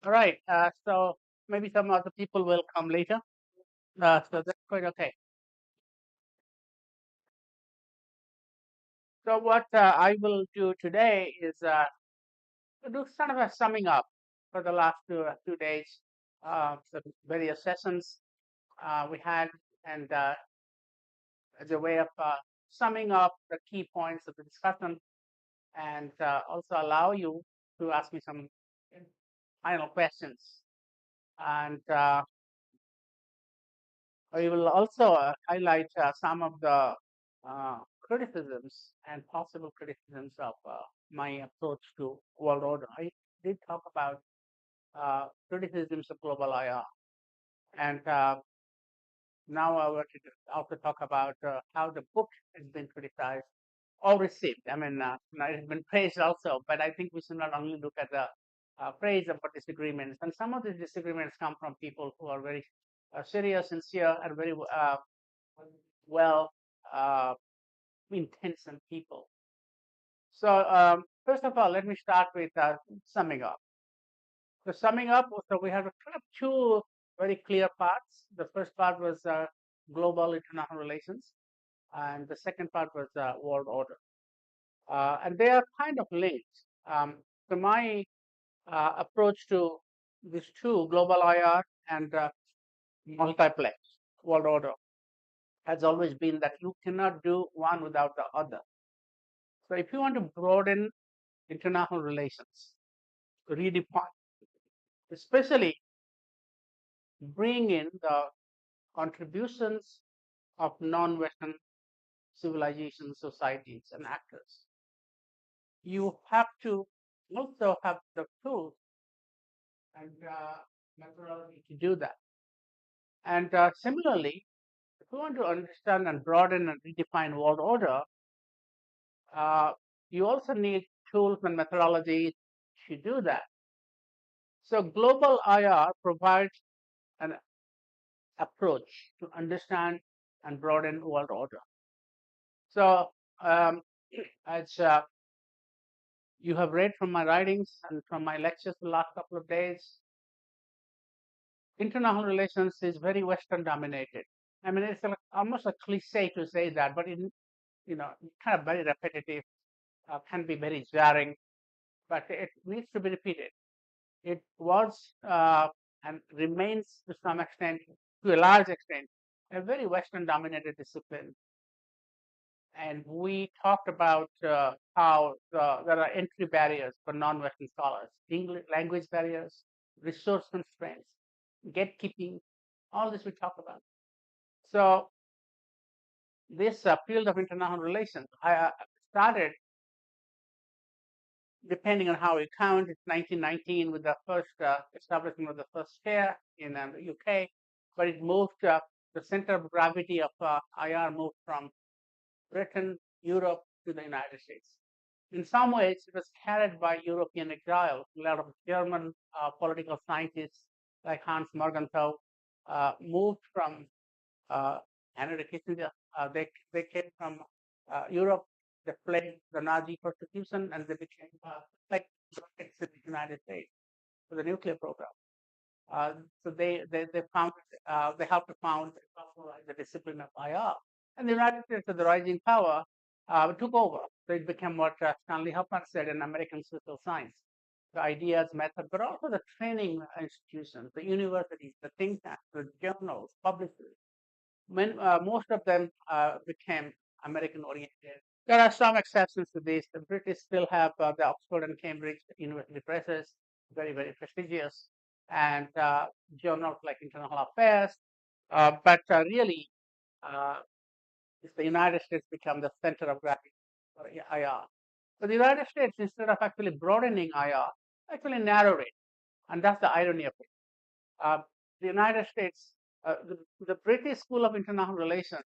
All right. So maybe some other people will come later. So that's quite okay. So what I will do today is do sort of a summing up for the last 2 days, the various sessions we had, and as a way of summing up the key points of the discussion, and also allow you to ask me some final questions. And I will also highlight some of the criticisms and possible criticisms of my approach to world order. I did talk about criticisms of global IR, and now I want to also talk about how the book has been criticized or received. I mean, now it has been praised also, but I think we should not only look at the praise but disagreements. And some of these disagreements come from people who are very serious, sincere, and very well uh, intentioned people. So first of all, let me start with summing up. So summing up, so we have kind of two very clear parts. The first part was global international relations, and the second part was world order. And they are kind of linked. So my approach to these two, global IR and multiplex, world order, has always been that you cannot do one without the other. So if you want to broaden international relations, redefine, especially bring in the contributions of non-Western civilizations, societies, and actors, you have to also have the tools and methodology to do that. And similarly, if you want to understand and broaden and redefine world order, uh, you also need tools and methodologies to do that. So global IR provides an approach to understand and broaden world order. So um, as you have read from my writings and from my lectures the last couple of days, international relations is very Western dominated. I mean, it's almost a cliche to say that, but kind of very repetitive, can be very jarring, but it needs to be repeated. It was and remains to some extent, to a large extent, a very Western dominated discipline. And we talked about how there are entry barriers for non-Western scholars, English language barriers, resource constraints, gatekeeping, all this we talked about. So this field of international relations, I started, depending on how you count, it's 1919 with the first establishment of the first chair in the UK, but it moved, the center of gravity of IR moved from Britain, Europe to the United States. In some ways, it was carried by European exile. A lot of German political scientists like Hans Morgenthau moved from Canada, Kissinger. They came from Europe. They fled the Nazi persecution, and they became like in the United States for the nuclear program. So they found they helped to found the discipline of IR, and the United States, as the rising power, took over. So it became what Stanley Huffman said in American social science: the ideas, method, but also the training institutions, the universities, the think tanks, the journals, publishers. Most of them became American oriented. There are some exceptions to this. The British still have the Oxford and Cambridge University presses, very, very prestigious, and journals like International Affairs. But really, uh, it's the United States become the center of gravity for IR. So the United States, instead of actually broadening IR, actually narrowed it. And that's the irony of it. Uh, the United States, the British School of International Relations,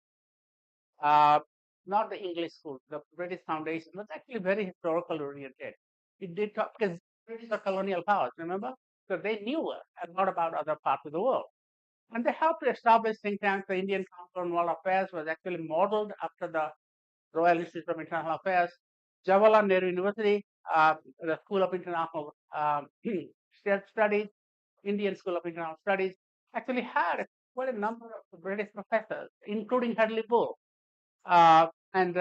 uh, not the English school, the British Foundation was actually very historical oriented. It did talk because British are colonial powers, remember? So they knew a lot about other parts of the world. And they helped to establish think tanks. The Indian Council on World Affairs was actually modeled after the Royal Institute of International Affairs. Jawaharlal Nehru University, the School of International Studies, Indian School of International Studies, actually had quite a number of British professors, including Hadley Bull. And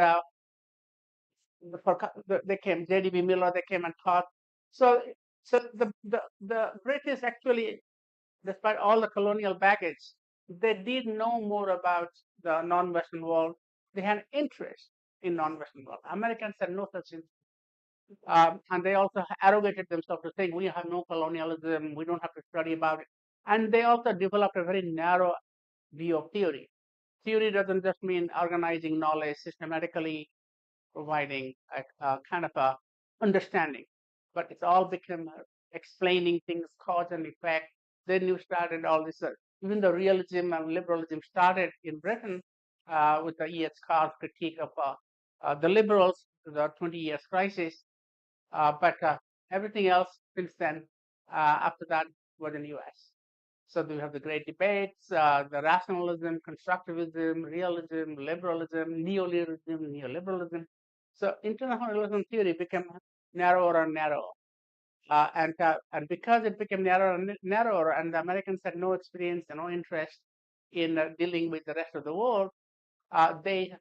they came, J.D.B. Miller, they came and taught. So, the British actually, despite all the colonial baggage, they did know more about the non-Western world. They had interest in non-Western world. Americans had no such interest. And they also arrogated themselves to saying we have no colonialism, we don't have to study about it. And they also developed a very narrow view of theory. Theory doesn't just mean organizing knowledge systematically, providing a kind of a understanding, but it's all become explaining things, cause and effect. Then you started all this. Even the realism and liberalism started in Britain with the E.H. Carr's critique of the liberals, the 20 years crisis. But everything else since then, after that, was in US. So we have the great debates, the rationalism, constructivism, realism, liberalism, neoliberalism. So internationalism theory became narrower and narrower. And because it became narrower and narrower, and the Americans had no experience and no interest in dealing with the rest of the world, they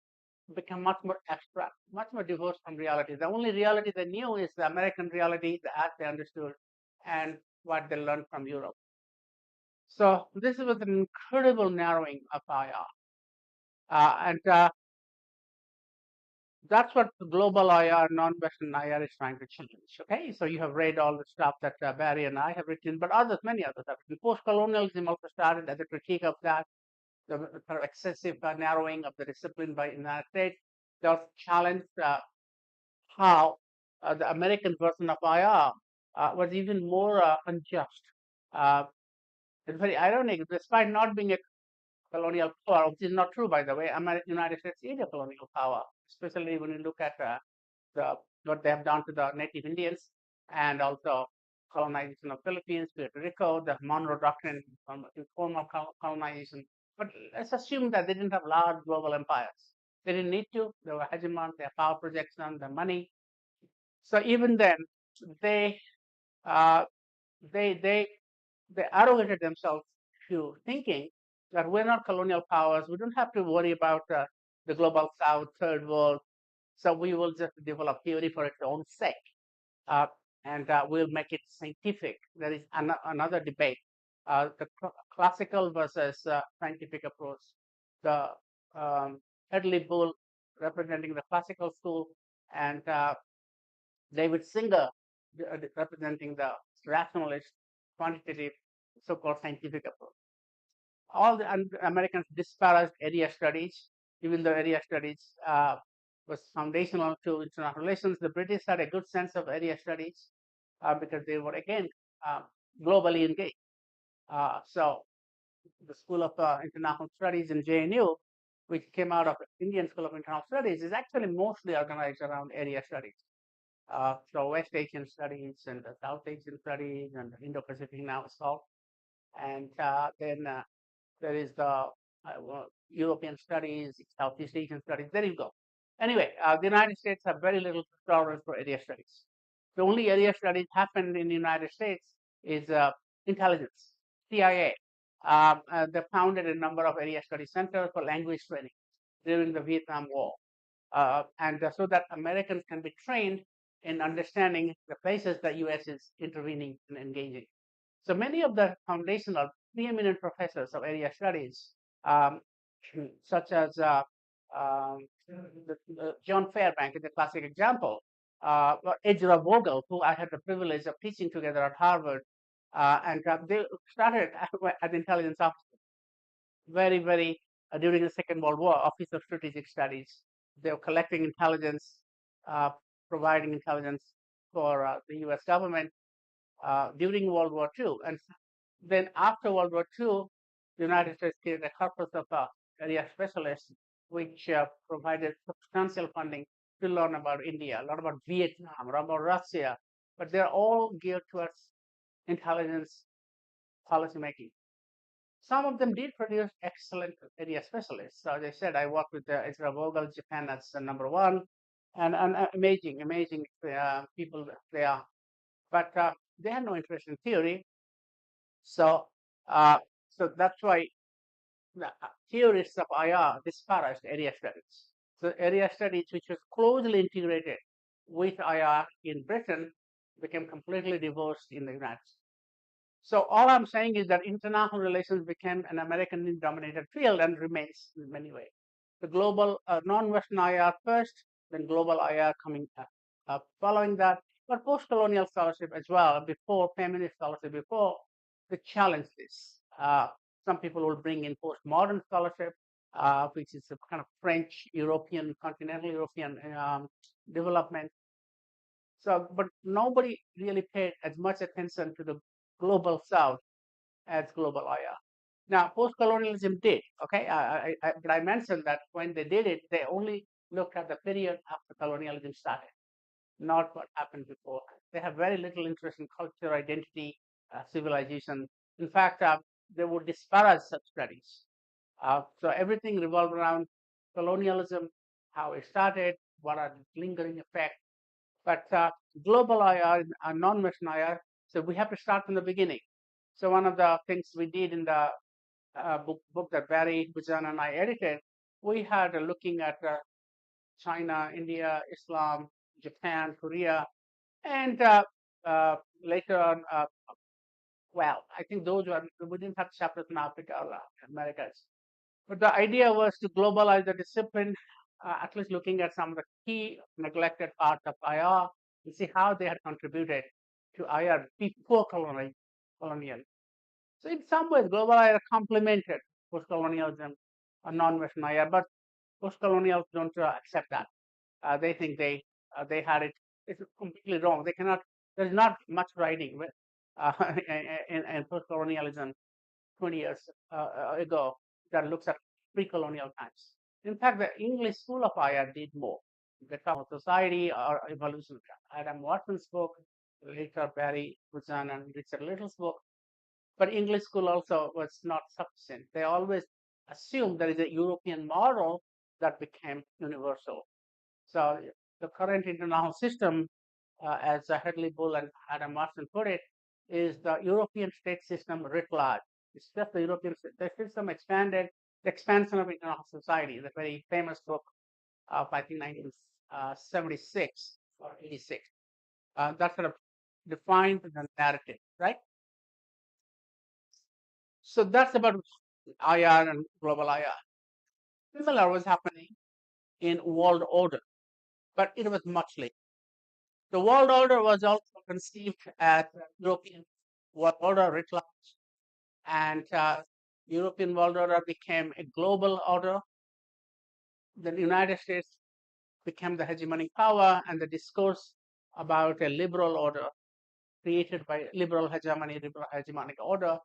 become much more abstract, much more divorced from reality. The only reality they knew is the American reality, as they understood, and what they learned from Europe. So this was an incredible narrowing of IR. And that's what the global IR, non-Western IR is trying to change. Okay, so you have read all the stuff that Barry and I have written, but many others have written. Post-colonialism also started as a critique of that, the sort of excessive narrowing of the discipline by the United States. They also challenged how the American version of IR was even more unjust. Uh, it's very ironic, despite not being a colonial power, which is not true, by the way. United States is a colonial power, especially when you look at what they have done to the native Indians and also colonization of Philippines, Puerto Rico, the Monroe Doctrine, informal colonization. But let's assume that they didn't have large global empires. They didn't need to. They were hegemon, their power projection, the money. So even then, they uh, they they they arrogated themselves to thinking that we're not colonial powers. We don't have to worry about the global south, third world. So we will just develop theory for its own sake, uh, and we'll make it scientific. There is another debate: the classical versus scientific approach. The Hedley Bull representing the classical school, and David Singer representing the rationalist, quantitative, so-called scientific approach. All the Americans disparaged area studies, even though area studies was foundational to international relations. The British had a good sense of area studies because they were, again, uh, globally engaged. So the School of International Studies in JNU, which came out of the Indian School of International Studies, is actually mostly organized around area studies. So West Asian studies and the South Asian studies and the Indo-Pacific now is called. And then there is the European studies, Southeast Asian studies. There you go. Anyway, the United States have very little tolerance for area studies. The only area studies happened in the United States is intelligence, CIA. They founded a number of area study centers for language training during the Vietnam War. And so that Americans can be trained in understanding the places that US is intervening and engaging. So many of the foundational preeminent professors of area studies, um, such as John Fairbank is a classic example, Ezra Vogel, who I had the privilege of teaching together at Harvard, and they started as intelligence officers, very, during the Second World War, Office of Strategic Studies. They were collecting intelligence, uh, providing intelligence for the US government during World War II. And then after World War II, the United States created a corpus of area specialists, which provided substantial funding to learn about India, a lot about Vietnam, a lot about Russia, but they're all geared towards intelligence policymaking. Some of them did produce excellent area specialists. So as I said, I worked with Ezra Vogel, Japan, that's the number one, and amazing people they are. But they had no interest in theory. So, uh, so that's why the theorists of IR disparaged area studies. So area studies, which was closely integrated with IR in Britain, became completely divorced in the United States. So all I'm saying is that international relations became an American-dominated field and remains in many ways. The global non-Western IR first, then global IR coming following that, but post-colonial scholarship as well, before feminist scholarship, before the challenge this. Some people will bring in postmodern scholarship, which is a kind of French, European, continental European development. So, but nobody really paid as much attention to the global South as global IR. Now, post-colonialism did, okay? But I mentioned that when they did it, they only looked at the period after colonialism started, not what happened before. They have very little interest in culture, identity, civilization. In fact, they would disparage such studies. So everything revolved around colonialism, how it started, what are the lingering effects. But global IR and non-Western IR, so we have to start from the beginning. So one of the things we did in the book that Barry Buzan and I edited, we had looking at China, India, Islam, Japan, Korea, and later on, well, I think those were, we didn't have chapters in Africa or Americas. But the idea was to globalize the discipline, at least looking at some of the key neglected parts of IR and see how they had contributed to IR before colonial. So in some ways, global IR complemented post-colonialism or non-Western IR, but post-colonials don't accept that. They think they had it. It's completely wrong. They cannot. There's not much writing in post-colonialism 20 years ago that looks at pre-colonial times. In fact, the English School of IR did more. They talk about society or evolution. Adam Watson's book, later Barry Buzan and Richard Little's book. But English school also was not sufficient. They always assumed there is a European model that became universal. So the current international system, as Hedley Bull and Adam Watson put it, is the European state system writ large. It's just the European the system expanded, the expansion of international society, the very famous book of, I think, 1976 or 86. That sort of defined the narrative, right? So that's about IR and global IR. Similar was happening in world order, but it was much later. The world order was also conceived as European world order writ large, and European world order became a global order. The United States became the hegemonic power, and the discourse about a liberal order created by liberal hegemony, liberal hegemonic order,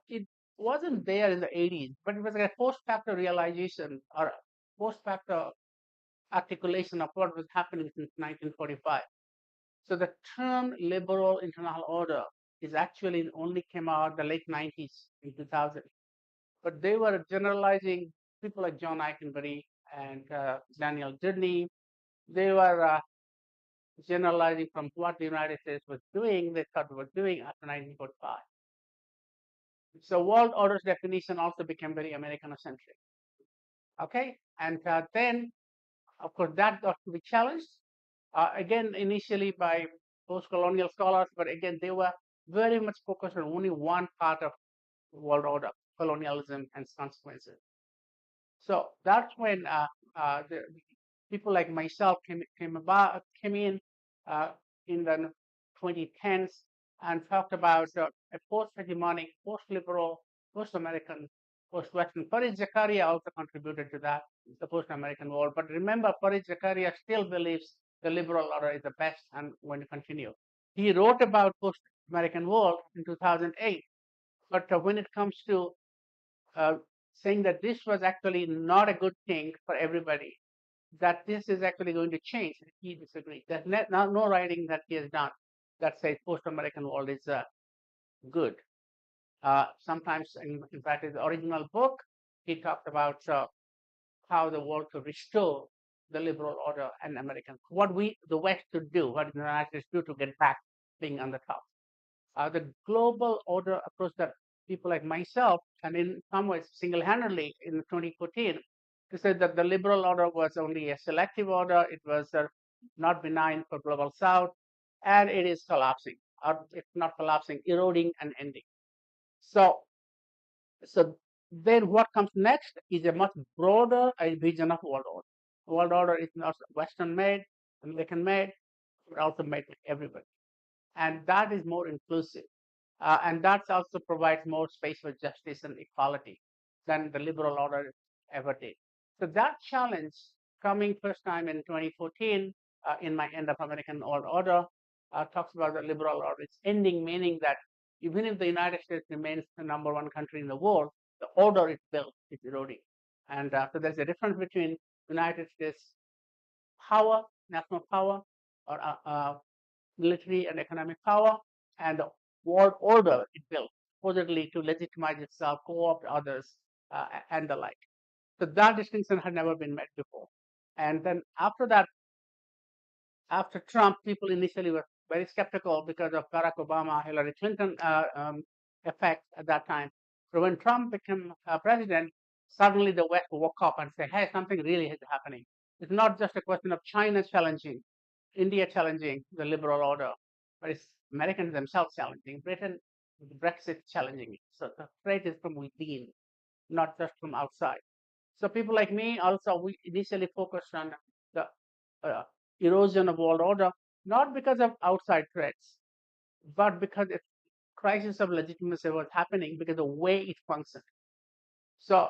it wasn't there in the 80s, but it was a post-facto realization or post-facto articulation of what was happening since 1945. So the term liberal international order is actually only came out the late 90s in 2000. But they were generalizing people like John Eikenberry and Daniel Dudney. They were generalizing from what the United States was doing, they thought were doing after 1945. So world order's definition also became very Americanocentric. Okay, and then of course that got to be challenged again initially by post-colonial scholars, but again they were very much focused on only one part of world order, colonialism and its consequences. So that's when the people like myself came in the 2010s and talked about a post-hegemonic, post-liberal, post-American, post-Western. Farid Zakaria also contributed to that, the post-American world. But remember, Farid Zakaria still believes the liberal order is the best and going to continue. He wrote about post-American world in 2008. But when it comes to saying that this was actually not a good thing for everybody, that this is actually going to change, he disagreed. There's no writing that he has done that says post-American world is good. Sometimes, in fact, in the original book, he talked about how the world could restore the liberal order and American, what we, the West, should do, what the United States do to get back being on the top. the global order approach that people like myself, and in some ways single-handedly in 2014, to say that the liberal order was only a selective order, it was not benign for global south, and it is collapsing, or if not collapsing, eroding and ending. So, so then what comes next is a much broader vision of world order. World order is not Western made, American made, but also made by everybody. And that is more inclusive. And that also provides more space for justice and equality than the liberal order ever did. So that challenge coming first time in 2014 in my End of American World Order talks about the liberal order. It's ending, meaning that even if the United States remains the number one country in the world, the order it built is eroding. And so there's a difference between United States power, national power, or military and economic power, and the world order it built, supposedly to legitimize itself, co-opt others, and the like. So that distinction had never been met before. And then after that, after Trump, people initially were very skeptical because of Barack Obama, Hillary Clinton effect at that time. So when Trump became president, suddenly the West woke up and said, hey, something really is happening. It's not just a question of China challenging, India challenging the liberal order, but it's Americans themselves challenging, Britain, Brexit challenging it. So the threat is from within, not just from outside. So people like me also, we initially focused on the uh, erosion of world order, not because of outside threats, but because a crisis of legitimacy was happening because of the way it functioned. So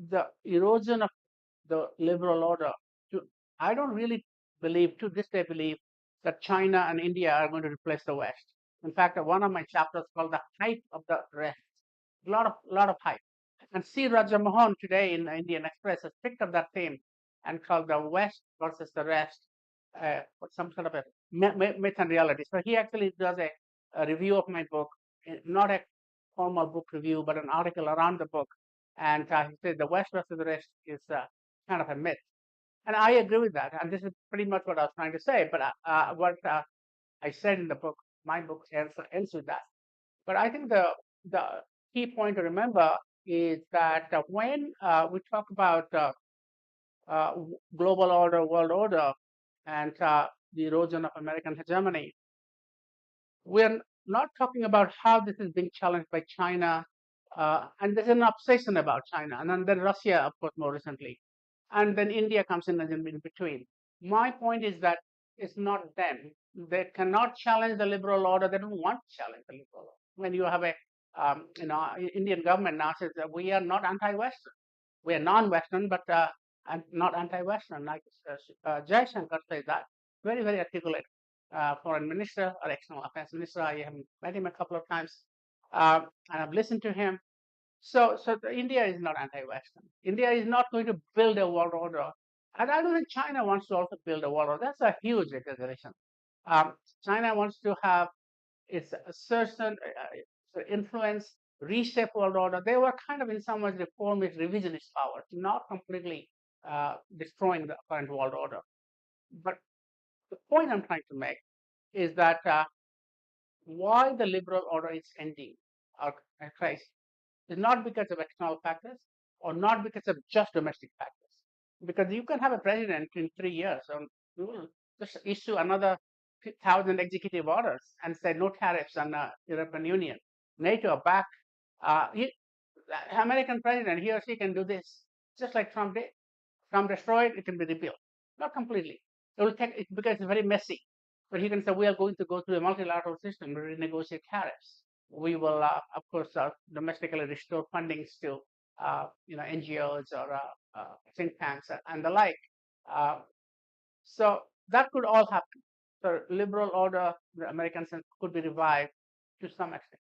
the erosion of the liberal order, to, I don't really believe, to this day believe, that China and India are going to replace the West. In fact, one of my chapters called the hype of the rest. A lot of hype. And C. Rajamohan today in the Indian Express has picked up that theme and called the West versus the rest, some sort of a myth and reality. So he actually does a review of my book, not a formal book review, but an article around the book. And he said the West versus the rest is kind of a myth. And I agree with that. And this is pretty much what I was trying to say. But what I said in the book, my book ends with that. But I think the key point to remember is that when we talk about global order, world order, and the erosion of American hegemony, we're not talking about how this is being challenged by China, and there's an obsession about China, and then Russia, of course, more recently, and then India comes in between. My point is that it's not them. They cannot challenge the liberal order. They don't want to challenge the liberal order. When you have a Indian government now says that we are not anti-Western, we are non-Western, but and not anti-Western. Like Jaishankar says that very very articulate foreign minister or external affairs minister. I have met him a couple of times, and I've listened to him. So India is not anti-Western. India is not going to build a world order, and I don't think China wants to also build a world order. That's a huge exaggeration. China wants to have its certain influence, reshape world order. They were kind of in some ways reformist, revisionist powers, not completely destroying the current world order. But the point I'm trying to make is that why the liberal order is ending our crisis is not because of external factors or not because of just domestic factors. Because you can have a president in 3 years and you will just issue another 1,000 executive orders and say no tariffs on the European Union. NATO back. The American president, he or she can do this, just like Trump did. Trump destroyed, it can be rebuilt. Not completely. It will take it because it's very messy. But he can say we are going to go through a multilateral system to renegotiate tariffs. We will, of course, domestically restore fundings to NGOs or think tanks and the like. Uh, so that could all happen. The liberal order, the American sense, could be revived to some extent.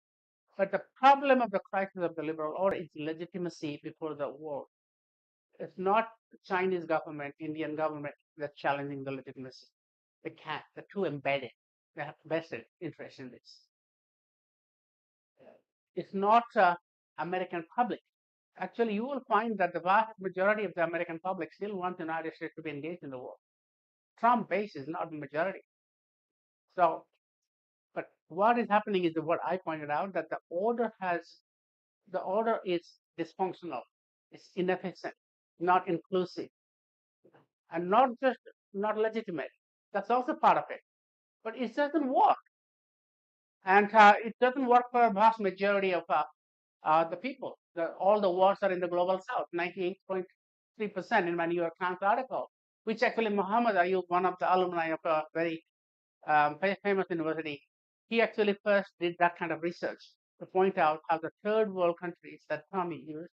But the problem of the crisis of the liberal order is legitimacy before the war. It's not the Chinese government, Indian government that's challenging the legitimacy. They can't. They're too embedded. They have vested interest in this. It's not American public. Actually, you will find that the vast majority of the American public still want the United States to be engaged in the war. Trump base is not the majority. So But what is happening is what I pointed out, that the order is dysfunctional, it's inefficient, not inclusive, and not legitimate. That's also part of it. But it doesn't work, and it doesn't work for a vast majority of the people. All the wars are in the global south, 98.3% in my New York Times article, which actually Muhammad Ayub, one of the alumni of a very famous university, he actually first did that kind of research to point out how the third world countries that Tommy used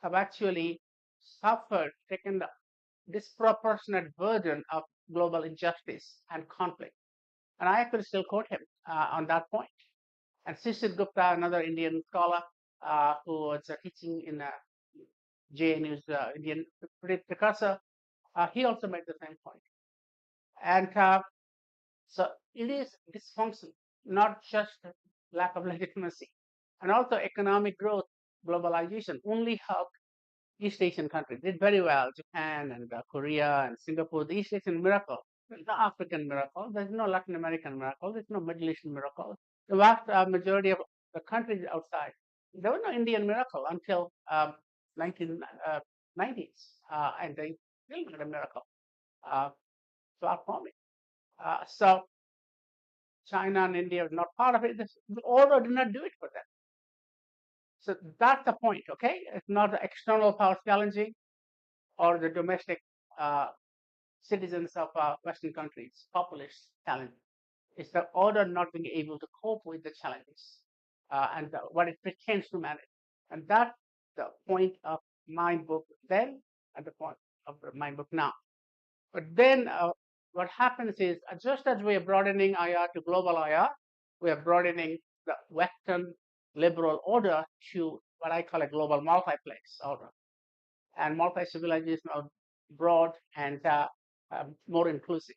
have actually suffered, taken the disproportionate burden of global injustice and conflict. And I actually still quote him on that point. And Sishit Gupta, another Indian scholar who was teaching in GIAN's Indian precursor, he also made the same point. And so it is dysfunction, not just lack of legitimacy. And also economic growth, globalization only helped East Asian countries. Did very well, Japan and Korea and Singapore, the East Asian miracle. There's no African miracle, there's no Latin American miracle, there's no Middle Eastern miracle. The vast majority of the countries outside, there was no Indian miracle until 1990s, and they still not a miracle. Far from it. So China and India are not part of it. The order did not do it for them. So that's the point, okay? It's not the external powers challenging or the domestic uh, citizens of Western countries, populists challenging. It's the order not being able to cope with the challenges and what it pretends to manage. And that's the point of my book then and the point of my book now. But then what happens is just as we are broadening IR to global IR, we are broadening the Western liberal order to what I call a global multiplex order. And multi-civilization are broad and more inclusive.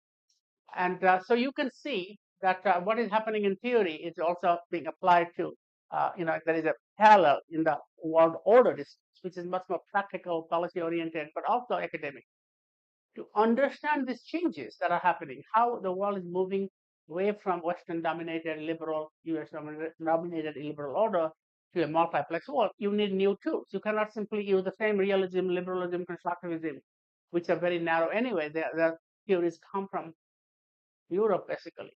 And so you can see that what is happening in theory is also being applied to, there is a parallel in the world order, which is much more practical, policy oriented, but also academic. To understand these changes that are happening, how the world is moving away from Western dominated liberal, US dominated liberal order to a multiplex world, you need new tools. You cannot simply use the same realism, liberalism, constructivism, which are very narrow anyway. Their theories come from Europe, basically.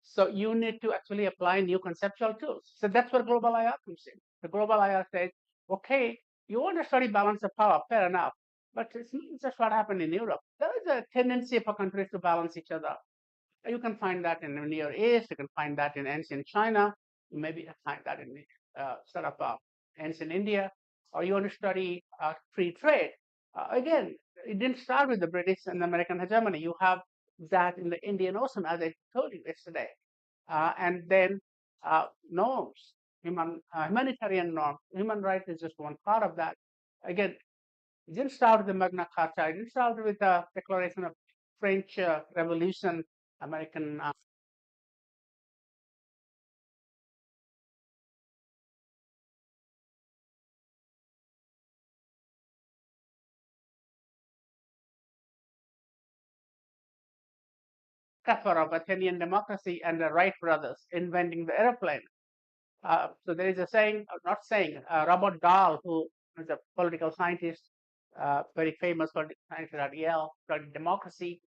So you need to actually apply new conceptual tools. So that's where global IR comes in. The global IR says, okay, you want to study balance of power, fair enough. But it's not just what happened in Europe. There is a tendency for countries to balance each other. You can find that in the Near East. You can find that in ancient China. You maybe find that in the sort of ancient India. Or you want to study free trade. Again, it didn't start with the British and American hegemony. You have that in the Indian Ocean, as I told you yesterday. And then norms, humanitarian norms. Human rights is just one part of that. Again, it didn't start with the Magna Carta. It didn't start with the Declaration of French Revolution, American cover of Athenian democracy and the Wright brothers inventing the airplane. So there is a saying, not saying, Robert Dahl, who is a political scientist, very famous political scientist at Yale, studied democracy.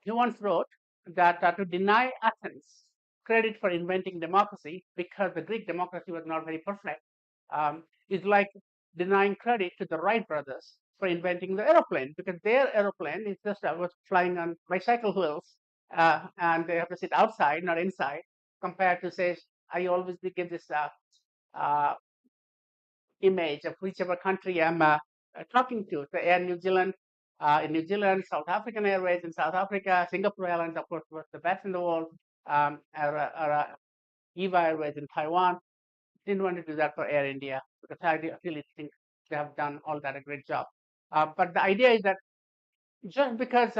He once wrote that to deny Athens credit for inventing democracy because the Greek democracy was not very perfect is like denying credit to the Wright brothers for inventing the aeroplane because their aeroplane is just was flying on bicycle wheels and they have to sit outside, not inside, compared to say I always give this uh, image of whichever country I'm talking to. So Air New Zealand in New Zealand, South African Airways in South Africa, Singapore Airlines, of course, was the best in the world, EVA Airways in Taiwan. Didn't want to do that for Air India because I really think they have done all that a great job. But the idea is that just because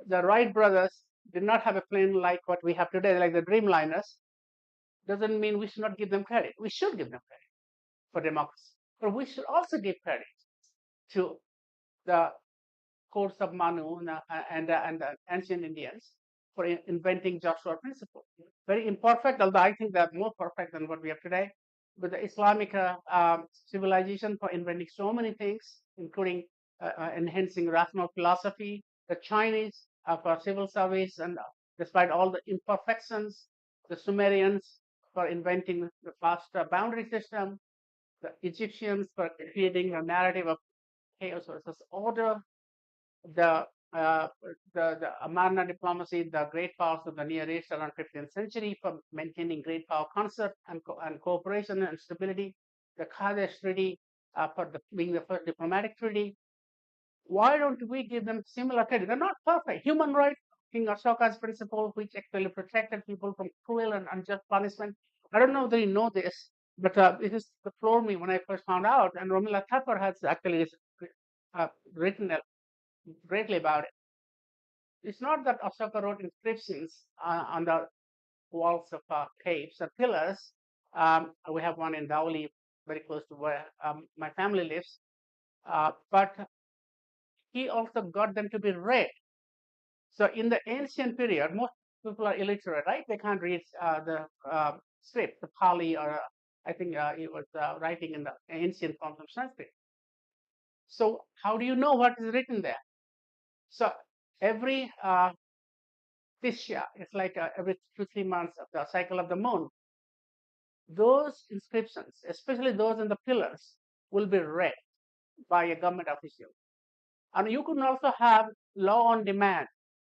the Wright brothers did not have a plane like what we have today, like the Dreamliners, doesn't mean we should not give them credit. We should give them credit for democracy. But we should also give credit to the courts of Manu and the ancient Indians for inventing just war principle. Very imperfect, although I think they're more perfect than what we have today. But the Islamic civilization for inventing so many things, including enhancing rational philosophy. The Chinese for civil service, and despite all the imperfections, the Sumerians for inventing the fast boundary system, the Egyptians for creating a narrative of chaos versus order, the uh, the Amarna diplomacy, the great powers of the Near East around 15th century for maintaining great power concept and cooperation and stability, the Kadesh Treaty for being the first diplomatic treaty. Why don't we give them similar credit? They're not perfect. Human rights, King Ashoka's principle, which actually protected people from cruel and unjust punishment. I don't know whether you know this, but it just floored me when I first found out. And Romila Thapar has actually written greatly about it. It's not that Ashoka wrote inscriptions on the walls of caves or pillars. We have one in Dauli, very close to where my family lives. But he also got them to be read. So in the ancient period, most people are illiterate, right? They can't read the script, the Pali, or I think he was writing in the ancient forms of Sanskrit. So how do you know what is written there? So every Tishya, it's like every 2-3 months of the cycle of the moon, those inscriptions, especially those in the pillars, will be read by a government official. And you can also have law on demand.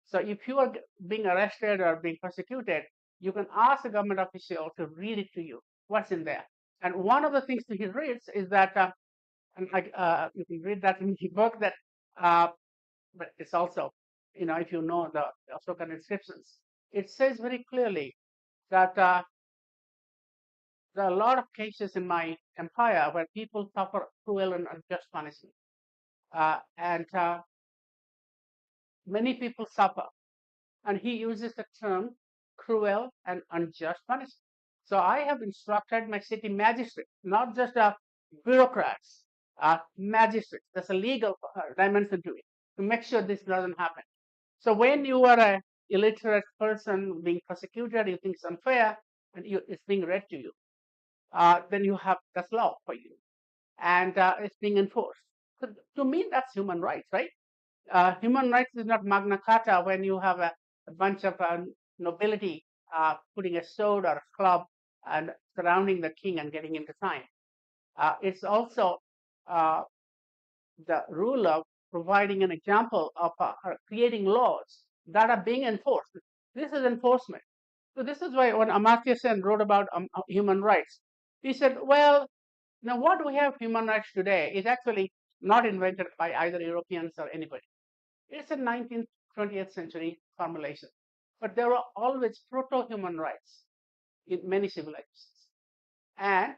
So if you are being arrested or being persecuted, you can ask a government official to read it to you, what's in there. And one of the things that he reads is that, and you can read that in the book, that, but it's also, if you know the Ashokan inscriptions, it says very clearly that there are a lot of cases in my empire where people suffer cruel and unjust punishment. And many people suffer. And he uses the term cruel and unjust punishment. So I have instructed my city magistrates, not just bureaucrats, magistrates. There's a legal dimension to it to make sure this doesn't happen. So when you are a illiterate person being persecuted, you think it's unfair, and it's being read to you, then you have that's law for you, and it's being enforced. So to me, that's human rights, right? Human rights is not Magna Carta when you have a bunch of nobility putting a sword or a club and surrounding the king and getting him to sign. It's also uh, the rule of providing an example of creating laws that are being enforced. This is enforcement. So this is why when Amartya Sen wrote about human rights, he said, well, now what we have human rights today is actually not invented by either Europeans or anybody. It's a 19th, 20th century formulation. But there were always proto-human rights in many civilizations. And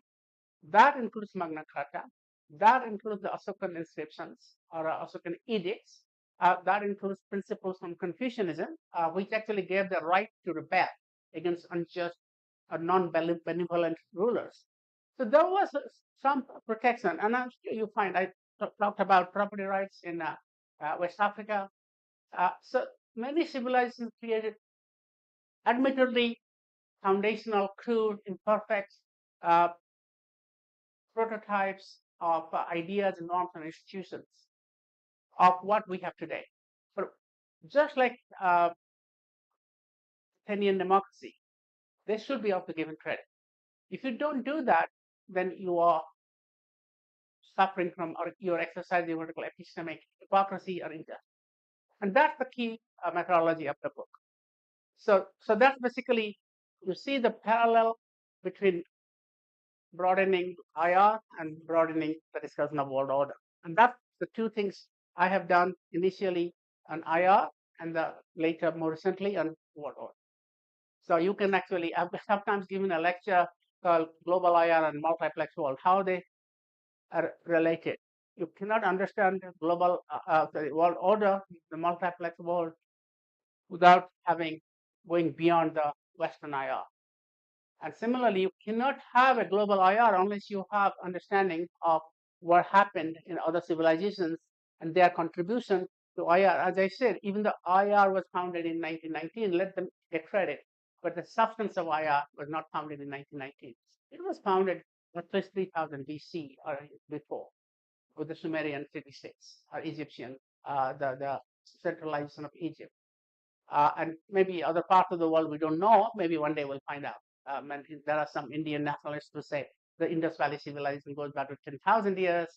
that includes Magna Carta, that includes the Ashokan inscriptions or Ashokan edicts, that includes principles from Confucianism, which actually gave the right to rebel against unjust or non-benevolent rulers. So there was some protection, and I'm sure you find I talked about property rights in West Africa. So many civilizations created admittedly foundational, crude, imperfect uh, prototypes of ideas, norms, and institutions of what we have today. But just like Athenian democracy, they should be also given credit. If you don't do that, then you are suffering from, or you're exercising what we call epistemic hypocrisy or injustice. And that's the key methodology of the book. So that's basically, you see the parallel between broadening IR and broadening the discussion of world order. And that's the two things I have done initially on IR and later, more recently, on world order. So you can actually, I've sometimes given a lecture called Global IR and Multiplex World, how they are related. You cannot understand the global the world order, the multiplex world, without going beyond the Western IR. And similarly, you cannot have a global IR unless you have understanding of what happened in other civilizations and their contribution So IR, as I said, even the IR was founded in 1919. Let them get credit, but the substance of IR was not founded in 1919. It was founded at least 3000 BC or before, with the Sumerian city-states or Egyptian, the centralization of Egypt. And maybe other parts of the world we don't know. Maybe one day we'll find out. And there are some Indian nationalists who say the Indus Valley civilization goes back to 10,000 years,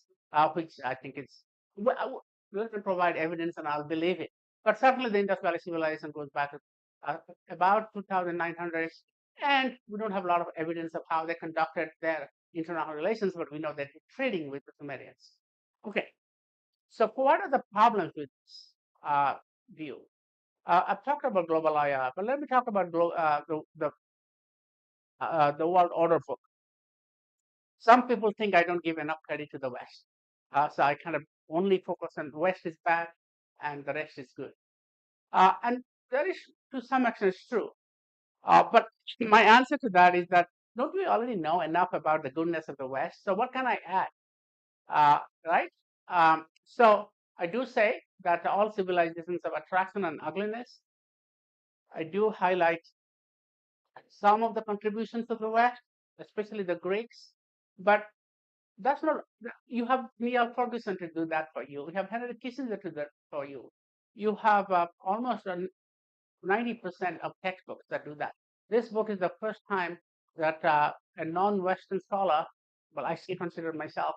which I think it's, let them provide evidence and I'll believe it. But certainly the Indus Valley civilization goes back to about 2,900, and we don't have a lot of evidence of how they conducted their international relations, but we know that they're trading with the Sumerians. Okay, so what are the problems with this view? I've talked about global IR, but let me talk about the world order book. Some people think I don't give enough credit to the West, so I kind of only focus on the West is bad and the rest is good. And that is to some extent true. But my answer to that is that don't we already know enough about the goodness of the West? So what can I add? Right? So I do say that all civilizations have attraction and ugliness. I do highlight some of the contributions of the West, especially the Greeks, but that's not, you have Neil Ferguson to do that for you. You have Henry Kissinger to do that for you. You have almost 90% of textbooks that do that. This book is the first time that a non-Western scholar, well, I still consider myself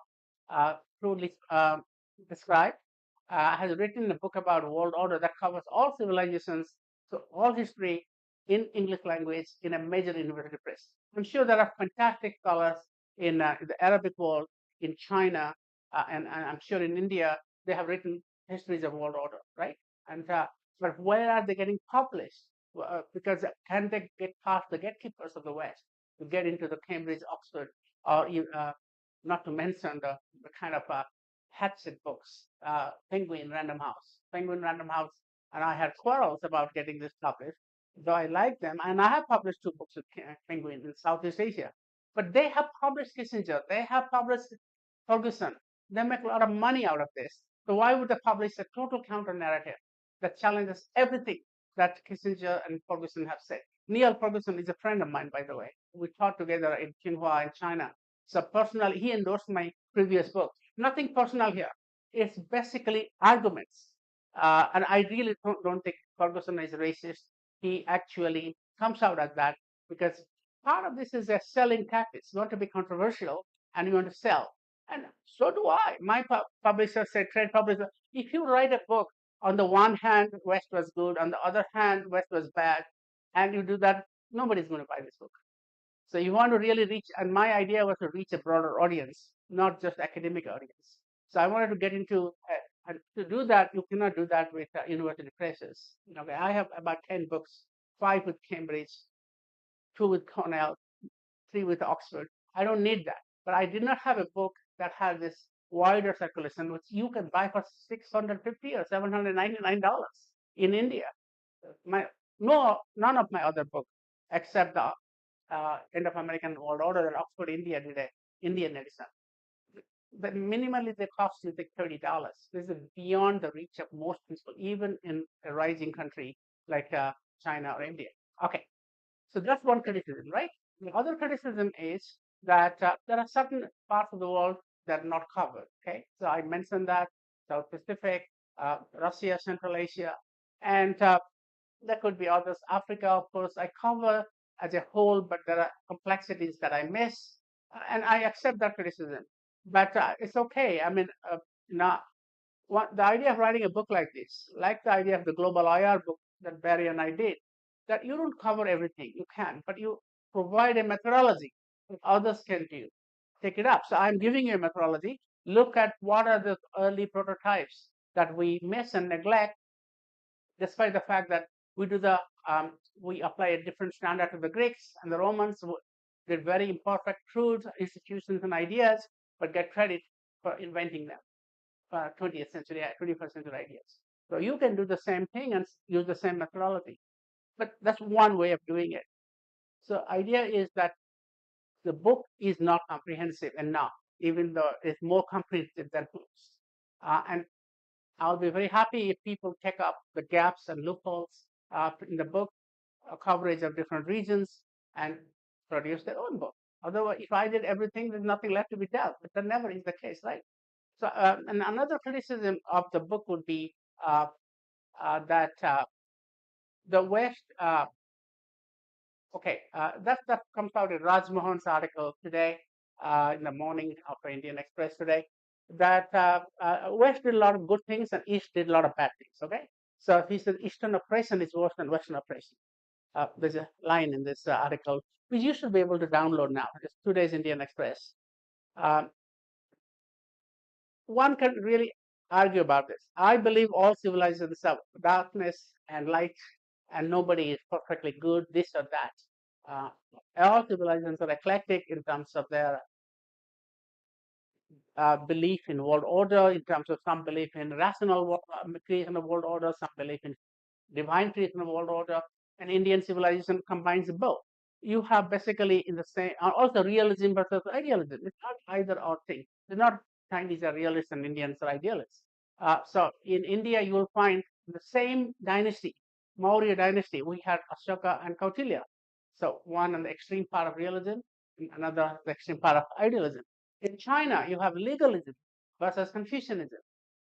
truly described, has written a book about world order that covers all civilizations, so all history in English language in a major university press. I'm sure there are fantastic scholars in the Arabic world, in China, and I'm sure in India, they have written histories of world order, right? And but where are they getting published? Because can they get past the gatekeepers of the West to get into the Cambridge, Oxford, or not to mention the kind of Hatchet books, Penguin Random House. Penguin Random House and I had quarrels about getting this published, though I like them. And I have published 2 books with Penguin in Southeast Asia. But they have published Kissinger, they have published Ferguson. They make a lot of money out of this. So why would they publish a total counter narrative that challenges everything that Kissinger and Ferguson have said? Neil Ferguson is a friend of mine, by the way. We taught together in Tsinghua in China. So personally, he endorsed my previous book. Nothing personal here. It's basically arguments. And I really don't think Ferguson is racist. He actually comes out as that because part of this is a selling tactic. You want to be controversial and you want to sell. And so do I. My publisher said, trade publisher, if you write a book, on the one hand, West was good, on the other hand, West was bad, and you do that, nobody's going to buy this book. So you want to really reach, and my idea was to reach a broader audience, not just academic audience. So I wanted to get into, and to do that, you cannot do that with university presses. Okay, I have about 10 books, 5 with Cambridge, 2 with Cornell, 3 with Oxford. I don't need that. But I did not have a book that had this wider circulation, which you can buy for $650 or $799 in India. None of my other books, except the End of American World Order that Oxford India did an Indian edition. But minimally they cost you like $30. This is beyond the reach of most people, even in a rising country like China or India. Okay, so that's one criticism, right? The other criticism is that there are certain parts of the world that are not covered. Okay, so I mentioned that South Pacific, Russia, Central Asia, and there could be others. Africa, of course, I cover as a whole, but there are complexities that I miss, and I accept that criticism. But it's okay. I mean, now, the idea of writing a book like this, like the idea of the global IR book that Barry and I did, that you don't cover everything. You can, but you provide a methodology that others can do. Take it up. So I'm giving you a methodology. Look at what are the early prototypes that we miss and neglect, despite the fact that we do the we apply a different standard to the Greeks and the Romans did very imperfect, crude institutions and ideas, but get credit for inventing them. 20th century, 21st century ideas. So you can do the same thing and use the same methodology. But that's one way of doing it. So idea is that the book is not comprehensive enough, even though it's more comprehensive than books. And I'll be very happy if people check up the gaps and loopholes in the book, coverage of different regions, and produce their own book. Otherwise, if I did everything, there's nothing left to be done. But that never is the case, right? So, and another criticism of the book would be that the West. Okay, that comes out in Raj Mohan's article today in the morning of the Indian Express today. That West did a lot of good things and East did a lot of bad things. Okay, so he said Eastern oppression is worse than Western oppression. There's a line in this article which you should be able to download now. It's today's Indian Express. Um, one can really argue about this. I believe all civilizations have darkness and light, and nobody is perfectly good, this or that. Uh, all civilizations are eclectic in terms of their belief in world order, in terms of some belief in rational creation of world order, some belief in divine creation of world order, and Indian civilization combines both. You have basically in the same, also realism versus idealism. It's not either or thing. It's not Chinese are realists and Indians are idealists. So in India, you will find the same dynasty, Maurya dynasty. We had Ashoka and Kautilya. So one on the extreme part of realism, and another the extreme part of idealism. In China, you have legalism versus Confucianism.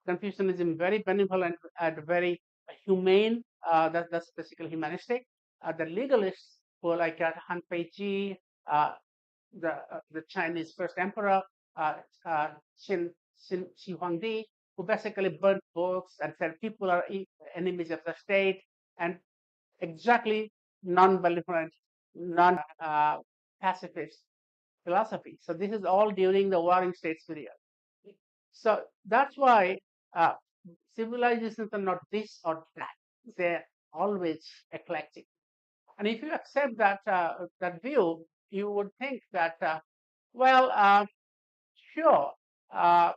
Confucianism very benevolent and very humane. That's basically humanistic. The legalists who are like Han Peiji, uh, the Chinese first emperor, uh, uh, Shi Huangdi, who basically burnt books and said people are enemies of the state, and exactly non-belligerent, non-pacifist philosophy. So this is all during the Warring States period. So that's why uh, civilizations are not this or that; they're always eclectic. And if you accept that view, you would think that well, sure, uh,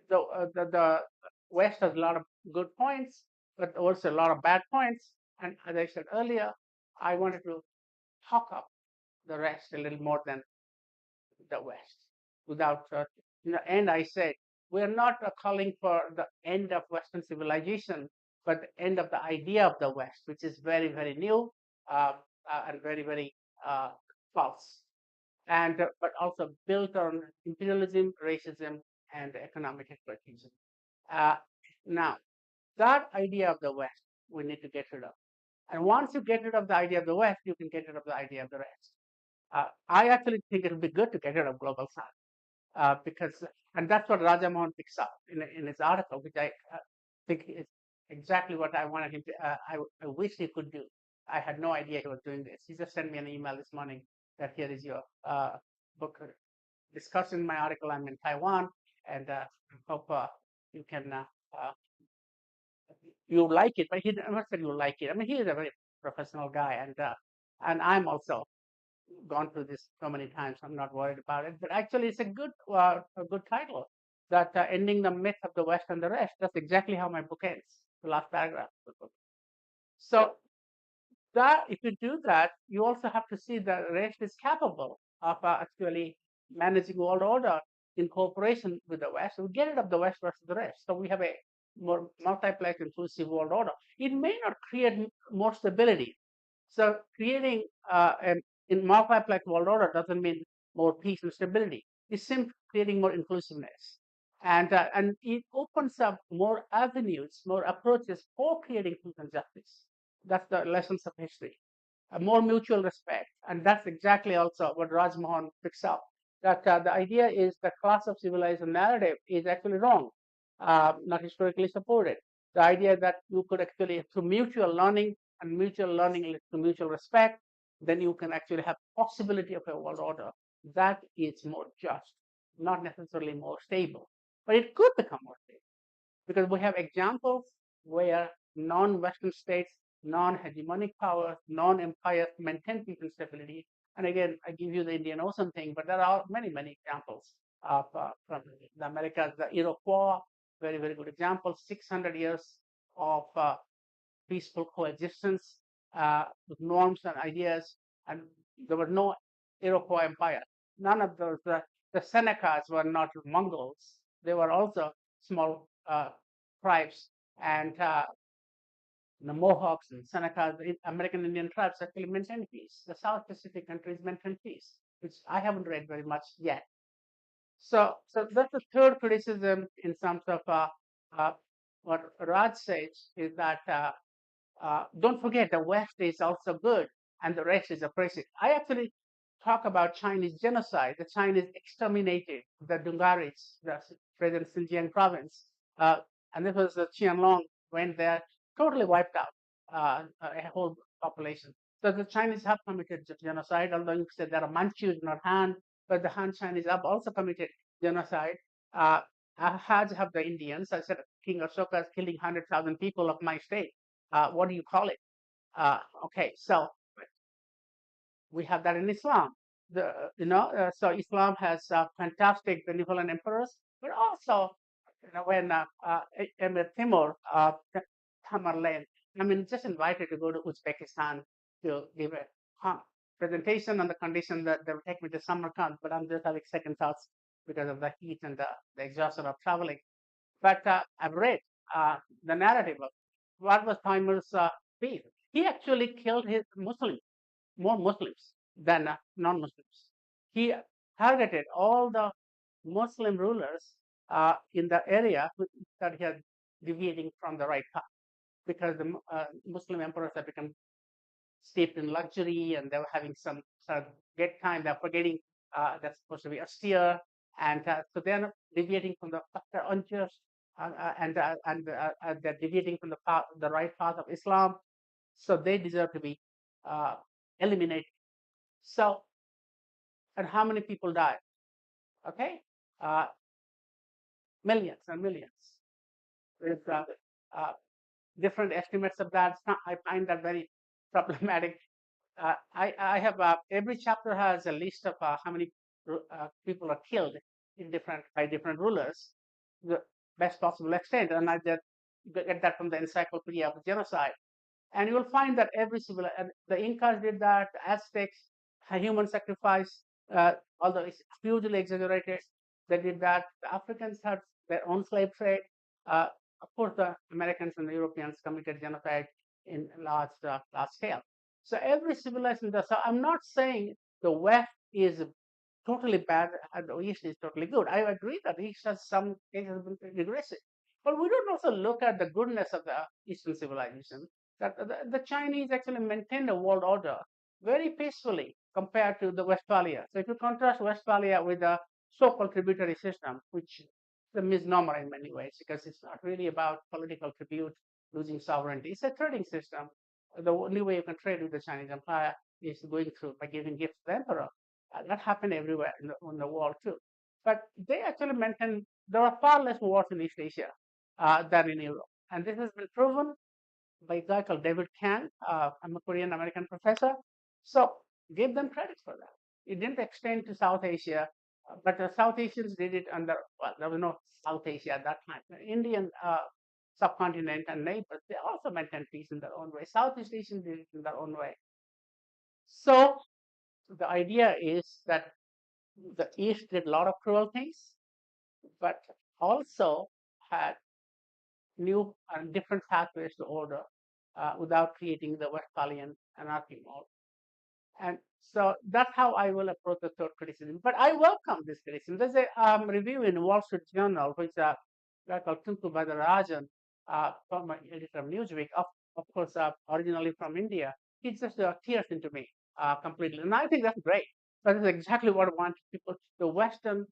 the West has a lot of good points, but also a lot of bad points. And as I said earlier, I wanted to talk up the rest a little more than the West without, and I said, we're not calling for the end of Western civilization, but the end of the idea of the West, which is very, very new uh, and very, very false. And but also built on imperialism, racism, and economic exploitation. Uh, now, that idea of the West, we need to get rid of. And once you get rid of the idea of the West, you can get rid of the idea of the rest. I actually think it would be good to get rid of global South because, and that's what Rajamohan picks up in his article, which I think is exactly what I wanted him to. I wish he could do. I had no idea he was doing this. He just sent me an email this morning that here is your book discussing my article. I'm in Taiwan, and hope you can you like it. But he never said you like it. I mean, he is a very professional guy, and I'm also gone through this so many times. I'm not worried about it. But actually, it's a good title. That ending the myth of the West and the rest. That's exactly how my book ends. The last paragraph of the book. So that if you do that, you also have to see that rest is capable of actually managing world order in cooperation with the West. So we get rid of the West versus the rest. So we have a more multiplex inclusive world order. It may not create more stability. So creating an in multiplex world order doesn't mean more peace and stability. It's simply creating more inclusiveness. And it opens up more avenues, more approaches for creating truth and justice. That's the lessons of history. More mutual respect. And that's exactly also what Raj Mohan picks up. That the idea is the class of civilization narrative is actually wrong, not historically supported. The idea that you could actually, through mutual learning, and mutual learning leads to mutual respect, then you can actually have possibility of a world order that is more just, not necessarily more stable, but it could become more stable because we have examples where non-Western states, non-hegemonic powers, non-empires maintain peace and stability. And again, I give you the Indian Ocean thing, but there are many, many examples of from the Americas, the Iroquois, very, very good example. 600 years of peaceful coexistence with norms and ideas, and there was no Iroquois empire. None of those. The Senecas were not Mongols; they were also small uh, tribes and the Mohawks and Senecas, the American Indian tribes actually maintained peace. The South Pacific countries maintained peace, which I haven't read very much yet. So that's the third criticism in terms of uh, what Raj says is that don't forget the West is also good and the rest is oppressive. I actually talk about Chinese genocide. The Chinese exterminated the Dungaris, the present Xinjiang province, uh, and this was Qianlong went there, totally wiped out a whole population. So the Chinese have committed genocide, although you said there are Manchus, not Han, but the Han Chinese have also committed genocide. Uh, Haj have the Indians. I said King Ashoka is killing 100,000 people of my state. What do you call it? Okay, so we have that in Islam. So Islam has fantastic benevolent emperors, but also, when Emir Timur, Tamerlane, I mean, just invited to go to Uzbekistan to give a presentation on the condition that they will take me to Samarkand, but I'm just having second thoughts because of the heat and the exhaustion of traveling. But I've read the narrative of what was Timur's peace. He actually killed his Muslims, more Muslims than non-Muslims. He targeted all the Muslim rulers in the area that he had deviating from the right path, because the Muslim emperors had become steeped in luxury and they were having some sort of get time. They're forgetting that's supposed to be austere, and so they're not deviating from the they're unjust, and they're deviating from the right path of Islam. So they deserve to be uh, eliminated. So, and how many people died? Okay, uh, millions and millions. There's uh, different estimates of that. I find that very problematic. I have every chapter has a list of how many people are killed in by different rulers, the best possible extent, and I get that from the Encyclopedia of Genocide. And you will find that every civil, and the Incas did that, the Aztecs, human sacrifice, although it's hugely exaggerated, they did that. The Africans had their own slave trade. Uh, of course, the Americans and the Europeans committed genocide in large scale. So every civilization does. So I'm not saying the West is totally bad and the East is totally good. I agree that East has some cases been regressive. But we don't also look at the goodness of the Eastern civilization. That the Chinese actually maintained a world order very peacefully compared to the Westphalia. So if you contrast Westphalia with the so-called tributary system, which is a misnomer in many ways, because it's not really about political tribute, losing sovereignty. It's a trading system. The only way you can trade with the Chinese Empire is going through by giving gifts to the emperor. That happened everywhere in the world too. But they actually maintained there are far less wars in East Asia than in Europe. And this has been proven by a guy called David Kang. I'm a Korean American professor. So give them credit for that. It didn't extend to South Asia, but the South Asians did it under, well, there was no South Asia at that time. The Indian subcontinent and neighbors, they also maintained peace in their own way. Southeast Asians did it in their own way. So the idea is that the East did a lot of cruel things, but also had new and different pathways to order without creating the Westphalian anarchy model. And so that's how I will approach the third criticism. But I welcome this criticism. There's a review in Wall Street Journal, which guy called Tunku Badarajan, former editor of Newsweek, of course, originally from India. He just tears into me completely. And I think that's great. That is exactly what I want people, the Western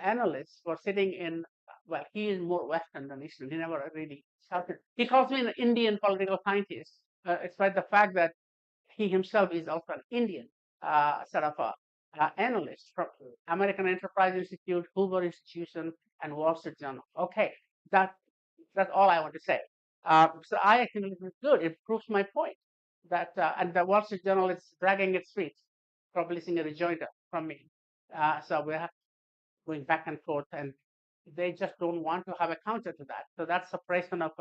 analysts were sitting in, well, he is more Western than Eastern. He never really shouted. He calls me an Indian political scientist. It's by the fact that he himself is also an Indian sort of analyst from American Enterprise Institute, Hoover Institution, and Wall Street Journal. Okay, that's all I want to say. So I think it's good. It proves my point that, and the Wall Street Journal is dragging its feet, publishing a rejoinder from me. So we're going back and forth, and they just don't want to have a counter to that. So that's suppression of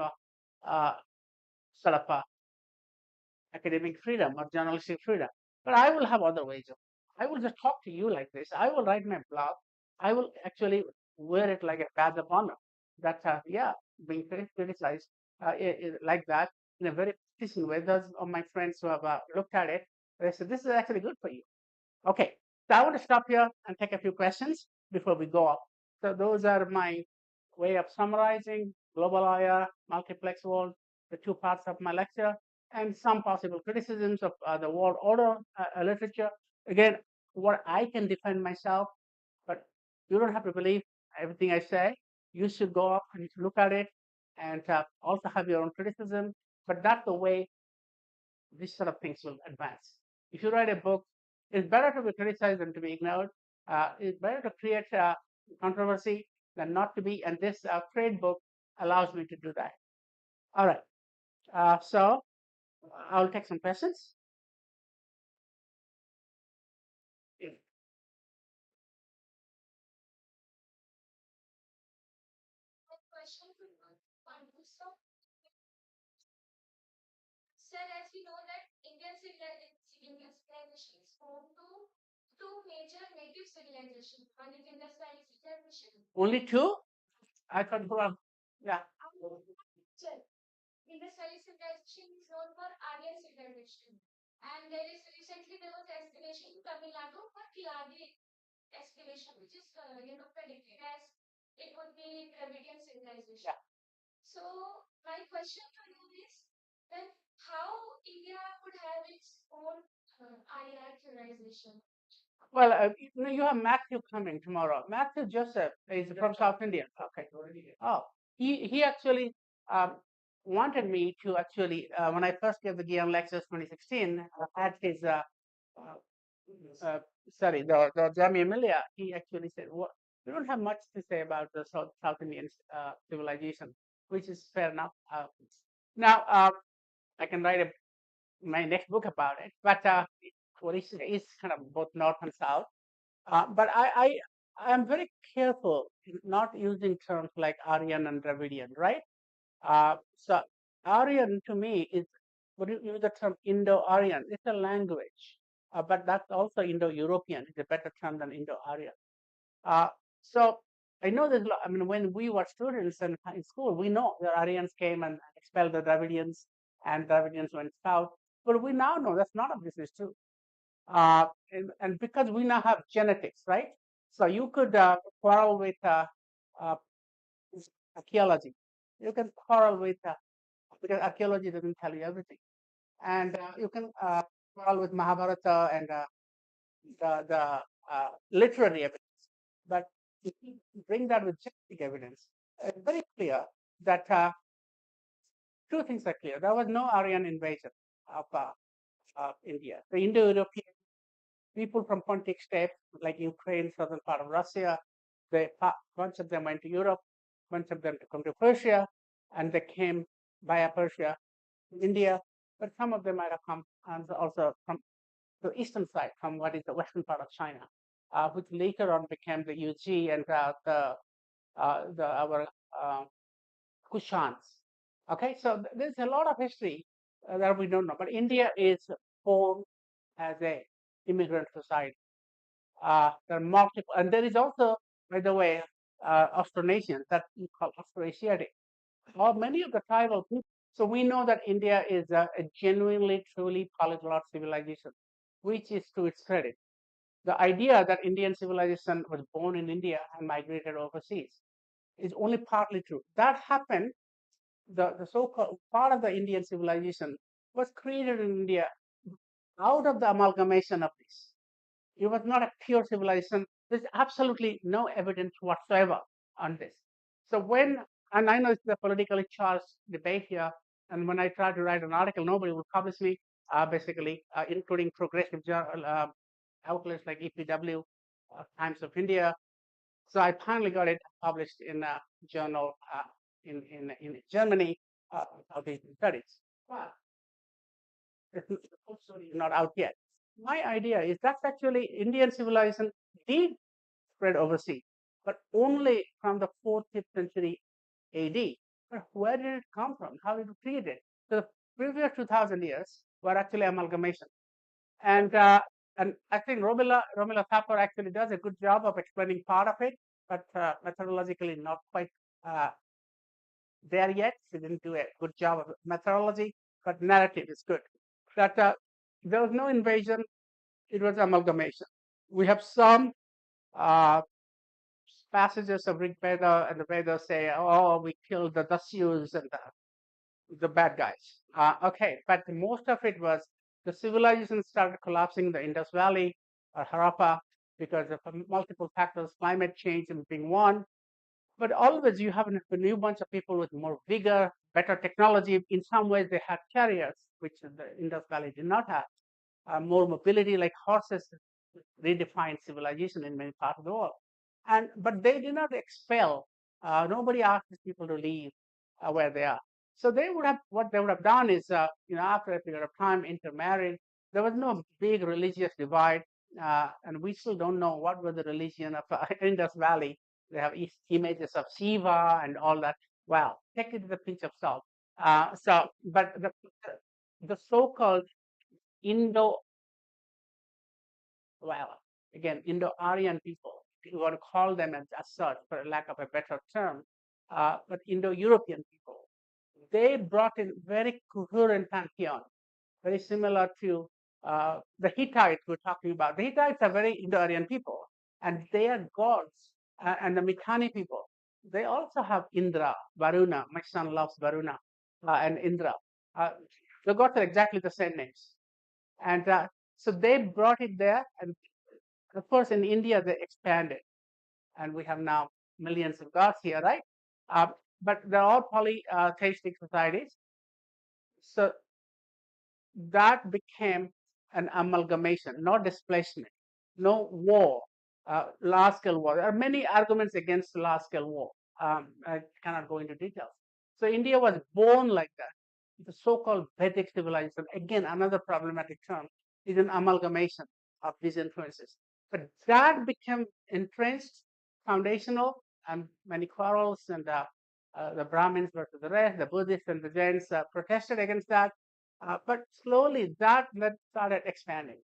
sort of academic freedom or journalistic freedom. But I will have other ways of. I will just talk to you like this. I will write my blog. I will actually wear it like a badge of honor. That yeah, being criticized like that in a very practical way. Those of my friends who have looked at it, they said, this is actually good for you. Okay, so I want to stop here and take a few questions before we go off. So those are my way of summarizing global IR, multiplex world, the two parts of my lecture, and some possible criticisms of the world order literature. Again, what I can defend myself, but you don't have to believe everything I say. You should go up and look at it and also have your own criticism. But that's the way these sort of things will advance. If you write a book, it's better to be criticized than to be ignored. It's better to create controversy than not to be. And this trade book allows me to do that. All right. So I'll take some questions. If- Only two? I thought, well, yeah. Yeah. Well, you have Matthew coming tomorrow. Matthew Joseph is from South India. Okay. Oh, he actually um, wanted me to actually, when I first gave the GIAN lectures 2016, I had his, uh, sorry, the Jamia Millia, he actually said, well, we don't have much to say about the South Indian civilization, which is fair enough. Now, I can write my next book about it, but what is kind of both North and South. But I am very careful in not using terms like Aryan and Dravidian, right? So Aryan to me is, when you use the term Indo-Aryan, it's a language, but that's also Indo-European. It's a better term than Indo-Aryan. Uh, so I know there's, I mean, when we were students in school, we know the Aryans came and expelled the Dravidians, and Dravidians went south. But we now know that's not a business true. And because we now have genetics, right? So you could quarrel with uh, archaeology. You can quarrel with because archaeology doesn't tell you everything, and you can quarrel with Mahabharata and the literary evidence. But if you bring that with genetic evidence, it's very clear that two things are clear. There was no Aryan invasion of India. The Indo-European people from Pontic steppes, like Ukraine, southern part of Russia, bunch of them went to Europe, bunch of them to come to Persia, and they came via Persia to India. But some of them might have come and also from the eastern side, from what is the western part of China, which later on became the UG and our uh, Kushans. Okay, so there's a lot of history that we don't know, but India is formed as a immigrant society. There are multiple, and there is also, by the way, Austronesians that we call Austroasiatic, or many of the tribal people. So we know that India is a genuinely, truly polyglot civilization, which is to its credit. The idea that Indian civilization was born in India and migrated overseas is only partly true. That happened. The so-called part of the Indian civilization was created in India out of the amalgamation of this. It was not a pure civilization. There's absolutely no evidence whatsoever on this. So and I know it's a politically charged debate here, and when I try to write an article, nobody will publish me, basically, including progressive outlets like EPW, Times of India. So I finally got it published in a journal in Germany, of Asian studies. But the full story is not out yet. My idea is that actually Indian civilization did spread overseas, but only from the 4th, 5th century AD. But where did it come from? How did it create it? So the previous 2000 years were actually amalgamation. And I think Romila Thapar actually does a good job of explaining part of it, but methodologically not quite there yet. She didn't do a good job of methodology, but narrative is good. That there was no invasion; it was amalgamation. We have some uh, passages of Rig Veda and the Vedas say, "Oh, we killed the Dasyus and the bad guys." Okay, but most of it was the civilization started collapsing in the Indus Valley or Harappa because of multiple factors, climate change being one. But always you have a new bunch of people with more vigor, better technology. In some ways, they had carriers, which the Indus Valley did not have. More mobility, like horses, redefined civilization in many parts of the world. And but they did not expel. Nobody asked these people to leave where they are. So they would have what they would have done is, after a period of time, intermarried. There was no big religious divide, and we still don't know what was the religion of Indus Valley. They have images of Shiva and all that. Well, take it with a pinch of salt. But the so-called Indo well, again, Indo-Aryan people, if you want to call them as such, for lack of a better term, but Indo-European people, they brought in very coherent pantheon, very similar to the Hittites we're talking about. The Hittites are very Indo-Aryan people, and they are gods. And the Mitanni people, they also have Indra, Varuna. My son loves Varuna and Indra. Uh, the gods are exactly the same names. And so they brought it there, and of course, in India, they expanded, and we have now millions of gods here, right? Uh, but they're all polytheistic societies. So that became an amalgamation, no displacement, no war, large scale war. There are many arguments against large scale war. I cannot go into details. So India was born like that. The so called Vedic civilization, again, another problematic term, is an amalgamation of these influences. But that became entrenched, foundational, and many quarrels, and the Brahmins versus the rest, the Buddhists and the Jains protested against that. But slowly that started expanding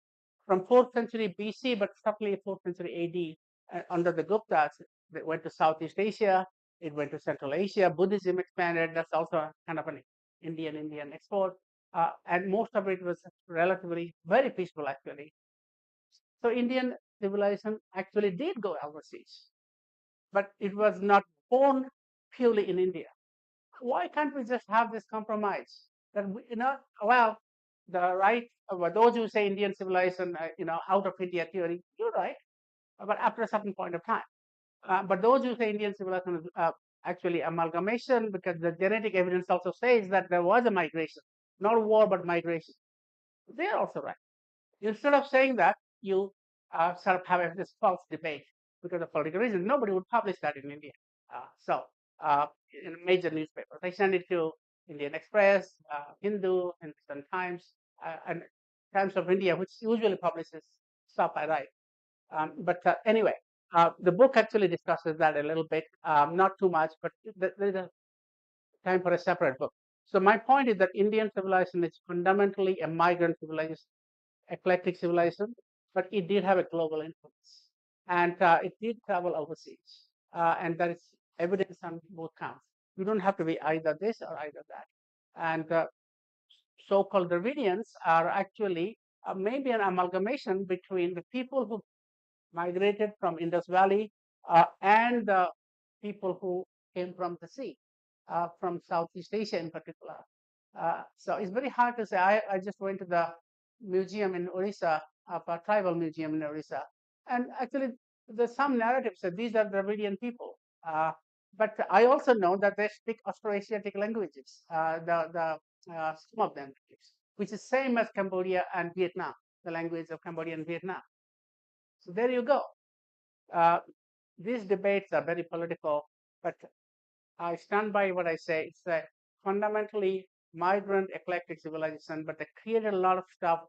from 4th century BC, but certainly 4th century AD under the Guptas. It went to Southeast Asia, it went to Central Asia. Buddhism expanded. That's also kind of an Indian export, and most of it was relatively very peaceful actually. So Indian civilization actually did go overseas, but it was not born purely in India. Why can't we just have this compromise that well, the right, those who say Indian civilization, out of India theory, you're right, but after a certain point of time. But those who say Indian civilization is actually amalgamation, because the genetic evidence also says that there was a migration, not war but migration. They're also right. Instead of saying that, you sort of have this false debate because of political reasons. Nobody would publish that in India. So uh, in major newspapers, they send it to Indian Express, Hindu, Hindustan Times, and Times of India, which usually publishes stuff I write. But anyway, the book actually discusses that a little bit, not too much, but there's a time for a separate book. So my point is that Indian civilization is fundamentally a migrant civilization, eclectic civilization, but it did have a global influence, and it did travel overseas, and there is evidence on both counts. You don't have to be either this or either that. And so-called Dravidians are actually maybe an amalgamation between the people who migrated from Indus Valley and the people who came from the sea, from Southeast Asia in particular. So it's very hard to say. I just went to the museum in Orissa, a tribal museum in Orissa, and actually there's some narratives that these are Dravidian people. But I also know that they speak Austroasiatic languages, some of them, which is same as Cambodia and Vietnam, the language of Cambodia and Vietnam. So there you go. Uh, these debates are very political, but I stand by what I say. It's a fundamentally migrant eclectic civilization, but they created a lot of stuff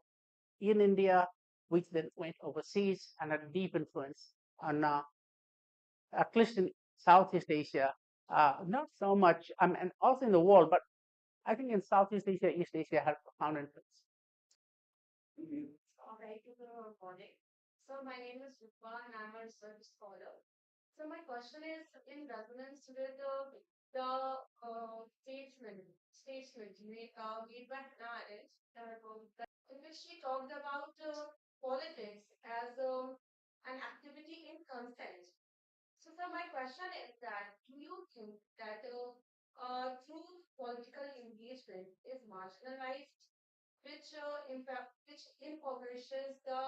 in India, which then went overseas and had a deep influence on, at least in Southeast Asia. Not so much, and also in the world, but I think in Southeast Asia, East Asia had profound influence. All right, good morning. So my name is Rupa and I'm a research scholar. So my question is in resonance with the the statement made by Hannah Arendt, in which she talked about politics as an activity in consent. So, sir, my question is that do you think that true political engagement is marginalized, which impoverishes the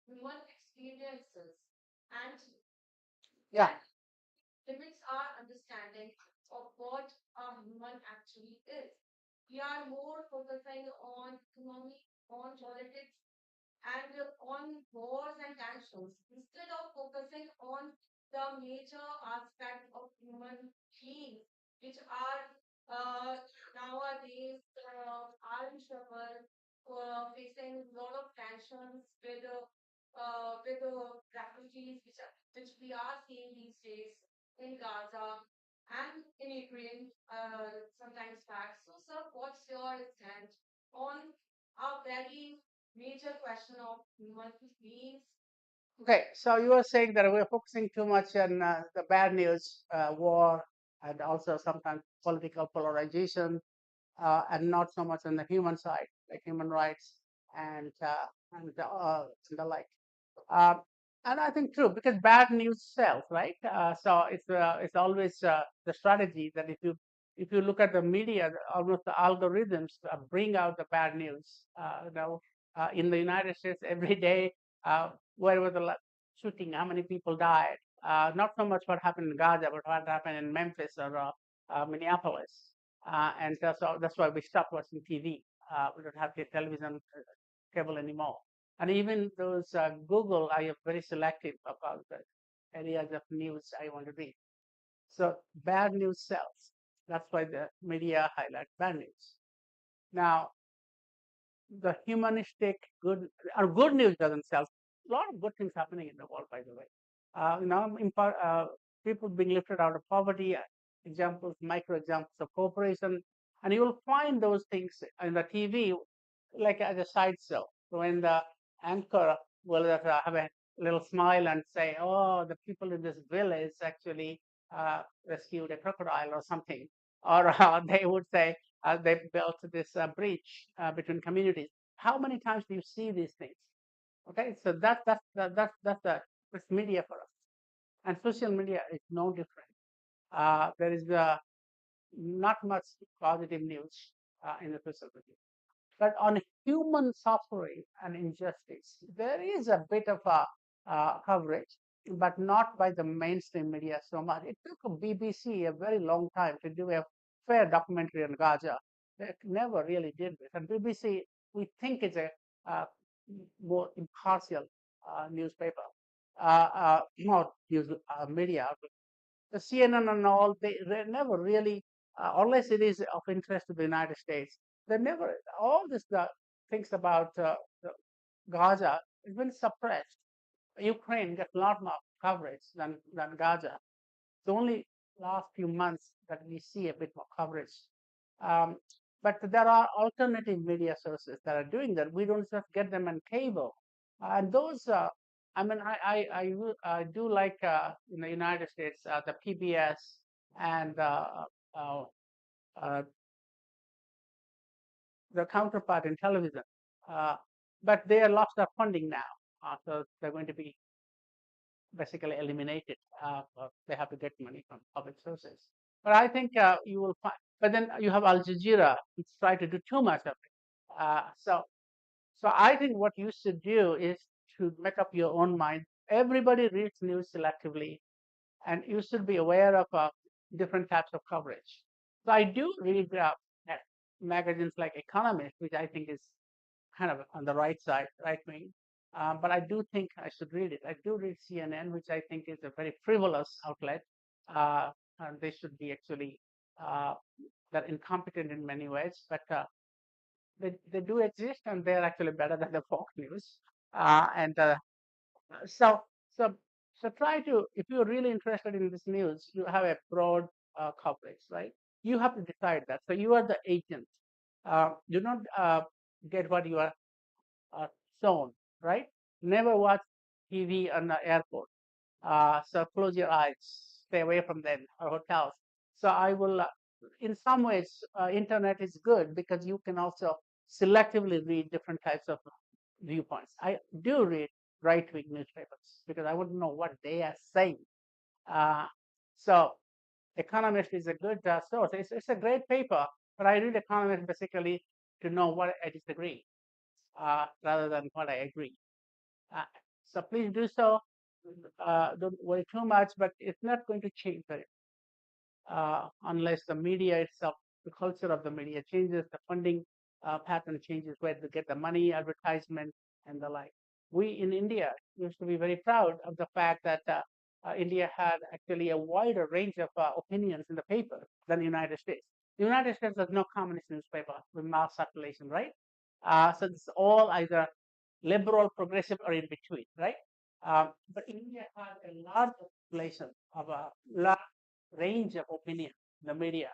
human experiences and Yeah. limits our understanding of what a human actually is? We are more focusing on economy, on politics, and on wars and tensions instead of focusing on the major aspect of human beings, which are nowadays are in trouble, facing a lot of tensions with refugees, which we are seeing these days in Gaza and in Ukraine, sometimes back. So, sir, what's your stand on a very major question of human beings? Okay, so you were saying that we're focusing too much on the bad news, war, and also sometimes political polarization, and not so much on the human side, like human rights and the like. Um, and I think true because bad news sells, right? So it's always the strategy that if you look at the media, almost the algorithms bring out the bad news. In the United States, every day, where was the shooting? How many people died? Not so much what happened in Gaza, but what happened in Memphis or Minneapolis. So that's why we stopped watching TV. We don't have the television cable anymore. And even those Google, I am very selective about the areas of news I want to read. So bad news sells. That's why the media highlights bad news. Now, the humanistic good news doesn't sell. A lot of good things happening in the world, by the way. People being lifted out of poverty, examples, micro examples of cooperation, and you will find those things in the TV like as a sideshow. When the anchor will have a little smile and say, "Oh, the people in this village actually rescued a crocodile or something," or they would say, they built this bridge between communities. How many times do you see these things? Okay, so that's media for us, and social media is no different. There is not much positive news in the social media. But on human suffering and injustice, there is a bit of a coverage, but not by the mainstream media so much. It took a BBC a very long time to do a fair documentary on Gaza. They never really did this. And BBC, we think, is a uh, more impartial newspaper, not news media outlet. The CNN and all, they never really, unless it is of interest to the United States, they never, all this things about Gaza has been suppressed. Ukraine gets a lot more coverage than Gaza. It's only last few months that we see a bit more coverage. Um, but there are alternative media sources that are doing that. We don't just get them on cable. And those, I mean, I do like in the United States the PBS and uh, uh, the counterpart in television. Uh, but they are lost their funding now, so they're going to be basically eliminated. They have to get money from public sources. But I think you will find. But then you have Al Jazeera, which try to do too much of it. So I think what you should do is to make up your own mind. Everybody reads news selectively, and you should be aware of different types of coverage. So I do read magazines like Economist, which I think is kind of on the right side, right wing. But I do think I should read it. I do read CNN, which I think is a very frivolous outlet. Uh, and they should be actually uh, they're incompetent in many ways, but they do exist, and they're actually better than the Fox News. And so so so try to, if you're really interested in this news, you have a broad coverage, right? You have to decide that. So you are the agent. You don't get what you are uh, shown, right? Never watch TV on the airport. So close your eyes, stay away from them or hotels. So I will, in some ways, internet is good because you can also selectively read different types of viewpoints. I do read right-wing newspapers because I want to know what they are saying. Uh, so Economist is a good source. It's a great paper, but I read Economist basically to know what I disagree rather than what I agree. Uh, so please do so. Don't worry too much, but it's not going to change very unless the media itself, the culture of the media changes, the funding pattern changes, where to get the money, advertisement, and the like. We in India used to be very proud of the fact that India had actually a wider range of opinions in the paper than the United States. The United States has no communist newspaper with mass circulation, right? So it's all either liberal, progressive, or in between, right? But India has a large population of a large range of opinion in the media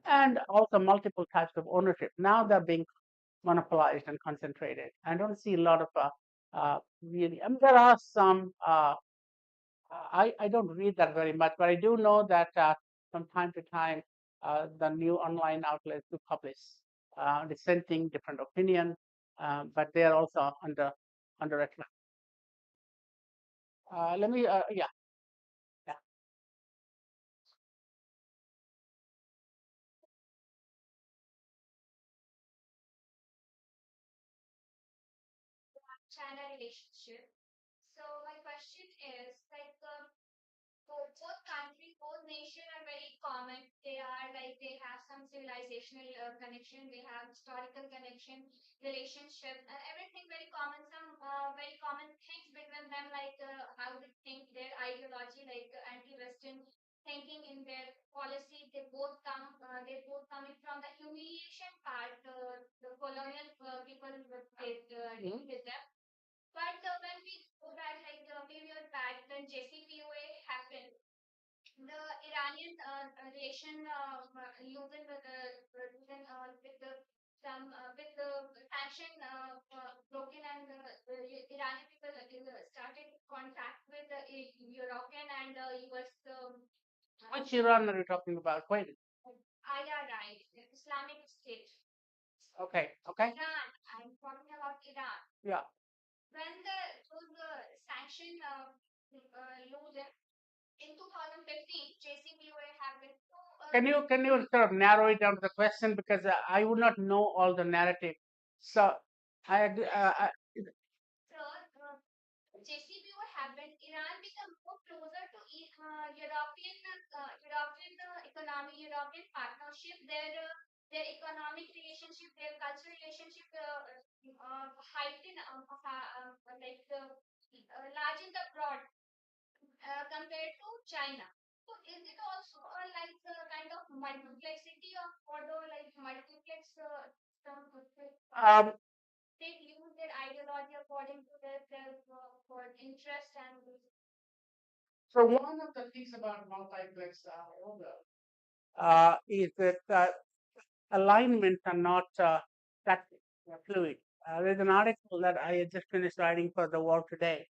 and also multiple types of ownership. Now they're being monopolized and concentrated. I don't see a lot of really, I mean, there are some, I don't read that very much, but I do know that from time to time, the new online outlets do publish dissenting different opinion, but they are also under attack. Let me, yeah, yeah. China relationship. So my question is like both country, both nation are very common. They are like they have some civilizational connection. They have historical connection, relationship, everything very common. Some very common things between them, like how they think, their ideology, like anti-Western thinking in their policy. They both come. They both coming from the humiliation part. The colonial people deal with them. But when we go back, like a few years back, when JCPOA happened, the Iranian relation loosened with the some with the sanction broken, and the Iranian people started contact with the European and US. Which Iran are you talking about? Wait. IRI, Islamic State. Okay, okay. Iran. I'm talking about Iran. Yeah. When those sanction loosened in 2015, JCPOA happened. So, Can you sort of narrow it down to the question because I would not know all the narrative. So I agree. JCPOA happened. Iran became more closer to European economy, European partnership. Their economic relationship, their cultural relationship heightened, like large in the broad compared to China. So is it also like a kind of multiplexity of order, like multiplex some Um, they use their ideology according to their for interest and so one of the things about multiplex order is that alignments are not static, they're fluid. There's an article that I had just finished writing for the World Today,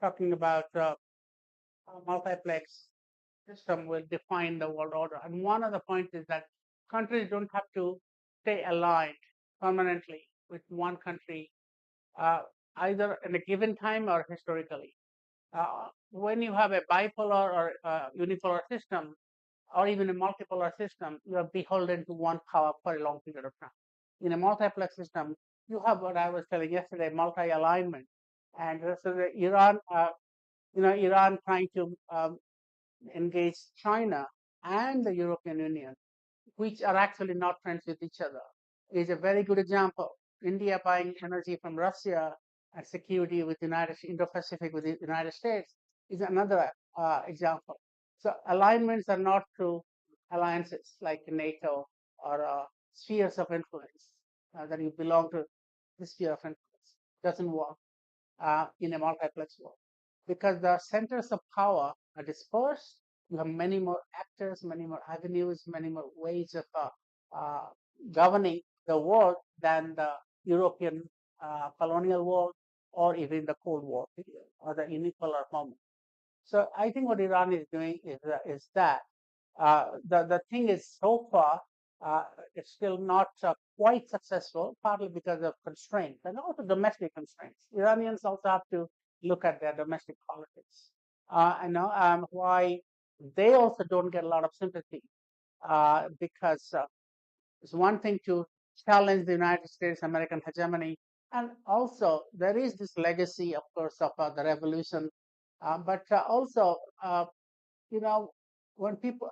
talking about multiplex system will define the world order. And one of the points is that countries don't have to stay aligned permanently with one country, uh, either in a given time or historically. When you have a bipolar or unipolar system, or even a multipolar system, you are beholden to one power for a long period of time. In a multiplex system, you have what I was telling yesterday, multi-alignment. And so the Iran, Iran trying to engage China and the European Union, which are actually not friends with each other, is a very good example. India buying energy from Russia and security with Indo-Pacific with the United States is another example. So alignments are not through alliances like NATO or spheres of influence that you belong to the sphere of influence. Doesn't work in a multiplex world because the centers of power are dispersed. You have many more actors, many more avenues, many more ways of uh, governing the world than the European colonial world or even the Cold War period or the unipolar moment. So I think what Iran is doing is that. The thing is, so far, uh, it's still not quite successful, partly because of constraints and also domestic constraints. Iranians also have to look at their domestic politics. I know why they also don't get a lot of sympathy because it's one thing to challenge the United States American hegemony, and also there is this legacy, of course, of the revolution, but also, you know, when people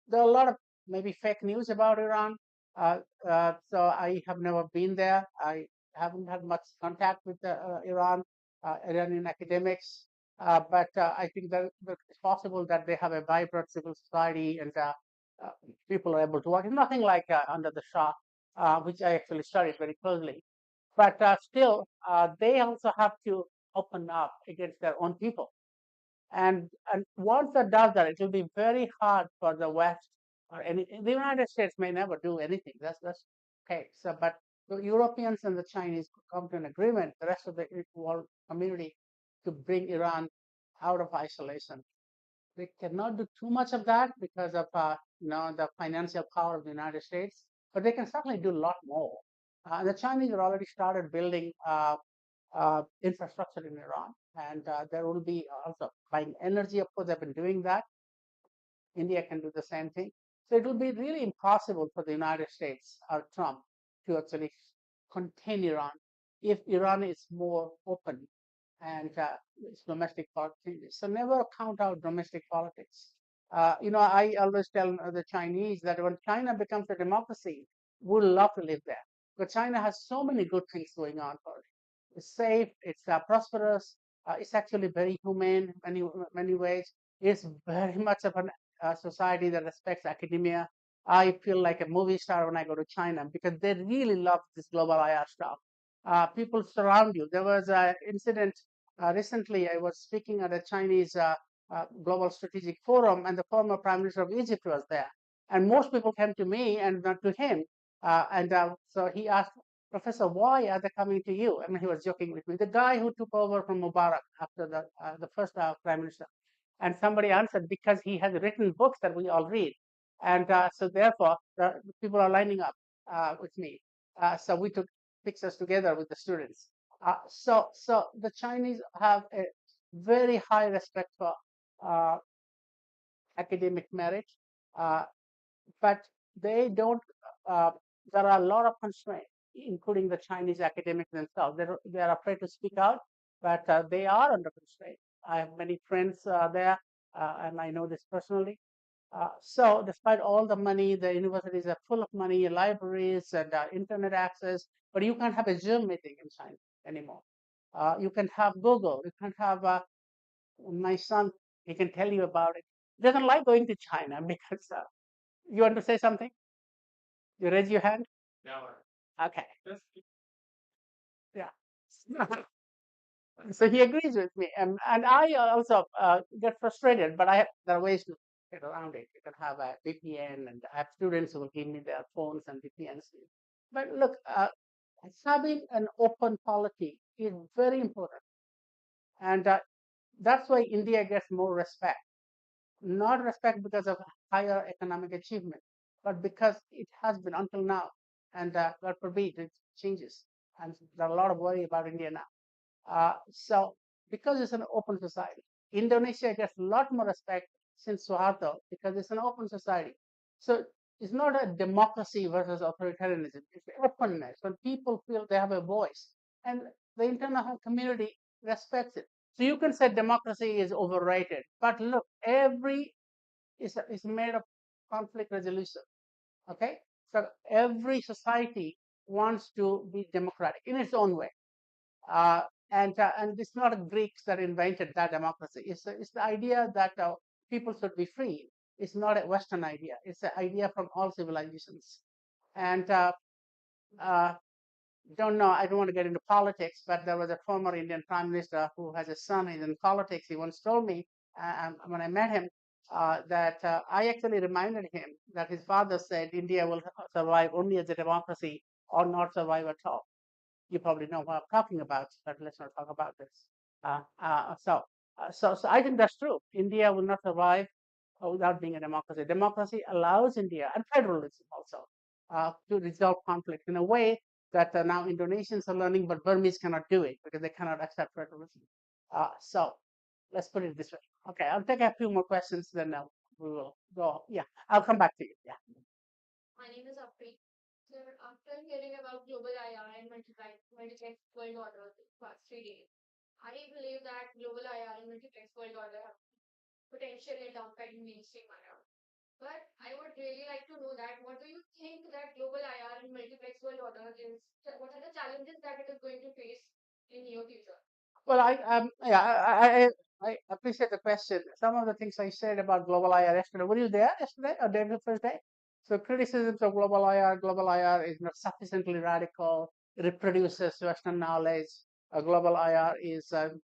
there are a lot of maybe fake news about Iran. So I have never been there. I haven't had much contact with Iranian academics. But I think that it's possible that they have a vibrant civil society and uh, people are able to work. It's nothing like under the Shah, which I actually studied very closely. But still, they also have to open up against their own people. And once that does that, it will be very hard for the West or any the United States may never do anything. That's okay. So, but the Europeans and the Chinese could come to an agreement, the rest of the world community, to bring Iran out of isolation. They cannot do too much of that because of the financial power of the United States, but they can certainly do a lot more. The Chinese have already started building infrastructure in Iran, and there will be also buying energy. Of course, they've been doing that. India can do the same thing. So it will be really impossible for the United States or Trump to actually contain Iran if Iran is more open and its domestic politics. So never count out domestic politics. I always tell the Chinese that when China becomes a democracy, we'd love to live there. But China has so many good things going on for it. It's safe, it's prosperous, it's actually very humane in many ways. It's very much of a society that respects academia. I feel like a movie star when I go to China because they really love this global IR stuff. People surround you. There was an incident recently. I was speaking at a Chinese Global Strategic Forum, and the former Prime Minister of Egypt was there. And most people came to me and not to him. So he asked, Professor, why are they coming to you? I mean, he was joking with me. The guy who took over from Mubarak after the first Prime Minister. And somebody answered, because he has written books that we all read. And so therefore, the people are lining up with me. So we took pictures together with the students. So the Chinese have a very high respect for uh, academic merit, uh, but they don't. Uh, there are a lot of constraints, including the Chinese academics themselves. They're afraid to speak out, but they are under constraint. I have many friends there, and I know this personally. So, despite all the money, the universities are full of money, libraries and internet access, but you can't have a Zoom meeting in China anymore. You can have Google. You can have my son. He can tell you about it. He doesn't like going to China because you want to say something. You raise your hand. Okay. Yeah. So he agrees with me, and I also get frustrated, but there are ways to get around it. You can have a VPN, and I have students who will give me their phones and VPNs. But look, having an open polity is very important, and that's why India gets more respect. Not respect because of higher economic achievement, but because it has been until now, and God forbid it changes. And there's a lot of worry about India now. So because it's an open society, Indonesia gets a lot more respect since Suharto because it's an open society. So it's not a democracy versus authoritarianism. It's openness when people feel they have a voice, and the international community respects it. So you can say democracy is overrated, but look, every is made of conflict resolution. Okay, so every society wants to be democratic in its own way. Uh, and it's not the Greeks that invented that democracy. It's the idea that people should be free. It's not a Western idea. It's an idea from all civilizations. And uh, don't know. I don't want to get into politics, but there was a former Indian prime minister who has a son in politics. He once told me when I met him that I actually reminded him that his father said India will survive only as a democracy or not survive at all. You probably know what I'm talking about, but let's not talk about this. So I think that's true. India will not survive without being a democracy. Democracy allows India and federalism also to resolve conflict in a way that now Indonesians are learning, but Burmese cannot do it because they cannot accept federalism. So let's put it this way. Okay, I'll take a few more questions, then we will go. Yeah, I'll come back to you. Yeah. My name is Apri. So after hearing about global IR and multiplex world order the past 3 days, I believe that global IR and multiplex world order have potential in downside in mainstream IR. But I would really like to know that what do you think that global IR and multiplex world order is? What are the challenges that it is going to face in near future? Well, yeah, I appreciate the question. Some of the things I said about global IR yesterday. Were you there yesterday or day before day? So criticisms of global IR is not sufficiently radical, reproduces Western knowledge. Global IR is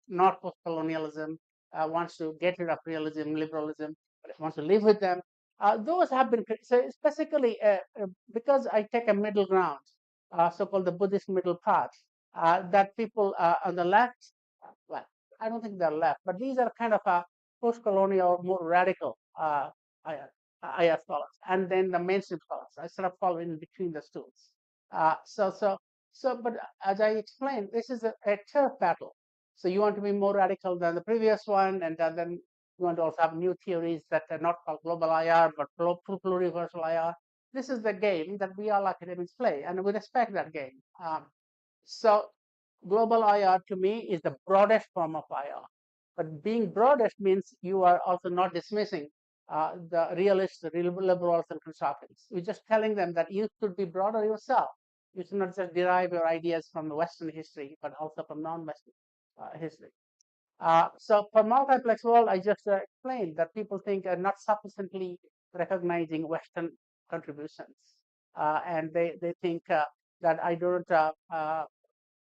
not post-colonialism, wants to get rid of realism, liberalism, but it wants to live with them. Those have been so it's basically because I take a middle ground, so-called the Buddhist middle path, that people on the left, well, I don't think they're left, but these are kind of post-colonial, more radical IR scholars, and then the mainstream scholars. I sort of fall in between the stools. Uh, so, so, but as I explained, this is a turf battle. So you want to be more radical than the previous one, and then you want to also have new theories that are not called global IR, but pluriversal IR. This is the game that we all academics play, and we respect that game. So global IR to me is the broadest form of IR. But being broadest means you are also not dismissing the realists, the liberals, and conservatives. You're just telling them that you should be broader yourself. You should not just derive your ideas from the Western history, but also from non-Western history. So for multiplex world, I just explained that people think are not sufficiently recognizing Western contributions, and they think that I don't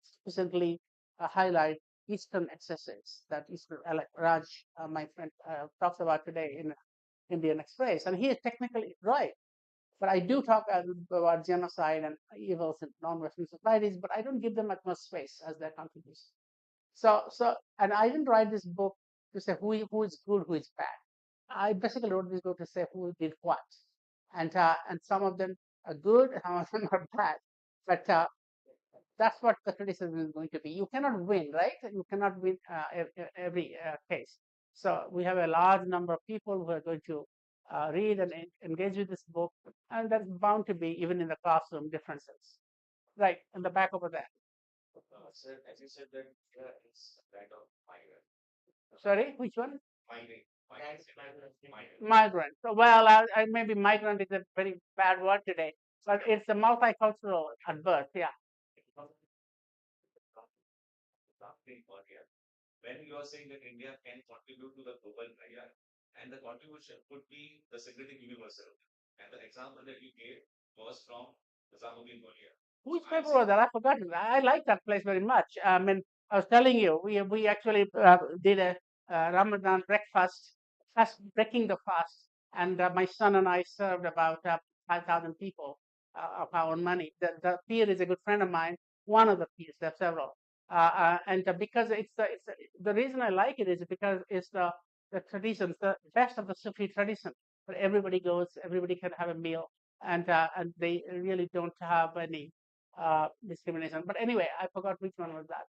sufficiently highlight Eastern excesses that Eastern, like Raj, my friend, talks about today in Indian Express, and he is technically right. But I do talk about genocide and evils in non-Western societies, but I don't give them as much space as their contribution. And I didn't write this book to say who is good, who is bad. I basically wrote this book to say who did what, and some of them are good, and some of them are bad. But that's what the criticism is going to be. You cannot win, right? You cannot win every case. So we have a large number of people who are going to read and engage with this book, and there's bound to be, even in the classroom, differences. Right, in the back over there. Sorry, which one? Migrant. So, well, maybe migrant is a very bad word today, but it's a multicultural at birth. Yeah. Which paper was that? I forgot. I like that place very much. I mean, I was telling you, we actually did a Ramadan breakfast, fast breaking the fast, and my son and I served about 5,000 people of our own money. The peer is a good friend of mine. One of the peers, there are several, and because the reason I like it is because it's the traditions, the best of the Sufi tradition, where everybody goes, everybody can have a meal, and they really don't have any discrimination. But anyway, I forgot which one was that.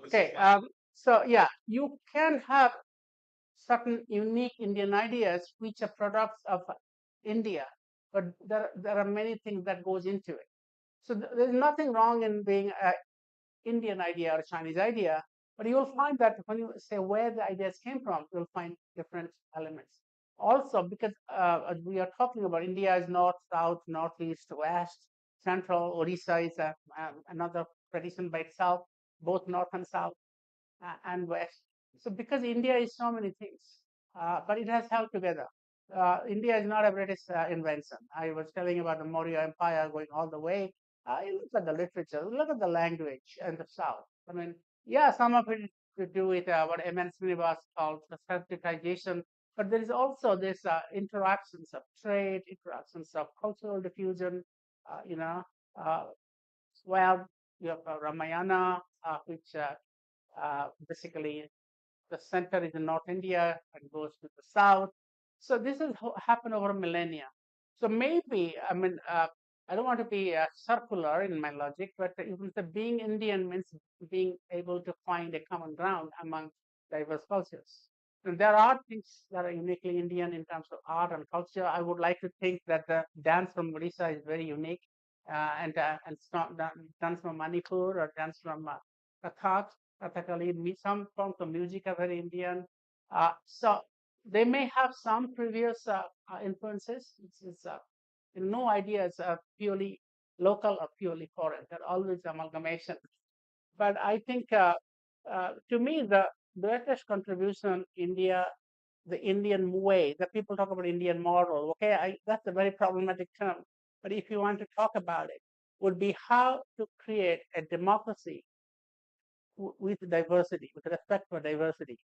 Okay, so yeah, you can have certain unique Indian ideas which are products of India, but there are many things that goes into it. So there's nothing wrong in being an Indian idea or a Chinese idea, but you'll find that when you say where the ideas came from, you'll find different elements. Also, because as we are talking about India is north, south, northeast, west, central. Orissa is another tradition by itself, both north and south and west. So because India is so many things, but it has held together. India is not a British invention. I was telling about the Maurya Empire going all the way. You look at the literature, look at the language in the South. I mean, yeah, some of it to do with what M.N. Srinivas called the sanskritization, but there is also this interactions of trade, interactions of cultural diffusion, you know, uh, well, you have Ramayana, which basically the center is in North India and goes to the south. So this has happened over millennia. So maybe, I mean, I don't want to be circular in my logic, but even the being Indian means being able to find a common ground among diverse cultures. And there are things that are uniquely Indian in terms of art and culture. I would like to think that the dance from Odisha is very unique, and dance from Manipur or dance from Kathak. Kathakali, some forms of music are very Indian. So they may have some previous influences. It's no idea is purely local or purely foreign. They're always amalgamation. But I think to me the greatest contribution India, the Indian way, that people talk about Indian model. Okay, that's a very problematic term. But if you want to talk about it, would be how to create a democracy with diversity, with respect for diversity,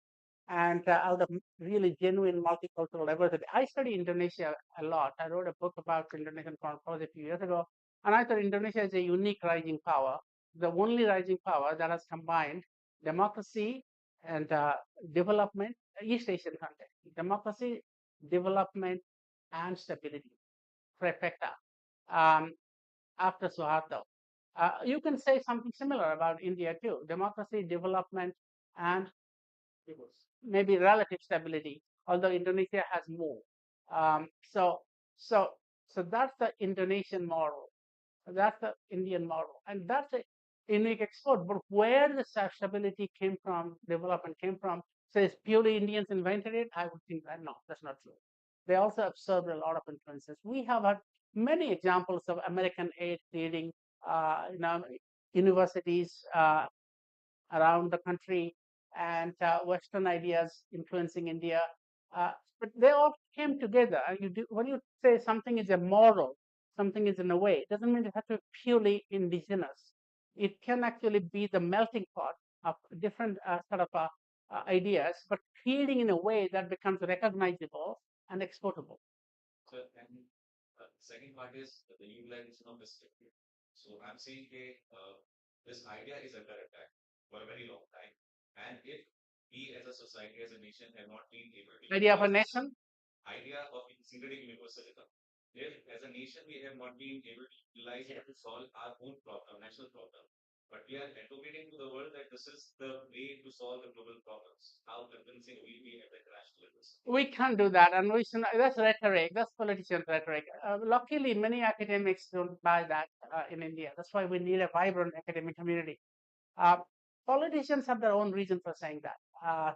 and out of really genuine multicultural diversity. I study Indonesia a lot. I wrote a book about Indonesian foreign policy a few years ago, and I thought Indonesia is a unique rising power, the only rising power that has combined democracy and development, East Asian context, democracy, development, and stability, trifecta. Um, after Suharto. You can say something similar about India too: democracy, development, and maybe relative stability. Although Indonesia has more. Um, so, so, so that's the Indonesian model. That's the Indian model, and that's a unique export. But where the stability came from, development came from, says purely Indians invented it. I would think that no, that's not true. They also absorbed a lot of influences. We have had many examples of American aid creating, universities around the country, and Western ideas influencing India. Uh, but they all came together. And when you say something is a model, something is in a way, it doesn't mean it has to be purely indigenous. It can actually be the melting pot of different sort of ideas, but creating in a way that becomes recognizable and exportable. So, and second part is the utilization of this technique. So I'm saying that this idea is under attack for a very long time. And if we as a society, as a nation, have not been able to Idea of a utilize this nation? idea of integrating universalism, if as a nation we have not been able to utilize it to solve our own problem, national problem, but we are advocating to the world that this is the way to solve the global problems, how convincing will be at the international level? We can't do that, and we should not, that's rhetoric, that's politician rhetoric. Luckily, many academics don't buy that in India. That's why we need a vibrant academic community. Uh, Politicians have their own reason for saying that.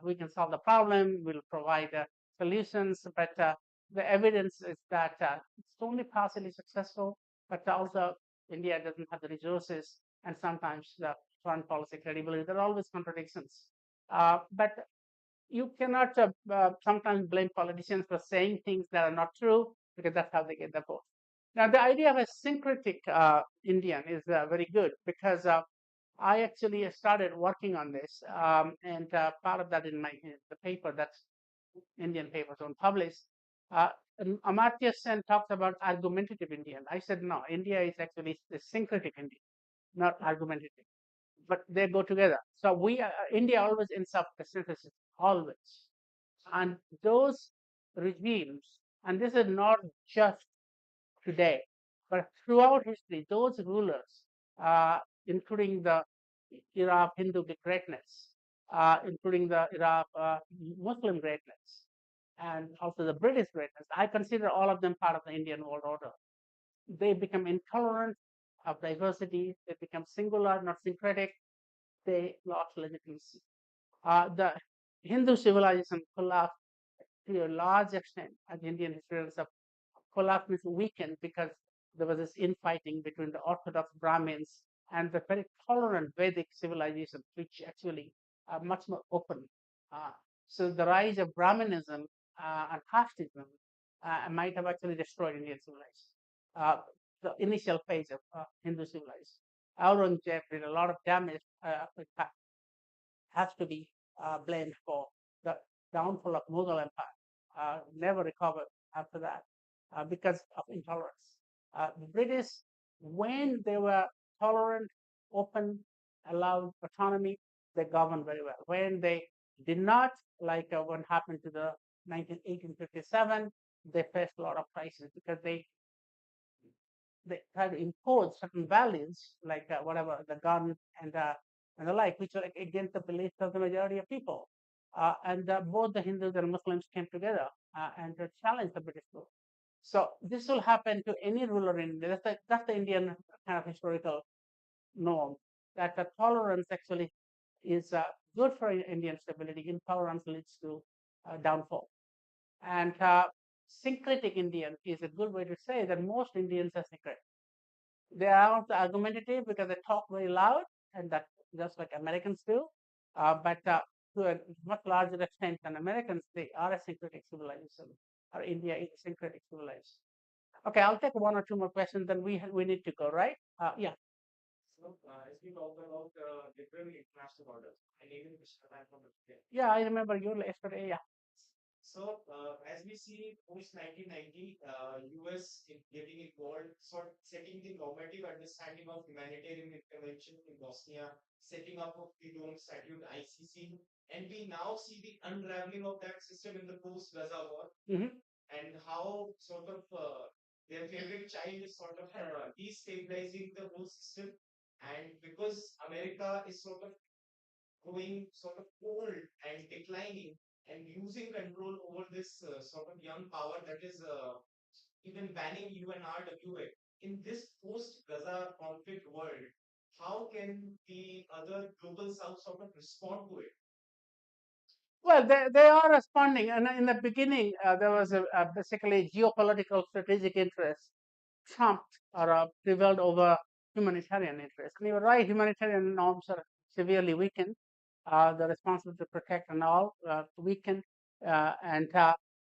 We can solve the problem, we'll provide solutions, but the evidence is that it's only partially successful, but also India doesn't have the resources, and sometimes the foreign policy credibility. There are always contradictions. But you cannot sometimes blame politicians for saying things that are not true, because that's how they get the vote. Now, the idea of a syncretic Indian is very good, because I actually started working on this, and part of that in the paper that's Indian papers on published. Uh, Amartya Sen talks about argumentative Indian. I said no, India is actually the syncretic Indian, not argumentative, but they go together. So India always ends up the synthesis, always. And those regimes, and this is not just today, but throughout history, those rulers, uh, including the era of Hindu greatness, including the era of Muslim greatness, and also the British greatness, I consider all of them part of the Indian world order. They become intolerant of diversity, they become singular, not syncretic, they lost legitimacy. The Hindu civilization collapsed to a large extent, as Indian historians have collapsed, means weakened, because there was this infighting between the Orthodox Brahmins and the very tolerant Vedic civilization, which actually are much more open. Uh, so the rise of Brahmanism and castism might have actually destroyed Indian civilization. Uh, the initial phase of Hindu civilization. Aurangzeb did a lot of damage. In fact, has to be blamed for the downfall of Mughal Empire. Never recovered after that because of intolerance. The British, when they were tolerant, open, allowed autonomy, they governed very well. When they did not, like what happened to the 1857, they faced a lot of crises because they try to impose certain values like whatever the gun and the like, which are against the beliefs of the majority of people. And both the Hindus and Muslims came together and to challenge the British rule. So this will happen to any ruler in India. That's the Indian kind of historical norm. That the tolerance actually is good for Indian stability. Intolerance leads to downfall. And syncretic Indian is a good way to say that most Indians are syncretic. They are also argumentative because they talk very loud, and that just like Americans do. But to a much larger extent than Americans, they are a syncretic civilization, or India is a syncretic civilization. Okay, I'll take one or two more questions, then we need to go, right? Yeah. So, as we talked about different international orders, and even yeah, I remember you yesterday. Yeah. So, as we see post 1990, US getting involved, sort setting the normative understanding of humanitarian intervention in Bosnia, setting up of the Rome Statute (ICC), and we now see the unraveling of that system in the post-Gaza war, and how sort of their favorite child is sort of destabilizing the whole system, and because America is sort of growing sort of old and declining and losing control over this sort of young power that is even banning UNRWA. In this post-Gaza conflict world, how can the other global south sort of respond to it? Well, they are responding. And in the beginning, there was basically geopolitical strategic interest trumped or prevailed over humanitarian interest. And you're right, humanitarian norms are severely weakened. The responsibility to protect and all weakened. And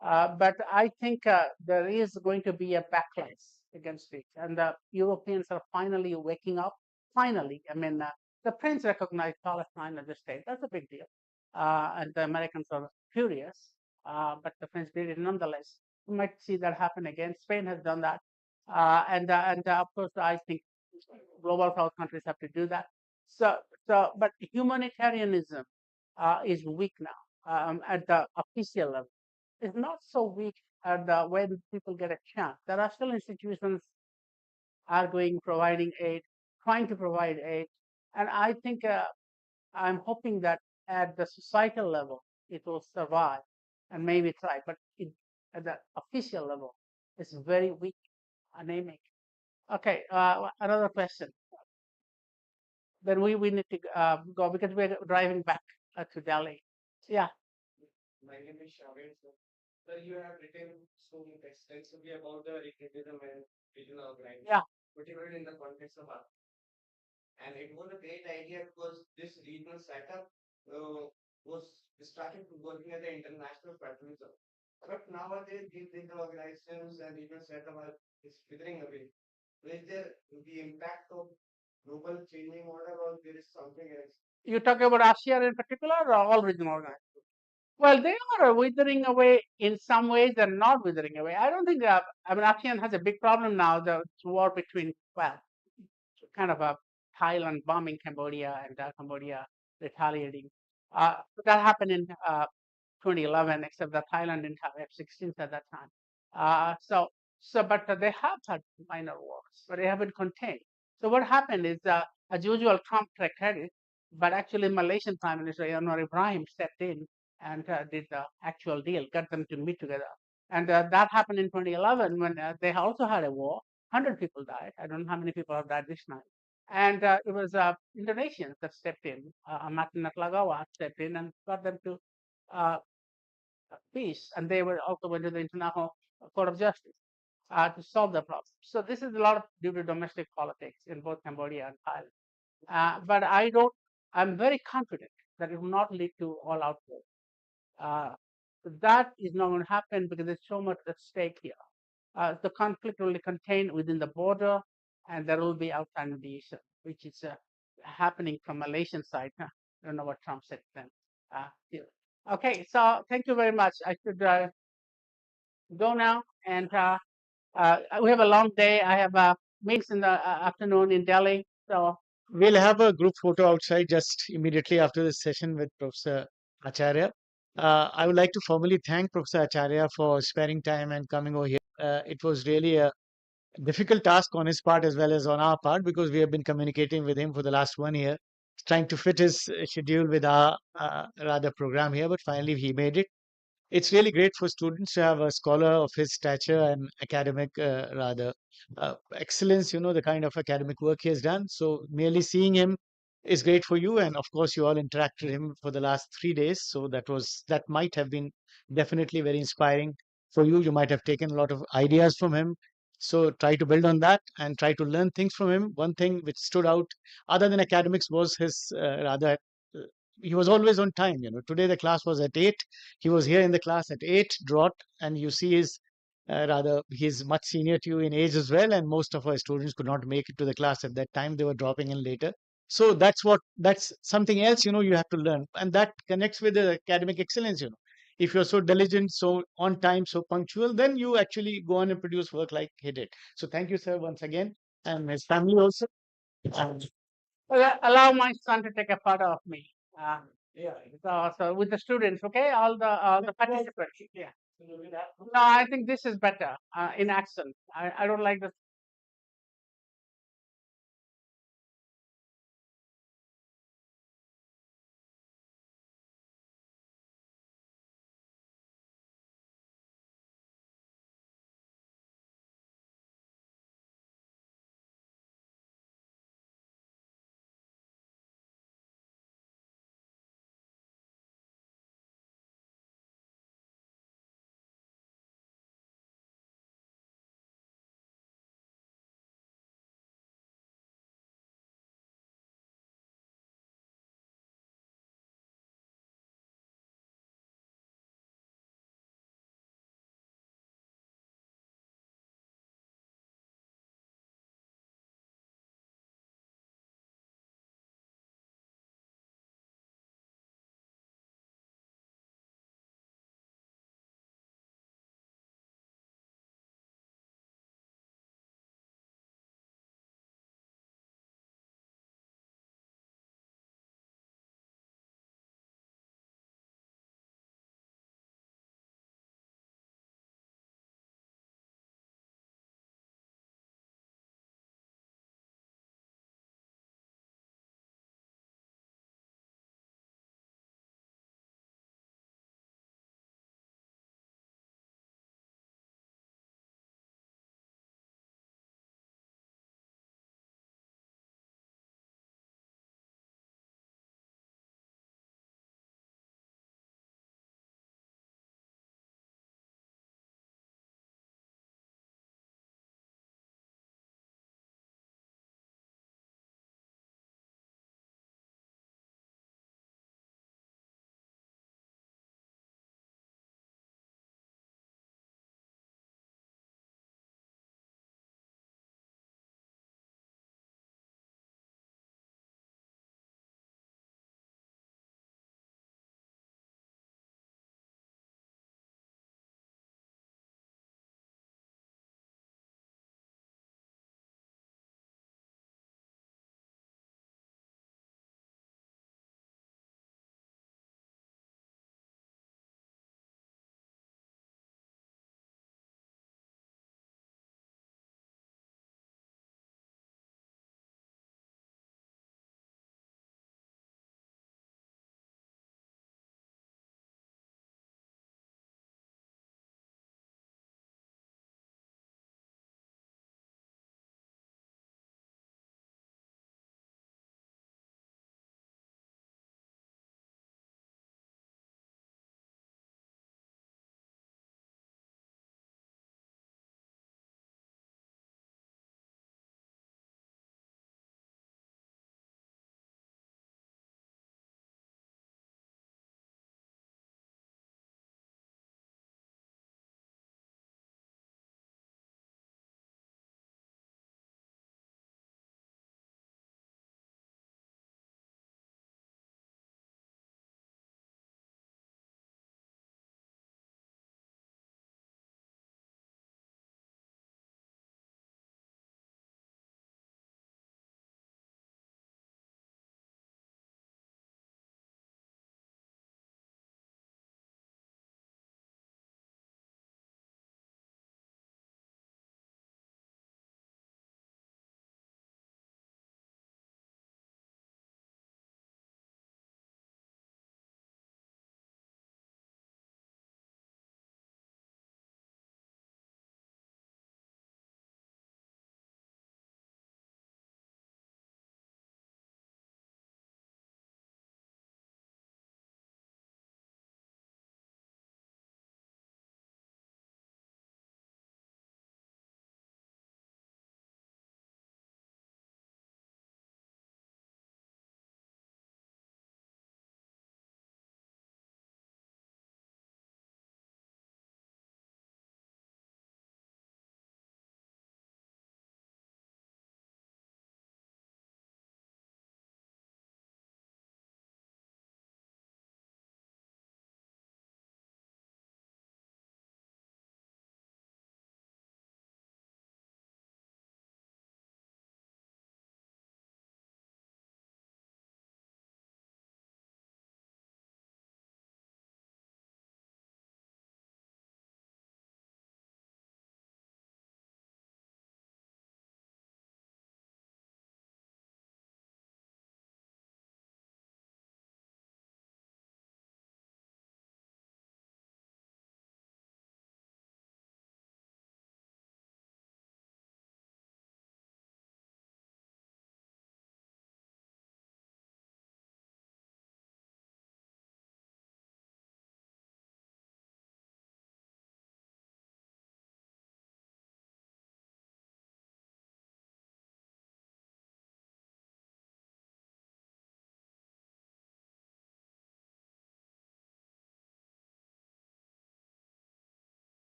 But I think there is going to be a backlash against it. And the Europeans are finally waking up. Finally, I mean, the French recognize Palestine as a state. That's a big deal. And the Americans are furious, but the French did it nonetheless. We might see that happen again. Spain has done that, and of course, I think global South countries have to do that. But humanitarianism is weak now at the official level. It's not so weak at when people get a chance. There are still institutions arguing, providing aid, trying to provide aid, and I think I'm hoping that at the societal level it will survive and maybe thrive, but at the official level, it's very weak, anemic. Okay, another question. Then we need to go because we're driving back to Delhi. Yeah. My name is Shavin. So you have written so extensively about the regionalism and regional organization. Yeah. Particularly in the context of art. And it was a great idea because this regional setup was started working at the international federalism. But nowadays, these regional organizations and regional setup are is withering away. Is there the impact of global changing order, or there is something else? You talk about ASEAN in particular, or all regional organizations? Well, they are withering away in some ways. They're not withering away. I don't think. I mean, ASEAN has a big problem now. The war between kind of a Thailand bombing Cambodia and Cambodia retaliating. That happened in 2011, except that Thailand didn't have F-16s at that time. But they have had minor wars, but they have been contained. So what happened is, as usual, Trump took credit, but actually Malaysian Prime Minister Anwar Ibrahim stepped in and did the actual deal, got them to meet together. And that happened in 2011 when they also had a war. 100 people died. I don't know how many people have died this time. And it was Indonesians that stepped in. Martin Natlegawa stepped in and got them to uh, peace. And they were also went to the International Court of Justice to solve the problem. So this is a lot of due to domestic politics in both Cambodia and Thailand. But I'm very confident that it will not lead to all out war. Uh, that is not going to happen because there's so much at stake here. The conflict will be contained within the border, and there will be outside mediation, which is happening from Malaysian side. Huh? I don't know what Trump said then. Yeah. Okay, so thank you very much. I should go now, and we have a long day. I have meetings in the afternoon in Delhi, so We'll have a group photo outside just immediately after this session with Professor Acharya. I would like to formally thank Professor Acharya for sparing time and coming over here. It was really a difficult task on his part as well as on our part because we have been communicating with him for the last 1 year, trying to fit his schedule with our rather program here, but finally he made it. It's really great for students to have a scholar of his stature and academic rather excellence, the kind of academic work he has done. So merely seeing him is great for you, and of course you all interacted him for the last 3 days, so that might have been definitely very inspiring for you. You might have taken a lot of ideas from him, so try to build on that and try to learn things from him. One thing which stood out other than academics was his rather he was always on time. Today the class was at 8. He was here in the class at 8 drought, and you see his rather he's much senior to you in age as well, and most of our students could not make it to the class at that time. They were dropping in later. So that's something else, you have to learn, and that connects with the academic excellence. If you're so diligent, so on time, so punctual, then you actually go on and produce work like he did. So thank you, sir, once again, and his family also. And allow my son to take a photo of me. Yeah. So with the students, okay, all the participants. Yeah. No, I think this is better in accent. I don't like the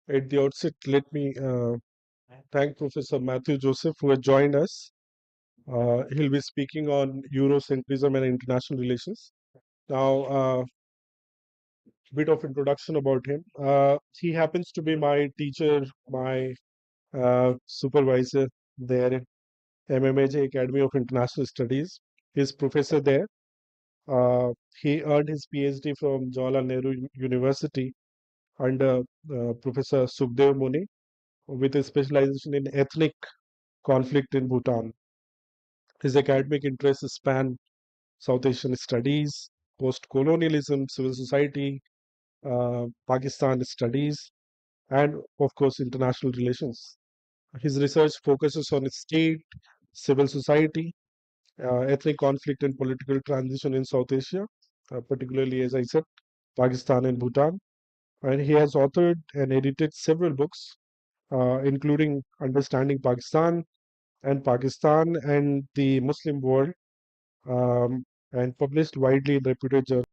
At the outset, let me thank Professor Matthew Joseph who has joined us. He'll be speaking on Euro-centrism and international relations. Now, bit of introduction about him. He happens to be my teacher, my supervisor there in MMAJ Academy of International Studies. He's professor there. Uh, he earned his PhD from Jawaharlal Nehru University under Professor Sukhdev Muni with a specialization in ethnic conflict in Bhutan. His academic interests span South Asian studies, post-colonialism, civil society, Pakistan studies, and of course, international relations. His research focuses on state, civil society, ethnic conflict, and political transition in South Asia, particularly, as I said, Pakistan and Bhutan. And he has authored and edited several books, including Understanding Pakistan and the Muslim World, um, and published widely in reputed journals.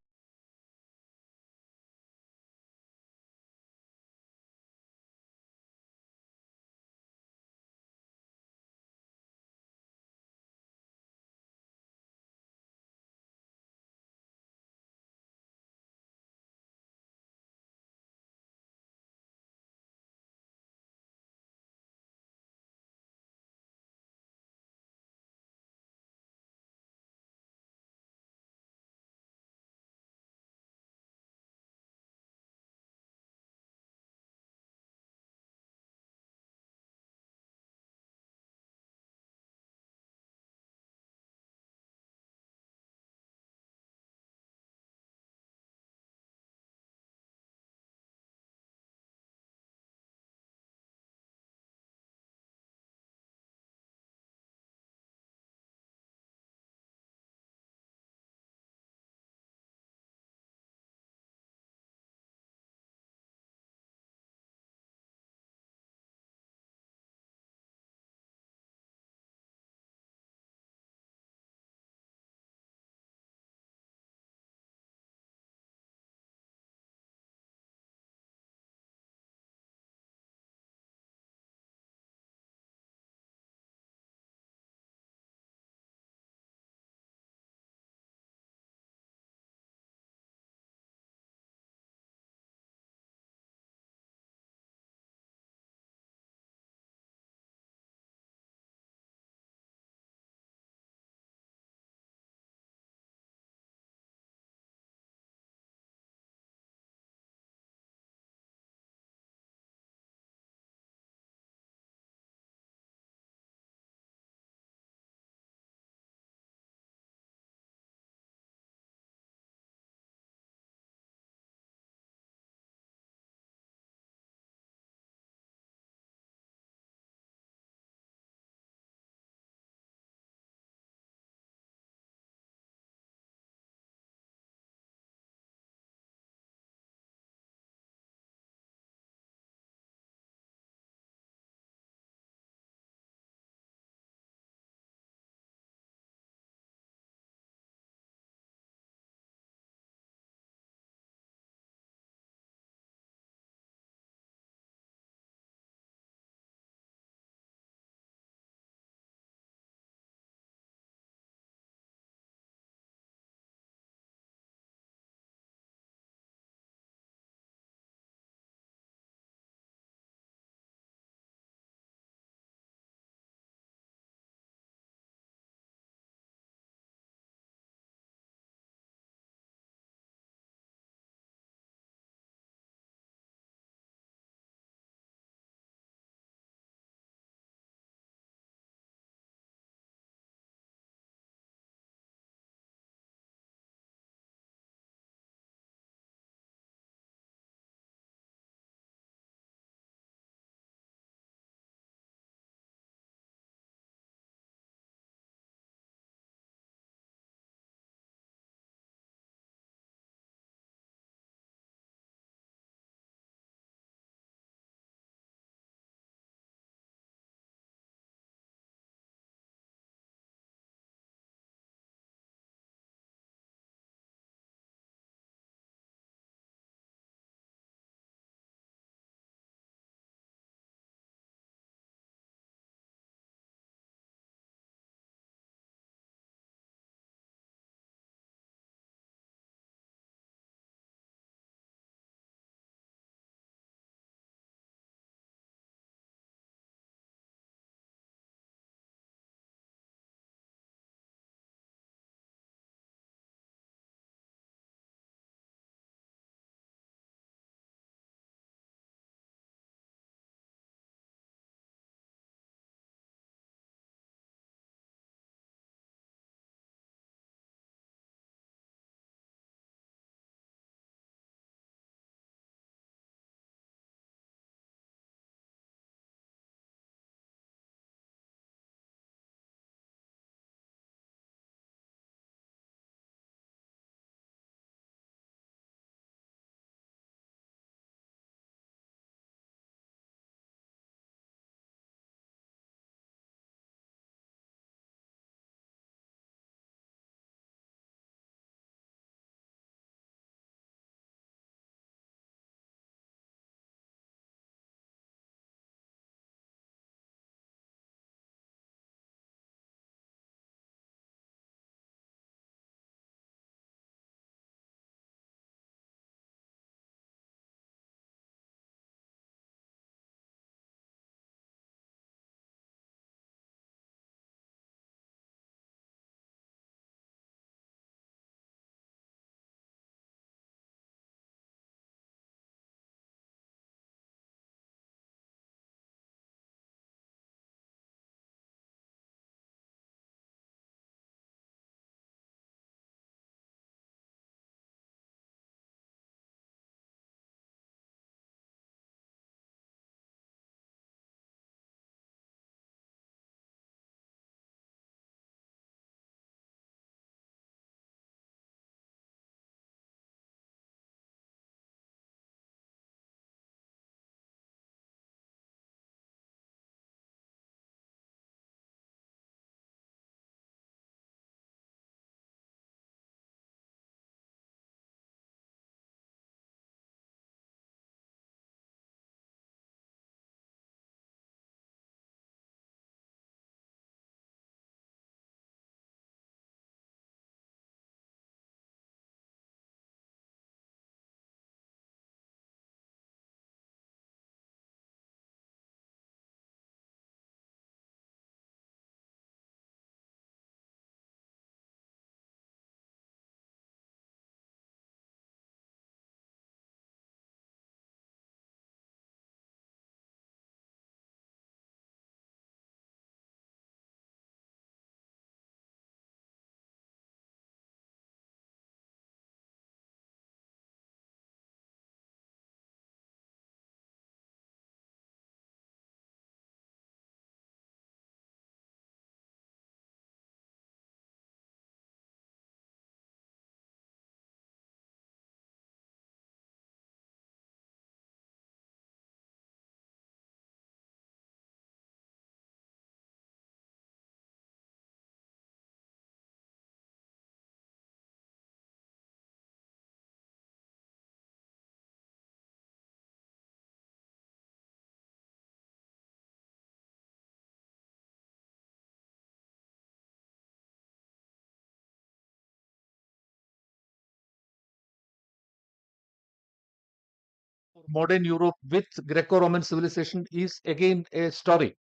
modern Europe with Greco-Roman civilization is again a story.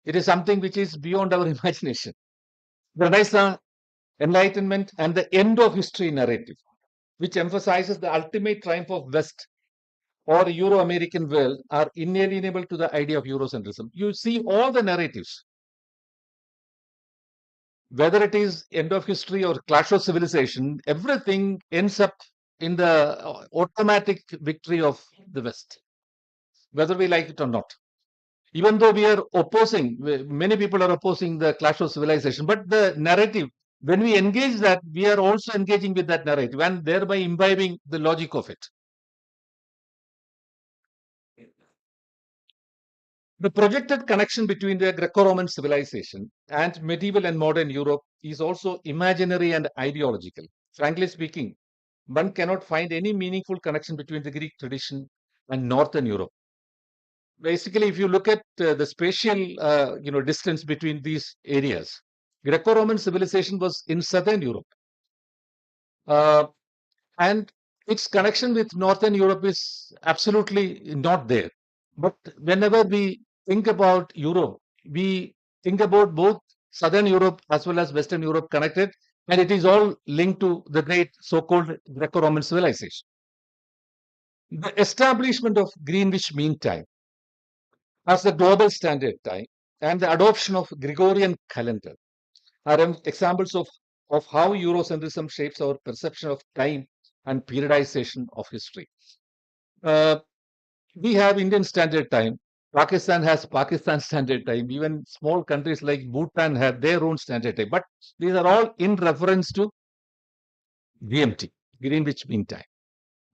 It is something which is beyond our imagination. The Renaissance, Enlightenment, and the end of history narrative, which emphasizes the ultimate triumph of West or Euro-American world, are inalienable to the idea of Eurocentrism. You see all the narratives, whether it is end of history or clash of civilization, everything ends up in the automatic victory of the West, whether we like it or not. Even though we are opposing, many people are opposing the clash of civilization, but the narrative, when we engage that, we are also engaging with that narrative and thereby imbibing the logic of it. The projected connection between the Greco-Roman civilization and medieval and modern Europe is also imaginary and ideological. Frankly speaking, one cannot find any meaningful connection between the Greek tradition and Northern Europe. Basically, if you look at the spatial distance between these areas, Greco-Roman civilization was in Southern Europe. And its connection with Northern Europe is absolutely not there. But whenever we think about Europe, we think about both Southern Europe as well as Western Europe connected, and it is all linked to the great so-called Greco-Roman civilization. The establishment of Greenwich Mean Time as the global standard time and the adoption of Gregorian calendar are examples of how Eurocentrism shapes our perception of time and periodization of history. We have Indian Standard Time. Pakistan has Pakistan Standard Time. Even small countries like Bhutan have their own Standard Time. But these are all in reference to GMT, Greenwich Mean Time.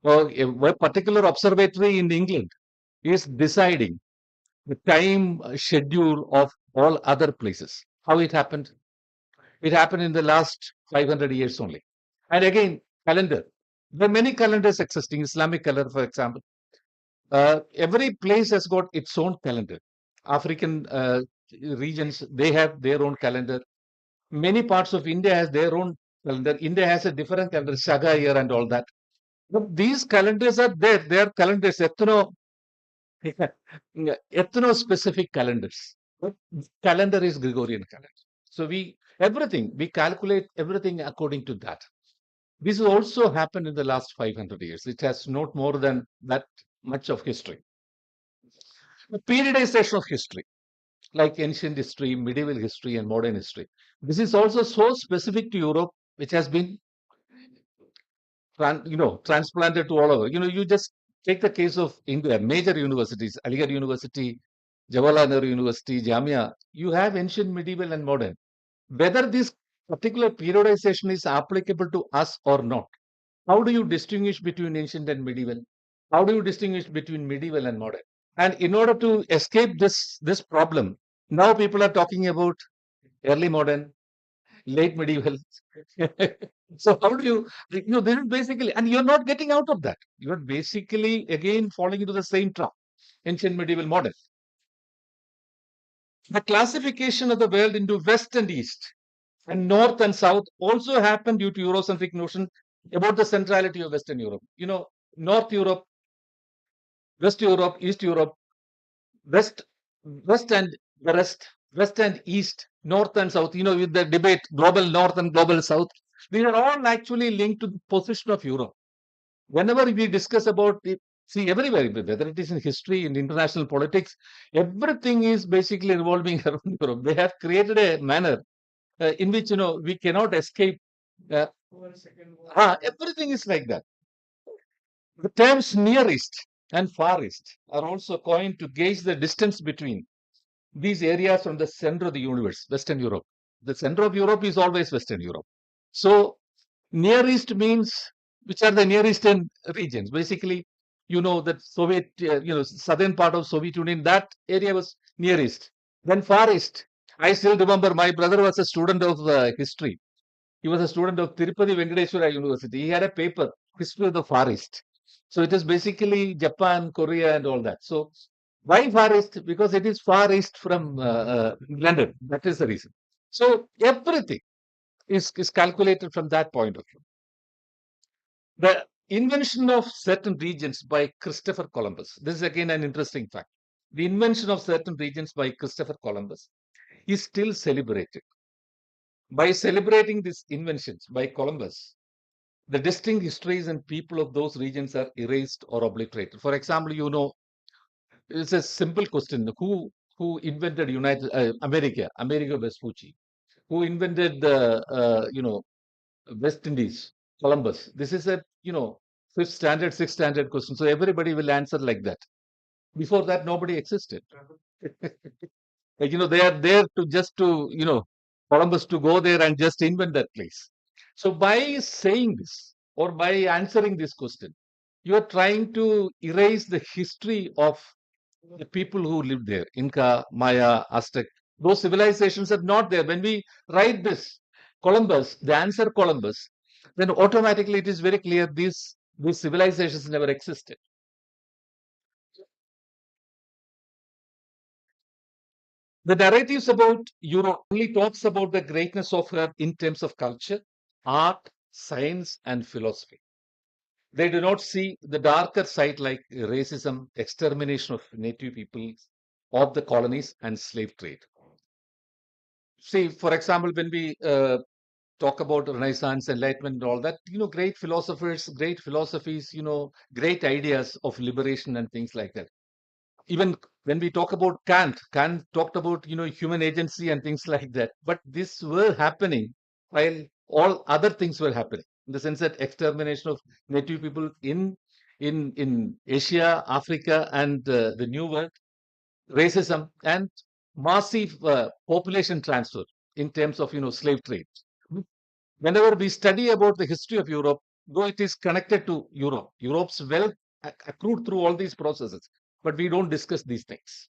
So a particular observatory in England is deciding the time schedule of all other places. How it happened? It happened in the last 500 years only. And again, calendar. There are many calendars existing, Islamic calendar, for example. Every place has got its own calendar. African regions, they have their own calendar. Many parts of India has their own calendar. India has a different calendar, Saga year and all that. But these calendars are there. They are calendars, ethno-specific calendars. But calendar is Gregorian calendar. So we calculate everything according to that. This has also happened in the last 500 years. It has not more than that much of history. The periodization of history, like ancient history, medieval history, and modern history. This is also so specific to Europe, which has been transplanted to all over. You just take the case of India, major universities, Aligarh University, Jawaharlal Nehru University, Jamia. You have ancient, medieval, and modern. Whether this particular periodization is applicable to us or not, how do you distinguish between ancient and medieval? How do you distinguish between medieval and modern? And in order to escape this problem, now people are talking about early modern, late medieval. So how do this is basically, and you're not getting out of that. You're basically again falling into the same trap, ancient, medieval, modern. The classification of the world into West and East and North and South also happened due to Eurocentric notion about the centrality of Western Europe. North Europe, West Europe, East Europe, West and the rest, West and East, North and South, with the debate, global North and global South. These are all actually linked to the position of Europe. Whenever we discuss about it, see everywhere, whether it is in history, in international politics, everything is basically revolving around Europe. They have created a manner in which, we cannot escape. Everything is like that. The terms Near East and Far East are also coined to gauge the distance between these areas from the center of the universe, Western Europe. The center of Europe is always Western Europe. So Near East means which are the Near Eastern regions. Basically, that Soviet, southern part of Soviet Union, that area was Near East. Then Far East. I still remember my brother was a student of history. He was a student of Tirupati Venkateswara University. He had a paper, History of the Far East. So it is basically Japan, Korea, and all that. So why Far East? Because it is far east from London. That is the reason. So everything is calculated from that point of view. invention of certain regions by Christopher Columbus. This is again an interesting fact. The invention of certain regions by Christopher Columbus is still celebrated. By celebrating these inventions by Columbus, the distinct histories and people of those regions are erased or obliterated. For example, it's a simple question: who invented United America? Amerigo Vespucci. Who invented the West Indies? Columbus. This is a fifth standard, sixth standard question. So everybody will answer like that. Before that, nobody existed. Like, they are there to just to, Columbus to go there and just invent that place. So by saying this or by answering this question, you are trying to erase the history of the people who lived there. Inca, Maya, Aztec, those civilizations are not there. When we write this, Columbus, the answer Columbus, then automatically it is very clear these civilizations never existed. The narratives about Europe only talks about the greatness of her in terms of culture, art, science, and philosophy. They do not see the darker side like racism, extermination of native peoples, of the colonies, and slave trade. See, for example, when we talk about Renaissance, Enlightenment, and all that, great philosophers, great philosophies, great ideas of liberation and things like that. Even when we talk about Kant talked about human agency and things like that. But this were happening while all other things were happening, in the sense that extermination of native people in Asia, Africa, and the New World, racism, and massive population transfer in terms of slave trade. Whenever we study about the history of Europe, though it is connected to Europe, Europe's wealth accrued through all these processes, but we don't discuss these things.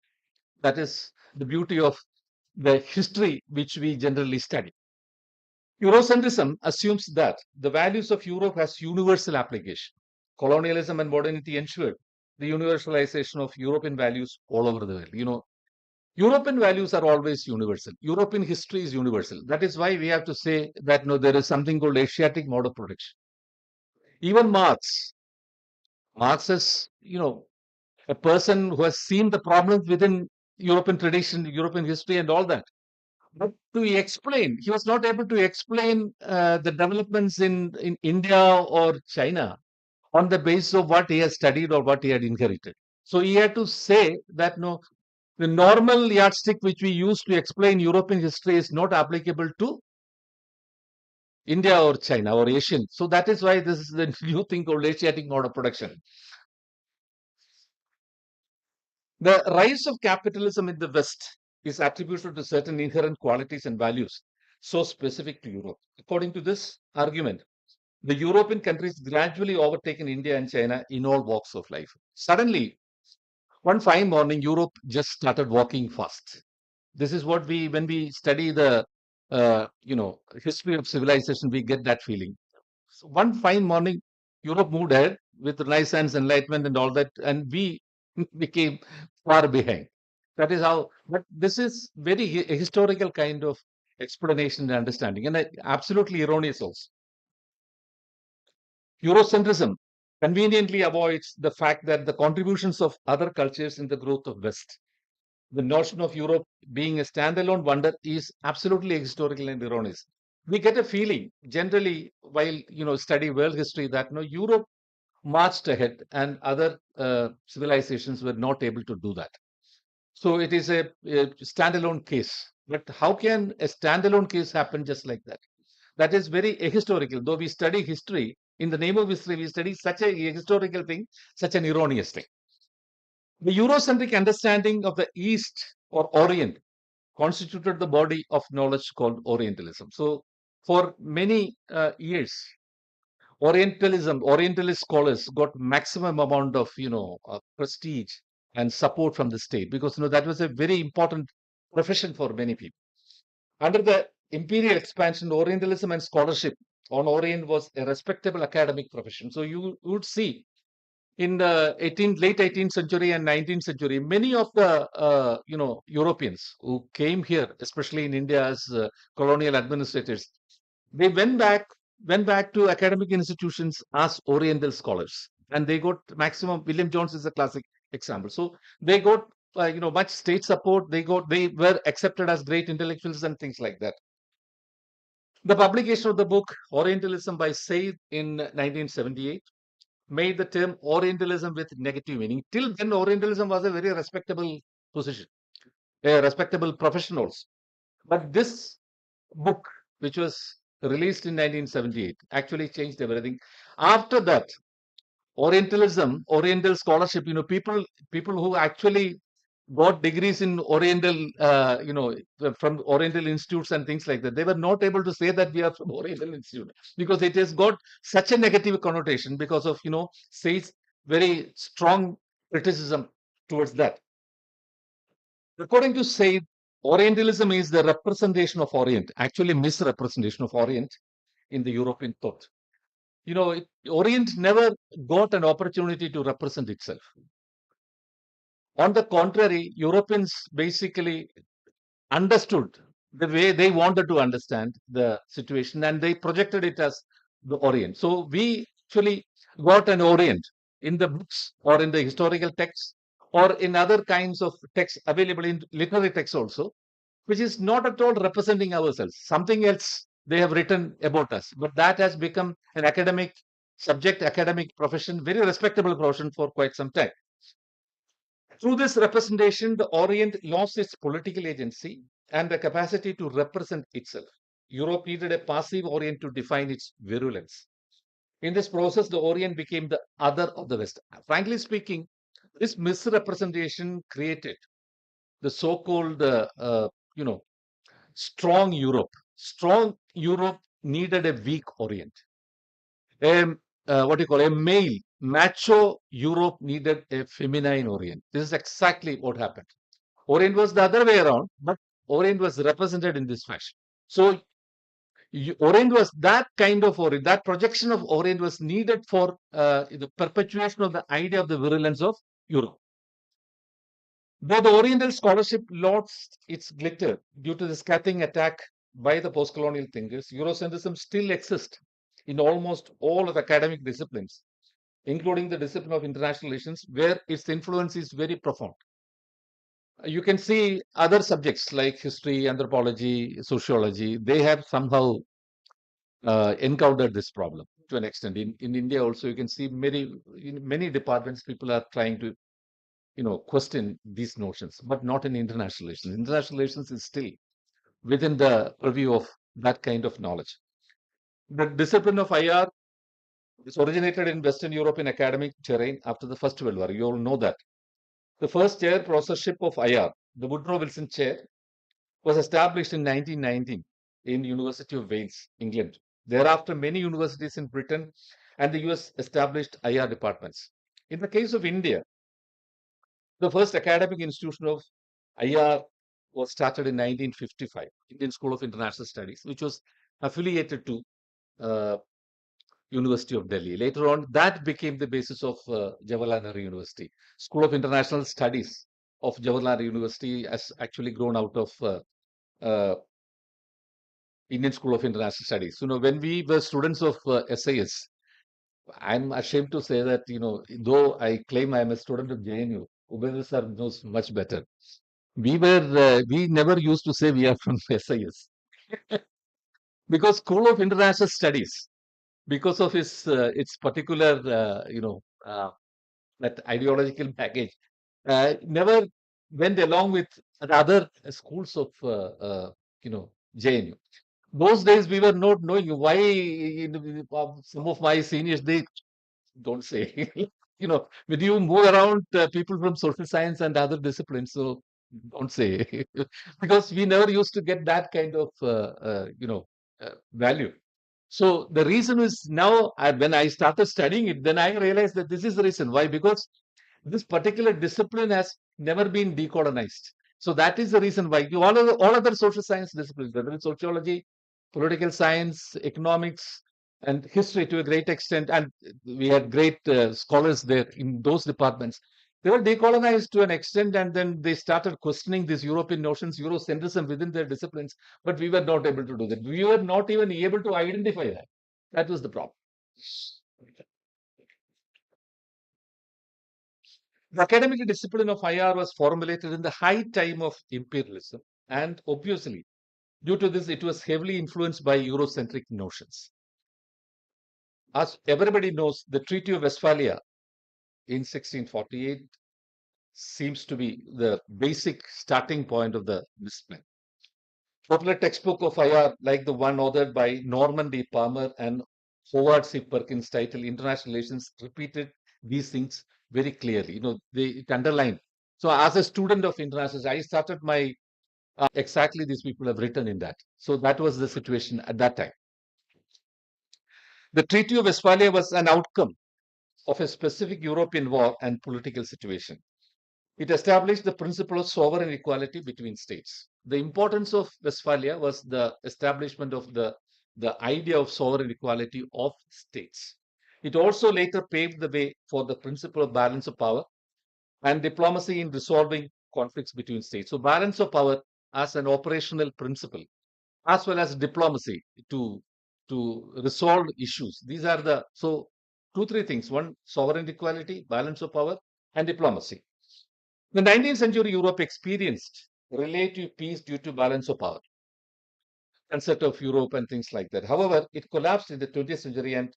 That is the beauty of the history which we generally study. Eurocentrism assumes that the values of Europe has universal application. Colonialism and modernity ensured the universalization of European values all over the world. European values are always universal. European history is universal. That is why we have to say that there is something called Asiatic mode of production. Even Marx is, a person who has seen the problems within European tradition, European history, and all that. But to explain, he was not able to explain the developments in India or China on the basis of what he has studied or what he had inherited. So he had to say that the normal yardstick which we use to explain European history is not applicable to India or China or Asian. So that is why this is the new thing called Asiatic mode of production. The rise of capitalism in the West is attributed to certain inherent qualities and values so specific to Europe. According to this argument, the European countries gradually overtaken India and China in all walks of life. Suddenly, one fine morning, Europe just started walking fast. This is what when we study the, history of civilization, we get that feeling. So one fine morning, Europe moved ahead with Renaissance, Enlightenment, and all that, and we became far behind. That is how. But this is very historical kind of explanation and understanding, and absolutely erroneous also. Eurocentrism conveniently avoids the fact that the contributions of other cultures in the growth of West. The notion of Europe being a standalone wonder is absolutely historical and erroneous. We get a feeling generally while study world history that Europe marched ahead and other civilizations were not able to do that. So it is a standalone case. But how can a standalone case happen just like that? That is very ahistorical. Though we study history, in the name of history, we study such a historical thing, such an erroneous thing. The Eurocentric understanding of the East or Orient constituted the body of knowledge called Orientalism. So for many years, Orientalist scholars got maximum amount of prestige and support from the state because that was a very important profession for many people. Under the imperial expansion, Orientalism and scholarship on Orient was a respectable academic profession. So you would see in the late 18th century and 19th century, many of the Europeans who came here, especially in India as colonial administrators, they went back went back to academic institutions as Oriental scholars, and they got maximum. William Jones is a classic example. So they got much state support. They were accepted as great intellectuals and things like that. The publication of the book Orientalism by Said in 1978 made the term Orientalism with negative meaning. Till then, Orientalism was a very respectable position, a respectable profession also. But this book, which was released in 1978, actually changed everything. After that, Orientalism, Oriental scholarship, people who actually got degrees in Oriental, from Oriental institutes and things like that, they were not able to say that we are from Oriental Institute because it has got such a negative connotation because of, says very strong criticism towards that. According to Said, Orientalism is the representation of Orient, actually misrepresentation of Orient in the European thought. Orient never got an opportunity to represent itself. On the contrary, Europeans basically understood the way they wanted to understand the situation and they projected it as the Orient. So we actually got an Orient in the books or in the historical texts or in other kinds of texts available in literary texts also, which is not at all representing ourselves. Something else they have written about us, but that has become an academic subject, academic profession, very respectable profession for quite some time. Through this representation, the Orient lost its political agency and the capacity to represent itself. Europe needed a passive Orient to define its virulence. In this process, the Orient became the other of the West. Frankly speaking, this misrepresentation created the so-called, strong Europe. Strong Europe needed a weak Orient. A male, macho Europe needed a feminine Orient. This is exactly what happened. Orient was the other way around, but Orient was represented in this fashion. So Orient was that kind of Orient, that projection of Orient was needed for the perpetuation of the idea of the virulence of Europe. Though the Oriental scholarship lost its glitter due to the scathing attack by the post-colonial thinkers, Eurocentrism still exists in almost all of academic disciplines, including the discipline of international relations, where its influence is very profound. You can see other subjects like history, anthropology, sociology, they have somehow encountered this problem to an extent. In India also, you can see in many departments, people are trying to question these notions, but not in international relations. International relations is still within the purview of that kind of knowledge. The discipline of IR is originated in Western European academic terrain after the First World War. You all know that. The first chair professorship of IR, the Woodrow Wilson Chair, was established in 1919 in University of Wales, England. Thereafter, many universities in Britain and the US established IR departments. In the case of India, the first academic institution of IR was started in 1955, Indian School of International Studies, which was affiliated to University of Delhi. Later on, that became the basis of Jawaharlal Nehru University. School of International Studies of Jawaharlal Nehru University has actually grown out of Indian School of International Studies. When we were students of SAS, I'm ashamed to say that, though I claim I'm a student of JNU, Ubedar sir knows much better. We never used to say we are from SAS because School of International Studies, because of its particular, that ideological baggage, never went along with the other schools of, JNU. Those days we were not knowing why some of my seniors, they don't say, when you move around people from social science and other disciplines, so don't say, because we never used to get that kind of, value. So the reason is now when I started studying it, then I realized that this is the reason why, because this particular discipline has never been decolonized. So that is the reason why all other social science disciplines, whether it's sociology, political science, economics, and history to a great extent, and we had great scholars there in those departments. They were decolonized to an extent, and then they started questioning these European notions, Euro-centrism within their disciplines, but we were not able to do that. We were not even able to identify that. That was the problem. The academic discipline of IR was formulated in the high time of imperialism, and obviously, due to this, it was heavily influenced by Eurocentric notions. As everybody knows, the Treaty of Westphalia in 1648 seems to be the basic starting point of the discipline. Popular textbook of IR, like the one authored by Norman D. Palmer and Howard C. Perkins, titled International Relations, repeated these things very clearly. It underlined. So, as a student of international, I started my exactly these people have written in that. So, that was the situation at that time. The Treaty of Westphalia was an outcome of a specific European war and political situation. It established the principle of sovereign equality between states. The importance of Westphalia was the establishment of the idea of sovereign equality of states. It also later paved the way for the principle of balance of power and diplomacy in resolving conflicts between states. So, balance of power as an operational principle, as well as diplomacy to resolve issues. These are the two, three things: one, sovereign equality, balance of power, and diplomacy. The 19th century Europe experienced relative peace due to balance of power, concept of Europe and things like that. However, it collapsed in the 20th century and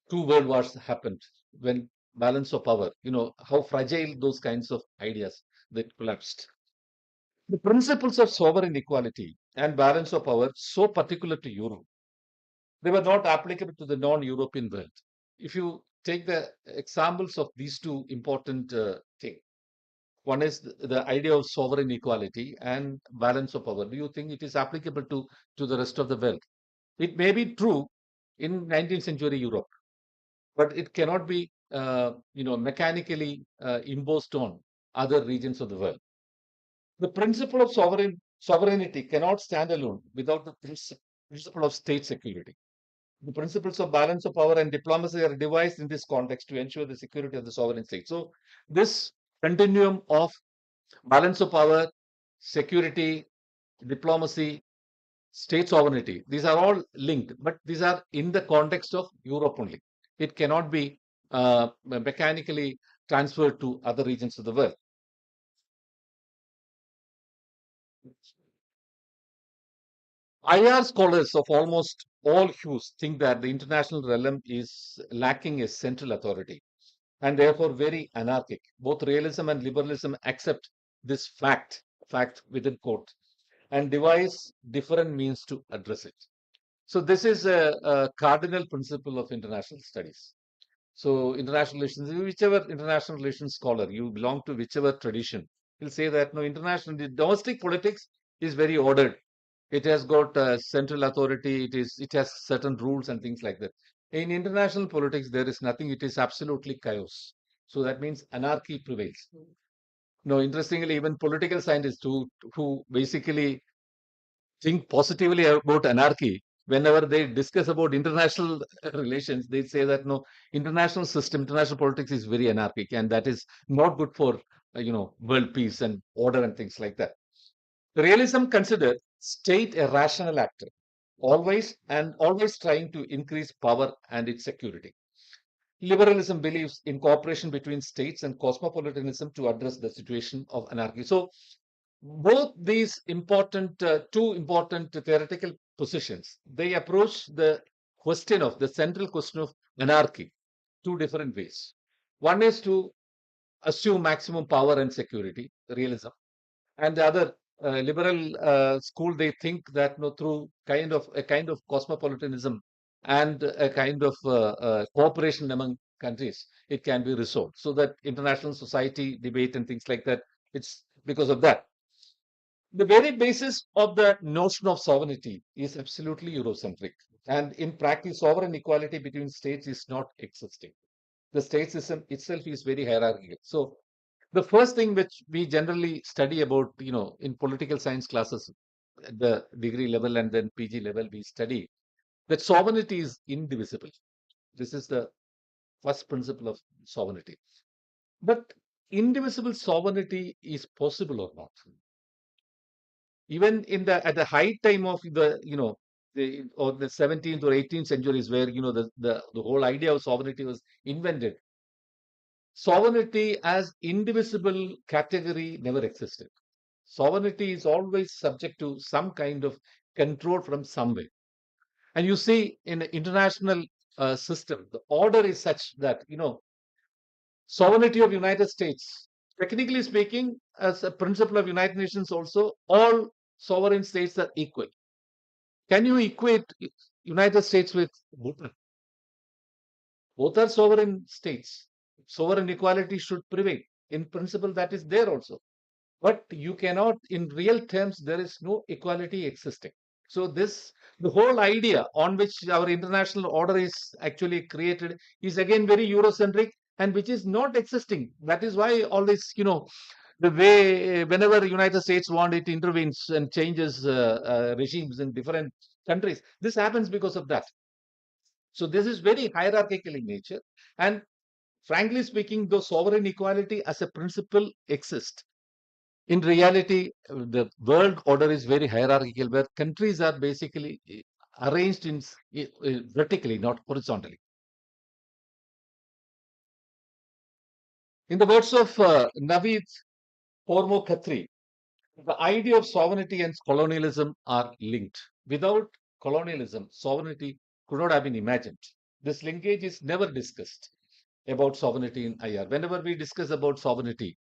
two world wars happened when balance of power, how fragile those kinds of ideas that collapsed. The principles of sovereign equality and balance of power, so particular to Europe, they were not applicable to the non-European world. If you take the examples of these two important things, one is the idea of sovereign equality and balance of power. Do you think it is applicable to the rest of the world? It may be true in 19th century Europe, but it cannot be mechanically imposed on other regions of the world. The principle of sovereignty cannot stand alone without the principle of state security. The principles of balance of power and diplomacy are devised in this context to ensure the security of the sovereign state. So, this continuum of balance of power, security, diplomacy, state sovereignty, these are all linked, but these are in the context of Europe only. It cannot be mechanically transferred to other regions of the world. IR scholars of almost all hues think that the international realm is lacking a central authority and therefore very anarchic. Both realism and liberalism accept this fact within quote, and devise different means to address it. So this is a cardinal principle of international studies. So international relations, whichever international relations scholar you belong to, whichever tradition, will say that no, the domestic politics is very ordered. It has got central authority. It has certain rules and things like that. In international politics, there is nothing. It is absolutely chaos. So that means anarchy prevails. No, interestingly, even political scientists who basically think positively about anarchy, whenever they discuss about international relations, they say that no, international politics is very anarchic, and that is not good for world peace and order and things like that. Realism considered state a rational actor, always trying to increase power and its security. Liberalism believes in cooperation between states and cosmopolitanism to address the situation of anarchy. So both these two important theoretical positions, they approach the central question of anarchy two different ways. One is to assume maximum power and security, realism, and the other liberal school, they think that through a kind of cosmopolitanism and a kind of cooperation among countries, it can be resolved. So that international society debate and things like that, it's because of that. The very basis of the notion of sovereignty is absolutely Eurocentric. And in practice, sovereign equality between states is not existing. The state system itself is very hierarchical. So the first thing which we generally study about, in political science classes at the degree level and then PG level, we study that sovereignty is indivisible. This is the first principle of sovereignty. But indivisible sovereignty is possible or not? Even at the high time of the or the 17th or 18th centuries, where the whole idea of sovereignty was invented. Sovereignty as indivisible category never existed. Sovereignty is always subject to some kind of control from somewhere. And you see, in the international system, the order is such that sovereignty of United States, technically speaking, as a principle of United Nations, also all sovereign states are equal. Can you equate United States with Bhutan? Both are sovereign states. Sovereign equality should prevail. In principle, that is there also. But you cannot, in real terms, there is no equality existing. So the whole idea on which our international order is actually created is again very Eurocentric, and which is not existing. That is why all this, the way whenever the United States want, it intervenes and changes regimes in different countries. This happens because of that. So this is very hierarchical in nature. And frankly speaking, though sovereign equality as a principle exists, in reality, the world order is very hierarchical, where countries are basically arranged vertically, not horizontally. In the words of Naveed Pormo Khatri, the idea of sovereignty and colonialism are linked. Without colonialism, sovereignty could not have been imagined. This linkage is never discussed about sovereignty in IR. Whenever we discuss about sovereignty,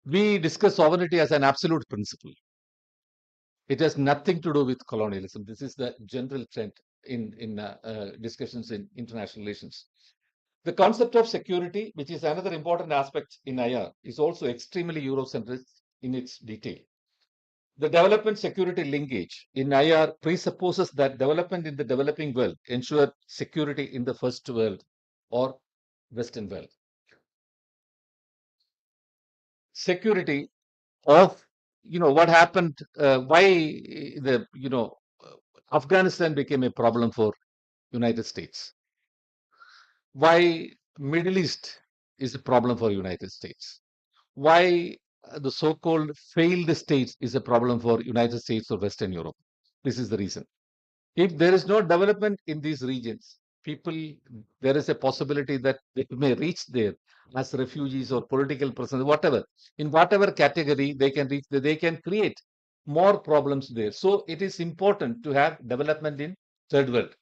we discuss sovereignty as an absolute principle. It has nothing to do with colonialism. This is the general trend in discussions in international relations. The concept of security, which is another important aspect in IR, is also extremely Eurocentric in its detail. The development security linkage in IR presupposes that development in the developing world ensure security in the first world or Western world. Security of what happened, why Afghanistan became a problem for United States, why Middle East is a problem for United States, why the so-called failed states is a problem for United States or Western Europe. This is the reason. If there is no development in these regions, there is a possibility that they may reach there as refugees or political prisoners, whatever. In whatever category they can reach, they can create more problems there. So it is important to have development in third world.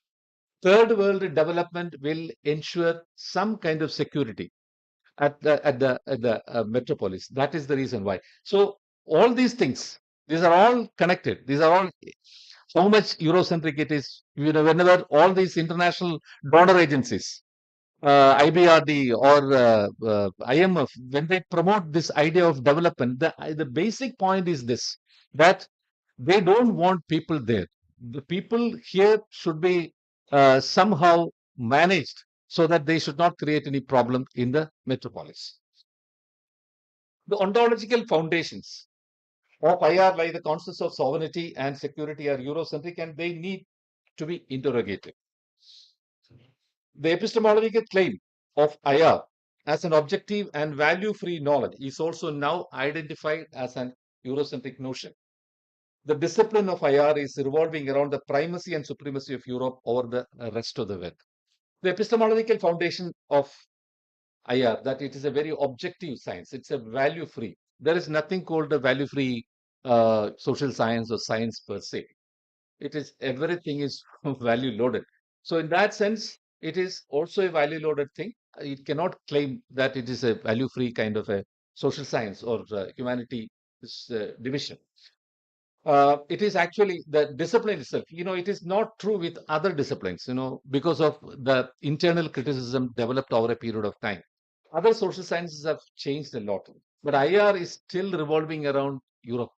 Third world development will ensure some kind of security at the metropolis. That is the reason why. So all these are all connected. These are all how much Eurocentric it is. Whenever all these international donor agencies, IBRD or IMF, when they promote this idea of development, the basic point is this, that they don't want people there. The people here should be somehow managed so that they should not create any problem in the metropolis. The ontological foundations of IR, like the concepts of sovereignty and security, are Eurocentric, and they need to be interrogated. The epistemological claim of IR as an objective and value-free knowledge is also now identified as an Eurocentric notion. The discipline of IR is revolving around the primacy and supremacy of Europe over the rest of the world. The epistemological foundation of IR, that it is a very objective science. It's a value-free. There is nothing called a value-free social science or science per se. Everything is value loaded. So in that sense, it is also a value loaded thing. It cannot claim that it is a value free kind of a social science or humanity division. It is actually the discipline itself. It is not true with other disciplines, because of the internal criticism developed over a period of time. Other social sciences have changed a lot, but IR is still revolving around Europe.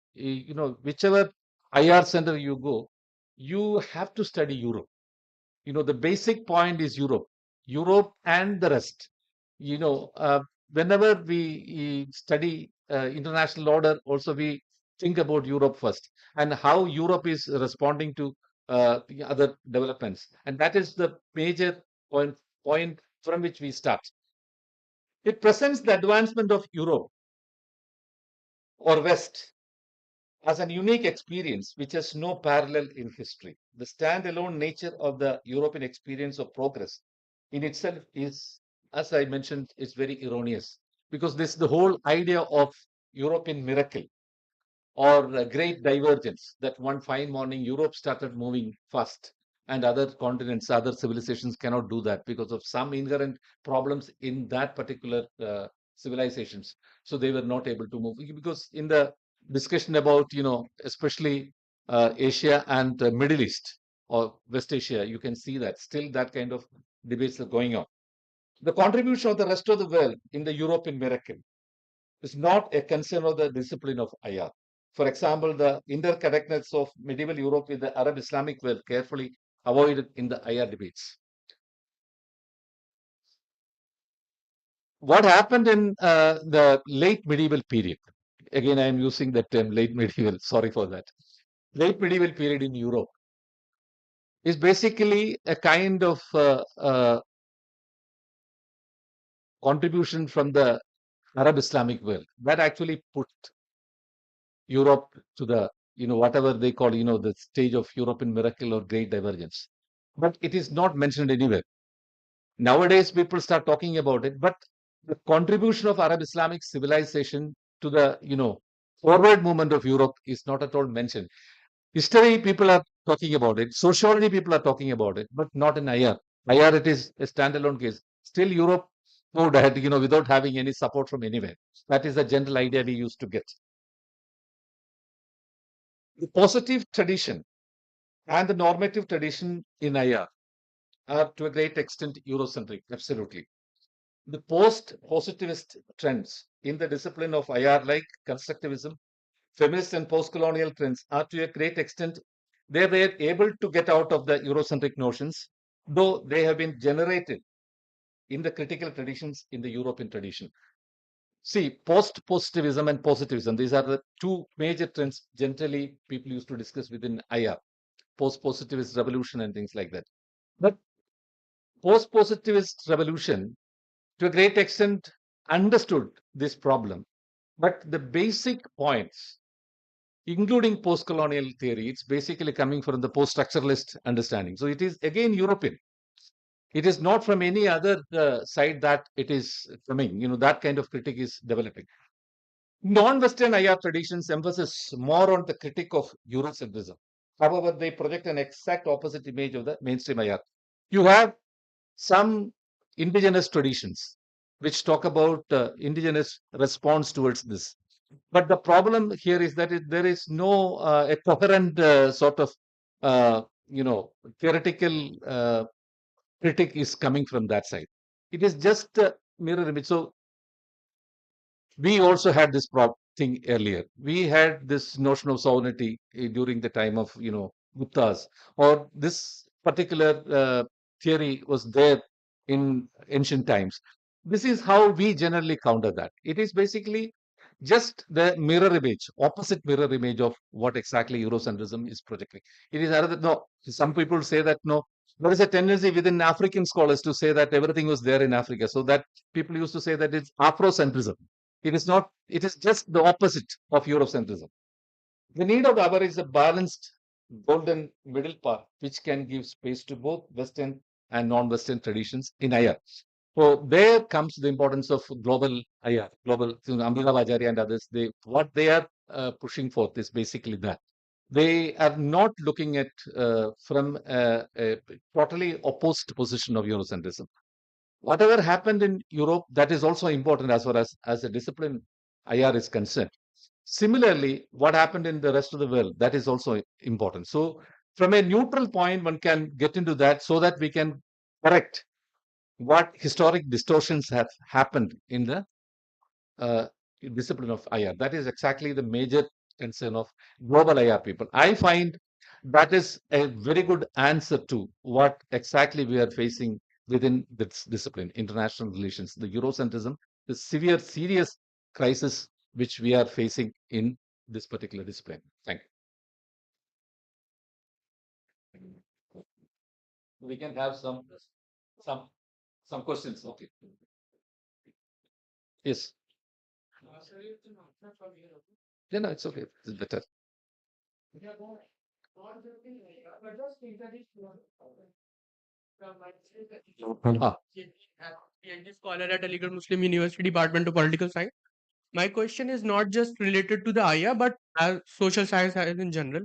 Whichever IR center you go, you have to study Europe. The basic point is Europe and the rest. Whenever we study international order, also we think about Europe first and how Europe is responding to the other developments. And that is the major point from which we start. It presents the advancement of Europe or West as an unique experience which has no parallel in history. The standalone nature of the European experience of progress in itself is, as I mentioned, is very erroneous, because this the whole idea of European miracle or a great divergence, that one fine morning Europe started moving fast and other continents, other civilizations cannot do that because of some inherent problems in that particular civilizations. So they were not able to move, because in the discussion about, especially Asia and Middle East or West Asia, you can see that still that kind of debates are going on. The contribution of the rest of the world in the European miracle is not a concern of the discipline of IR. For example, the interconnectedness of medieval Europe with the Arab Islamic world carefully avoided in the IR debates. What happened in the late medieval period? Again, I am using the term late medieval, sorry for that. Late medieval period in Europe is basically a kind of contribution from the Arab Islamic world that actually put Europe to the, whatever they call, the stage of European miracle or great divergence. But it is not mentioned anywhere. Nowadays, people start talking about it, but the contribution of Arab Islamic civilization to the, forward movement of Europe is not at all mentioned. History, people are talking about it. Sociology, people are talking about it, but not in IR. IR, it is a standalone case. Still, Europe moved ahead, without having any support from anywhere. That is the general idea we used to get. The positive tradition and the normative tradition in IR are to a great extent Eurocentric, absolutely. The post-positivist trends in the discipline of IR, like constructivism, feminist and post-colonial trends, are to a great extent, they were able to get out of the Eurocentric notions, though they have been generated in the critical traditions in the European tradition. See, post-positivism and positivism, these are the two major trends generally people used to discuss within IR, post-positivist revolution and things like that. But post-positivist revolution, to a great extent, understood this problem. But the basic points, including post-colonial theory, it's basically coming from the post-structuralist understanding. So it is again European. It is not from any other side that it is coming. That kind of critique is developing. Non-Western IR traditions emphasis more on the critique of Eurocentrism. However, they project an exact opposite image of the mainstream IR. You have some indigenous traditions which talk about indigenous response towards this. But the problem here is that there is no a coherent sort of theoretical critique is coming from that side. It is just a mirror image. So we also had this thing earlier. We had this notion of sovereignty during the time of Guptas, or this particular theory was there in ancient times. This is how we generally counter that. It is basically just the mirror image, opposite mirror image of what exactly Eurocentrism is projecting. It is another, no, some people say that no, there is a tendency within African scholars to say that everything was there in Africa. So that people used to say that it's Afrocentrism. It is not, it is just the opposite of Eurocentrism. The need of the hour is a balanced golden middle path, which can give space to both Western and non-Western traditions in IR. So there comes the importance of global IR, global, Amrita Acharya and others, what they are pushing forth is basically that. They are not looking at from a totally opposed position of Eurocentrism. Whatever happened in Europe, that is also important as far as a discipline IR is concerned. Similarly, what happened in the rest of the world, that is also important. So from a neutral point, one can get into that so that we can correct what historic distortions have happened in the uh, discipline of IR. That is exactly the major concern of global IR people. I find that is a very good answer to what exactly we are facing within this discipline, international relations, the Eurocentrism, the severe, serious crisis which we are facing in this particular discipline. Thank you. We can have some some questions. Okay. Yes. Yeah, no, it's okay. It's better. Ah, PhD scholar at Aligarh Muslim University Department of Political Science. My question is not just related to the IA, but social science in general.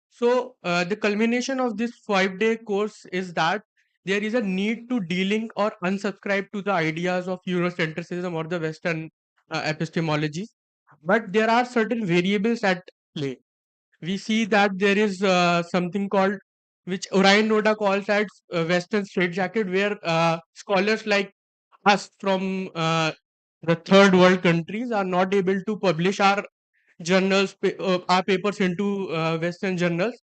So, the culmination of this 5-day course is that there is a need to delink or unsubscribe to the ideas of Eurocentrism or the Western epistemologies. But there are certain variables at play. We see that there is something called, which Orion Noda calls as Western straitjacket, where scholars like us from the third world countries are not able to publish our our papers into Western journals.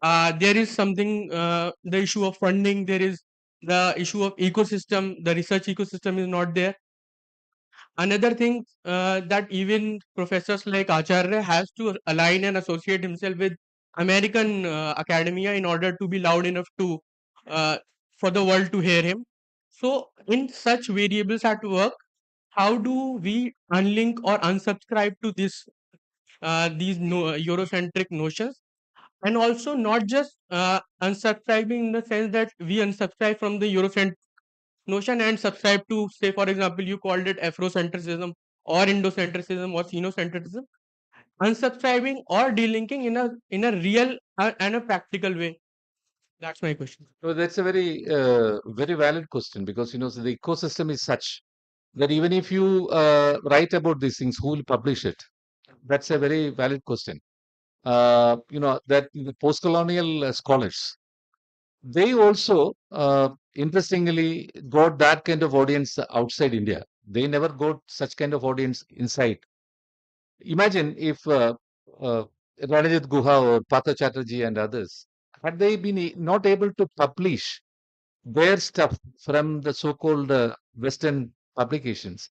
There is something, the issue of funding, there is the issue of ecosystem, the research ecosystem is not there. Another thing, that even professors like Acharya has to align and associate himself with American academia in order to be loud enough to uh, for the world to hear him. So, in such variables at work, how do we unlink or unsubscribe to these Eurocentric notions, and also not just unsubscribing in the sense that we unsubscribe from the Eurocentric notion and subscribe to, say, for example, you called it Afrocentrism or Indocentrism or Sinocentrism, unsubscribing or delinking in a real and a practical way. That's my question. so that's a very valid question because so the ecosystem is such that even if you write about these things, who will publish it? That's a very valid question. That the post-colonial scholars, they also interestingly got that kind of audience outside India. They never got such kind of audience inside. Imagine if Ranajit Guha or Partha Chatterjee and others, had they been not able to publish their stuff from the so-called Western publications,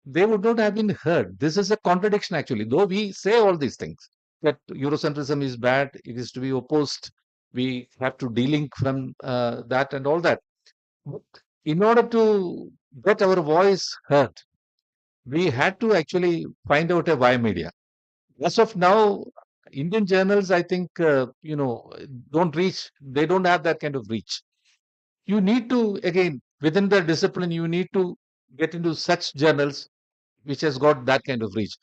they would not have been heard. This is a contradiction, actually. Though we say all these things, that Eurocentrism is bad, it is to be opposed, we have to delink from that and all that. But in order to get our voice heard, we had to actually find out a via media. As of now, Indian journals, I think, don't reach, they don't have that kind of reach. You need to, again, within the discipline, you need to get into such journals which has got that kind of reach.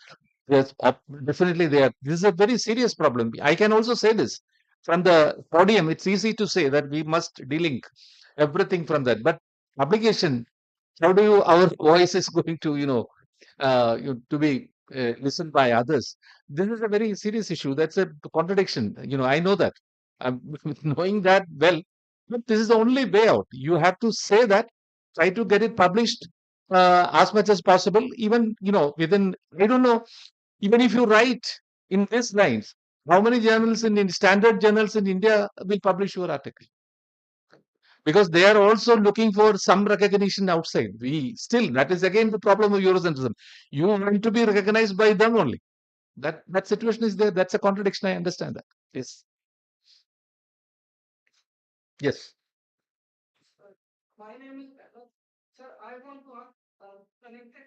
Yes, definitely there. This is a very serious problem. I can also say this from the podium. It's easy to say that we must delink everything from that, but application. How do you our voice is going to to be listened by others? This is a very serious issue. That's a contradiction. I know that. I'm knowing that well, but this is the only way out. You have to say that. Try to get it published as much as possible. Even within, I don't know, even if you write in these lines, how many journals in standard journals in India will publish your article? Because they are also looking for some recognition outside. We still, that is again the problem of Eurocentrism. You want to be recognized by them only. That situation is there. That's a contradiction. I understand that. Yes. Yes. My name is Bhagat. Sir, I want to ask connected.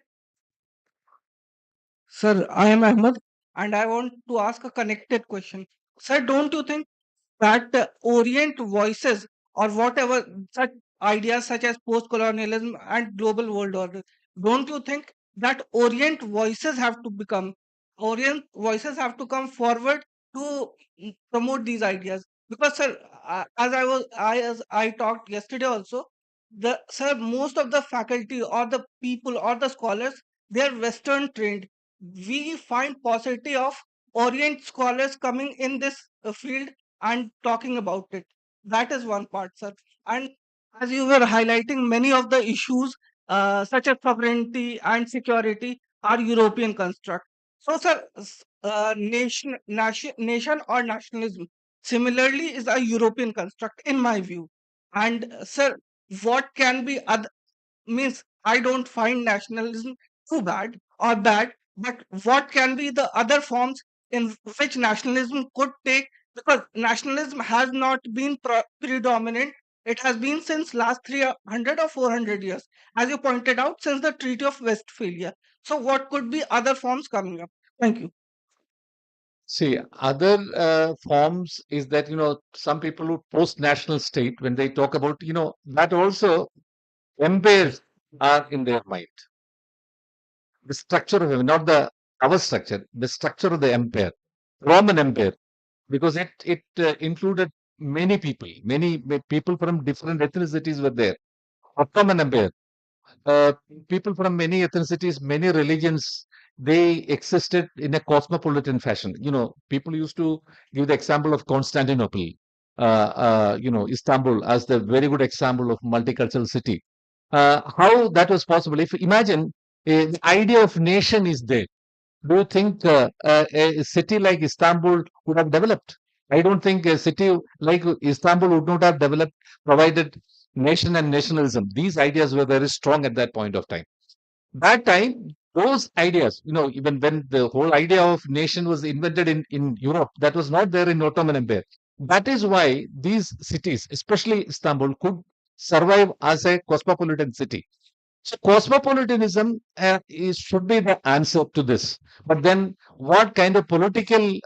Sir, I am Ahmed and I want to ask a connected question. Sir, don't you think that Orient voices or whatever such ideas such as post-colonialism and global world order, don't you think that Orient voices have to come forward to promote these ideas? Because sir, as I talked yesterday also, the sir most of the faculty or the people or the scholars, they are Western trained. We find paucity of Orient scholars coming in this field and talking about it. That is one part, sir. And as you were highlighting, many of the issues, such as sovereignty and security, are European construct. So, sir, nation or nationalism similarly is a European construct, in my view. And, sir, what can be other means I don't find nationalism too bad or bad, but what can be the other forms in which nationalism could take? Because nationalism has not been predominant. It has been since last 300 or 400 years, as you pointed out, since the Treaty of Westphalia. So, what could be other forms coming up? Thank you. See, other forms is that, some people who post-national state, when they talk about, that also empires are in their mind. The structure of, not the power structure, the structure of the empire, Roman Empire, because it included many people, people from different ethnicities were there. Ottoman Empire, uh, people from many ethnicities, many religions, they existed in a cosmopolitan fashion. People used to give the example of Constantinople, Istanbul as the very good example of multicultural city. How that was possible? If imagine the idea of nation is there. Do you think a city like Istanbul would have developed? I don't think a city like Istanbul would not have developed provided nation and nationalism. These ideas were very strong at that point of time. That time, those ideas, even when the whole idea of nation was invented in Europe, that was not there in Ottoman Empire. That is why these cities, especially Istanbul, could survive as a cosmopolitan city. So cosmopolitanism should be the answer to this. But then, what kind of political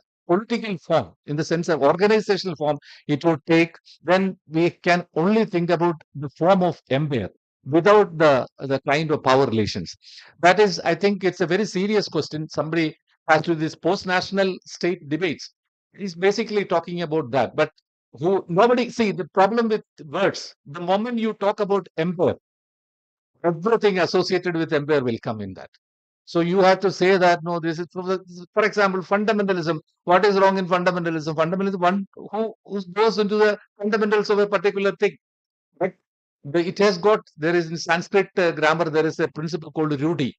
form, in the sense of organizational form, it would take? Then we can only think about the form of empire without the kind of power relations. That is, I think, it's a very serious question. Somebody has to this post-national state debates. He's basically talking about that, but who nobody see the problem with words. The moment you talk about empire, everything associated with empire will come in that. So you have to say that no, this is for example, fundamentalism. What is wrong in fundamentalism? Fundamentalism, one who goes into the fundamentals of a particular thing. But it has got, there is in Sanskrit grammar, there is a principle called rudi.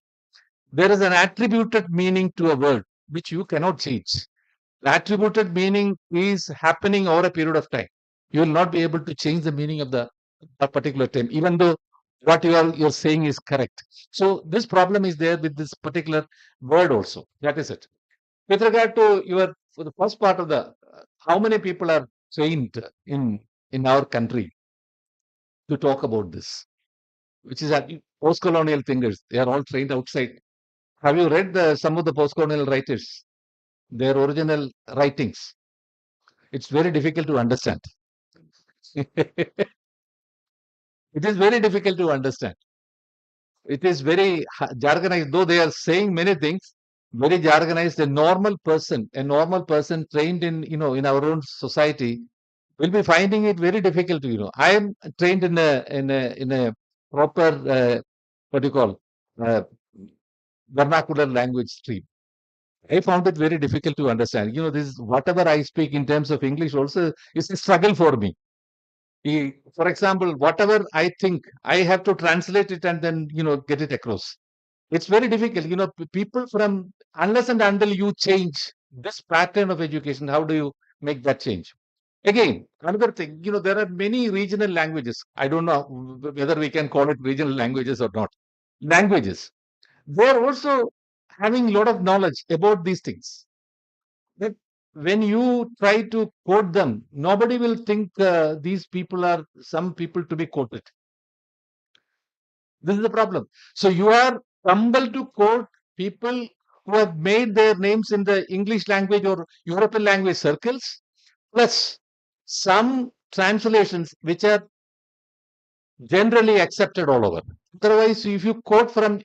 There is an attributed meaning to a word which you cannot change. The attributed meaning is happening over a period of time. You will not be able to change the meaning of the a particular term, even though what you're saying is correct. So this problem is there with this particular word also. That is it. With regard to your for the first part of the how many people are trained in our country to talk about this, which is post-colonial thinkers. They are all trained outside. Have you read some of the post-colonial writers, their original writings? It's very difficult to understand. It is very difficult to understand. It is very jargonized, though they are saying many things, very jargonized. A normal person trained in our own society will be finding it very difficult to. I am trained in a proper what do you call uh, vernacular language stream. I found it very difficult to understand. This whatever I speak in terms of English also is a struggle for me. For example, whatever I think, I have to translate it and then get it across. It's very difficult. People from unless and until you change this pattern of education, how do you make that change? Again, another thing, there are many regional languages. I don't know whether we can call it regional languages or not. Languages. They're also having a lot of knowledge about these things. That when you try to quote them, nobody will think these people are some people to be quoted. This is the problem. So you are compelled to quote people who have made their names in the English language or European language circles, plus some translations which are generally accepted all over. Otherwise, if you quote from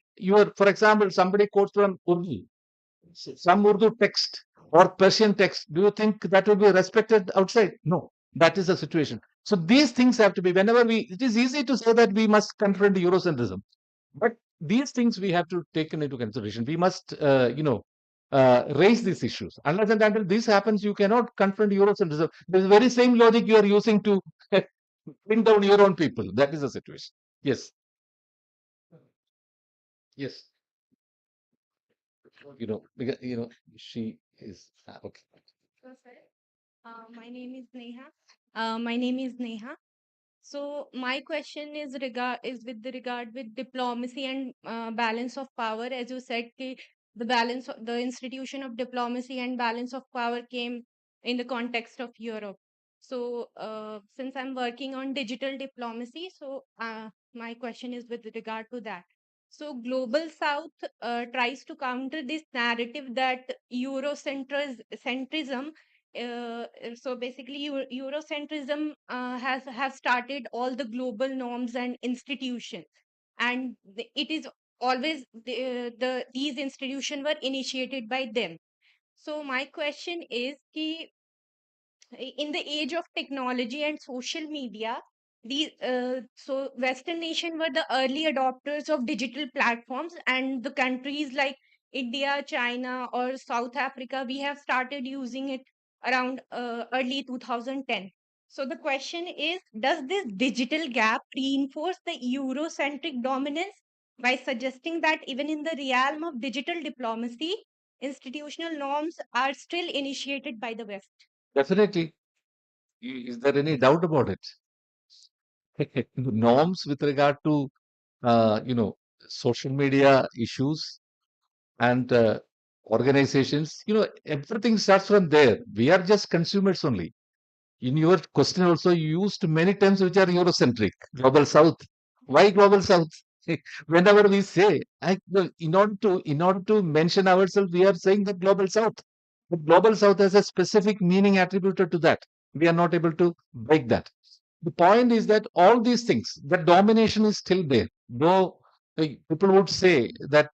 for example, somebody quotes from Urdu, some Urdu text or Persian text, do you think that will be respected outside? No, that is the situation. So these things have to be, it is easy to say that we must confront Eurocentrism, but these things we have to take into consideration. We must, raise these issues. Unless and until this happens, you cannot confront Eurocentrism. The very same logic you are using to bring down your own people. That is the situation. Yes. Yes. Because, she is okay. My name is Neha. My name is Neha. So my question is with the regard with diplomacy and balance of power. As you said, the institution of diplomacy and balance of power came in the context of Europe. So since I'm working on digital diplomacy, so my question is with regard to that. So Global South tries to counter this narrative that Eurocentrism. So basically, Eurocentrism has started all the global norms and institutions, and it is always these institutions were initiated by them. So my question is, ki, in the age of technology and social media, so Western nation were the early adopters of digital platforms, and the countries like India, China, or South Africa, we have started using it around early 2010. So the question is, does this digital gap reinforce the Eurocentric dominance by suggesting that even in the realm of digital diplomacy, institutional norms are still initiated by the West? Definitely. Is there any doubt about it? Norms with regard to, social media issues and organizations, everything starts from there. We are just consumers only. In your question also, you used many terms which are Eurocentric, Global South. Why Global South? Whenever we say, no, in order to mention ourselves, we are saying the Global South. But Global South has a specific meaning attributed to that. We are not able to break that. The point is that all these things, the domination is still there. Though people would say that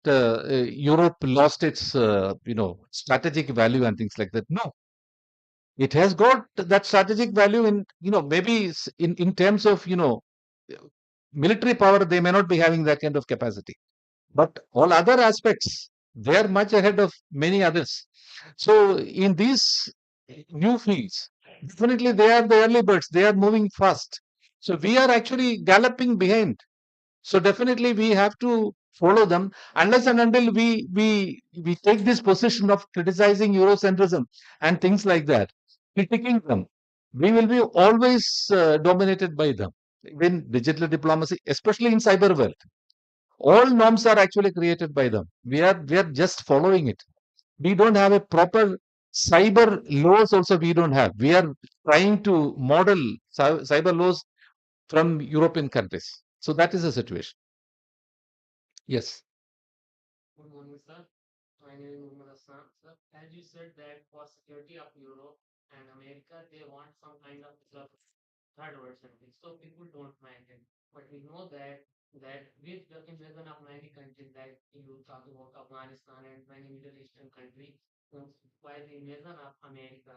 Europe lost its, strategic value and things like that. No, it has got that strategic value in, maybe in terms of, military power, they may not be having that kind of capacity. But all other aspects, they are much ahead of many others. So in these new fields, definitely they are the early birds. They are moving fast. So we are actually galloping behind. So definitely we have to follow them unless and until we take this position of criticizing Eurocentrism and things like that, critiquing them. We will be always dominated by them. In digital diplomacy, especially in cyber world, all norms are actually created by them. We are just following it. We don't have a proper cyber laws. Also, we don't have. We are trying to model cyber laws from European countries. So that is the situation. Yes. Good morning, sir. My name is Muhammad Hassan. Sir, as you said that for security of Europe and America, they want some kind of third world country. So people don't mind it. But we know that with the invasion of many countries, like you talk about Afghanistan and many Middle Eastern countries, while the invasion of America,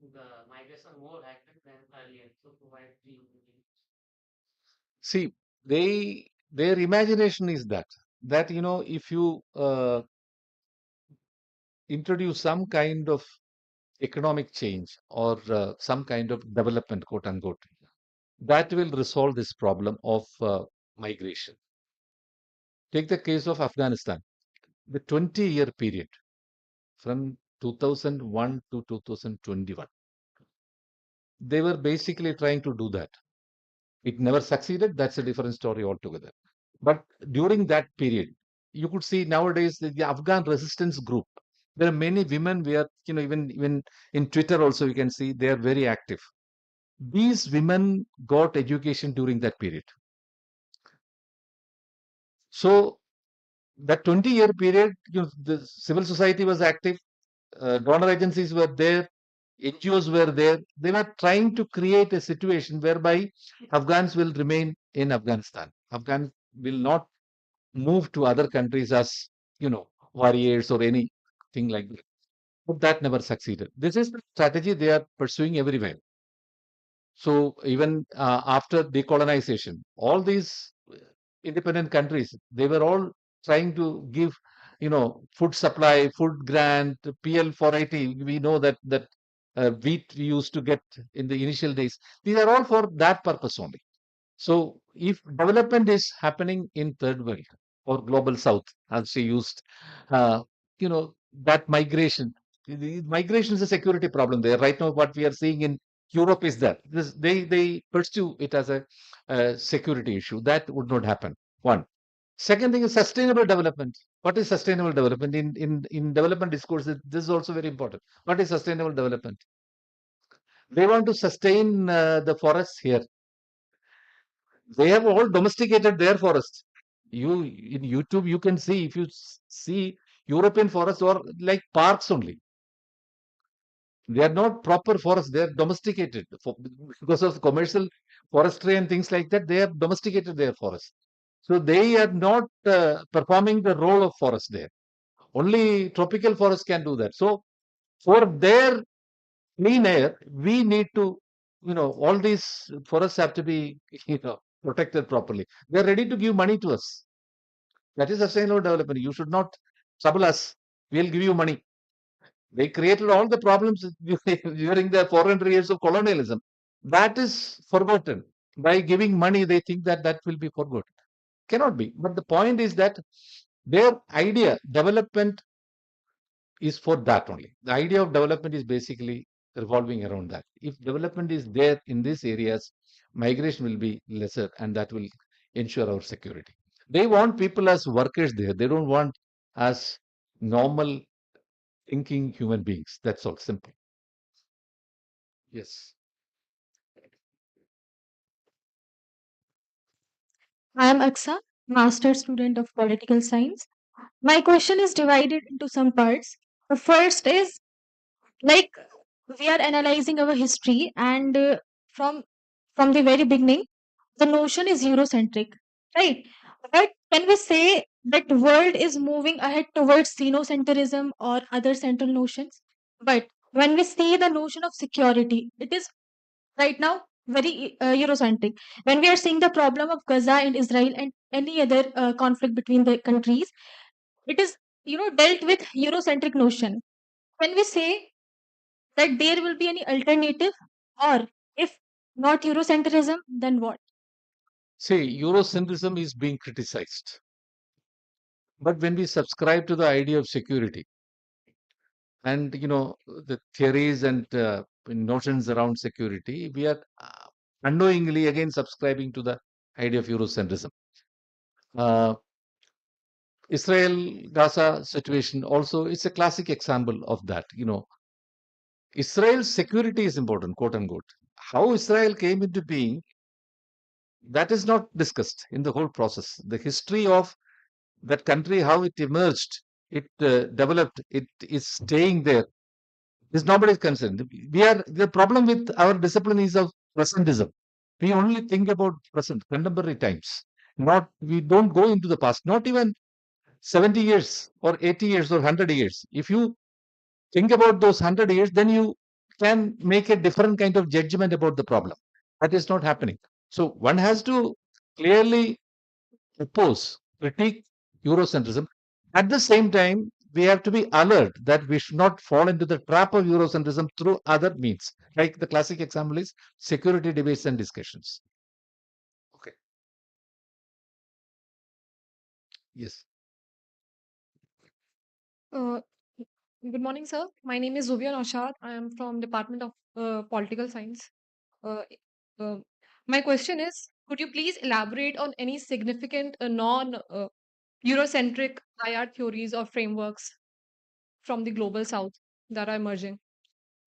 the migration more happened than earlier. So provide the See, their imagination is that if you introduce some kind of economic change or some kind of development, quote unquote, that will resolve this problem of migration. Take the case of Afghanistan, the 20-year period from 2001 to 2021. They were basically trying to do that. It never succeeded. That's a different story altogether. But during that period, you could see nowadays the Afghan resistance group. There are many women where, even in Twitter also you can see they are very active. These women got education during that period. So that 20-year period, the civil society was active, donor agencies were there, NGOs were there. They were trying to create a situation whereby Afghans will remain in Afghanistan. Afghans will not move to other countries as, warriors or anything like that. But that never succeeded. This is the strategy they are pursuing everywhere. So even after decolonization, all these independent countries, they were all trying to give, food supply, food grant, PL 480. We know that wheat we used to get in the initial days. These are all for that purpose only. So if development is happening in third world or global south, as she used, uh, that migration, migration is a security problem there. Right now, what we are seeing in Europe is that they pursue it as a security issue. That would not happen. One. Second thing is sustainable development. What is sustainable development? In development discourse, this is also very important. What is sustainable development? They want to sustain the forests here. They have all domesticated their forests. You in YouTube, you can see, if you see European forests are like parks only. They are not proper forests. They are domesticated because of commercial forestry and things like that. They have domesticated their forests. So they are not performing the role of forest there. Only tropical forests can do that. So for their clean air, we need to, all these forests have to be, protected properly. They are ready to give money to us. That is sustainable development. You should not trouble us. We'll give you money. They created all the problems during the 400 years of colonialism. That is forgotten. By giving money, they think that that will be forgotten. Cannot be. But the point is that their idea, development, is for that only. The idea of development is basically revolving around that. If development is there in these areas, migration will be lesser, and that will ensure our security. They want people as workers there. They don't want as normal thinking human beings. That's all. Simple. Yes. I am Aksa, master student of political science. My question is divided into some parts. The first is like we are analyzing our history, and from the very beginning, the notion is Eurocentric, right? But can we say that world is moving ahead towards xenocentrism or other central notions? But when we see the notion of security, it is right now very Eurocentric. When we are seeing the problem of Gaza and Israel and any other conflict between the countries, it is dealt with Eurocentric notion. When we say that there will be any alternative, or if not Eurocentrism, then what? See, Eurocentrism is being criticized. But when we subscribe to the idea of security and, the theories and notions around security, we are unknowingly again subscribing to the idea of Eurocentrism. Israel Gaza situation also is a classic example of that. Israel's security is important, quote unquote. How Israel came into being, that is not discussed in the whole process. The history of that country, how it emerged, it developed, it is staying there, is nobody's concerned. The problem with our discipline is of presentism. We only think about present, contemporary times. We don't go into the past, not even 70 years or 80 years or 100 years. If you think about those 100 years, then you can make a different kind of judgment about the problem. That is not happening. So one has to clearly oppose, critique Eurocentrism. At the same time, we have to be alert that we should not fall into the trap of Eurocentrism through other means. Like the classic example is security debates and discussions. Okay. Yes. Uh, Good morning, sir. My name is Zubia Naushad. I am from Department of Political Science. Uh, uh, my question is, could you please elaborate on any significant non-Eurocentric IR theories or frameworks from the global south that are emerging?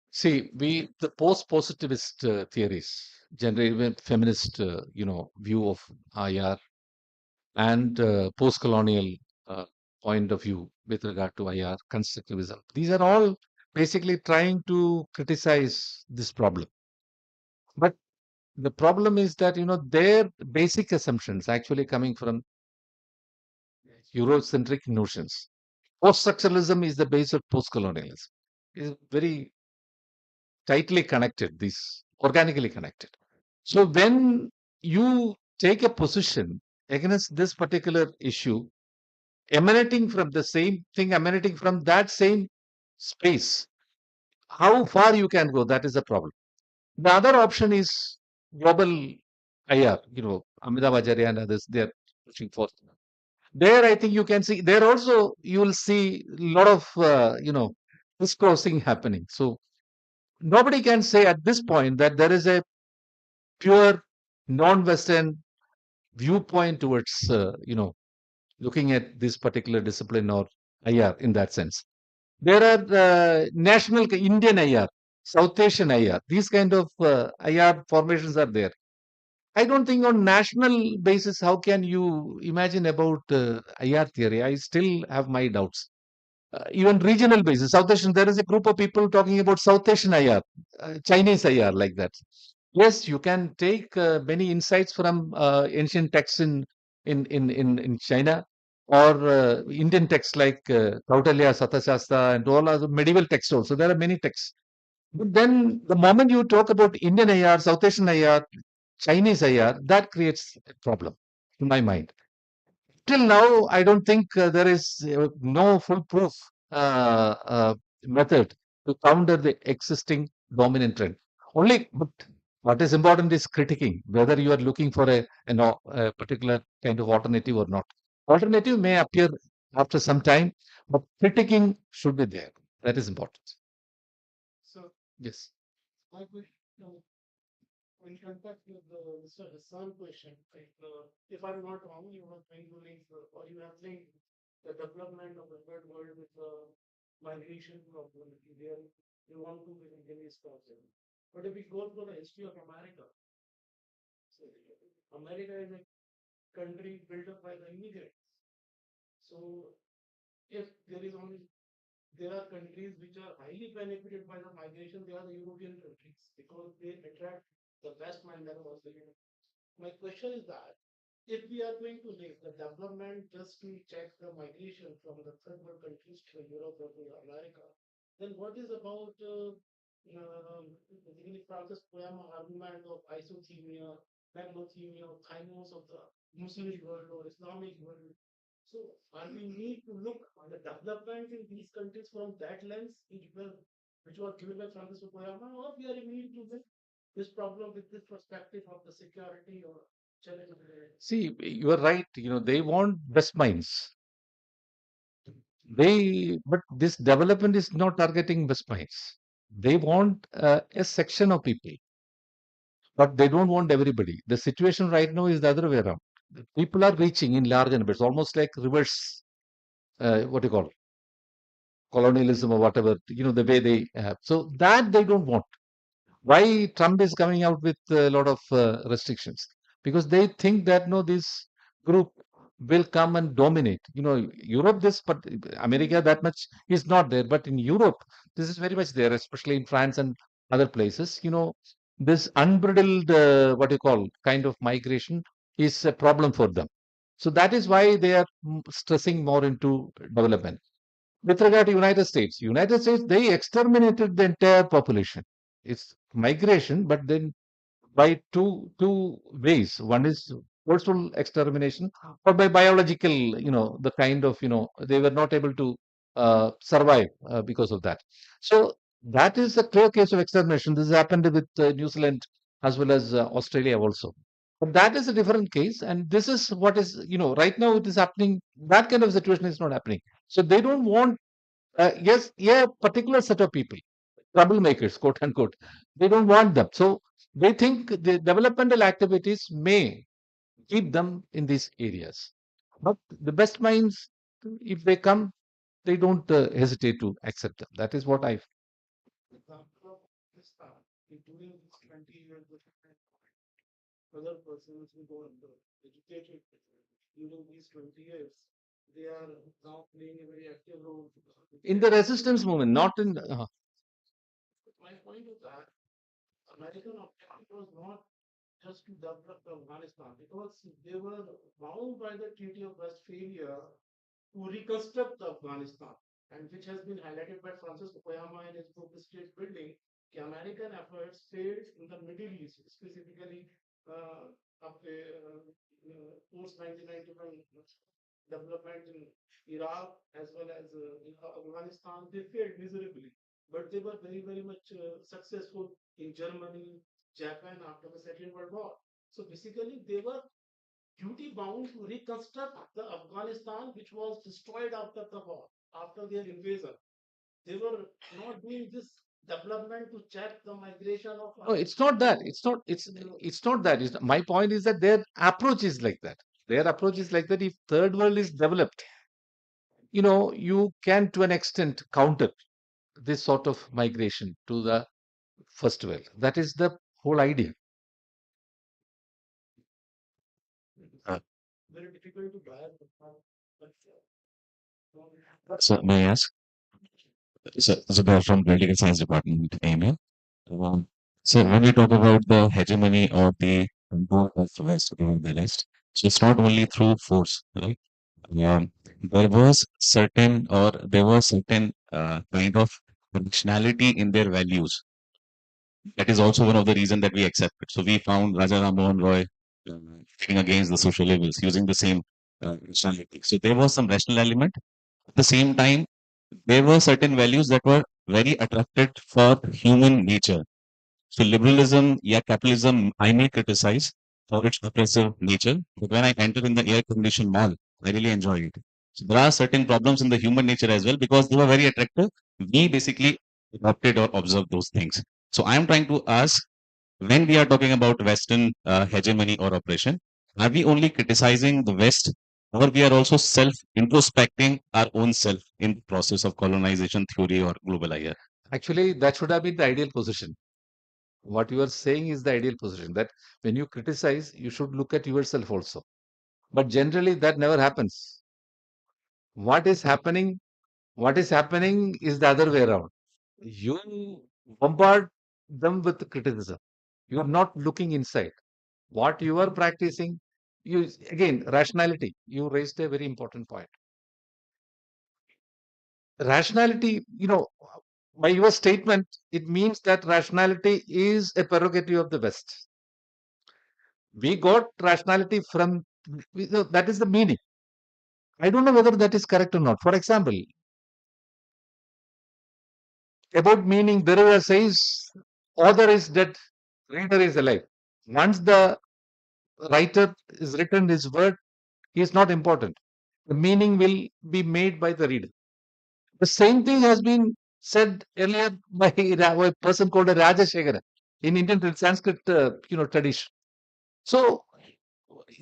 See, the post-positivist theories, generally feminist, view of IR and post-colonial point of view with regard to IR, constructivism. These are all basically trying to criticize this problem. But the problem is that, their basic assumptions actually coming from Eurocentric notions. Post-structuralism is the base of post-colonialism. It's very tightly connected, these organically connected. So when you take a position against this particular issue, emanating from the same thing, emanating from that same space, how far you can go, that is a problem. The other option is global IR, Amitabh Acharya and others, they are pushing for. There, I think you can see, there also you will see a lot of, crisscrossing happening. So nobody can say at this point that there is a pure non-Western viewpoint towards, looking at this particular discipline or IR in that sense. There are national Indian IR, South Asian IR. These kind of IR formations are there. I don't think on national basis, how can you imagine about IR theory? I still have my doubts. Even regional basis, South Asian, there is a group of people talking about South Asian IR, Chinese IR like that. Yes, you can take many insights from ancient texts in China or Indian texts like Kautilya, Satyashastra, and all other medieval texts also. There are many texts. But then the moment you talk about Indian IR, South Asian IR, Chinese IR, that creates a problem in my mind. Till now, I don't think there is no foolproof method to counter the existing dominant trend. Only, but what is important is critiquing whether you are looking for a particular kind of alternative or not. Alternative may appear after some time, but critiquing should be there. That is important. So, Yes. my question, in contact with Mr. Hassan question, like, if I'm not wrong, you were trying to link, or you have linked the development of the third world with the migration problem. There, you want to basically stop it. But if we go through the history of America, so America is a country built up by the immigrants. So if there is only there are countries which are highly benefited by the migration, they are the European countries because they attract the best mind that was there. My question is that if we are going to link the development just to check the migration from the third world countries to Europe or to America, then what is about basically Francis Poyama argument of isothemia, megalothemia, thymos of the Muslim world or Islamic world? So, are we need to look on the development in these countries from that lens, which was given by Francis Fukuyama, or we are need to look this problem with this perspective of the security or challenge? See, you are right. They want best minds. But this development is not targeting West minds. They want a section of people, but they don't want everybody. The situation right now is the other way around. The people are reaching in large numbers, almost like reverse, what you call colonialism or whatever, the way they have. So that they don't want. Why Trump is coming out with a lot of restrictions? Because they think that no, this group will come and dominate. Europe, but America, that much is not there. But in Europe, this is very much there, especially in France and other places. This unbridled, what you call, kind of migration is a problem for them. So that is why they are stressing more into development. With regard to United States, they exterminated the entire population. It's migration, but then by two ways. One is forceful extermination, or by biological. The kind of they were not able to survive because of that. So that is a clear case of extermination. This happened with New Zealand as well as Australia also. But that is a different case, and this is what is right now it is happening. That kind of situation is not happening. So they don't want yes, yeah, particular set of people, troublemakers, quote unquote. They don't want them. So they think the developmental activities may keep them in these areas. But the best minds, if they come, they don't hesitate to accept them. That is what I. Example of this during these 20 years, other persons who go educated during these 20 years, they are now playing a very active role In the resistance movement, not in. My point is that American objective was not just to develop Afghanistan because they were bound by the Treaty of Westphalia to reconstruct Afghanistan, and which has been highlighted by Francis Fukuyama in his book State Building. The American efforts failed in the Middle East, specifically post 1991 development in Iraq as well as in Afghanistan. They failed miserably, but they were very, very much successful in Germany, Japan after the Second World War. So basically, they were duty bound to reconstruct the Afghanistan which was destroyed after the war, after their invasion. They were not doing this development to check the migration of. No, it's not that. It's not that. My point is that their approach is like that. Their approach is like that. If third world is developed, you can to an extent counter this sort of migration to the first world. That is the whole idea. So may I ask? So they're from Political Science Department, AMU. So when we talk about the hegemony or the control of the West over the West, so it's not only through force, right? There was certain kind of functionality in their values. That is also one of the reasons that we accept it. So we found Raja Ram Mohan Roy fighting against the social evils using the same rationality. So there was some rational element. At the same time, there were certain values that were very attracted for human nature. So liberalism, yeah, capitalism, I may criticize for its oppressive nature, but when I enter in the air-conditioned mall, I really enjoy it. So there are certain problems in the human nature as well because they were very attractive. We basically adopted or observed those things. So I am trying to ask, when we are talking about Western hegemony or oppression, are we only criticizing the West, or we are also self-introspecting our own self in the process of colonization theory or global idea? Actually, that should have been the ideal position. What you are saying is the ideal position, that when you criticize, you should look at yourself also. But generally, that never happens. What is happening? What is happening is the other way around. You bombard them with criticism. You are not looking inside. What you are practicing, you again, rationality. You raised a very important point. Rationality, by your statement, it means that rationality is a prerogative of the West. We got rationality from, that is the meaning. I don't know whether that is correct or not. For example, about meaning, Derrida says, author is dead, reader is alive. Once the writer is written his word, he is not important. The meaning will be made by the reader. The same thing has been said earlier by a person called Rajashekara in Indian Sanskrit, tradition. So,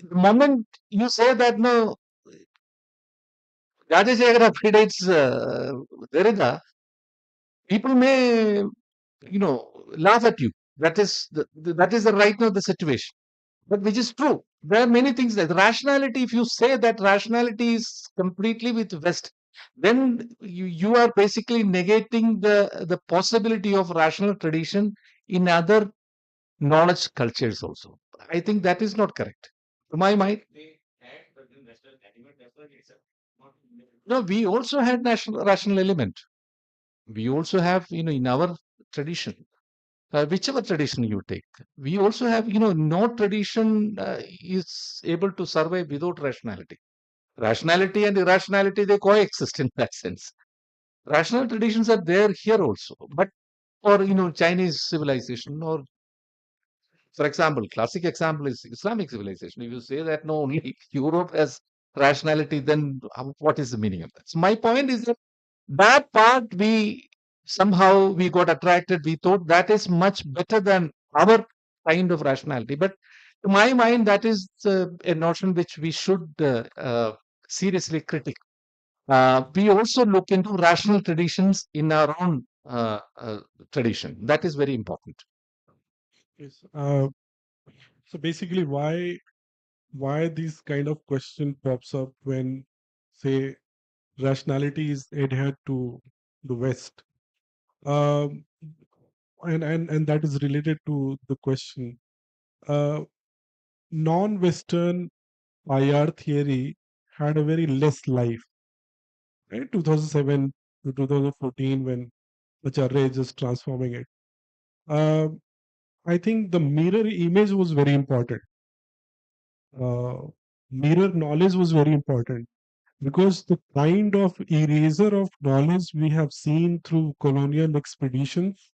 the moment you say that no, Rajashekara predates Derrida, people may, laugh at you. That is the right now the situation. But which is true. There are many things like rationality. If you say that rationality is completely with West, then you are basically negating the possibility of rational tradition in other knowledge cultures also. I think that is not correct. To my mind, no, we also had national rational element. We also have, in our tradition, whichever tradition you take, we also have, no tradition is able to survive without rationality. Rationality and irrationality, they coexist in that sense. Rational traditions are there here also, but or Chinese civilization, or for example, classic example is Islamic civilization. If you say that no, only Europe has rationality, then what is the meaning of that? So my point is that part somehow we got attracted. We thought that is much better than our kind of rationality. But to my mind, that is a notion which we should seriously critique. We also look into rational traditions in our own tradition. That is very important. Yes. So basically, why this kind of question pops up when, say, rationality is adhered to the West, um, and that is related to the question. Uh, Non-Western IR theory had a very less life, right? 2007 to 2014, when Acharya is just transforming it. Um I think the mirror image was very important. Uh, Mirror knowledge was very important because the kind of eraser of knowledge we have seen through colonial expeditions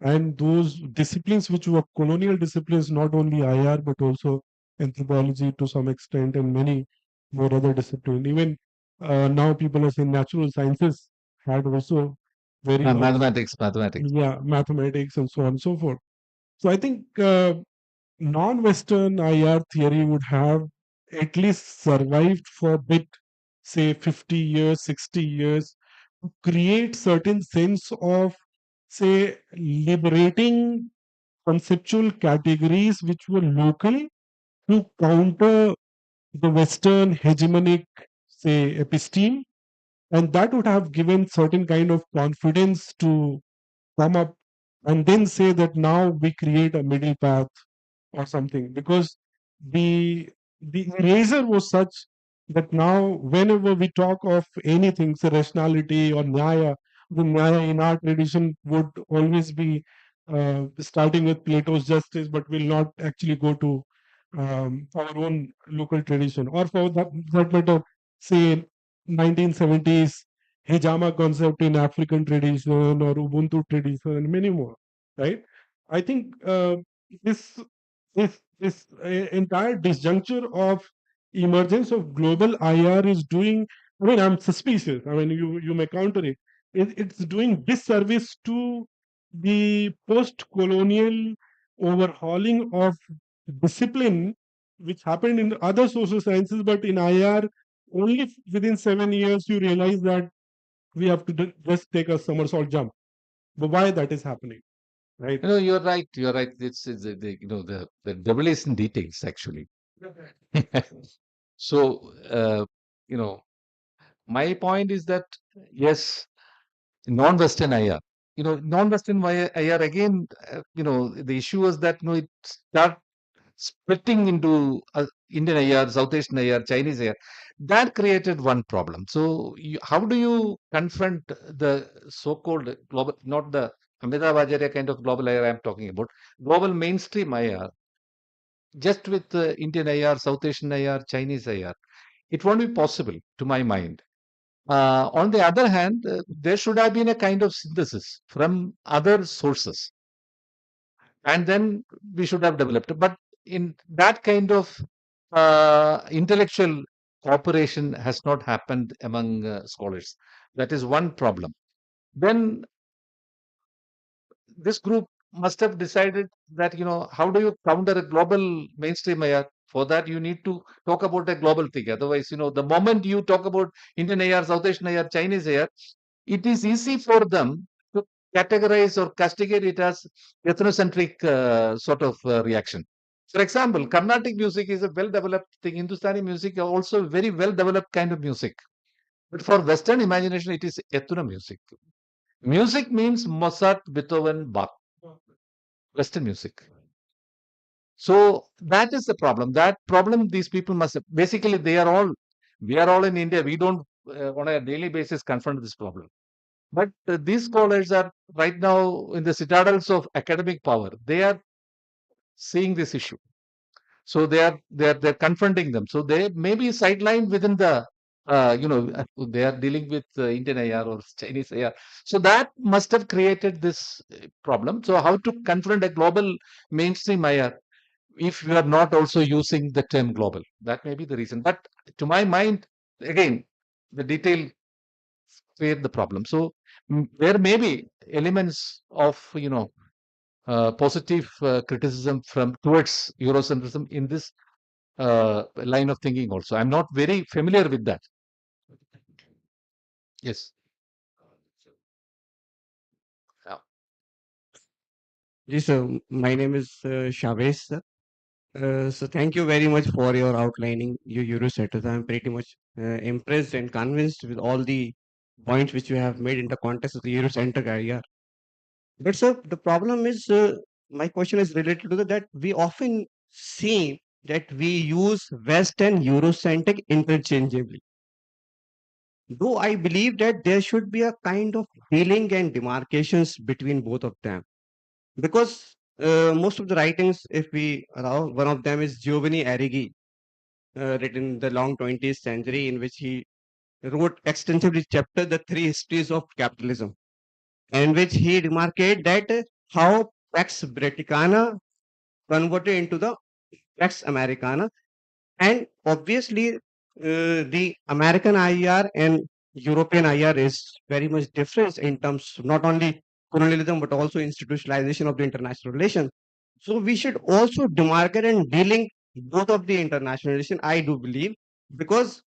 and those disciplines which were colonial disciplines, not only IR but also anthropology to some extent and many more other disciplines. Even now people are saying natural sciences had also very Mathematics. yeah, mathematics and so on and so forth. So I think non-Western IR theory would have at least survived for a bit, say 50 years, 60 years, to create certain sense of, say, liberating conceptual categories which were local to counter the Western hegemonic, say, episteme, and that would have given certain kind of confidence to come up and then say that now we create a middle path or something, because the the eraser was such that now whenever we talk of anything, say rationality or nyaya, the nyaya in our tradition would always be starting with Plato's justice, but will not actually go to our own local tradition, or for that matter, say 1970s hijama concept in African tradition or Ubuntu tradition and many more, right? I think this this entire disjuncture of emergence of global IR is doing. I mean, I'm suspicious. I mean, you may counter it. It's doing disservice to the post-colonial overhauling of discipline, which happened in other social sciences, but in IR, only within 7 years you realize that we have to just take a somersault jump. But why that is happening, right? You're right. You're right. It's the devil is in details, actually. So, my point is that yes, non-Western IR. Non-Western IR again. The issue was that it start splitting into Indian IR, South Asian IR, Chinese IR. That created one problem. So, how do you confront the so-called global, not the Amitabh Acharya kind of global IR I'm talking about, global mainstream IR, just with Indian IR, South Asian IR, Chinese IR? It won't be possible, to my mind. On the other hand, there should have been a kind of synthesis from other sources, and then we should have developed. But in that kind of intellectual cooperation has not happened among scholars. That is one problem. Then this group must have decided that how do you counter a global mainstream IR? For that, you need to talk about a global thing. Otherwise, the moment you talk about Indian IR, South Asian IR, Chinese IR, it is easy for them to categorize or castigate it as ethnocentric sort of reaction. For example, Carnatic music is a well-developed thing. Hindustani music are also very well-developed kind of music. But for Western imagination, it is ethno music. Music means Mozart, Beethoven, Bach. Western music. So that is the problem. That problem these people must have. Basically, we are all in India. We don't on a daily basis confront this problem. But these scholars are right now in the citadels of academic power. They are seeing this issue. So they're confronting them. So they may be sidelined within the they are dealing with Indian IR or Chinese IR. So that must have created this problem. So how to confront a global mainstream IR if you are not also using the term global? That may be the reason. But to my mind, again, the detail create the problem. So there may be elements of positive criticism from towards Eurocentrism in this line of thinking also. I'm not very familiar with that. Yes. Yeah. Yes, sir. My name is Shavesh, sir. So thank you very much for your outlining your Eurocentrism. I'm pretty much impressed and convinced with all the points which you have made in the context of the Eurocentric area. But sir, the problem is, my question is related to that we often see that we use West and Eurocentric interchangeably. Though I believe that there should be a kind of dealing and demarcations between both of them. Because most of the writings, if we allow, one of them is Giovanni Arrighi, written in the long 20th century, in which he wrote extensively chapter The Three Histories of Capitalism, in which he remarked that how Pax Britannica converted into the Pax Americana, and obviously the American IR and European IR is very much different in terms of not only colonialism but also institutionalization of the international relation. So we should also demarcate and dealing both of the international relation, I do believe, because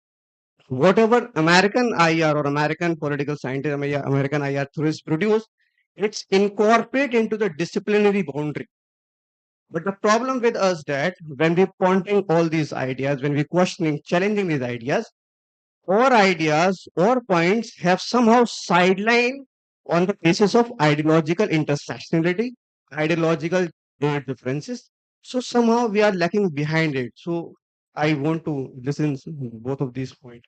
whatever American IR or American political scientist, American IR theorists produce, it's incorporated into the disciplinary boundary. But the problem with us that when we pointing all these ideas, when we questioning, challenging these ideas, our ideas or points have somehow sidelined on the basis of ideological intersectionality, ideological differences. So somehow we are lacking behind it. So I want to listen to both of these points.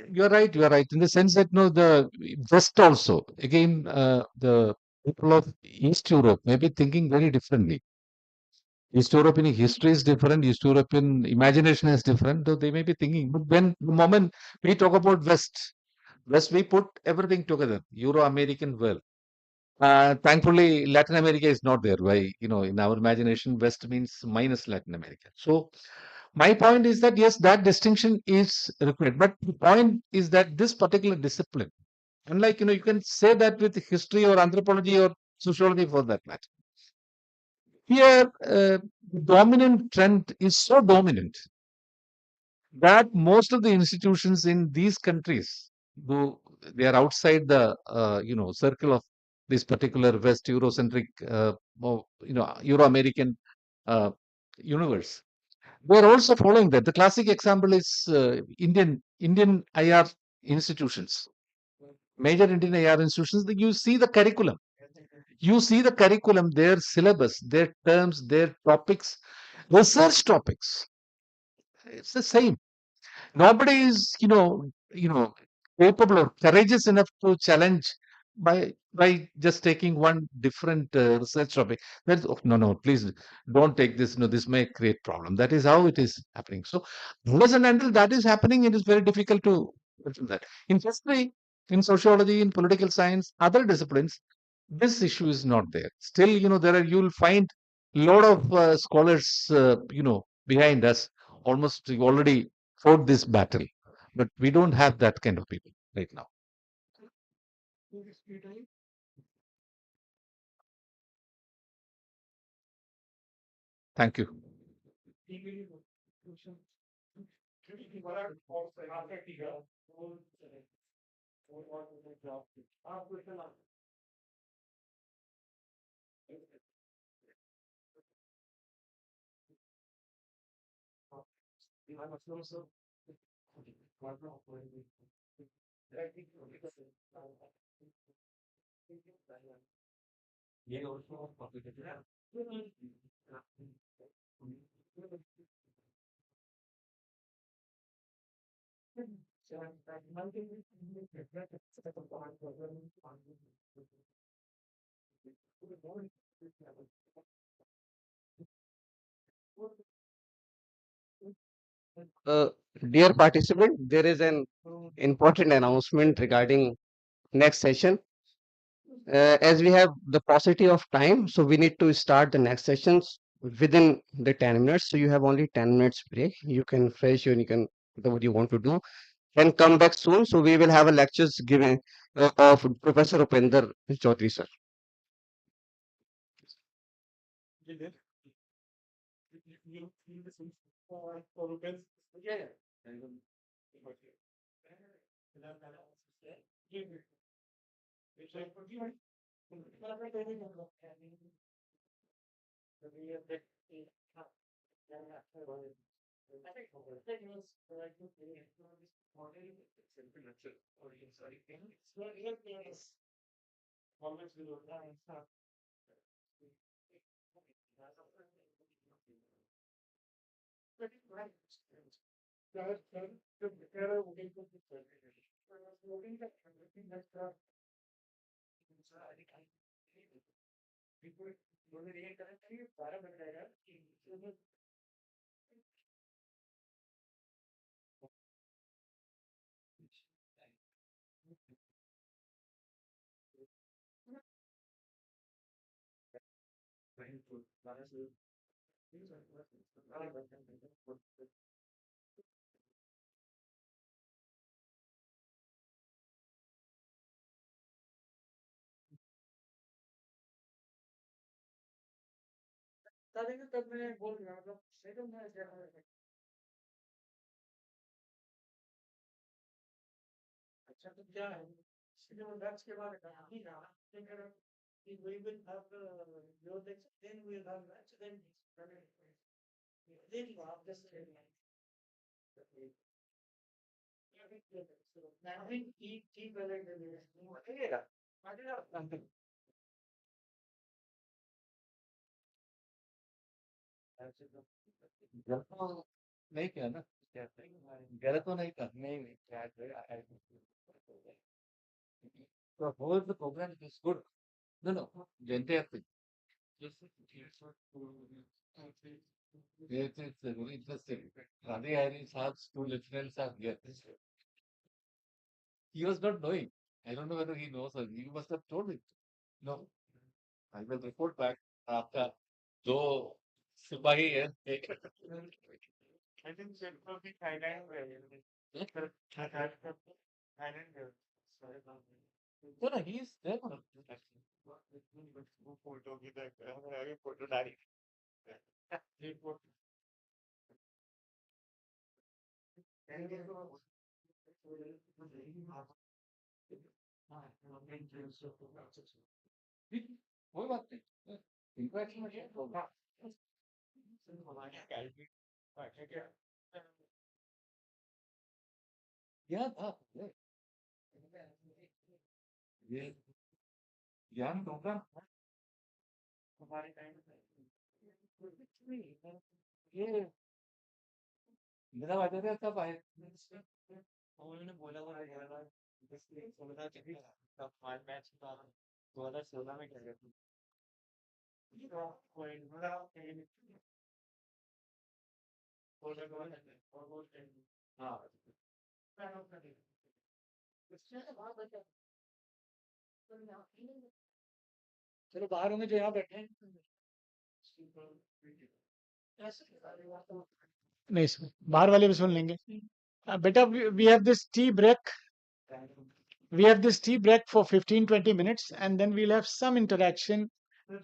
You're right. You're right. In the sense that no, the West also again, the people of East Europe may be thinking very differently. East European history is different. East European imagination is different. Though they may be thinking, but when the moment we talk about West we put everything together. Euro-American world. Thankfully, Latin America is not there. Why, in our imagination, West means minus Latin America. So my point is that yes, that distinction is required. But the point is that this particular discipline, unlike, you can say that with history or anthropology or sociology for that matter. Here, the dominant trend is so dominant that most of the institutions in these countries, though they are outside the circle of this particular West Eurocentric, Euro-American uh, universe, they are also following that. The classic example is Indian IR institutions, major Indian IR institutions. You see the curriculum. You see the curriculum, their syllabus, their terms, their topics, research topics. It's the same. Nobody is capable or courageous enough to challenge by just taking one different research topic. That's, oh, no, please don't take this. No, this may create problem. That is how it is happening. So unless and until that is happening, it is very difficult to do that. In history, in sociology, in political science, other disciplines, this issue is not there. Still, you'll find a lot of scholars behind us. Almost already fought this battle, but we don't have that kind of people right now. Thank you. Uh, Dear participant, there is an important announcement regarding next session. As we have the paucity of time, so we need to start the next sessions within the 10 minutes. So you have only 10 minutes break. You can fresh you can whatever you want to do and come back soon. So we will have a lectures given of Professor Upender Chaudhary sir. नहीं किया ना गलत तो नहीं था नहीं the whole the program is good no the entire thing yes it's very interesting Radhe Harry's has two lieutenants are here he was not knowing I don't know whether he knows or he must have told it no I will report back after दो सिपाही है एक I think that will be Thailand Thailand no no he is there on photo की तक photo डाली कोई बात नहीं इंटरेक्शन में होगा क्या था ये ज्ञान होगा हमारे टाइम ये मेरा वजह कब आए उन्होंने बोला वो मैच 2016 में खेले थे हाँ चलो बाहर होंगे जो यहाँ बैठे हैं नहीं इसमें बाहर वाले भी सुन लेंगे बेटा we have this tea break we have this tea break for 15-20 minutes and then we'll have some interaction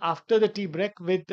after the tea break with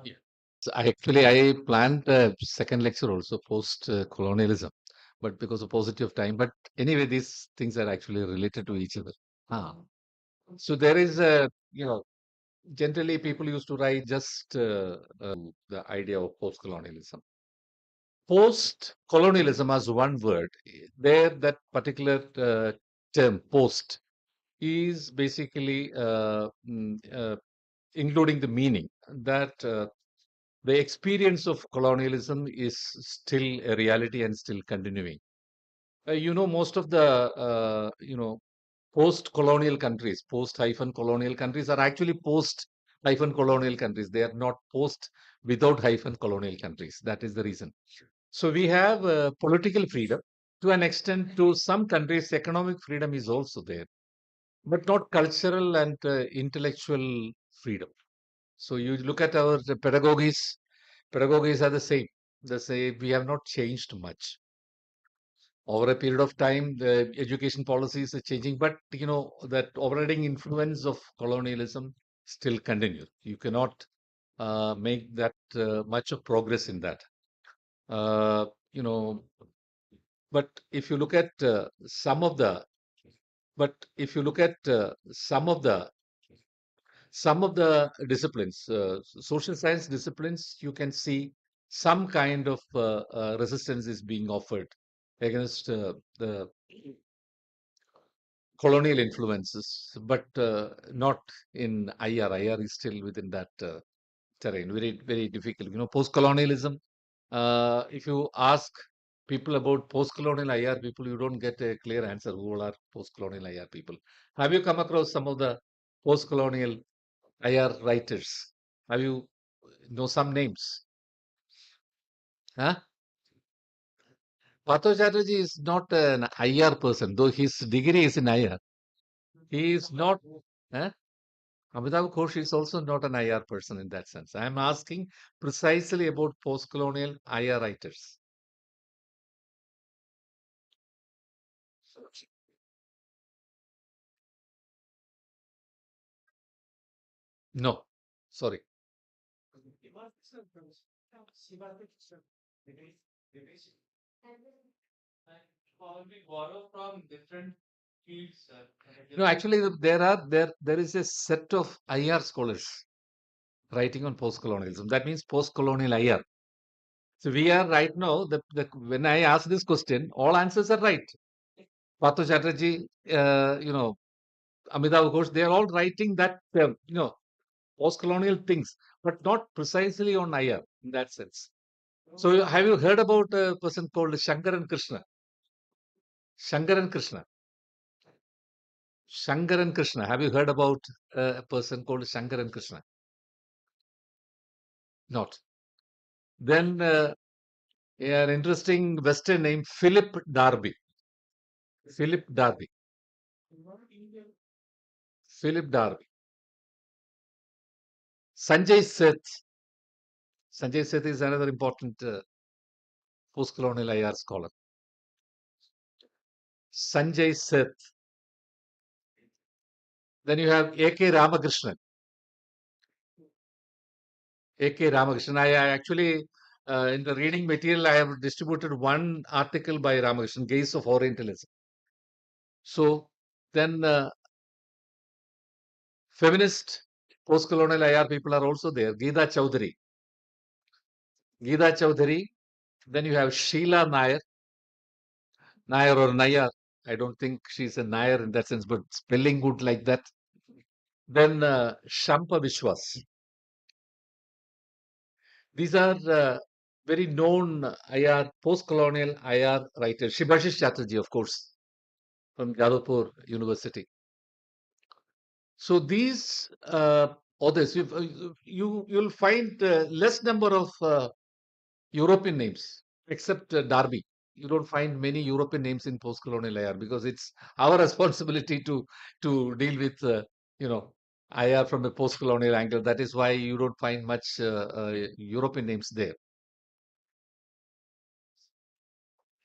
Yeah. So I planned a second lecture also post colonialism, but because of positive time. But anyway, these things are actually related to each other. Ah. So there is a, generally people used to write just the idea of post-colonialism. Post-colonialism as one word, there that particular term, post, is basically including the meaning that the experience of colonialism is still a reality and still continuing. Most of the, post-colonial countries, post-colonial countries are actually post-colonial countries. They are not post without colonial countries. That is the reason. So we have political freedom to an extent. To some countries, economic freedom is also there, but not cultural and intellectual freedom. So you look at our pedagogies. Pedagogies are the same. The same. We have not changed much over a period of time. The education policies are changing, but that overriding influence of colonialism still continues. You cannot make that much of progress in that. Uh, you know, but if you look at some of the, but if you look at some of the disciplines, social science disciplines, you can see some kind of resistance is being offered against the colonial influences, but not in IR. IR is still within that terrain. Very, very difficult. Post-colonialism. If you ask people about post-colonial IR people, you don't get a clear answer. Who all are post-colonial IR people? Have you come across some of the post-colonial IR writers? Have you know some names? Huh? Partho Chatterjee is not an IR person, though his degree is in IR. He is not. Huh? Amitabh Ghosh is also not an IR person in that sense. I am asking precisely about post-colonial IR writers. No, sorry. No, actually, there is a set of IR scholars writing on post-colonialism. That means post-colonial IR. So we are right now. When I ask this question, all answers are right. Partho Chatterjee, Amitabh Ghosh, they are all writing that post-colonial things, but not precisely on IR in that sense. So have you heard about a person called Shankaran Krishna? Shankaran Krishna. Shankaran Krishna. Have you heard about a person called Shankaran Krishna? Not. Then an interesting Western name, Philip Darby. Philip Darby. Philip Darby. Sanjay Seth. Sanjay Seth is another important post-colonial IR scholar. Sanjay Seth. Then you have A.K. Ramakrishnan. A.K. Ramakrishnan. I actually, in the reading material, I have distributed one article by Ramakrishnan, Gaze of Orientalism. So then feminist post-colonial IR people are also there. Geeta Chowdhury. Geeta Chowdhury. Then you have Sheila Nair. Nair or Nayar. I don't think she's a Nair in that sense, but spelling good like that. Then Shampa Vishwas. These are very known IR, post-colonial IR writers. Shibashish Chatterjee, of course, from Jadavpur University. So these authors, you'll find less number of European names, except Darby. You don't find many European names in post-colonial IR because it's our responsibility to deal with IR from a post-colonial angle. That is why you don't find much European names there.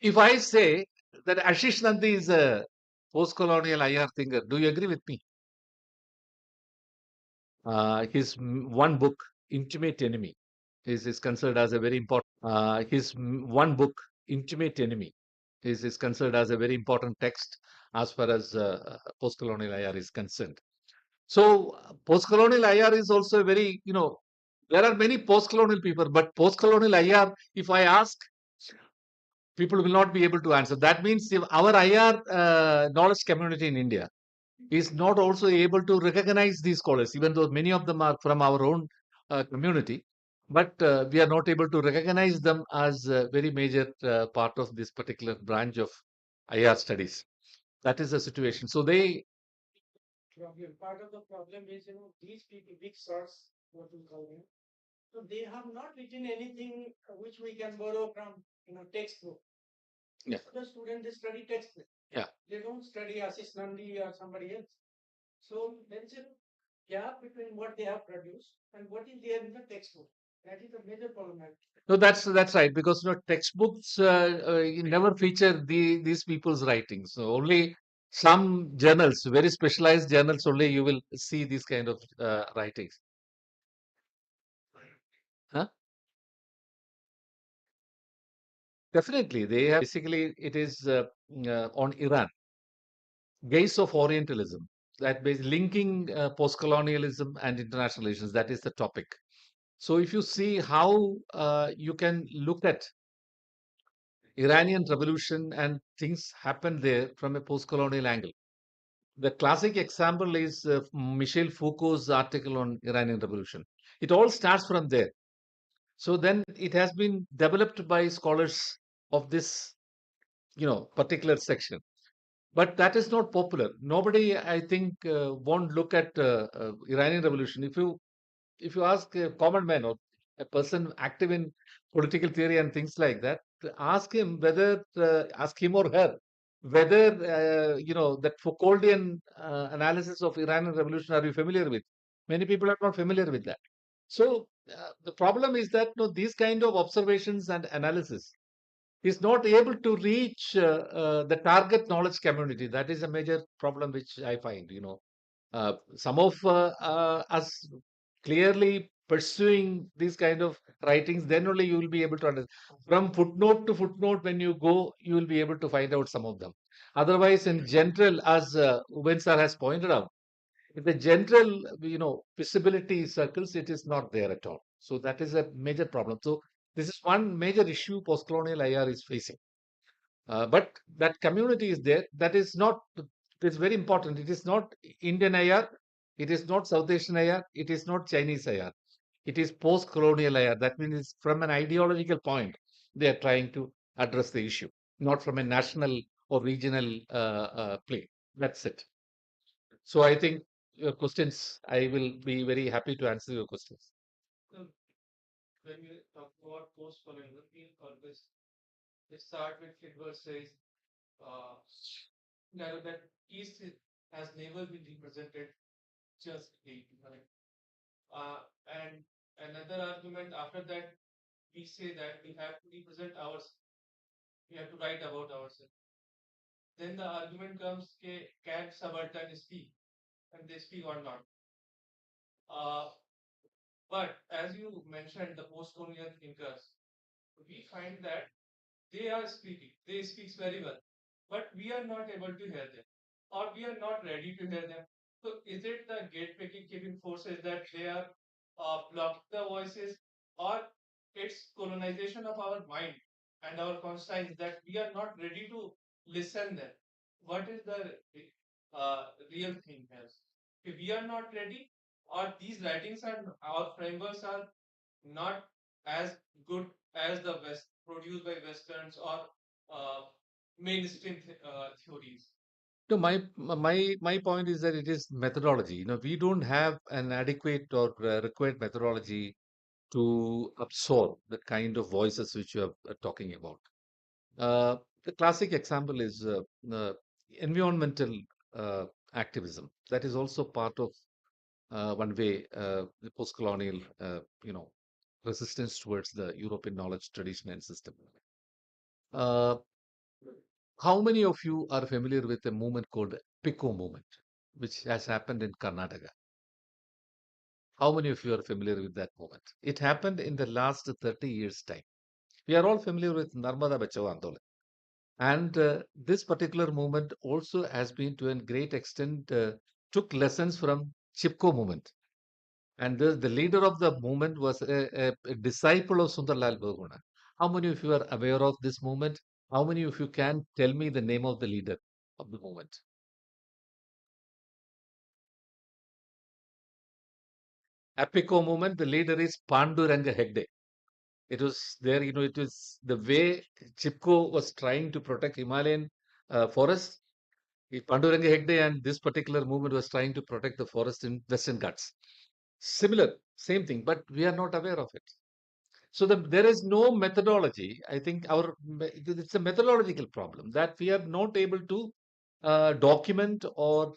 If I say that Ashish Nandi is a post-colonial IR thinker, do you agree with me? His one book, Intimate Enemy, is considered as a very important. His one book, Intimate Enemy, is considered as a very important text as far as post-colonial IR is concerned. So, post-colonial IR is also a very, there are many post-colonial people, but post-colonial IR, if I ask, people will not be able to answer. That means if our IR knowledge community in India is not also able to recognize these scholars, even though many of them are from our own community, but we are not able to recognize them as a very major part of this particular branch of IR studies. That is the situation. So they Problem. Part of the problem is, these people, big source, what we call them, so they have not written anything which we can borrow from, textbook. Yeah. The student, they study textbook. Yeah. They don't study Ashish Nandi or somebody else. So there is a gap between what they have produced and what is there in the textbook. That is a major problem. No, that's right, because textbooks never feature these people's writings. So only some journals, very specialized journals, only you will see these kind of writings. Huh? Definitely, they have. Basically, it is on Iran, gaze of Orientalism, that is linking post-colonialism and international relations. That is the topic. So if you see how you can look at Iranian revolution and things happen there from a post-colonial angle. The classic example is Michel Foucault's article on Iranian revolution. It all starts from there. So then it has been developed by scholars of this, particular section. But that is not popular. Nobody, I think, won't look at Iranian revolution. If you ask a common man or a person active in political theory and things like that, ask him or her whether that Foucauldian analysis of Iranian revolution, are you familiar with? Many people are not familiar with that. So the problem is that these kind of observations and analysis is not able to reach the target knowledge community. That is a major problem which I find. Some of us clearly pursuing these kind of writings, then only you will be able to understand. From footnote to footnote, when you go, you will be able to find out some of them. Otherwise, in general, as Uben sir has pointed out, in the general, visibility circles, it is not there at all. So that is a major problem. So this is one major issue post-colonial IR is facing. But that community is there. That is not, it's very important. It is not Indian IR. It is not South Asian IR. It is not Chinese IR. It is post-colonial IR. That means from an ideological point, they are trying to address the issue, not from a national or regional play. That's it. So I think your questions, I will be very happy to answer your questions. So when you talk about post-colonial, we always start with Fidler says uh, that East has never been represented just right? And another argument after that, we say that we have to represent ourselves. We have to write about ourselves. Then the argument comes, can subaltern speak? And they speak or not. But as you mentioned, the post-colonial thinkers, we find that they are speaking. They speak very well, but we are not able to hear them, or we are not ready to hear them. So, is it the gate keeping forces that they are blocking the voices, or it's colonization of our mind and our conscience that we are not ready to listen them? What is the real thing here? If we are not ready, or these writings and our frameworks are not as good as the West produced by Westerns or uh, mainstream theories. No, my point is that it is methodology. We don't have an adequate or required methodology to absorb the kind of voices which you are talking about. The classic example is environmental activism. That is also part of one way the post-colonial, resistance towards the European knowledge tradition and system. Uh, how many of you are familiar with a movement called Pico movement, which has happened in Karnataka? How many of you are familiar with that movement? It happened in the last 30 years' time. We are all familiar with Narmada Bachao Andolan. And this particular movement also has been to a great extent took lessons from Chipko movement. And the leader of the movement was a disciple of Sundarlal Bahuguna. How many of you are aware of this movement? How many of you can tell me the name of the leader of the movement? Apico movement, the leader is Panduranga Hegde. It was there, it was the way Chipko was trying to protect Himalayan forests. Panduranga Hegde and this particular movement was trying to protect the forest in Western Ghats. Similar, same thing, but we are not aware of it. So there is no methodology. I think it's a methodological problem that we are not able to document or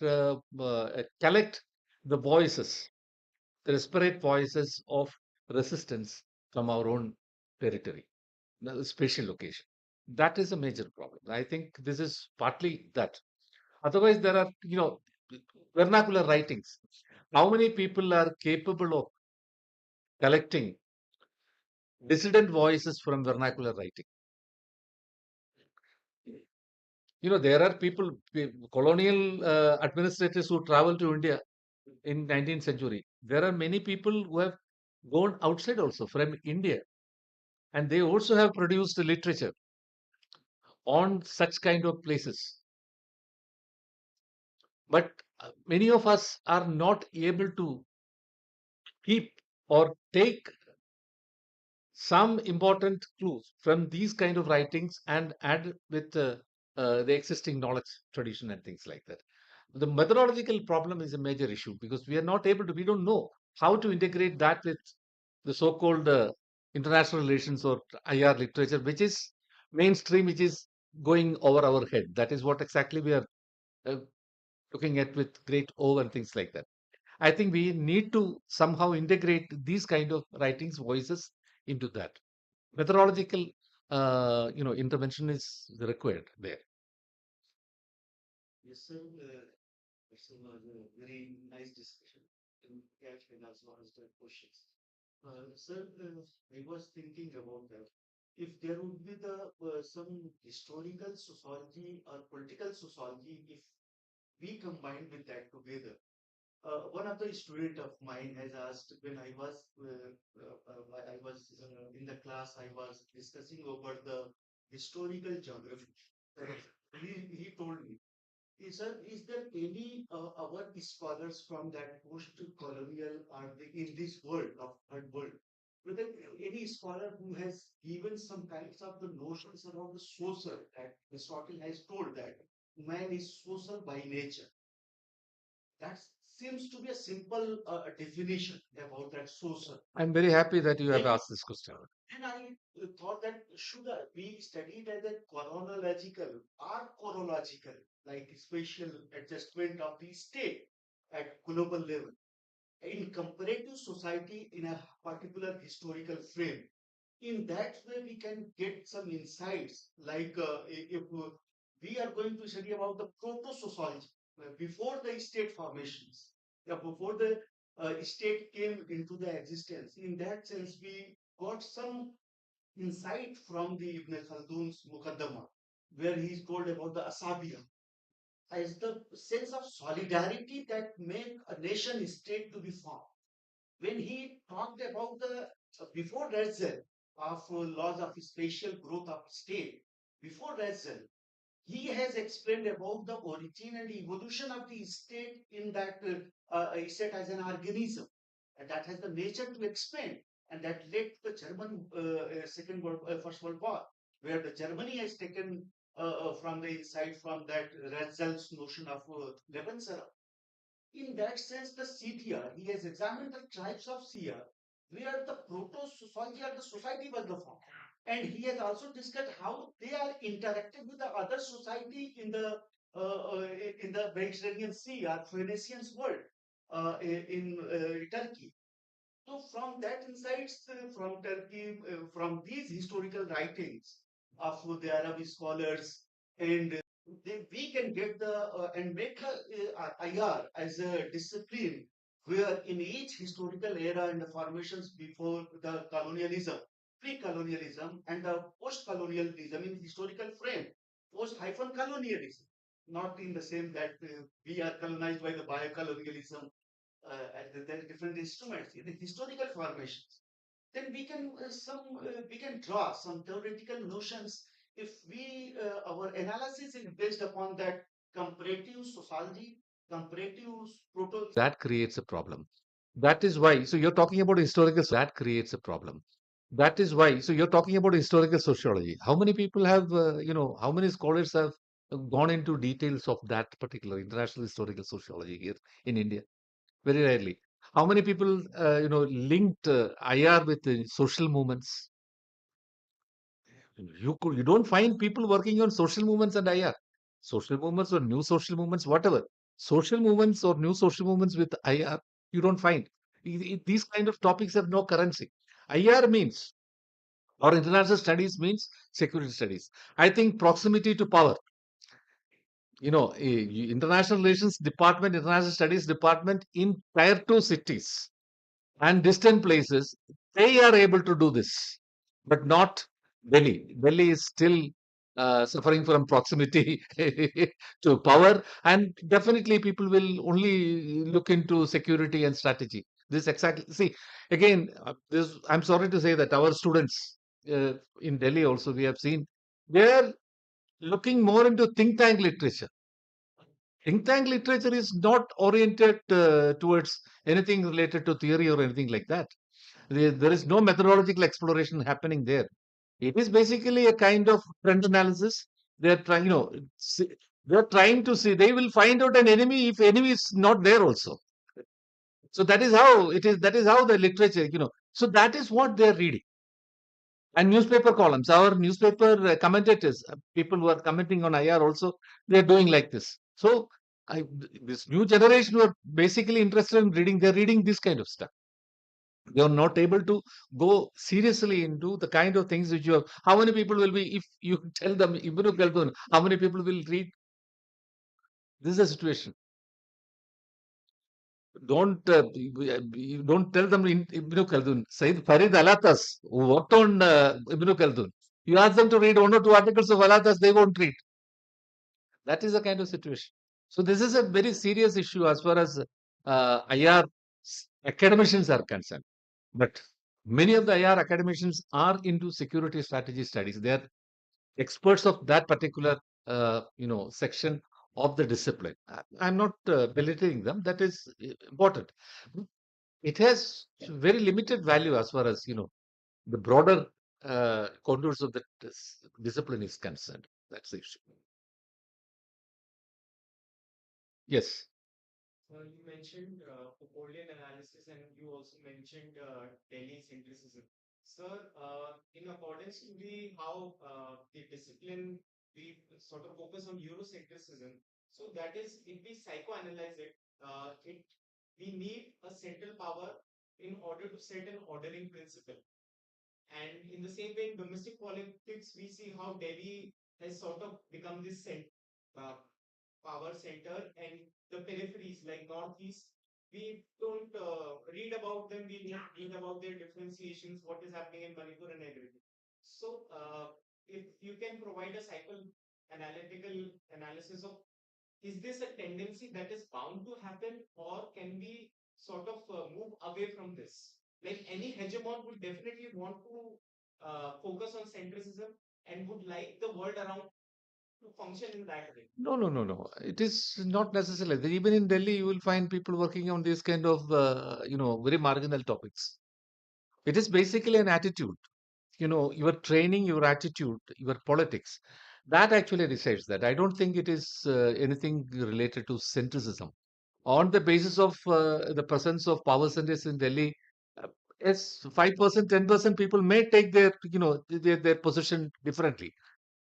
collect the voices, the disparate voices of resistance from our own territory, the spatial location. That is a major problem. I think this is partly that. Otherwise, there are, vernacular writings. How many people are capable of collecting dissident voices from vernacular writing? There are people, colonial administrators who travel to India in 19th century. There are many people who have gone outside also from India, and they also have produced literature on such kind of places. But many of us are not able to keep or take some important clues from these kind of writings and add with the existing knowledge tradition and things like that. The methodological problem is a major issue because we are not able to, we don't know how to integrate that with the so-called international relations or IR literature, which is mainstream, which is going over our head. That is what exactly we are uh, looking at with great awe and things like that. I think we need to somehow integrate these kind of writings, voices into that. Methodological, intervention is required there. Yes, sir. It's a very nice discussion. And catch and also answer questions. Sir, I was thinking about that. If there would be the some historical sociology or political sociology, if we combine with that together, one of the student of mine has asked when I was in the class, I was discussing over the historical geography. He told me, sir, is there any our scholars from that post-colonial are they in this world of third world? Whether any scholar who has given some kinds of the notions around the social that Aristotle has told that man is social by nature. That seems to be a simple definition about that social. I'm very happy that you have Then, asked this question. and I thought that should be studied as a chronological or chronological, like spatial adjustment of the state at global level in comparative society in a particular historical frame. In that way, we can get some insights like if we are going to study about the proto-sociology before the state formations, before the state came into the existence. In that sense, we got some insight from the Ibn Khaldun's Muqaddamah, where he is told about the Asabiya as the sense of solidarity that make a nation state to be formed. When he talked about the before Ratzel of laws of spatial growth of state, before Ratzel, he has explained about the origin and evolution of the state in that state as an organism, and that has the nature to expand, and that led to the German First World War, where the Germany has taken from the inside from that Ratzel's notion of Lebensraum. In that sense, the Scythia, he has examined the tribes of Sia, where the proto-society or the society was the form. And he has also discussed how they are interacting with the other society in the Mediterranean Sea or Phoenician world in Turkey. So from that insights from Turkey, from these historical writings of the Arab scholars, and then we can get the and make IR as a discipline where in each historical era and the formations before the colonialism, pre-colonialism, and the post-colonialism in historical frame, post-colonialism, not in the same that we are colonized by the bio-colonialism, and there are different instruments in the historical formations. Then we can draw some theoretical notions if we our analysis is based upon that comparative sociology, comparative proto. That creates a problem. That is why, so you're talking about historical, that creates a problem. That is why, so you're talking about historical sociology. How many people have, how many scholars have gone into details of that particular international historical sociology here in India? Very rarely. How many people, linked IR with social movements? You don't find people working on social movements and IR. Social movements or new social movements, whatever. Social movements or new social movements with IR, you don't find. These kind of topics have no currency. IR means, or international studies means security studies. I think proximity to power. International relations department, international studies department in tier 2 cities and distant places, they are able to do this, but not Delhi. Delhi is still suffering from proximity to power, and definitely people will only look into security and strategy. This exactly. See, again, this. I'm sorry to say that our students in Delhi also we have seen they are looking more into think tank literature. Think tank literature is not oriented towards anything related to theory or anything like that. There is no methodological exploration happening there. It is basically a kind of trend analysis. They're trying, they're trying to see. They will find out an enemy if enemy is not there also. So that is how it is. That is how the literature, So that is what they're reading. And newspaper columns, our newspaper commentators, people who are commenting on IR also, they're doing like this. So this new generation who are basically interested in reading, they're reading this kind of stuff. You're not able to go seriously into the kind of things which you have. How many people will be, if you tell them Ibn Khaldun, how many people will read? This is the situation. Don't tell them in Ibn Khaldun. Sayyid Farid Alatas, who worked on Ibn Khaldun. You ask them to read one or two articles of Alatas, they won't read. That is the kind of situation. So this is a very serious issue as far as IR academicians are concerned. But many of the IR academicians are into security strategy studies. They are experts of that particular, section of the discipline. I'm not belittling them. That is important. It has very limited value as far as the broader contours of the discipline is concerned. That's the issue. Yes. You mentioned Popolian analysis and you also mentioned Delhi centricism. Sir, in accordance to how the discipline we sort of focus on Eurocentrism, so that is if we psychoanalyze it, we need a central power in order to set an ordering principle. And in the same way, in domestic politics, we see how Delhi has sort of become this uh, power center, and the peripheries like Northeast, we don't read about them, we don't read about their differentiations, what is happening in Manipur and everything. So, if you can provide a psychoanalytical analysis of is this a tendency that is bound to happen, or can we sort of move away from this? Like any hegemon would definitely want to focus on centricism and would like the world around to function in that way. No, no, no, no. It is not necessarily. Even in Delhi, you will find people working on these kind of, very marginal topics. It is basically an attitude. Your training, your attitude, your politics. That actually decides that. I don't think it is anything related to centricism. On the basis of the presence of power centers in Delhi, uh, yes, 5%, 10% people may take their position differently.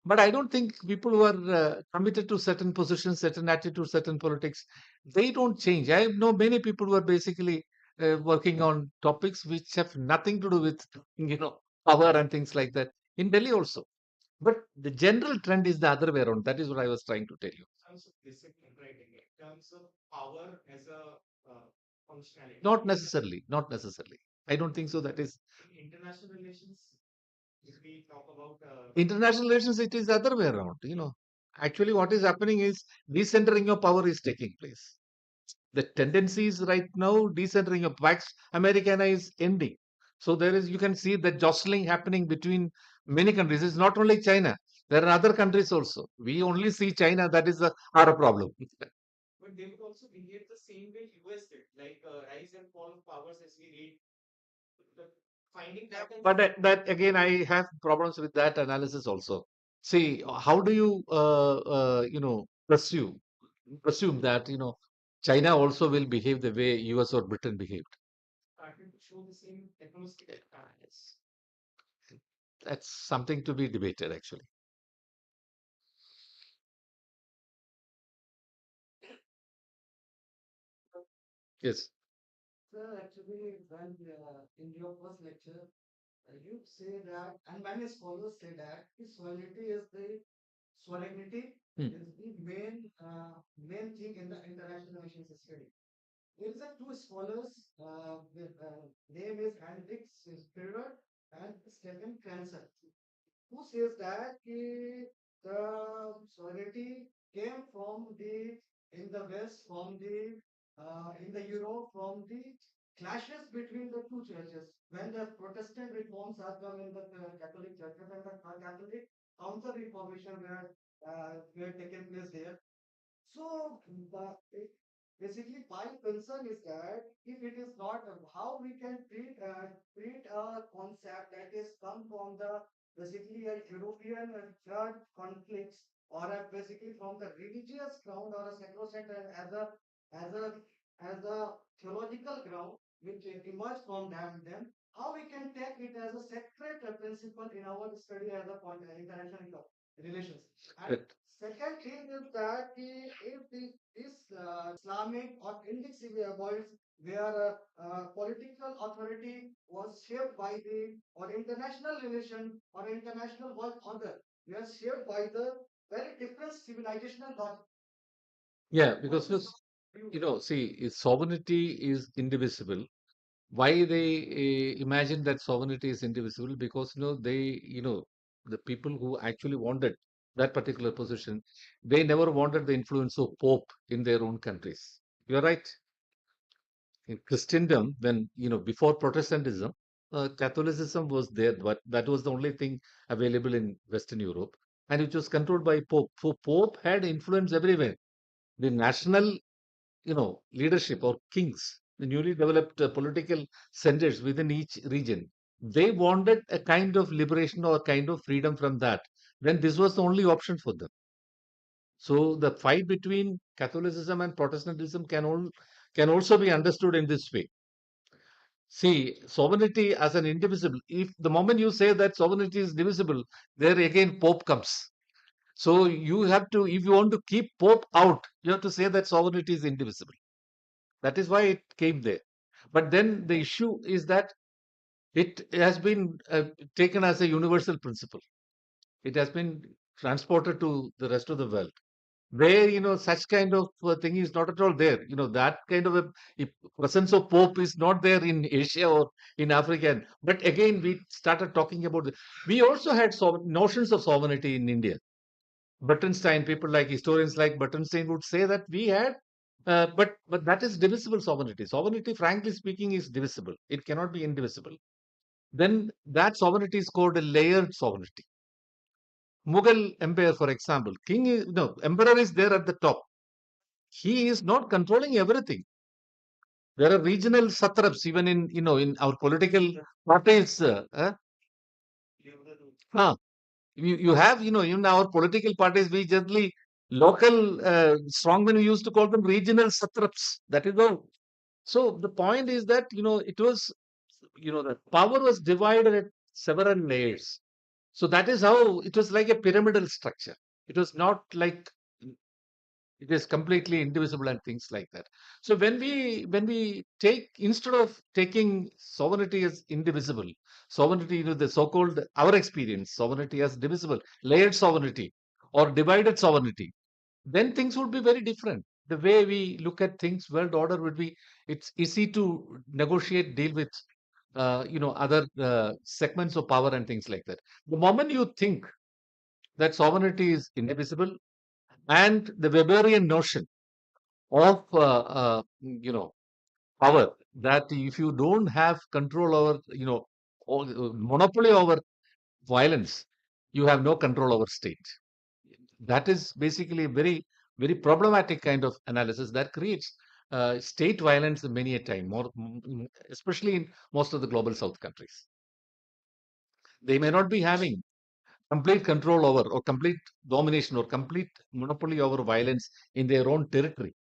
But I don't think people who are committed to certain positions, certain attitudes, certain politics, they don't change. I know many people who are basically working on topics which have nothing to do with, power and things like that in Delhi also. But the general trend is the other way around. That is what I was trying to tell you. In terms of discipline, right? In terms of power as a Not necessarily. Not necessarily. I don't think so. That is International relations, if we talk about international relations. It is the other way around. Actually, what is happening is decentering of power is taking place. The tendency is right now decentering of Pax Americana is ending. So you can see the jostling happening between many countries. It's not only China. There are other countries also. We only see China. That is our problem. but they would also behave the same way US did, like rise and fall of powers as we read. The finding that. But that again, I have problems with that analysis also. See, how do you, presume that China also will behave the way US or Britain behaved? Started to show the same economistic. Yes. That's something to be debated, actually. Yes. Sir, actually, when in your first lecture, you say that, and many scholars say that, the sovereignty Hmm. is the main thing in the international relations study. There is a two scholars, with, name is Hendrik Spierer and Stephen Crancer, who says that the sovereignty came from the in the West, from the in the Europe, from the clashes between the two churches when the Protestant reforms are come in the Catholic churches, and the Catholic counter reformation were taken place there. So basically, my concern is that if it is not how we can treat a concept that is come from the basically a European church conflicts, or basically from the religious ground, or a sacrosanct as a as a theological ground which emerged from them, how we can take it as a sacred principle in our study as a international relations. And But second thing is that if this Islamic or Indic civil worlds where political authority was shaped by the or international relation or international world order, were shaped by the very different civilizational logic. yeah, because see, sovereignty is indivisible. Why they imagine that sovereignty is indivisible? Because the people who actually wanted that particular position, they never wanted the influence of Pope in their own countries. You're right. In Christendom, when before Protestantism, Catholicism was there, but that was the only thing available in Western Europe, and it was controlled by Pope. So Pope had influence everywhere. The national leadership or kings, the newly developed political centers within each region, they wanted a kind of liberation or a kind of freedom from that. Then this was the only option for them. So the fight between Catholicism and Protestantism can also be understood in this way. See, sovereignty as an indivisible. If the moment you say that sovereignty is divisible, there again Pope comes. So you have to, if you want to keep Pope out, you have to say that sovereignty is indivisible. That is why it came there. But then the issue is that it has been taken as a universal principle. It has been transported to the rest of the world, where such kind of thing is not at all there. That kind of a presence of Pope is not there in Asia or in Africa. But again, we started talking about we also had notions of sovereignty in India. Buttonstein, people like historians like Buttonstein would say that we had, but that is divisible sovereignty. Sovereignty, frankly speaking, is divisible. It cannot be indivisible. Then that sovereignty is called a layered sovereignty. Mughal Empire, for example, king is no emperor is there at the top. He is not controlling everything. There are regional satraps even in our political parties. Huh? You have in our political parties we generally local strongmen, we used to call them regional satraps. That is all. So the point is that it was the power was divided at several layers. So that is how it was like a pyramidal structure. It was not like it is completely indivisible and things like that. So when we take, instead of taking sovereignty as indivisible, sovereignty, the so-called our experience, sovereignty as divisible, layered sovereignty or divided sovereignty, then things would be very different. the way we look at things, world order would be, it's easy to negotiate, deal with, other segments of power and things like that. The moment you think that sovereignty is indivisible, and the Weberian notion of, power, that if you don't have control over, monopoly over violence, you have no control over state. That is basically a very, very problematic kind of analysis that creates state violence many a time, especially in most of the global south countries. They may not be having complete control over, or complete domination, or complete monopoly over violence in their own territory.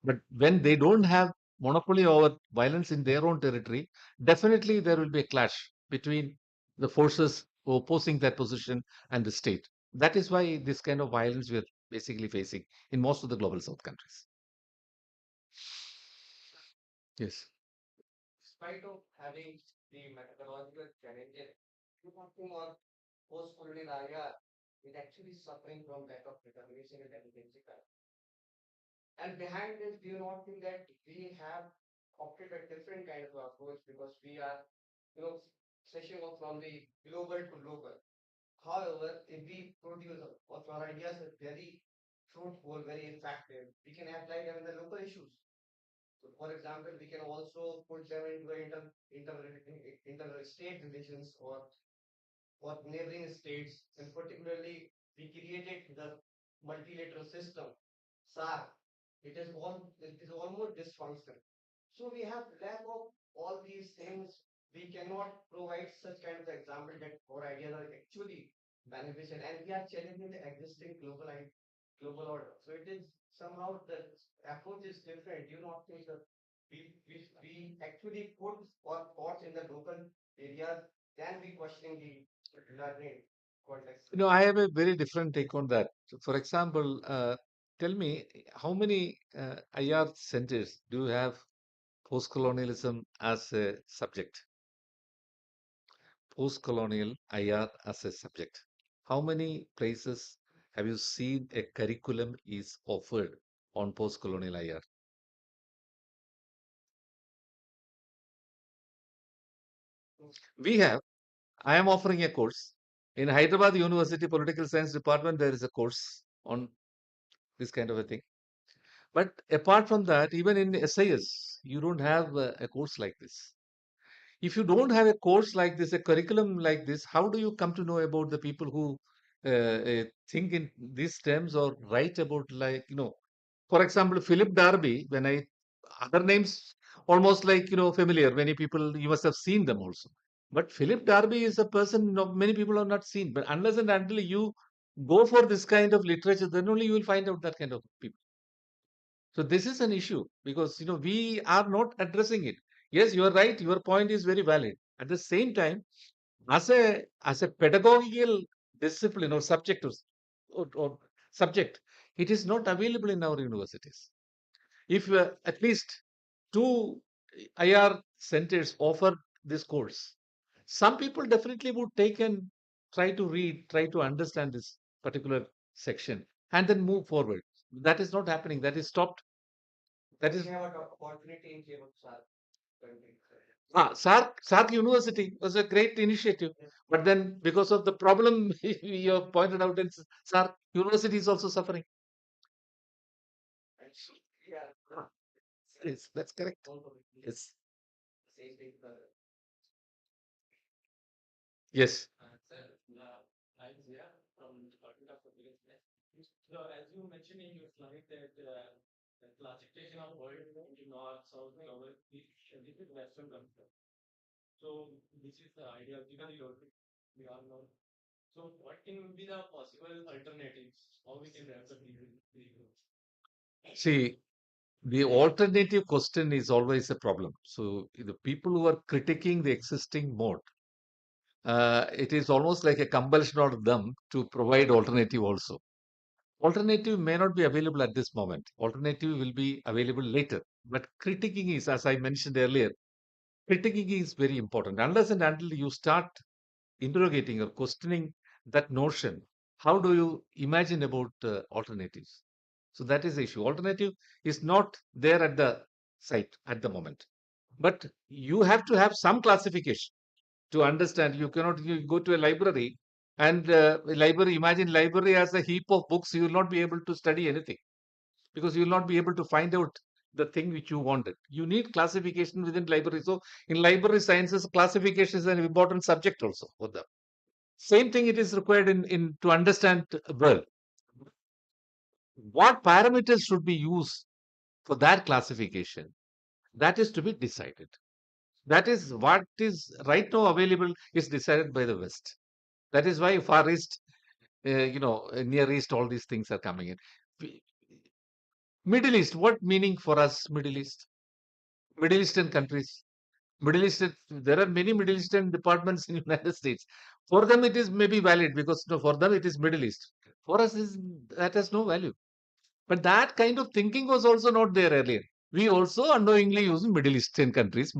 But when they don't have monopoly over violence in their own territory, definitely there will be a clash between the forces opposing that position and the state. That is why this kind of violence we are basically facing in most of the global south countries. Yes. Despite of having the methodological challenges, you talking on post-colonial area is actually suffering from lack of determination and efficiency. And behind this, do you not think that we have opted a different kind of approach because we are, you know, switching off from the global to local? However, if we produce what our ideas are very fruitful, very effective, we can apply them in the local issues. So, for example, we can also put them into inter state relations or neighboring states, and particularly we created the multilateral system, SAR. It is almost dysfunctional. So we have lack of all these things. We cannot provide such kind of example that our ideas are actually beneficial, and we are challenging the existing global order. So it is somehow the approach is different. You not think that we actually put our thoughts in the local areas, then we questioning the learning context. I have a very different take on that. So, for example, tell me, how many IR centers do you have post-colonialism as a subject? Post-colonial IR as a subject. How many places have you seen a curriculum is offered on post-colonial IR? We have. I am offering a course. In Hyderabad University Political Science Department, there is a course on this kind of a thing. But apart from that, even in SIS, you don't have a course like this. If you don't have a course like this, a curriculum like this, how do you come to know about the people who think in these terms or write about, like, for example, Philip Darby, when I, other names almost like, familiar, many people, you must have seen them also. But Philip Darby is a person many people have not seen. But unless and until you go for this kind of literature, then only you will find out that kind of people. So this is an issue because we are not addressing it. Yes, you are right. Your point is very valid. At the same time, as a pedagogical discipline or subject or subject, it is not available in our universities. If at least two IR centers offer this course, some people definitely would take and try to read, try to understand this particular section, and then move forward. That is not happening. That is stopped. That is We have an opportunity in Cable SAR. SARC University was a great initiative, but then because of the problem you have pointed out, in SARC University is also suffering. Yeah. Ah, yes, that's correct. Yes. Yes. See, the alternative question is always a problem. So the people who are critiquing the existing mode, it is almost like a compulsion on them to provide alternative also. Alternative may not be available at this moment. Alternative will be available later. But critiquing is, as I mentioned earlier, critiquing is very important. Unless and until you start interrogating or questioning that notion, how do you imagine about alternatives? So that is the issue. Alternative is not there at the site at the moment. But you have to have some classification to understand. You cannot you go to a library and imagine library as a heap of books. You will not be able to study anything because you will not be able to find out the thing which you wanted. You need classification within library. So in library sciences, classification is an important subject also for them. Same thing it is required in to understand well what parameters should be used for that classification. That is to be decided. That is what is right now available is decided by the West. That is why Far East, Near East, all these things are coming in. Middle East, what meaning for us, Middle East? Middle Eastern countries. Middle Eastern, there are many Middle Eastern departments in United States. For them, it is maybe valid because for them it is Middle East. For us, that has no value. But that kind of thinking was also not there earlier. We also unknowingly use Middle Eastern countries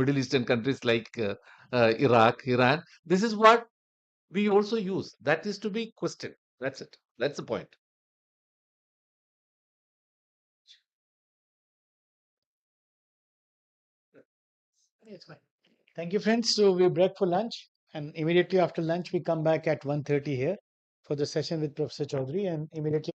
like Iraq, Iran. This is what we also use. That is to be questioned. That's it. That's the point. It's fine. Thank you, friends. So we break for lunch, and immediately after lunch, we come back at 1:30 here for the session with Professor Chaudhary, and immediately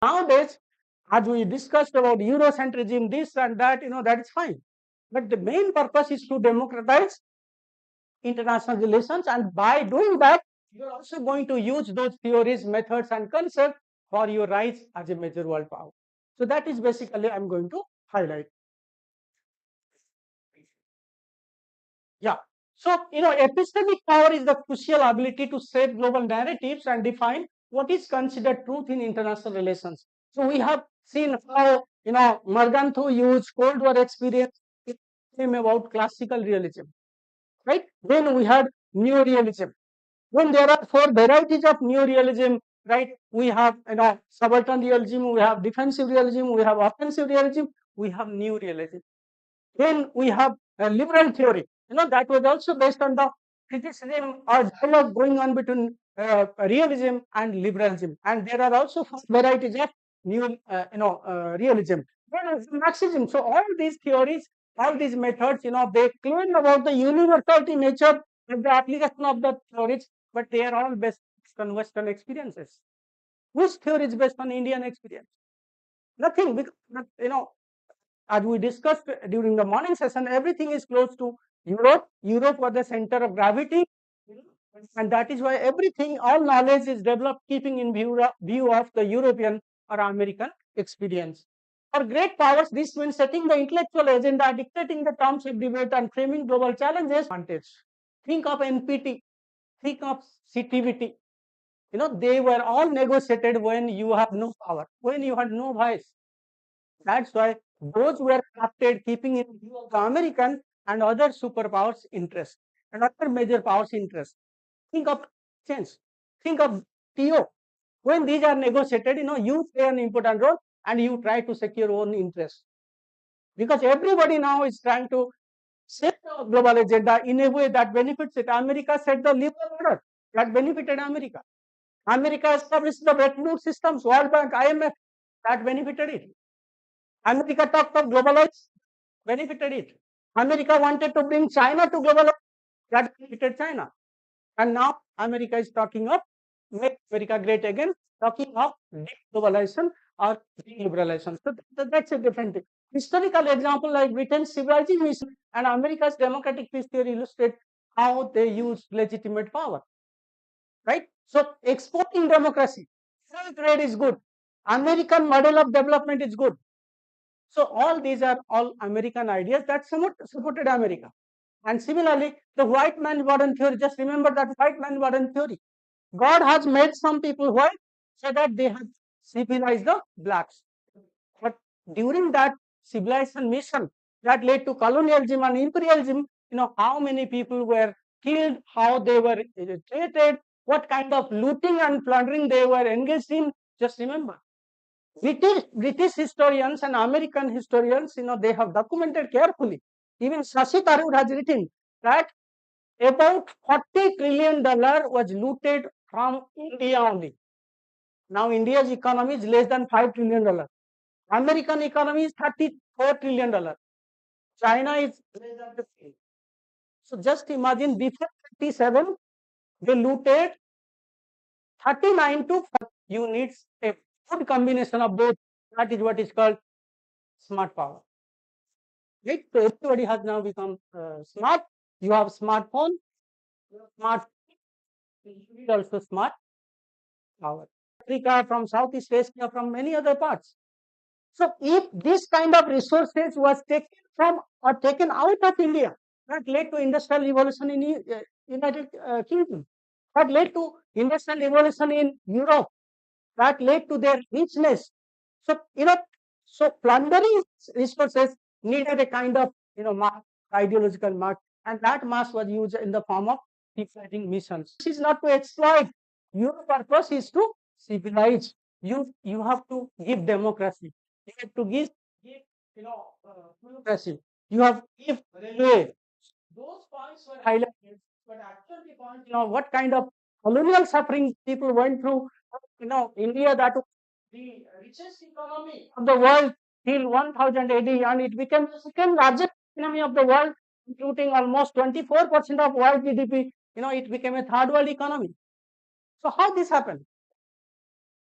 Nowadays, as we discussed about Euro-centrism, this and that, that is fine. But the main purpose is to democratize international relations, and by doing that, you are also going to use those theories, methods, and concepts for your rise as a major world power. So that is basically I'm going to highlight. Yeah. So, epistemic power is the crucial ability to shape global narratives and define what is considered truth in international relations. So, we have seen how, Morgenthau used Cold War experience to claim about classical realism, right? Then we had new realism. When there are four varieties of new realism, right? We have, subaltern realism, we have defensive realism, we have offensive realism, we have new realism. Then we have a liberal theory, that was also based on the criticism or dialogue going on between realism and liberalism. And there are also varieties of new, realism. Then Marxism. So all these theories, all these methods, they claim about the universality nature of the application of the theories, but they are all based on Western experiences. Which theory is based on Indian experience? Nothing, because, as we discussed during the morning session, everything is close to Europe. Europe was the center of gravity, and that is why everything, all knowledge is developed keeping in view of the European or American experience. For great powers, this means setting the intellectual agenda, dictating the terms of debate, and framing global challenges. Advantage. Think of NPT, think of CTBT. They were all negotiated when you have no power, when you had no voice. That's why those were crafted keeping in view of the American and other superpowers' interest and other major powers' interest. Think of change. Think of TO. When these are negotiated, you play an important role and you try to secure your own interest. Because everybody now is trying to set the global agenda in a way that benefits it. America set the liberal order that benefited America. America established the Bretton Woods systems, World Bank, IMF, that benefited it. America talked of globalize, benefited it. America wanted to bring China to globalize, that benefited China. And now America is talking of make America great again, talking of deglobalization or deliberalization. So that's a different thing. Historical example like Britain's civilization and America's democratic peace theory illustrate how they use legitimate power. Right? So exporting democracy, free trade is good. American model of development is good. So all these are all American ideas that supported America. And similarly, the white man warden theory, just remember that white man warden theory. God has made some people white so that they have civilized the blacks. But during that civilization mission that led to colonialism and imperialism, how many people were killed, how they were treated, what kind of looting and plundering they were engaged in, just remember. British historians and American historians, they have documented carefully. Even Shashi Tharoor has written that about $40 trillion was looted from India only. Now India's economy is less than $5 trillion. American economy is $34 trillion. China is less than 15. So just imagine before 37, they looted 39 to 40 units, a good combination of both. That is what is called smart power. Right? So everybody has now become smart. You have smartphone, you have smart, you need also smart power. Africa, from Southeast Asia, from many other parts. So if this kind of resources was taken from or taken out of India, that led to industrial revolution in United Kingdom, that led to industrial revolution in Europe, that led to their richness. So so plundering resources needed a kind of mass, ideological mass, and that mass was used in the form of peacekeeping missions. This is not to exploit. Your purpose is to civilize. You have to give democracy. You have to give democracy. You have to give railway. Those points were highlighted, but actually, point, what kind of colonial suffering people went through. India, that was the richest economy of the world till 1000 AD, and it became the second largest economy of the world, including almost 24% of world GDP. It became a third world economy. So how this happened?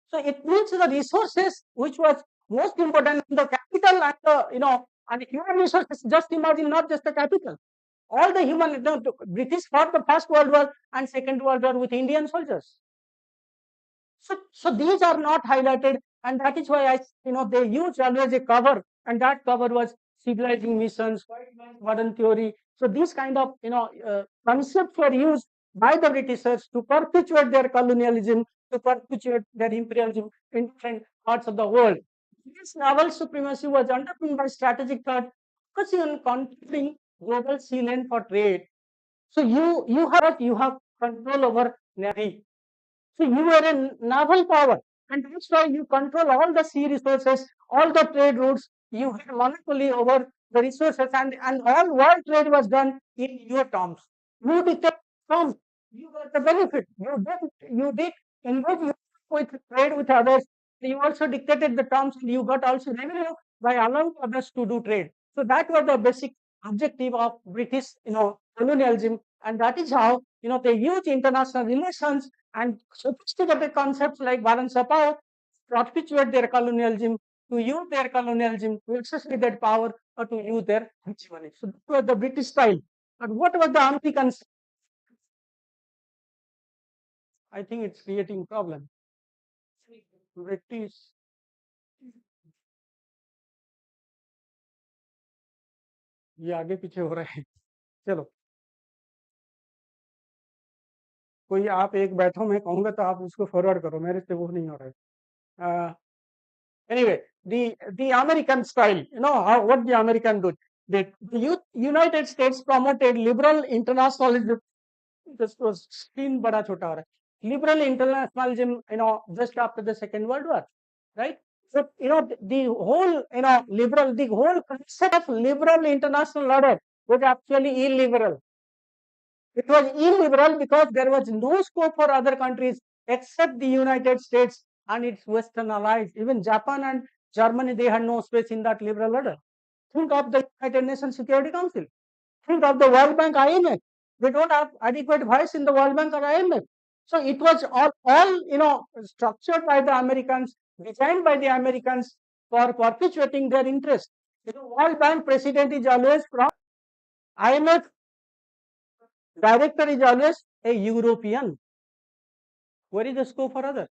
So it means the resources which was most important, the capital and and human resources. Just imagine, not just the capital, all the human. British fought the First World War and Second World War with Indian soldiers. So these are not highlighted, and that is why they use always a cover, and that cover was civilizing missions, modern theory. So these kind of concepts were used by the Britishers to perpetuate their colonialism, to perpetuate their imperialism in different parts of the world. This naval supremacy was underpinned by strategic thought, focusing on controlling global sea lane for trade. So you have control over navy. So you are a naval power, and that's why you control all the sea resources, all the trade routes. You had monopoly over the resources, and all world trade was done in your terms. You dictate terms. You got the benefit. You did engage with trade with others. You also dictated the terms, and you got also revenue by allowing others to do trade. So that was the basic objective of British, colonialism, and that is how they use international relations and sophisticated concepts like balance of power perpetuate their colonialism, to use their colonialism to exercise that power or to use their hegemony. So that was the British style. But what was the American style? I think it's creating problem. British. ये आगे पीछे हो रहा है चलो कोई आप एक बैठो मैं कहूंगा तो आप उसको फॉरवर्ड करो मेरे से वो नहीं हो रहा है anyway, the American style, what the American do. The United States promoted liberal internationalism. This was screen bada chota ho raha hai. Liberal internationalism, just after the Second World War, right? So, the whole, the whole concept of liberal international order was actually illiberal. It was illiberal because there was no scope for other countries except the United States and its Western allies. Even Japan and Germany, they had no space in that liberal order. Think of the United Nations Security Council. Think of the World Bank, IMF. They don't have adequate voice in the World Bank or IMF. So it was all structured by the Americans, designed by the Americans for perpetuating their interest. World Bank president is always from IMF. Director is always a European. Where is the scope for others?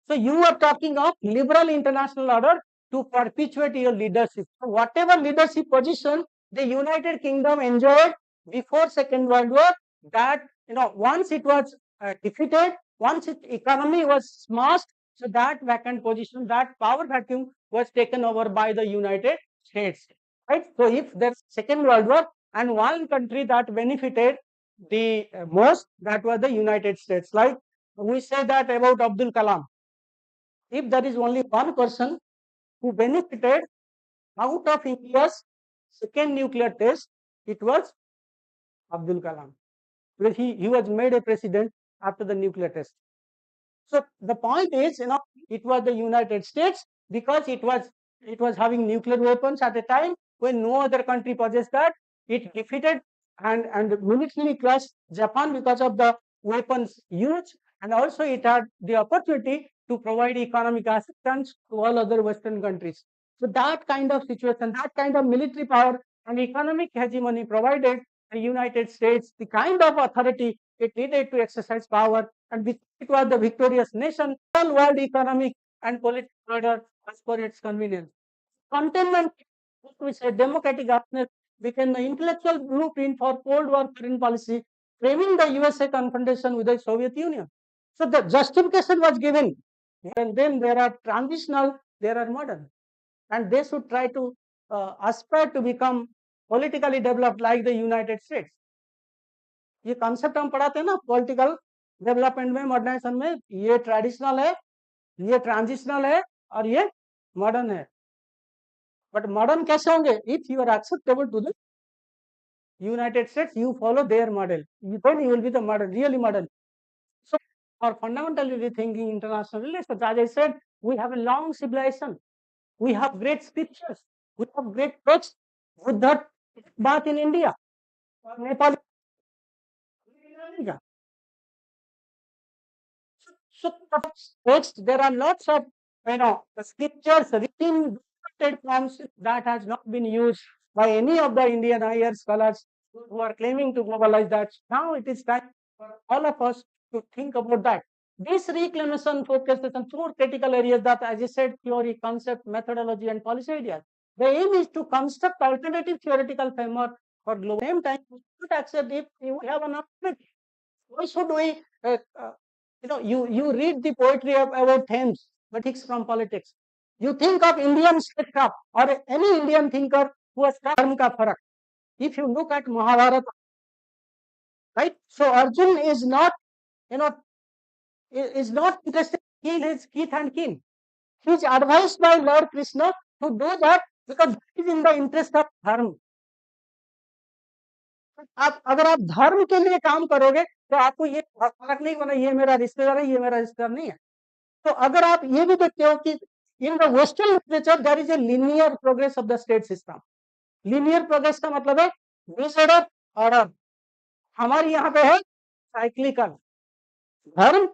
So you are talking of liberal international order to perpetuate your leadership. So whatever leadership position the United Kingdom enjoyed before Second World War, that once it was defeated, once its economy was smashed, so that vacant position, that power vacuum was taken over by the United States. Right. So if there's Second World War, and one country that benefited the most, that was the United States. Like we say that about Abdul Kalam. If there is only one person who benefited out of India's second nuclear test, it was Abdul Kalam. Because he was made a president after the nuclear test. So the point is, it was the United States because it was having nuclear weapons at a time when no other country possessed that. It defeated and militarily crushed Japan because of the weapons used, and also it had the opportunity to provide economic assistance to all other Western countries. So that kind of situation, that kind of military power and economic hegemony provided the United States the kind of authority it needed to exercise power, and it was the victorious nation, all world economic and political order as per its convenience. Containment, we say democratic governance, became the intellectual blueprint for Cold War foreign policy, framing the USA confrontation with the Soviet Union. So the justification was given, and then there are transitional, there are modern, and they should try to aspire to become politically developed like the United States. ये concept हम पढ़ाते हैं ना political development में, modernisation में, ये traditional है, ये ट्रांजिशनल है और ये मॉडर्न है. बट मॉडर्न कैसे होंगे? If you are acceptable to the United States, you follow their model, then you will be the modern, really modern. So for fundamentally rethinking international relations, as I said, we have a long civilization, we have great scriptures, we have great texts. Buddha bath in India, Nepal. So text, there are lots of the scriptures written forms that has not been used by any of the Indian higher scholars who are claiming to globalize that. Now it is time for all of us to think about that. This reclamation focuses on four critical areas that, as I said, theory, concept, methodology, and policy ideas. The aim is to construct alternative theoretical framework for global. At the same time, we should accept if we have an opportunity. Why should we, you read the poetry about Thames, but it's from politics. You think of Indian statecraft or any Indian thinker who has dharma ka farak. If you look at Mahabharata, right? So Arjun is not, is not interested in his kith and kin. He is advised by Lord Krishna to do that because it is in the interest of dharma. आप अगर आप धर्म के लिए काम करोगे तो आपको ये फर्क नहीं बना ये मेरा रिश्तेदार है ये मेरा रिश्तेदार नहीं है तो अगर आप ये भी देखते हो कि in the western literature there is a linear progress of the state system linear progress का मतलब है डिसऑर्डर ऑर्डर हमारे यहाँ पे है साइक्लिकल धर्म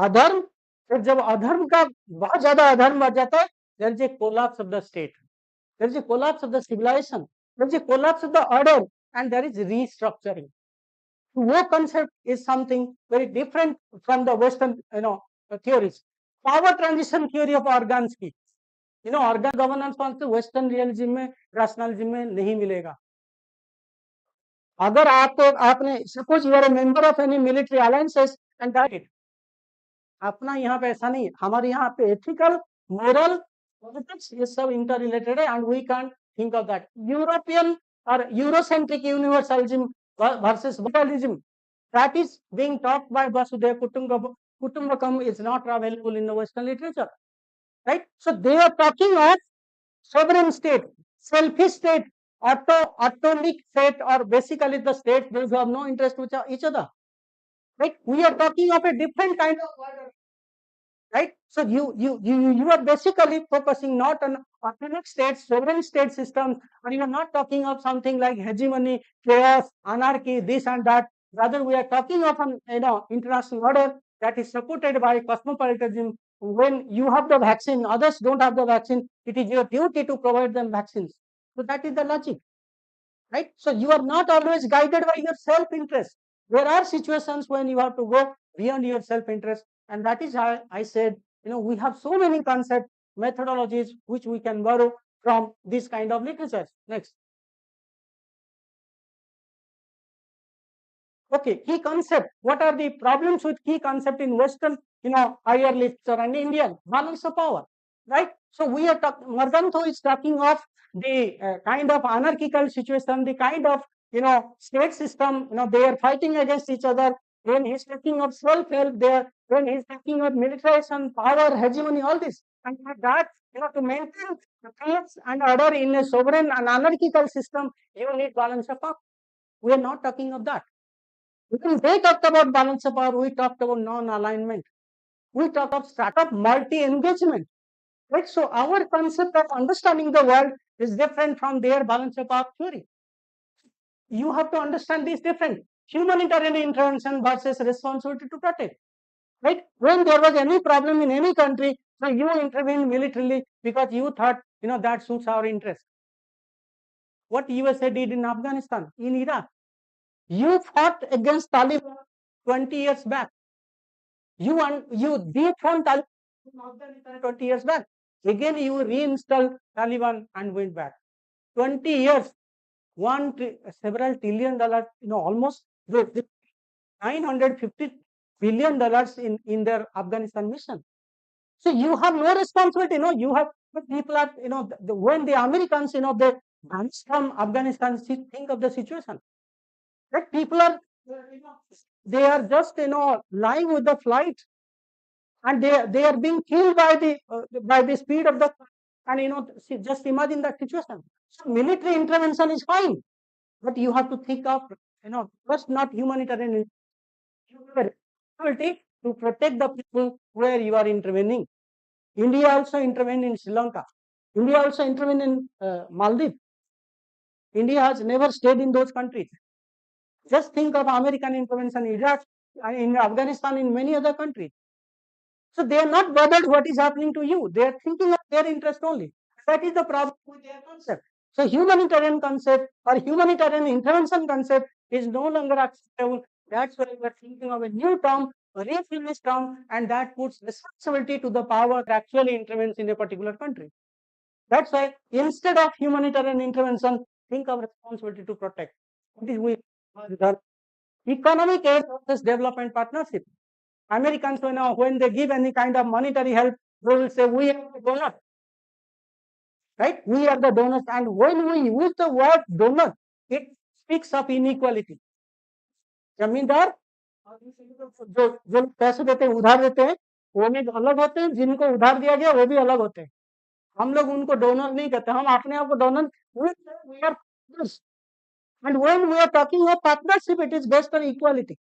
अधर्म फिर जब अधर्म का बहुत ज्यादा अधर्म बढ़ जाता है there is a collapse of the state there is a collapse of the civilisation there is a collapse of the order and there is restructuring. War concept is something very different from the Western, theories. Power transition theory of organs की, organ governance कौन से Western realism में, rationalism में नहीं मिलेगा. अगर आपने suppose you are a member of any military alliances and that it, अपना यहाँ पे ऐसा नहीं है. हमारे यहाँ पे ethical, moral, politics ये सब interrelated है and we can't think of that. European or Euro-centric universalism versus liberalism that is being taught by Vasudhaiva Kutumbakam is not available in the Western literature, right? So they are talking of sovereign state, selfish state, autonomic state, or basically the states those who have no interest with each other, right? We are talking of a different kind of order. Right, so you are basically focusing not on autonomic states, sovereign state systems, or you are not talking of something like hegemony, chaos, anarchy, this and that. Rather, we are talking of an international order that is supported by cosmopolitanism. When you have the vaccine, others don't have the vaccine. It is your duty to provide them vaccines. So that is the logic, right? So you are not always guided by your self-interest. There are situations when you have to go beyond your self-interest. And that is how I said, we have so many concepts, methodologies, which we can borrow from this kind of literature. Next. Okay, key concept. What are the problems with key concept in Western, higher literature and Indian? Balance of power, right? So we are talking, Mardantho is talking of the kind of anarchical situation, the kind of, state system, they are fighting against each other. When he's talking of self-help there, when he's talking of militarization, power, hegemony, all this. And for that, to maintain the peace and order in a sovereign and anarchical system, you need balance of power. We are not talking of that. When they talked about balance of power, we talked about non-alignment. We talked of startup multi-engagement. Right? So our concept of understanding the world is different from their balance of power theory. You have to understand this different. Humanitarian intervention versus responsibility to protect. Right? When there was any problem in any country, so you intervened militarily because you thought, that suits our interest. What USA did in Afghanistan, in Iraq. You fought against Taliban 20 years back. You dethroned Taliban in Afghanistan 20 years back. Again, you reinstalled Taliban and went back. 20 years, several trillion dollars, almost $950 billion in their Afghanistan mission. So you have no responsibility, you have people are, when the Americans, they vanish from Afghanistan, think of the situation. That people are, they are just, lying with the flight, and they are being killed by the speed of the, and just imagine that situation. So military intervention is fine, but you have to think of, first not humanitarian, responsibility to protect the people where you are intervening. India also intervened in Sri Lanka. India also intervened in Maldives. India has never stayed in those countries. Just think of American intervention in Iraq, in Afghanistan, in many other countries. So they are not bothered what is happening to you. They are thinking of their interest only. That is the problem with their concept. So humanitarian concept or humanitarian intervention concept is no longer acceptable. That's why we are thinking of a new term, a refinished term, and that puts responsibility to the power that actually intervenes in a particular country. That's why instead of humanitarian intervention, think of responsibility to protect. What is we the economic aid versus development partnership. Americans, when they give any kind of monetary help, they will say, we are the donor. Right? We are the donors. And when we use the word donor, it speaks of inequality. जमींदार जो जो पैसे देते हैं, उधार देते हैं, वो भी अलग होते हैं, जिनको उधार दिया गया वो भी अलग होते हैं. हम लोग उनको डोनर नहीं कहते, हम अपने आप को donor. And when we are talking of partnership, it is based on equality.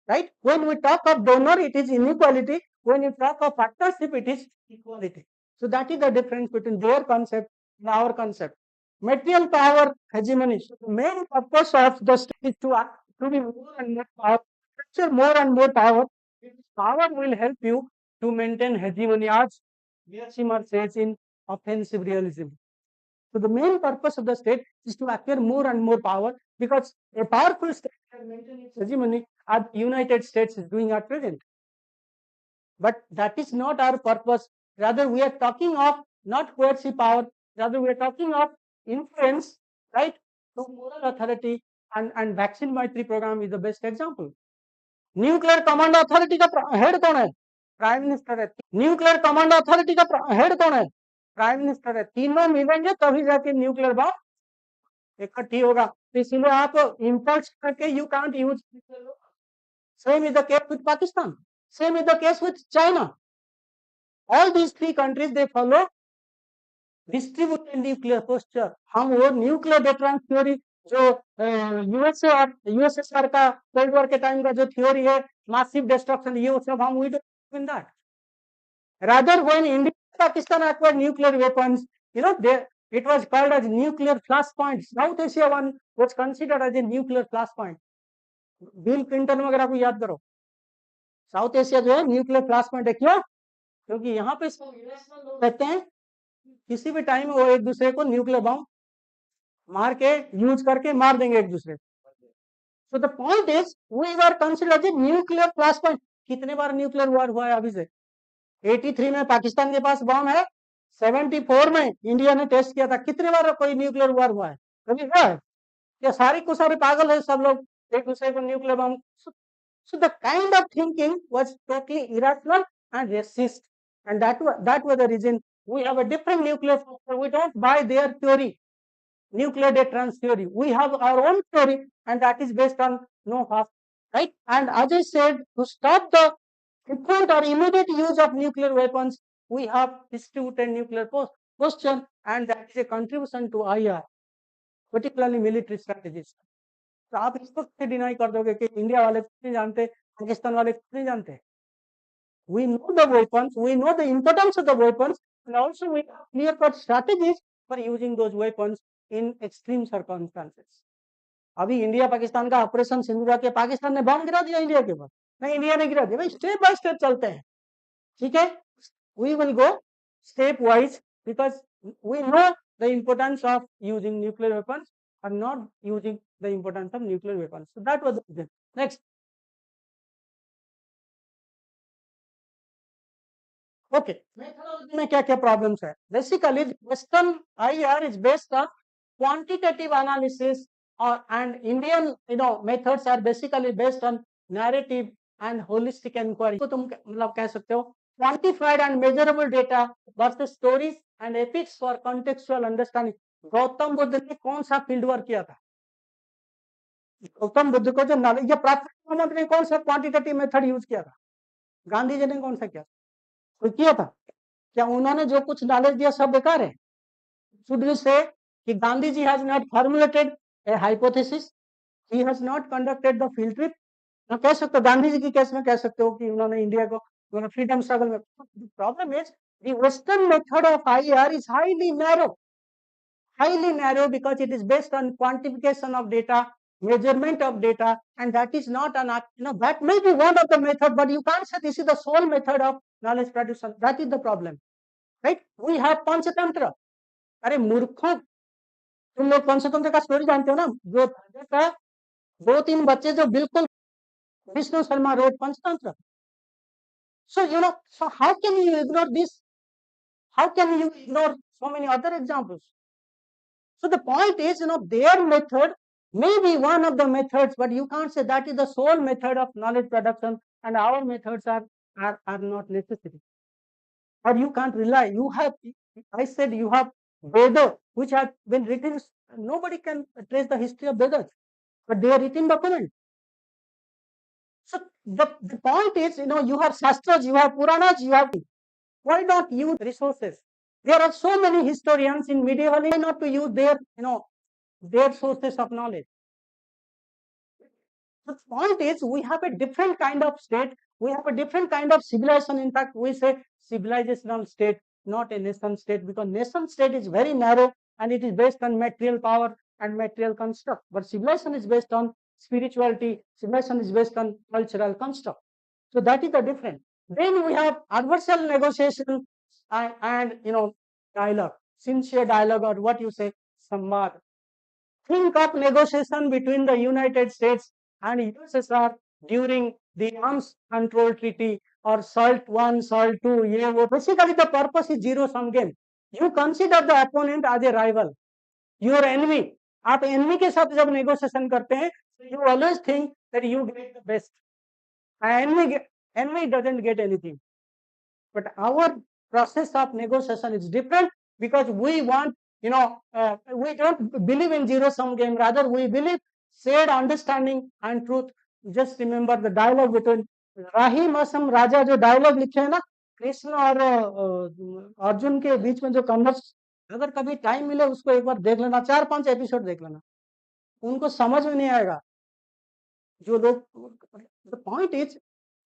Right? When we talk of donor, it is inequality. When you talk of partnership, it is equality. So that is the difference between their concept and our concept. Material power hegemony. So the main purpose of the state is to be more and more power, capture more and more power. Power will help you to maintain hegemony, as Schimmer says in offensive realism. So the main purpose of the state is to acquire more and more power, because a powerful state can maintain its hegemony as the United States is doing at present. But that is not our purpose. Rather, we are talking of not coercive power. Rather, we are talking of influence, right, to moral authority, and vaccine Maitri program is the best example. Nuclear command authority का head कौन है? Prime minister है. Nuclear command authority का head कौन है? Prime minister है. तीनों मिलेंगे तभी जाके न्यूक्लियर बम इकट्ठी होगा. तो इसलिए आप इंपोर्ट करके you can't use. Same is the case with Pakistan. Same is the case with China. All these three countries they follow distributed nuclear posture. हम वो न्यूक्लियर डेटरेंस थ्योरी जो यूएसए और यूएसएसआर का कोल्ड वॉर के time का जो theory है, massive destruction, ये सब हम we don't in that. Rather when India Pakistan acquired nuclear weapons, it was called as nuclear flashpoint. South Asia one was considered as a nuclear flashpoint. Bill Clinton वगैरह को याद करो. साउथ एशिया जो है nuclear flashpoint है. क्यों? क्योंकि यहाँ पे रहते हैं, किसी भी टाइम वो एक दूसरे को न्यूक्लियर बम मार के यूज करके मार देंगे एक दूसरे. So the point is we are considered as nuclear flashpoint. कितने बार न्यूक्लियर वॉर हुआ है अभी से? 83 में पाकिस्तान के पास बम है. 74 में इंडिया ने टेस्ट किया था. कितने बार कोई न्यूक्लियर वॉर हुआ है? कभी हुआ है? या सारी को सारे पागल है सब लोग, एक दूसरे को nuclear bomb. So the kind of thinking was totally irrational and racist, and that was the reason we have a different nuclear factor. We don't buy their theory, nuclear deterrence theory. We have our own theory, and that is based on no half, right? And as I said, to stop the frequent or immediate use of nuclear weapons, we have distributed nuclear posture, and that is a contribution to IR, particularly military strategies. तो आप इसको कैसे deny कर दोगे कि India वाले कुछ नहीं जानते, पाकिस्तान वाले कुछ नहीं जानते? We know the weapons, we know the importance of the weapons, and also we have clear-cut strategies for using those weapons in extreme circumstances. अभी इंडिया पाकिस्तान का ऑपरेशन सिंदूर के पाकिस्तान ने बम गिरा दिया इंडिया के ऊपर? नहीं, इंडिया ने गिरा दिया. भाई स्टेप बाय स्टेप चलते हैं, ठीक है? We will go step wise because we know the importance of using nuclear weapons or not using the importance of nuclear weapons. So that was the reason. Next. Okay. Methodology में क्या क्या problems है? Basically, Western IR is based on quantitative analysis, and Indian methods are basically based on narrative and holistic inquiry. तो तुम मतलब कह सकते हो quantified and measurable data versus stories and epics for contextual understanding. Gautam Buddha ने कौन सा फील्ड वर्क किया था? गौतम बुद्ध को जो नॉलेज, या प्राप्त ने कौन सा क्वांटिटेटिव मेथड यूज किया था? गांधी जी ने कौन सा किया? कोई किया था क्या? उन्होंने जो कुछ नॉलेज दिया सब बेकार है? शुड वी से कि Gandhi ji has not formulated a hypothesis, he has not conducted the field trip? ना कह सकते हो गांधी जी की केस में कह सकते हो कि उन्होंने इंडिया को फ्रीडम स्ट्रगल में. Problem is the western method of IR is highly narrow because it is based on quantification of data measurement of data, and that is not an that may be one of the method, but you can't say this is the sole method of knowledge production. That is the problem, right? We have Panchatantra. अरे मूर्खों, तुम लोग पंचतंत्र का story जानते हो ना? जो था, दो तीन बच्चे जो बिल्कुल Vishnu Sharma wrote Panchatantra. So so how can you ignore this? How can you ignore so many other examples? So the point is, their method may be one of the methods, but you can't say that is the sole method of knowledge production, and our methods are not necessary. Or you can't rely. You have, I said, you have Veda, which have been written. Nobody can trace the history of Vedas, but they are written documents. So the point is, you have Shastras, you have Puranas, you have. Why not use resources? There are so many historians in medieval. Why not to use their, their sources of knowledge? The point is, we have a different kind of state. We have a different kind of civilization. In fact, we say civilizational state, not a nation state, because nation state is very narrow and it is based on material power and material construct. But civilization is based on spirituality. Civilization is based on cultural construct. So that is the difference. Then we have adversarial negotiation and dialogue, sincere dialogue, or what you say, samvad. Think of negotiation between the United States and USSR during the Arms Control Treaty or SALT 1, SALT 2. Basically, the purpose is zero-sum game. You consider the opponent as a rival, your enemy. आप enemy के साथ जब negotiation करते हैं, you always think that you get the best. Enemy doesn't get anything. But our process of negotiation is different because we want, we don't believe in zero-sum game. Rather, we believe shared understanding and truth. Just remember the dialogue between Rahim Asam Raja, जो dialogue लिखे है ना कृष्ण और अर्जुन के बीच में जो converse, अगर कभी टाइम मिले उसको एक बार देख लेना, 4-5 एपिसोड देख लेना, उनको समझ में नहीं आएगा. जो लोग, the point is,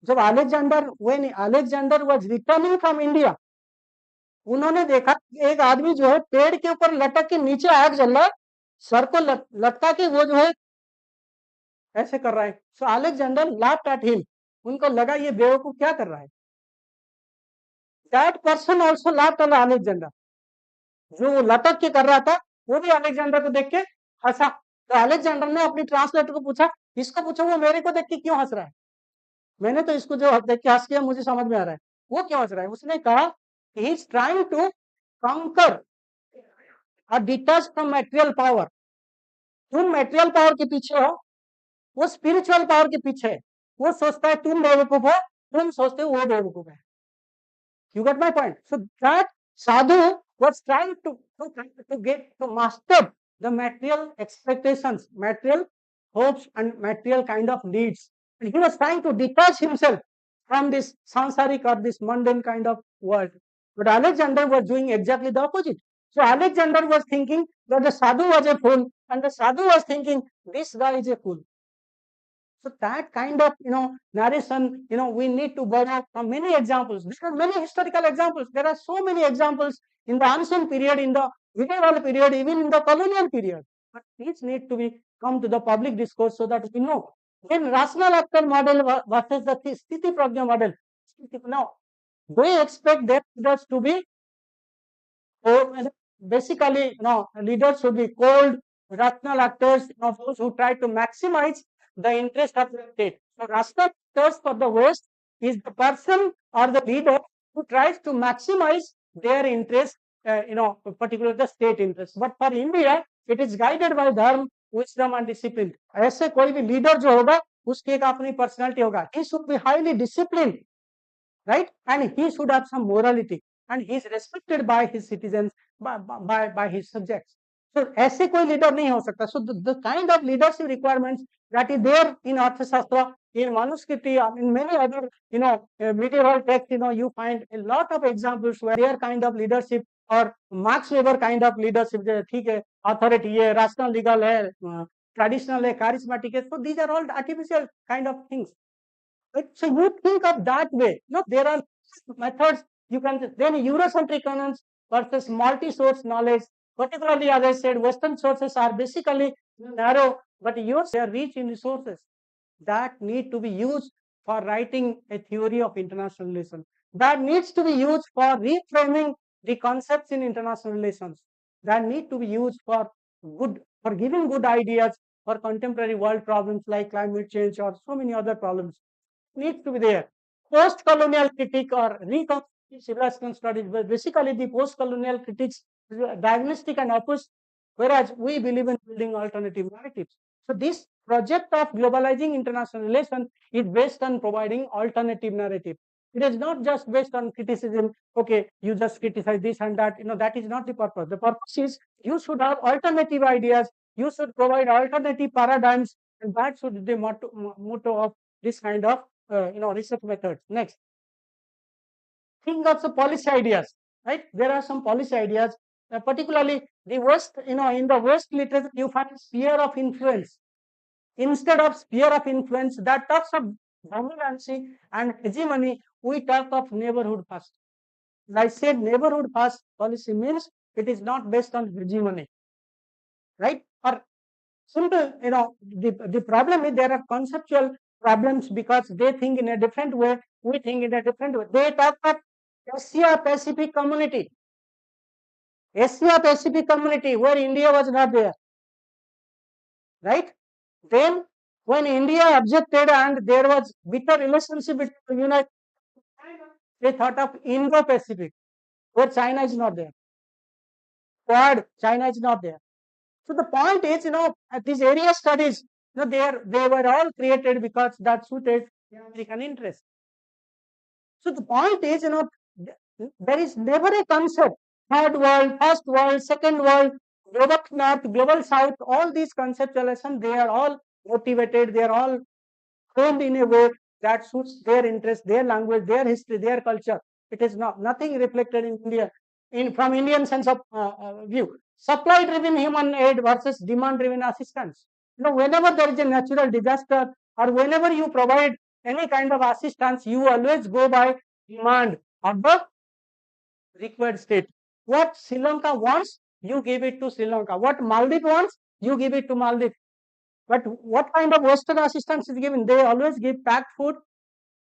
जब Alexander was returning from India, उन्होंने देखा एक आदमी जो है पेड़ के ऊपर लटक के नीचे आग जल रहा है, सर को लटका के वो जो है ऐसे कर रहा है. सो अलेक्जेंडर laughed at him. उनको लगा ये बेवकूफ क्या कर रहा है. That person also laughed at Alexander. जो लटक के कर रहा था वो भी अलेक्जेंडर को देख के हंसा. तो अलेक्जेंडर ने अपनी ट्रांसलेटर को पूछा, इसको पूछो वो मेरे को देख के क्यों हंस रहा है. मैंने तो इसको जो देख के हंस किया मुझे समझ में आ रहा है, वो क्यों हंस रहा है. उसने कहा he is trying to conquer or detach from material power. तुम material power के पीछे हो, वो spiritual power के पीछे है. वो सोचता है तुम बेवकूफ हो, तुम सोचते हो वो बेवकूफ है. You got my point? So that sadhu was trying to master the material expectations, material hopes, and material kind of needs. And he was trying to detach himself from this sansaric or this mundane kind of world. But Alexander was doing exactly the opposite. So Alexander was thinking that the sadhu was a fool, and the sadhu was thinking this guy is a fool. So that kind of narration, we need to borrow from many examples. There are many historical examples. There are so many examples in the ancient period, in the medieval period, even in the colonial period. But these need to be come to the public discourse so that we know. Then rational actor model versus the sthiti prajna model. Now, they expect their leaders to be, basically, leaders should be cold, rational actors, those who try to maximize the interest of the state. So rational actors for the West is the person or the leader who tries to maximize their interest, particularly the state interest. But for India, it is guided by dharma, wisdom and discipline. ऐसे कोई भी leader जो होगा उसकी एक अपनी personality होगा. He should be highly disciplined, right? And he should have some morality, and he is respected by his citizens, by his subjects. So ऐसे कोई leader नहीं हो सकता. So the kind of leadership requirements that is there in Arthashastra, in Manuskriti, in many other medieval texts, you find a lot of examples where their kind of leadership or Max Weber kind of leadership, ठीक है, authority है, rational legal है, traditional है, charismatic है. So these are all artificial kind of things. Right? So you think of that way. There are methods you can. Then Eurocentric canons versus multi-source knowledge. Particularly, as I said, Western sources are basically narrow but yours are rich in resources that need to be used for writing a theory of international relations, that needs to be used for reframing the concepts in international relations, that need to be used for giving good ideas for contemporary world problems like climate change or so many other problems. Needs to be there. Post-colonial critique or reconstructive civilization studies, but basically the post-colonial critiques diagnostic and opposite, whereas we believe in building alternative narratives. So this project of globalizing international relations is based on providing alternative narrative. It is not just based on criticism. Okay, you just criticize this and that. That is not the purpose. The purpose is you should have alternative ideas. You should provide alternative paradigms, and that should be the motto of this kind of research methods. Next, think of the policy ideas, right? There are some policy ideas, particularly the West. In the West literature, you find sphere of influence. Instead of sphere of influence that talks of dominancy and hegemony, we talk of neighborhood first. Like I said, neighborhood first policy means it is not based on hegemony, right? Or simple, the problem is there are conceptual problems because they think in a different way, we think in a different way. They talk of Asia Pacific community, where India was not there, right? Then when India objected and there was bitter relationship between the United States and China, they thought of Indo-Pacific, where China is not there. Quad, China is not there. So the point is, these area studies, they were all created because that suited American interest. So the point is, there is never a concept, third world, first world, second world, global north, global south, all these conceptualizations, they are all motivated, they are all framed in a way that suits their interest, their language, their history, their culture. It is nothing reflected in India, from Indian sense of view. Supply-driven human aid versus demand-driven assistance. Whenever there is a natural disaster or whenever you provide any kind of assistance, you always go by demand of the required state. What Sri Lanka wants, you give it to Sri Lanka. What Maldives wants, you give it to Maldives. But what kind of Western assistance is given? They always give packed food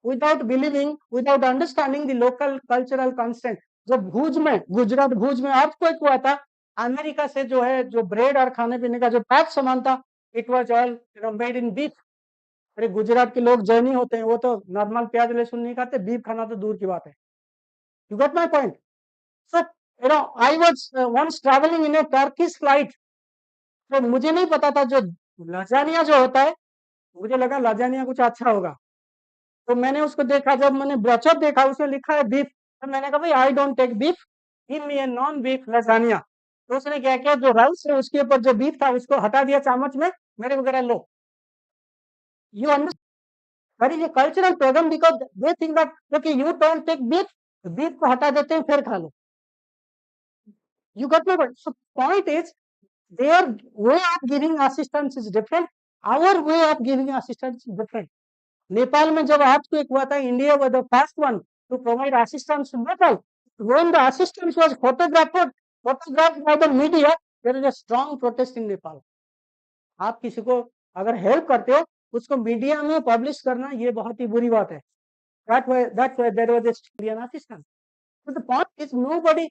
without believing, without understanding the local cultural constant. जब गुजरात भुज में earthquake हुआ था, America से जो bread और खाने पीने का जो पैक सामान था, it was all made in beef. अरे गुजरात के लोग जैनी होते हैं, वो तो नॉर्मल प्याज लहसुन नहीं खाते, बीफ खाना तो दूर की बात है. You got my point? So I was once traveling in a Turkish flight. तो मुझे नहीं पता था जो लाजानिया जो होता है, मुझे लगा लाजानिया कुछ अच्छा होगा. तो मैंने उसको देखा, जब मैंने ब्रोचर देखा उसमें लिखा है बीफ, तो मैंने कहा भाई I don't take beef, give me a non beef lasagna. तो उसने क्या किया, जो राइस है उसके ऊपर जो बीफ था उसको हटा दिया चामच में, मेरे वगैरह लो. You understand? That is a cultural programme because they think that okay you don't take beef, beef को हटा देते हैं फिर खा लो. You got my point? So point is, their way of giving assistance is different. Our way of giving assistance is different. Nepal में जब earthquake हुआ था, India was the first one to provide assistance to Nepal. When the assistance was photographed by the media, there is a strong protest in Nepal. आप किसी को अगर help करते हो, उसको मीडिया में पब्लिश करना ये बहुत ही बुरी बात है. That's why there was a Indian assistance. So the point is, nobody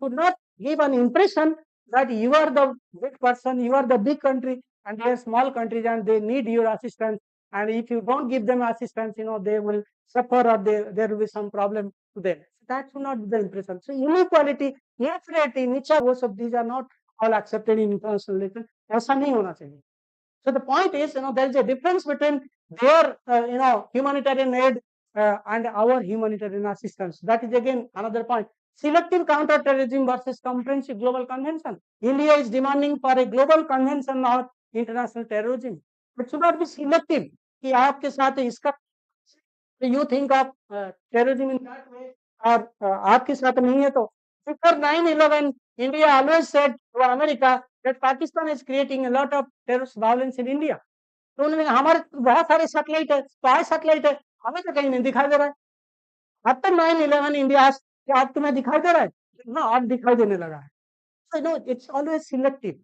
could not give an impression that you are the big person, you are the big country, and they are small countries and they need your assistance. And if you don't give them assistance, they will suffer or there will be some problem to them. That should not be the impression. So inequality, inequality, nature, both of these are not all accepted in international relations. ऐसा नहीं होना चाहिए. So the point is, there is a difference between their, humanitarian aid and our humanitarian assistance. That is again another point. Selective counterterrorism versus comprehensive global convention. India is demanding for a global convention on international terrorism. It should not be selective. कि आपके साथ इसका, you think of terrorism in that way, और आपके साथ नहीं है तो. Before 9/11, India always said to America that Pakistan is creating a lot of terrorist violence in India. तो उन्होंने कहा हमारे बहुत सारे सैटेलाइट है, स्पाई सैटेलाइट है, हमें तो कहीं नहीं दिखाई दे रहा है. After 9/11, India asked, क्या आप तुम्हें दिखाई दे रहा है? ना, अब दिखाई देने लगा है. So it's always selective.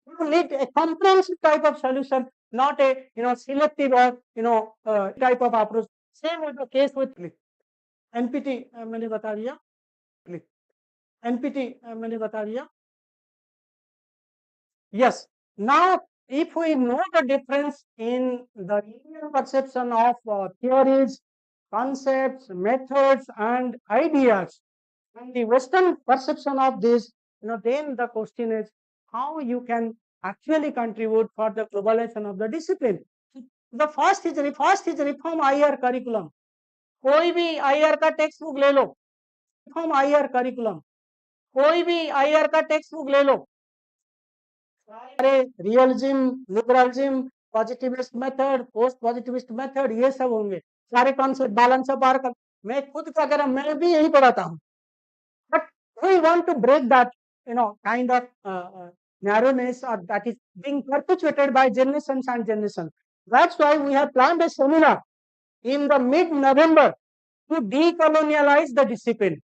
You need a comprehensive type of solution, not a selective or type of approach. Same is the case with NPT. मैंने बता दिया NPT मैंने बता दिया. Yes. Now, if we know the difference in the Indian perception of theories, concepts, methods, and ideas, and the Western perception of this, then the question is how you can actually contribute for the globalization of the discipline. The first is reform IR curriculum. कोई भी IR का text book ले लो, reform IR curriculum. कोई भी IR का text book ले लो, सारे realism, liberalism, positivist method, post positivist method, ये सब होंगे सारे कॉन्सेप्ट. बैलेंस ऑफ पावर का मैं खुद का अगर मैं भी यही पढ़ाता हूँ. But we want to break that, kind of narrowness or that is being perpetuated by generations and generations. That's why we have planned a seminar in the mid-November to decolonialize the discipline.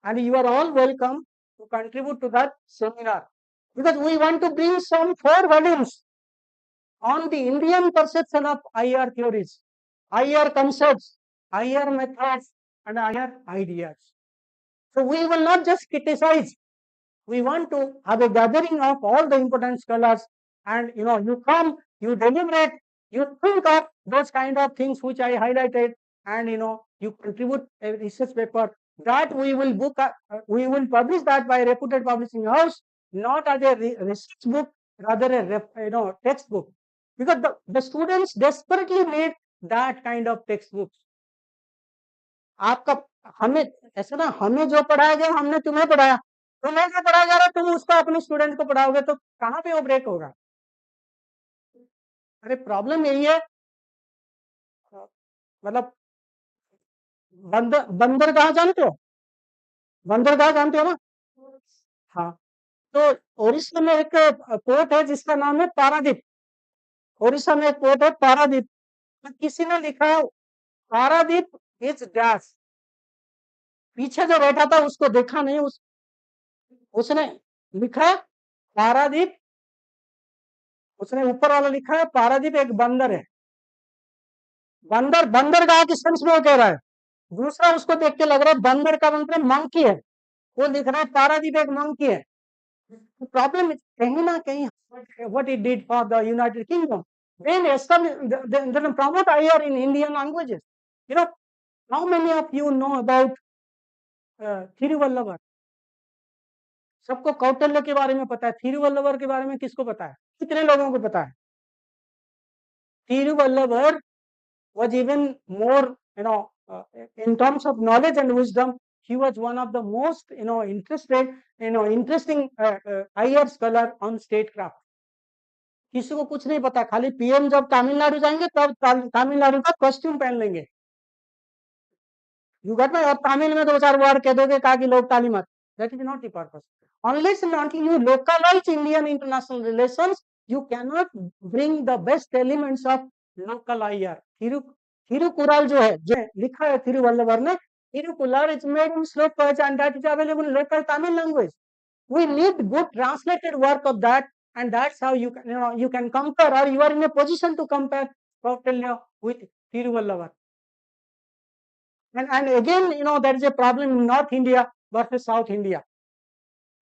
And you are all welcome to contribute to that seminar. Because we want to bring some 4 volumes on the Indian perception of IR theories, IR concepts, IR methods, and IR ideas. So we will not just criticize. We want to have a gathering of all the important scholars, and you come, you deliberate, you think of those kind of things which I highlighted, and you contribute a research paper that we will we will publish that by a reputed publishing house, not as a research book, rather a textbook, because the students desperately need that kind of textbooks. आपका हमें ऐसा ना, हमें जो पढ़ाया गया हमने तुम्हें पढ़ाया, तुम्हें जो पढ़ाया जा रहा है तुम उसको अपने स्टूडेंट को पढ़ाओगे तो कहाँ पे वो ब्रेक होगा. अरे प्रॉब्लम यही है. मतलब बंदरगाह जानते हो, बंदरगाह जानते हो ना. हाँ, तो ओडिशा में एक पोर्ट है जिसका नाम है पारादीप. ओडिशा में एक पोर्ट है पारादीप. तो किसी ने लिखा पारादीप इज डैश. पीछे जो बैठा था उसको देखा नहीं, उसने लिखा पारादीप, उसने ऊपर वाला लिखा है पारादीप एक बंदर है. बंदरगाह के सेंस में वो कह रहा है. दूसरा उसको देख के लग रहा है बंदर का मतलब मंकी है, वो लिख रहा है पारादीप एक मंकी है. प्रॉब्लम कहीं ना कहीं what it did for the United Kingdom, then promote IR in Indian languages. How many of you know about थिरुवल्लभर? सबको कौटिल्य के बारे में पता है. थिरुवल्लभर के बारे में किसको पता है? कितने लोगों को पता है? थिरुवल्लभर was even more, in terms of knowledge and wisdom, he was one of the most, interesting IR scholar on statecraft. किसी को कुछ नहीं पता, खाली पीएम जब तमिलनाडु जाएंगे तब तमिलनाडु का कॉस्ट्यूम पहन लेंगे. You got my. और तमिल में 2-4 वर्ड कह दोगे कहा कि लोग ताली मार. That is not the purpose. Unless and until you localize Indian international relations, you cannot bring the best elements of local IR. Thirukkural जो है, जो लिखा है थिरुवल्लभर ने, Thirukkural is made in slow pitch and that is available in local Tamil language. We need good translated work of that, and that's how you can compare, or you are in a position to compare Kautilya with Tiruvallabhar. And again, there is a problem in North India versus South India,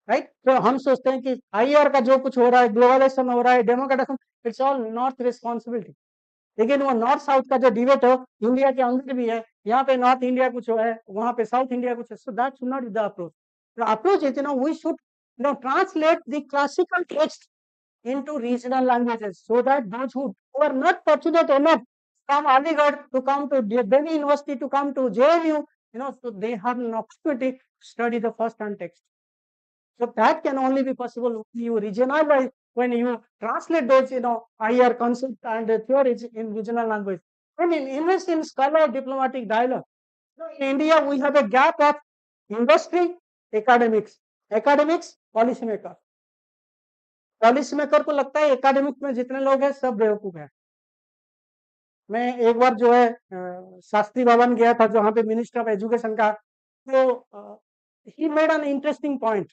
right? So हम सोचते हैं कि IR का जो कुछ हो रहा है, ग्लोबलाइजेशन हो रहा है, democratisation, it's all North responsibility. लेकिन वो नॉर्थ साउथ का जो डिबेट हो इंडिया के अंदर भी है, यहाँ पे नॉर्थ इंडिया कुछ है, वहां पे साउथ इंडिया कुछ है. So that should not be the approach. The approach is we should translate the classical text into regional languages so that those who are not fortunate enough from Aligarh to come to Delhi University to come to JMU, so they have an opportunity to study the first-hand text. So that can only be possible when you regionalize, when you translate those, IR concepts and theories in regional language. When you invest in scholar diplomatic dialogue. In India, we have a gap of industry, academics, policy maker. Policy maker को लगता है academic में जितने लोग हैं सब बेवकूफ हैं. मैं एक बार जो है शास्त्री भवन गया था जहाँ पे मिनिस्टर ऑफ एजुकेशन का, तो he made an interesting point.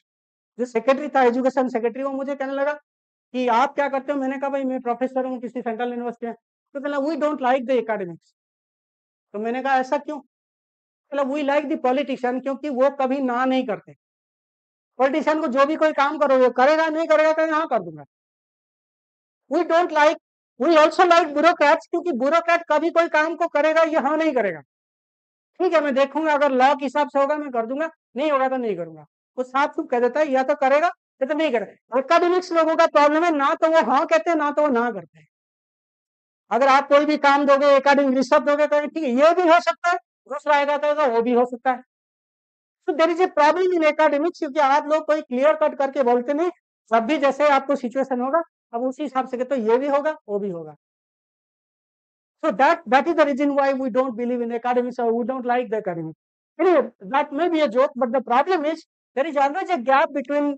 जो सेक्रेटरी था, एजुकेशन सेक्रेटरी, वो मुझे कहने लगा कि आप क्या करते हो? मैंने कहा भाई मैं प्रोफेसर हूँ किसी सेंट्रल यूनिवर्सिटी में। तो बोला we don't like the academics. तो मैंने कहा ऐसा क्यों? बोला वी लाइक द पॉलिटिशियन, क्योंकि वो कभी ना नहीं करते। पॉलिटिशियन को जो भी कोई काम करोगे करेगा, नहीं करेगा तो हाँ कर दूंगा। We don't like, we also like bureaucrats, क्योंकि ब्यूरोक्रेट कभी कोई काम को करेगा या हाँ नहीं करेगा। ठीक है मैं देखूंगा, अगर लॉ के हिसाब से होगा मैं कर दूंगा, नहीं होगा तो नहीं करूंगा। वो साफ सुफ कह देता है या तो करेगा या तो नहीं करेगा। एकेडमिक्स लोगों का प्रॉब्लम है, ना तो वो हाँ कहते हैं ना तो वो ना करते हैं। अगर आप कोई भी काम दोगे, एकेडमिक रिसर्च दोगे तो ठीक है ये भी हो सकता है, दूसरा आएगा तो वो भी हो सकता है। तो there is a problem in academics, क्योंकि आप लोग कोई क्लियर कट करके बोलते नहीं, सब भी जैसे आपको सिचुएशन होगा अब उसी हिसाब से कहते तो ये भी होगा वो भी होगा। So that is the reason why we don't believe in academics, or we don't like the academics. Anyway, that may be a joke, but the problem is there is always a gap between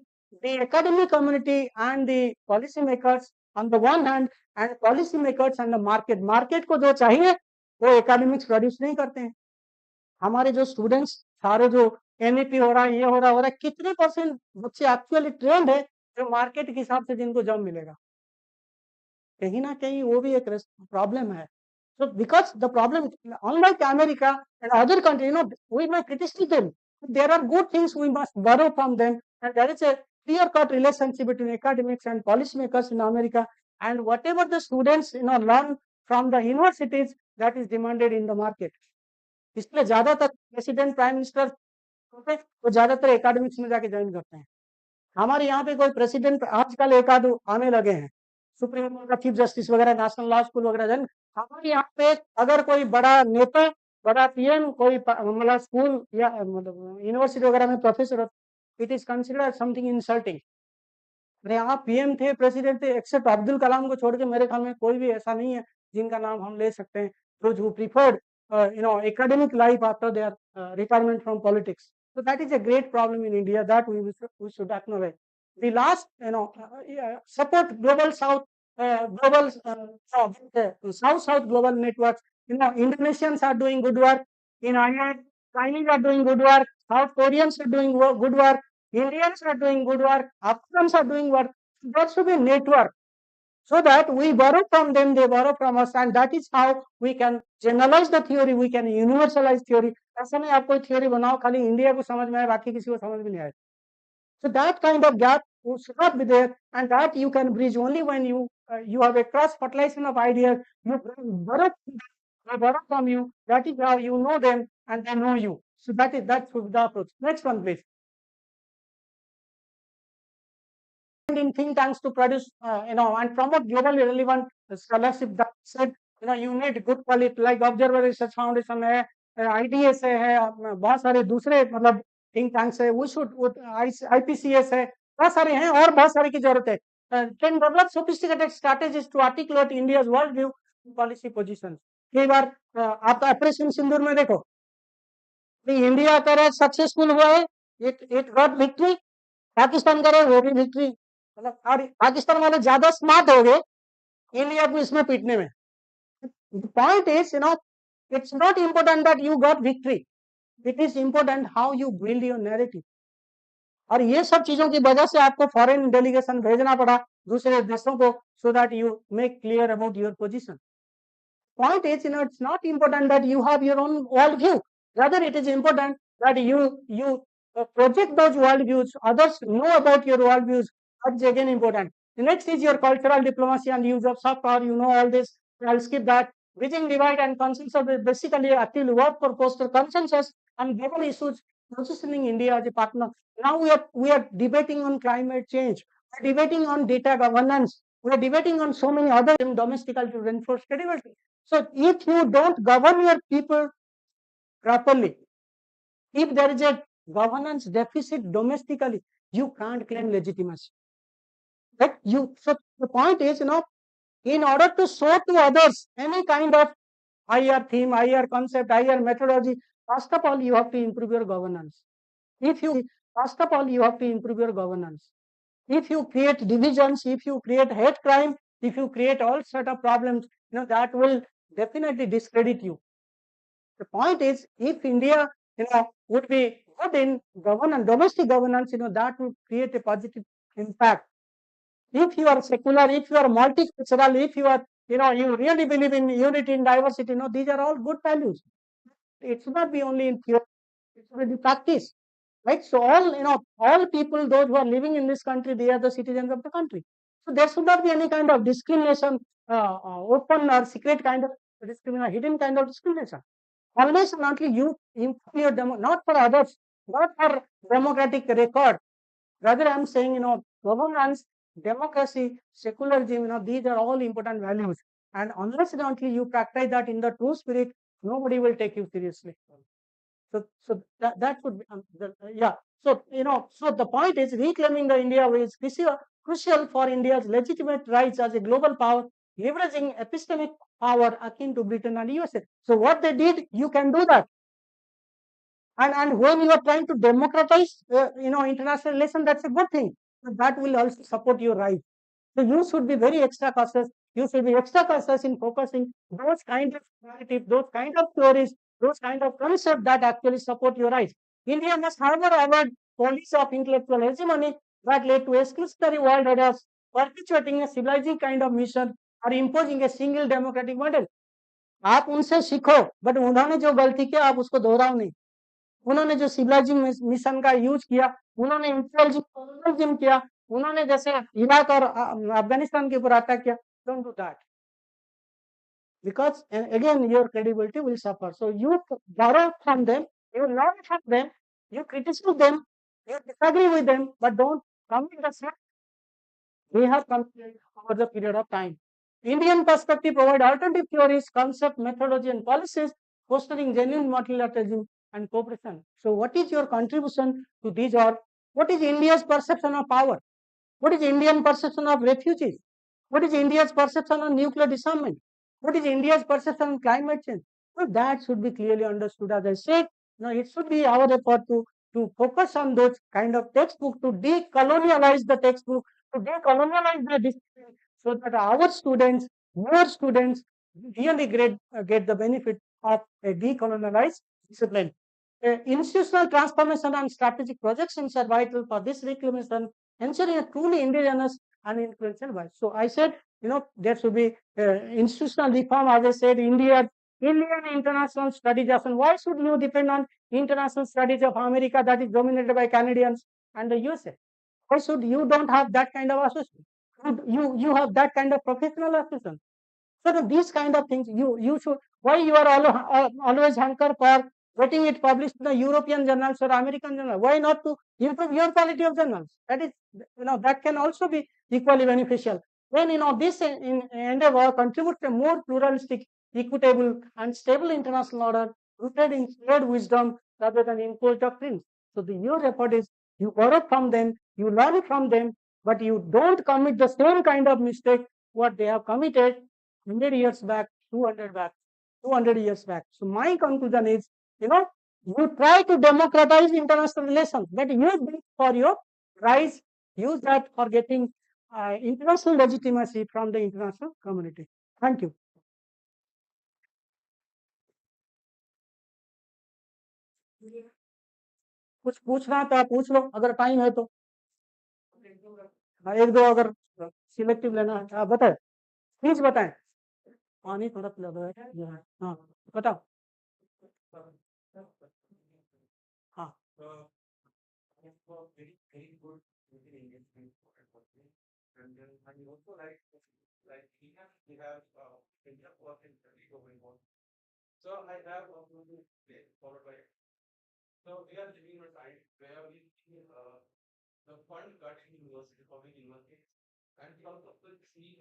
the academic community and the policymakers on the one hand, and policymakers and the market. Market को जो चाहिए वो academics produce नहीं करते हैं। हमारे जो students सारे जो एनईपी हो रहा है, ये हो रहा है, कितने % बच्चे एक्चुअली ट्रेंड है जो मार्केट के हिसाब से जिनको जॉब मिलेगा? कहीं ना कहीं वो भी एक प्रॉब्लम है। So because the problem, unlike America and other countries, we may criticize them. There are good things we must borrow from them, and there is a clear-cut relationship between academics and policymakers in America. And whatever the students learn from the universities, that is demanded in the market. इसलिए ज्यादातर president prime minister वो ज्यादातर academics में जाके join करते हैं। हमारे यहाँ पे कोई प्रेसिडेंट आजकल एक आध आने लगे हैं, सुप्रीम कोर्ट का चीफ जस्टिस वगैरह, नेशनल लॉ स्कूल वगैरह। हमारे यहाँ पे अगर कोई बड़ा नेता, बड़ा पीएम कोई मतलब स्कूल या मतलब यूनिवर्सिटी वगैरह में professor, it is considered something insulting. अरे आप पीएम थे, प्रेसिडेंट थे, एक्सेप्ट अब्दुल कलाम को छोड़ के मेरे ख्याल में कोई भी ऐसा नहीं है जिनका नाम हम ले सकते हैं, those who preferred academic life after their retirement from politics. So that is a great problem in India that we should acknowledge. The last, support global south, south global networks. Indonesians are doing good work in Ireland. Chinese are doing good work. South Koreans are doing good work. Indians are doing good work. Africans are doing work. There should be a network, so that we borrow from them, they borrow from us, and that is how we can generalize the theory, we can universalize theory. ऐसा नहीं आप कोई theory बनाओ खाली India को समझ में आए बाकी किसी को समझ में नहीं आए। So that kind of gap should not be there, and that you can bridge only when you have a cross fertilization of ideas. You borrow from you. That is how you know them and they know you. So that's the approach. Next one, please. In think tanks to produce, and promote globally relevant scholarship. That said, you need good quality, like Observer Research Foundation है, IDS है, बहुत सारे दूसरे मतलब think tanks है, we should IPCS है, बहुत सारे हैं और बहुत सारे की जरूरत है। Can develop sophisticated strategies to articulate India's world view policy positions. कई बार आपका ऑपरेशन सिंदूर में देखो, इंडिया करे सक्सेसफुल हुआ है, इट गॉट विक्ट्री, पाकिस्तान करे वो भी विक्ट्री, मतलब और पाकिस्तान वाले ज्यादा स्मार्ट हो गए इंडिया को इसमें पीटने में। Point is it's not important that you got victory, it is important how you build your narrative. और ये सब चीजों की वजह से आपको फॉरेन डेलीगेशन भेजना पड़ा दूसरे देशों को, so that you make clear about your position. Point is, it's not important that you have your own worldview. Rather, it is important that you project those worldviews. Others know about your worldviews. That's again important. The next is your cultural diplomacy and use of soft power. You know all this. I'll skip that. Bridging divide and consensus is basically actively work for postal consensus and global issues, positioning India as a partner. Now we are debating on climate change. We're debating on data governance. We are debating on so many other domestically to reinforce credibility. So if you don't govern your people properly, if there is a governance deficit domestically, you can't claim legitimacy. Right? So the point is, in order to show to others any kind of higher theme, higher concept, higher methodology, first of all, you have to improve your governance. First of all, you have to improve your governance. If you create divisions, if you create hate crime, if you create all sort of problems, that will definitely discredit you. The point is, if India, would be good in governance, domestic governance, that would create a positive impact. If you are secular, if you are multicultural, if you are, you really believe in unity in diversity, these are all good values. It should not be only in theory, it should be practice. Right? So all people, those who are living in this country, they are the citizens of the country. So there should not be any kind of discrimination, open or secret kind of discrimination, hidden kind of discrimination. Unless and until you improve your not for others, not for democratic record. Rather, I'm saying, governance, democracy, secularism, these are all important values. And unless and until you practice that in the true spirit, nobody will take you seriously. So that would be, yeah. So, so the point is reclaiming the India is crucial for India's legitimate rights as a global power, leveraging epistemic power akin to Britain and USA. So what they did, you can do that. And when you are trying to democratize, international relations, that's a good thing. But that will also support your right. So you should be very extra cautious. You should be extra cautious in focusing those kind of narratives, those kind of theories, those kind of concepts that actually support your rights. India must, however, avoid policy of intellectual hegemony that led to exclusionary world orders, perpetuating a civilizing kind of mission or imposing a single democratic model. आप उनसे सीखो, but उन्होंने जो गलती किया आप उसको दोहराओ नहीं. उन्होंने जो सिविलाइजिंग मिशन का यूज किया, उन्होंने इंटेलिजेंस किया, उन्होंने जैसे इराक और अफगानिस्तान के ऊपर अटैक किया. Don't do that, because again your credibility will suffer. So you borrow from them, you learn from them, you criticize them, you disagree with them, but don't commit the sin we have committed over the period of time. Indian perspective provide alternative theories, concept, methodology, and policies, fostering genuine multilateralism and cooperation. So, what is your contribution to these? Or what is India's perception of power? What is Indian perception of refugees? What is India's perception on nuclear disarmament? What is India's perception on climate change? So that should be clearly understood. As I said, it should be our effort to focus on those kind of textbook, to decolonialize the textbook, to decolonialize the discipline, so that our students, more students, really get the benefit of a decolonialized discipline. Institutional transformation and strategic projections are vital for this reclamation, ensuring a truly indigenous and influential voice. So I said, there should be institutional reform. As I said, Indian international studies. And why should you depend on international studies of America that is dominated by Canadians and the USA? Why should you don't have that kind of association? You have that kind of professional association. So these kind of things you should. Why you are always hanker for getting it published in the European journals or American journals? Why not to improve your quality of journals? That is, that can also be equally beneficial. When this endeavor contributes to a more pluralistic, equitable, and stable international order rooted in shared wisdom rather than imposed doctrines. So your effort is you borrow from them, you learn from them, but you don't commit the same kind of mistake what they have committed 100 years back, 200 years back. So my conclusion is, you try to democratize international relations, but use it for your rise, use that for getting international legitimacy from the international community. Thank you. कुछ पूछना है तो आप पूछ लो, अगर time है तो. एक दो अगर सिलेक्टिव लेना है आप बताएं, प्लीज बताएं. पानी थोड़ा पिला दो. हाँ बताओ. हाँ. And then I also like we have India work in going on. So I have followed by. So we are living in a time where we see the fund cut in university, public universities, and we also see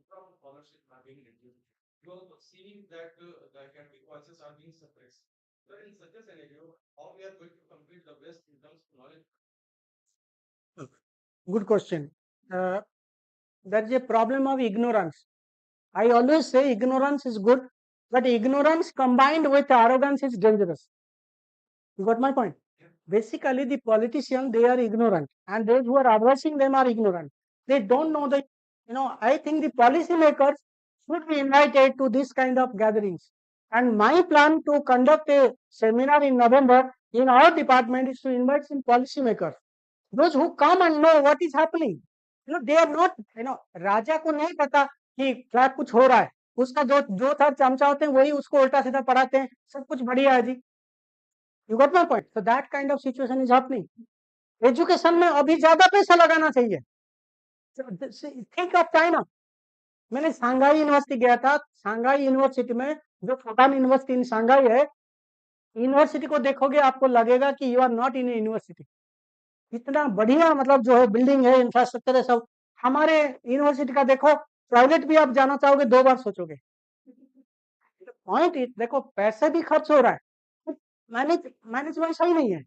from scholarship are being reduced. We also see that the academic voices are being suppressed. So in such a scenario, how we are going to compete the best in terms of knowledge? Good question. There is a problem of ignorance. I always say ignorance is good, but ignorance combined with arrogance is dangerous. You got my point? Yeah. Basically, the politicians, they are ignorant, and those who are advising them are ignorant. They don't know the, I think the policymakers should be invited to this kind of gatherings. And my plan to conduct a seminar in November in our department is to invite some policymakers, those who come and know what is happening. They are not, Raja को नहीं पता कि क्या कुछ हो रहा है, उसका जो जो था चमचा होते हैं वही उसको उल्टा सीधा पढ़ाते हैं, सब कुछ बढ़िया है जी। You got my point? So that kind of situation is happening. Education में अभी ज्यादा पैसा लगाना चाहिए। Think of China. मैंने सांघाई यूनिवर्सिटी गया था, सांघाई यूनिवर्सिटी में, जो फुटान यूनिवर्सिटी इन सांघाई है, यूनिवर्सिटी को देखोगे आपको लगेगा कि you are not in university. इतना बढ़िया मतलब जो है बिल्डिंग है, इंफ्रास्ट्रक्चर है सब। हमारे यूनिवर्सिटी का देखो, टॉयलेट भी आप जाना चाहोगे 2 बार सोचोगे। पॉइंट देखो, पैसे भी खर्च हो रहा है, मैनेजमेंट सही नहीं है,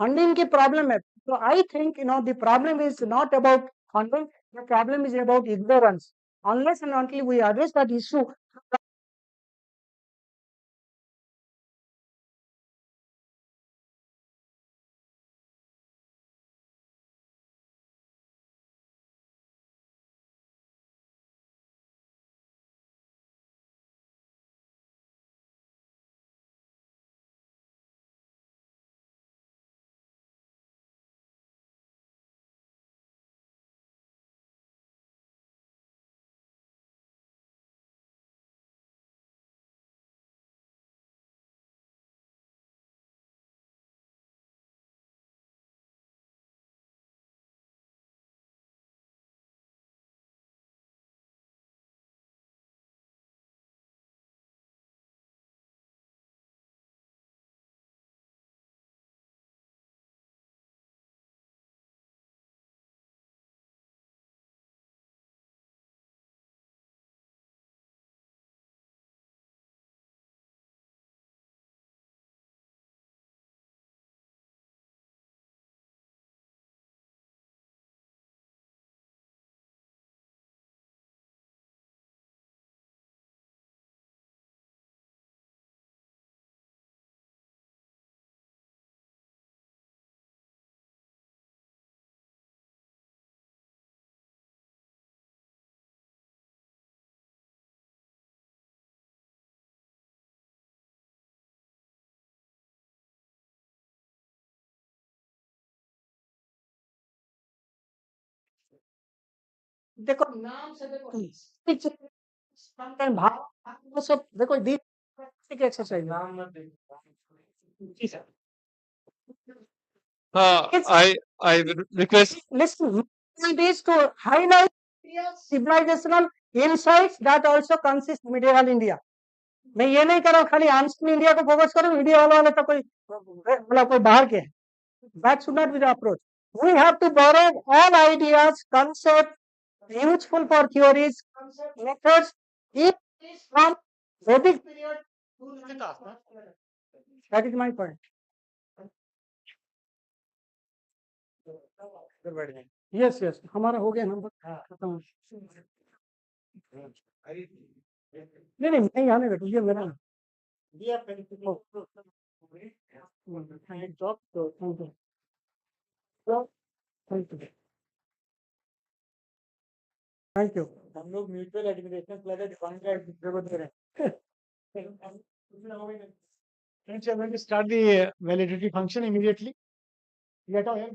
फंडिंग की प्रॉब्लम है। तो I think the problem is not about funding, the problem is about ignorance. Unless and until we address that issue, देखो नाम से देखो, भाव वो सब देखो, एक्सरसाइज नाम मत देखो। जी sir. I would request. Listen, point is to highlight civilizational insights that also consist medieval India. मैं ये नहीं कर रहा हूँ खाली आंसर इंडिया को फोकस करूँ, मीडिया वाले तो कोई मतलब कोई बाहर के। That should not be the approach. We have to borrow all ideas, concepts useful for theories, methods, each from Vedic period to Navika. That is my point. Yes yes, हमारा हो गया नंबर खत्म। नहीं नहीं, नहीं आने दो, ये मेरा जॉब तो थैंक यू। हम लोग म्यूचुअल एडमिरेशन प्लस डिफाइन का जरूरत दे रहे हैं। Friends, I'm going to start the validity function immediately. Get out here.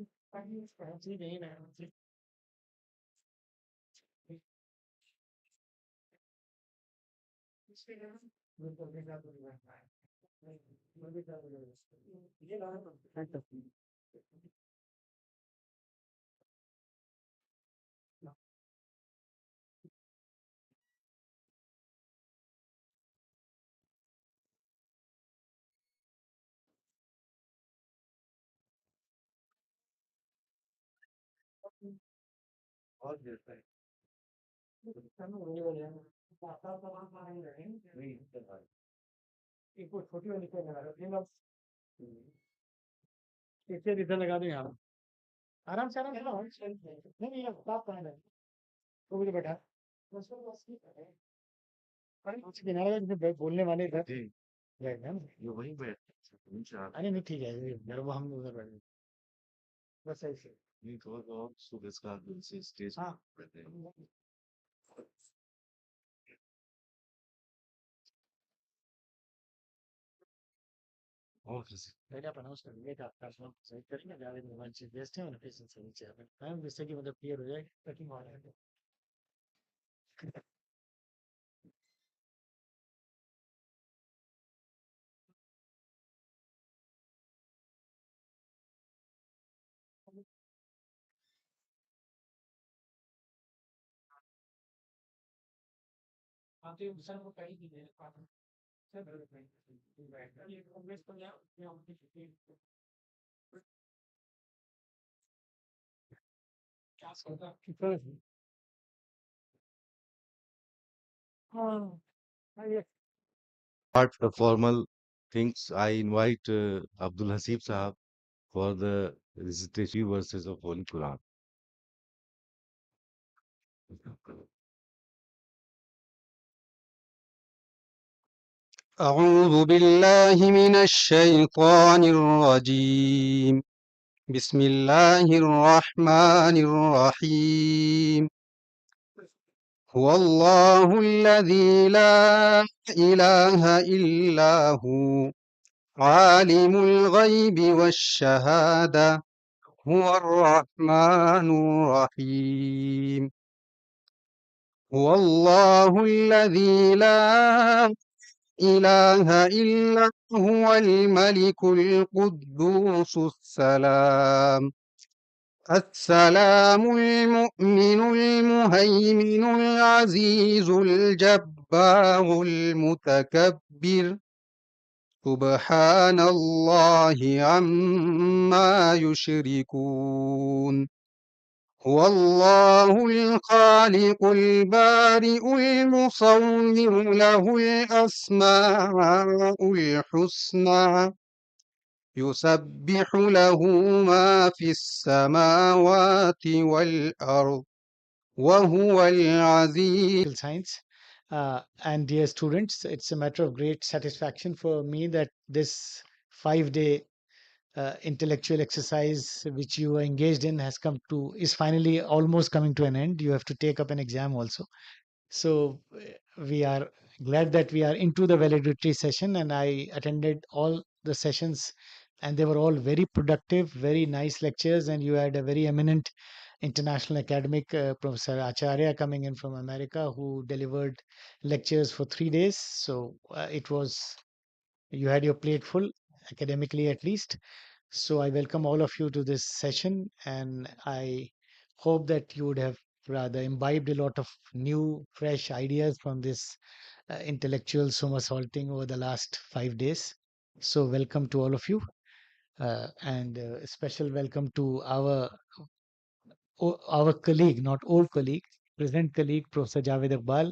छोटी वाली क्या लगा रहे हो? इसे इधर लगा दो यहाँ, आराम से नहीं नहीं, आप कहाँ है तो मुझे बैठा किनारे बोलने वाले इधर बैठना, ये वही बैठ। अरे नहीं ठीक है, मेरे को हम उधर बैठ बस ऐसे नहीं, तो सुबह का स्टेज। हाँ पहले आप अनाउंस करेंगे कि आपका नाम सही करेंगे जावेद मोहम्मद जी गेस्ट हैं और पेशेंट से नीचे मैम जिससे कि मतलब क्लियर हो जाए कटिंग हो जाए आप तो सर को कहीं भी दे Apart the formal things, I invite Abdul Hasib Sahab for the recitation few verses of Holy Quran. أعوذ بالله من الشيطان الرجيم بسم الله الرحمن الرحيم هو الله الذي لا إله إلا هو عالم الغيب والشهادة هو الرحمن الرحيم هو الله الذي لا إله إلا هو الملك القدوس السلام المؤمن المهيمن العزيز الجبار المتكبر سبحان الله عما يشركون هو الله الخالق البارئ المصور له الأسماء الحسنى يسبح له ما في السماوات والأرض وهو العزيز science. And dear students, it's a matter of great satisfaction for me that this 5 day intellectual exercise which you are engaged in is finally almost coming to an end. You have to take up an exam also. So we are glad that we are into the valedictory session, and I attended all the sessions, and they were all very productive, very nice lectures, and you had a very eminent international academic, Professor Acharya, coming in from America, who delivered lectures for 3 days. So you had your plate full, academically at least. So I welcome all of you to this session, and I hope that you would have rather imbibed a lot of new, fresh ideas from this intellectual somersaulting over the last 5 days. So welcome to all of you, and a special welcome to our colleague, not old colleague, present colleague, Professor Javed Iqbal,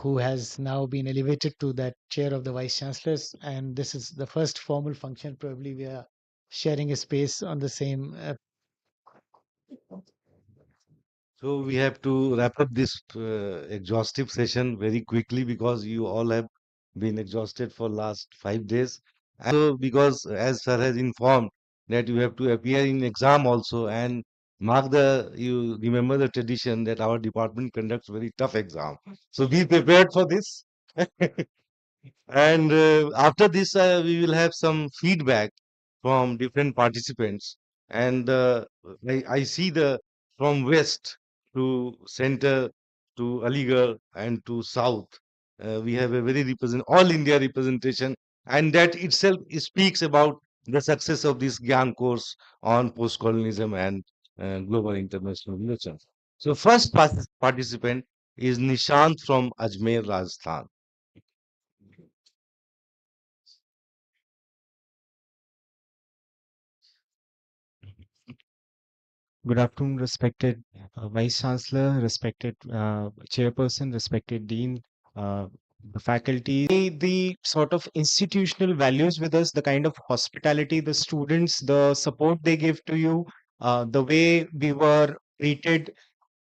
who has now been elevated to that chair of the vice chancellors, and this is the first formal function. Probably we are sharing a space on the same. So we have to wrap up this exhaustive session very quickly because you all have been exhausted for last 5 days. And so because as sir has informed that you have to appear in exam also and you remember the tradition that our department conducts very tough exam. So be prepared for this. And after this, we will have some feedback from different participants. And I see from west to center to Aligarh and to south, we have a very all India representation, and that itself speaks about the success of this GIAN course on post-colonialism and global international relations. So first participant is Nishant from Ajmer, Rajasthan. Good afternoon, respected Vice Chancellor, respected Chairperson, respected Dean, the faculty, the sort of institutional values with us, the kind of hospitality, the students, the support they give to you, the way we were treated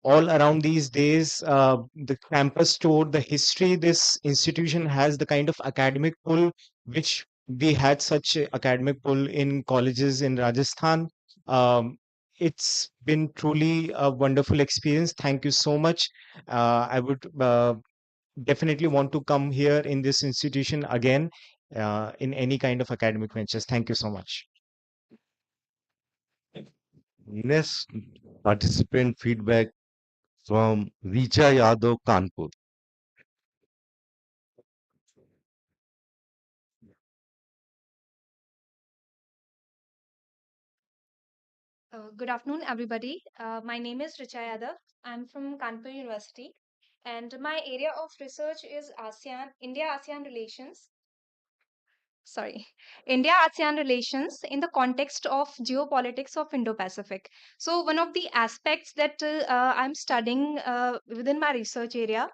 all around these days, the campus tour, the history this institution has, the kind of academic pull, which we had such a academic pull in colleges in Rajasthan. Um, it's been truly a wonderful experience. Thank you so much. I would definitely want to come here in this institution again. in any kind of academic ventures. Thank you so much. Next participant feedback from Richa Yadav, Kanpur. Good afternoon, everybody. My name is Richa Yadav. I'm from Kanpur University, and my area of research is ASEAN, India-ASEAN relations. Sorry, India-ASEAN relations in the context of geopolitics of Indo-Pacific. So one of the aspects that I'm studying within my research area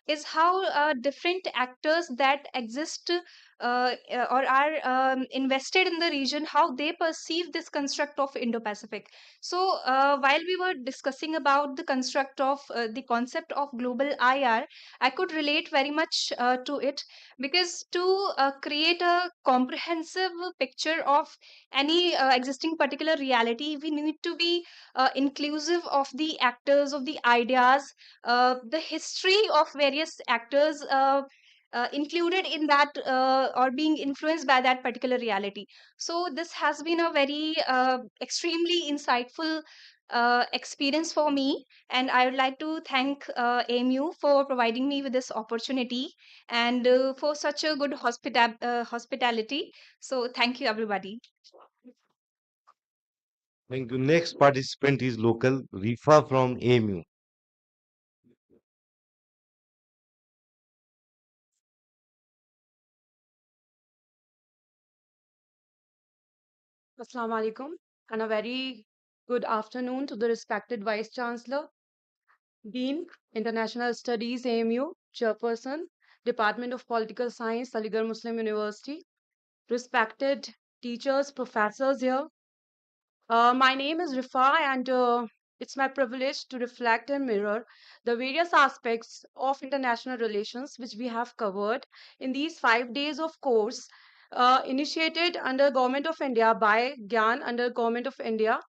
is how different actors that exist or are invested in the region, how they perceive this construct of Indo-Pacific. So while we were discussing about the construct of the concept of global IR, I could relate very much to it, because to create a comprehensive picture of any existing particular reality, we need to be inclusive of the actors, of the ideas, the history of various actors included in that or being influenced by that particular reality. So this has been a very extremely insightful experience for me, and I would like to thank AMU for providing me with this opportunity and for such a good hospitality. So thank you, everybody. Thank you. Next participant is local, Rifa from AMU. Assalamu alaikum, and a very good afternoon to the respected Vice Chancellor, Dean, International Studies, AMU, Chairperson, Department of Political Science, Aligarh Muslim University, respected teachers, professors here. My name is Rifa, and it's my privilege to reflect and mirror the various aspects of international relations which we have covered in these 5 days of course initiated under Government of India by GIAN under Government of India.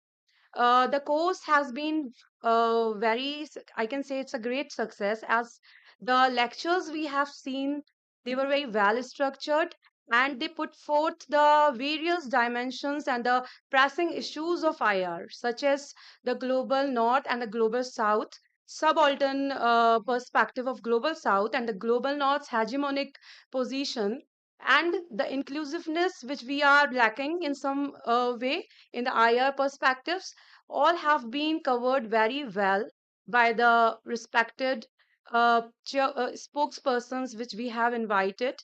The course has been I can say it's a great success, as the lectures we have seen, they were very well structured, and they put forth the various dimensions and the pressing issues of IR, such as the global north and the global south, subaltern perspective of global south and the global north's hegemonic position, and the inclusiveness which we are lacking in some way in the IR perspectives, all have been covered very well by the respected spokespersons which we have invited.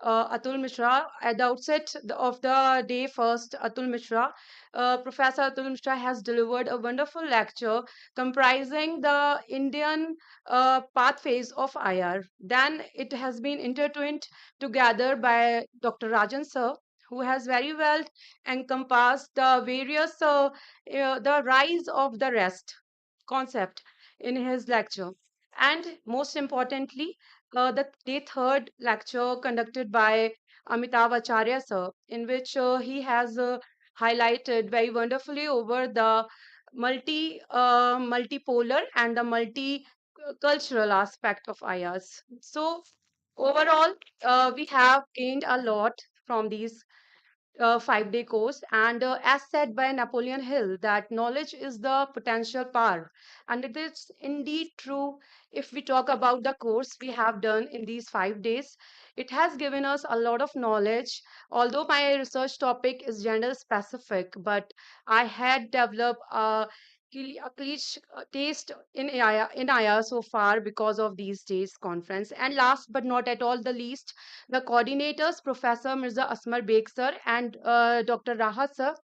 Atul Mishra, at the outset of the day, first, Atul Mishra, Professor Atul Mishra has delivered a wonderful lecture comprising the Indian pathways of IR. Then it has been intertwined together by Dr. Rajan sir, who has very well encompassed the various, the rise of the rest concept in his lecture. And most importantly, the day third lecture conducted by Amitav Acharya sir, in which he has highlighted very wonderfully over the multipolar and the multicultural aspect of IAS. So overall, we have gained a lot from these 5 day course. And as said by Napoleon Hill, that knowledge is the potential power. And it is indeed true if we talk about the course we have done in these 5 days. It has given us a lot of knowledge. Although my research topic is gender specific, but I had developed a clear taste in IA so far because of these days conference. And last but not at all the least, the coordinators, Professor Mirza Asmar Beg sir and Dr. Rahat sir.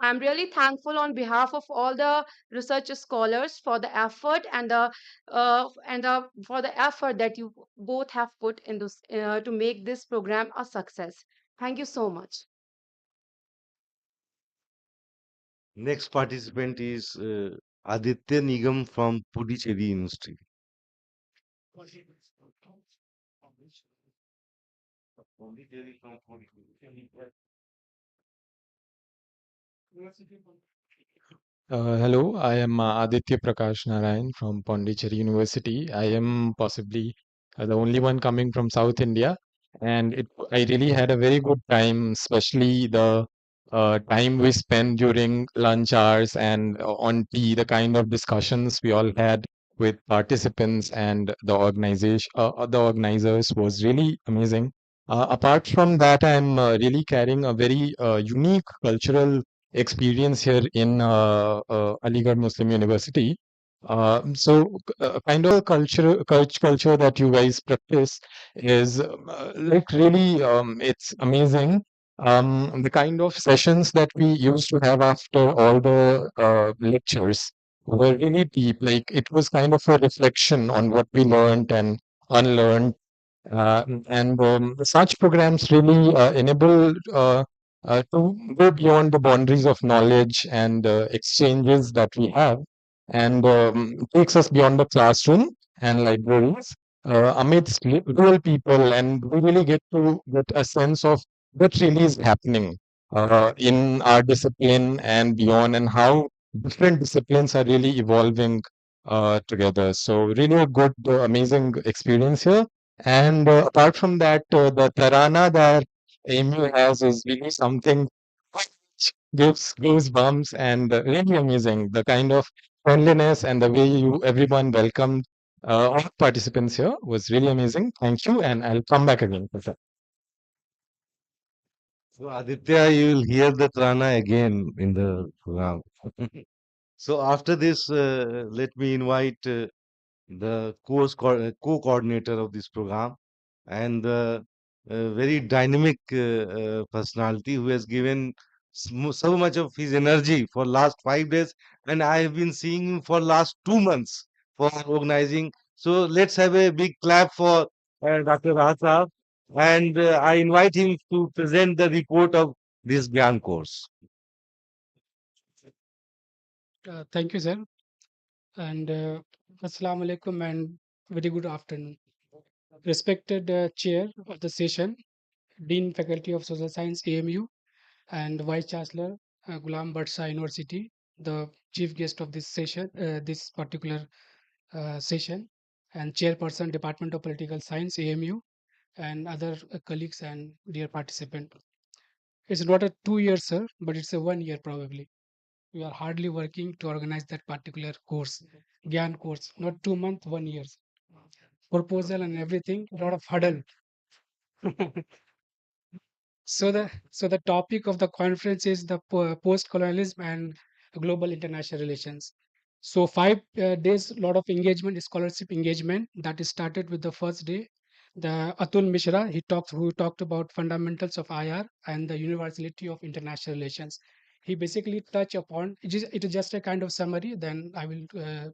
I'm really thankful on behalf of all the research scholars for the effort and for the effort that you both have put in this to make this program a success. Thank you so much. Next participant is Aditya Nigam from Puducherry University. Hello, I am Aditya Prakash Narayan from Pondicherry University. I am possibly the only one coming from South India. and I really had a very good time, especially the time we spent during lunch hours and on tea, the kind of discussions we all had with participants and the organizers was really amazing. Apart from that, I'm really carrying a very unique cultural experience here in Aligarh Muslim University. Kind of culture that you guys practice is like really it's amazing. The kind of sessions that we used to have after all the lectures were really deep. Like it was kind of a reflection on what we learned and unlearned. And such programs really enable to go beyond the boundaries of knowledge and exchanges that we have, and takes us beyond the classroom and libraries amidst real people, and we really get to get a sense of what really is happening in our discipline and beyond, and how different disciplines are really evolving together. So really a good, amazing experience here. And apart from that, the Tarana that AMU has is really something which gives goosebumps and really amazing. The kind of friendliness and the way you everyone welcomed all participants here was really amazing. Thank you, and I'll come back again for that. So Aditya, you will hear the Trana again in the program. So after this, let me invite the co-coordinator of this program and the very dynamic personality who has given so much of his energy for last 5 days, and I have been seeing him for last 2 months for organizing. So let's have a big clap for Dr. Rahat, and I invite him to present the report of this GIAN course. Thank you, sir. And Assalamu alaikum and very good afternoon. Respected chair of the session, Dean Faculty of Social Science, AMU, and Vice Chancellor, Ghulam Badshah University, the chief guest of this session, this particular session, and Chairperson, Department of Political Science, AMU, and other colleagues and dear participant. It's not a 2 year, sir, but it's a 1 year probably. We are hardly working to organize that particular course, GIAN course, not 2 months, 1 year. Proposal and everything, a lot of hurdle. So the topic of the conference is the post-colonialism and global international relations. So 5 days, lot of engagement, scholarship engagement that is started with the first day. The Atul Mishra, who talked about fundamentals of IR and the universality of international relations. He basically touched upon it is just a kind of summary. Then I will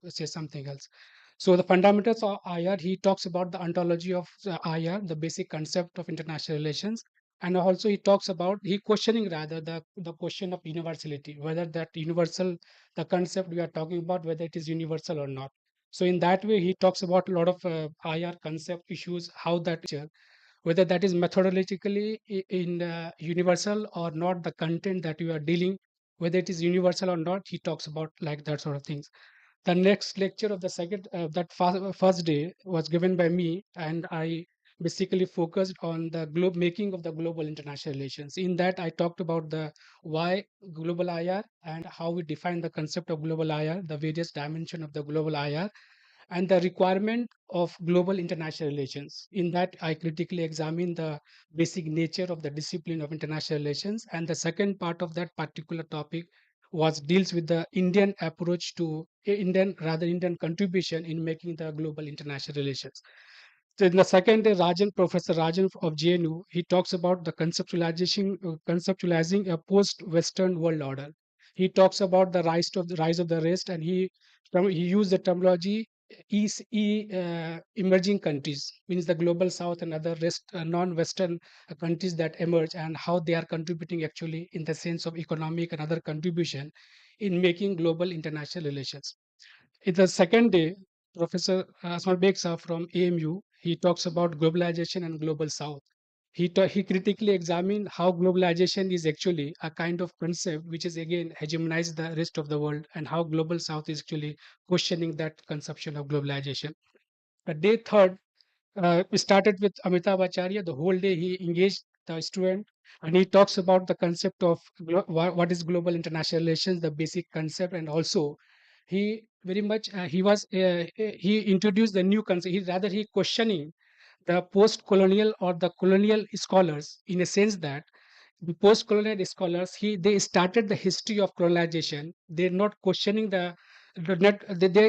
say something else. So the fundamentals of IR, he talks about the ontology of IR, the basic concept of international relations, and also he talks about he questioning rather the question of universality, whether that universal the concept we are talking about whether it is universal or not. So in that way he talks about a lot of IR concept issues, how that whether that is methodologically in universal or not, the content that you are dealing, whether it is universal or not, he talks about like that sort of things. The next lecture of the second first day was given by me, and I basically focused on the making of the global international relations. In that I talked about the why global IR and how we define the concept of global IR, the various dimension of the global IR, and the requirement of global international relations. In that, I critically examine the basic nature of the discipline of international relations. And the second part of that particular topic was deals with the Indian approach to Indian contribution in making the global international relations. So in the second day, Professor Rajan of JNU, he talks about the conceptualizing a post-Western world order. He talks about the rise of the West, and he used the terminology emerging countries, means the global South and other non-Western countries that emerge, and how they are contributing actually in the sense of economic and other contribution in making global international relations. In the second day, Professor Asma Beksa from AMU, he talks about globalization and global South. He critically examined how globalization is actually a kind of concept which is again hegemonized the rest of the world, and how global South is actually questioning that conception of globalization. The day third, We started with Amitabh Acharya. The whole day he engaged the student, and he talks about the concept of what is global international relations, the basic concept, and also he very much he introduced the new concept. He questioning the post-colonial or the colonial scholars in a sense that the post-colonial scholars they started the history of colonization. They're not questioning they're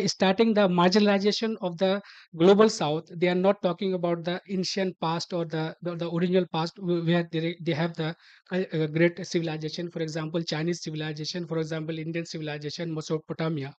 starting the marginalization of the global south. They are not talking about the ancient past or the original past where they have the great civilization, for example Chinese civilization, for example Indian civilization, Mesopotamia.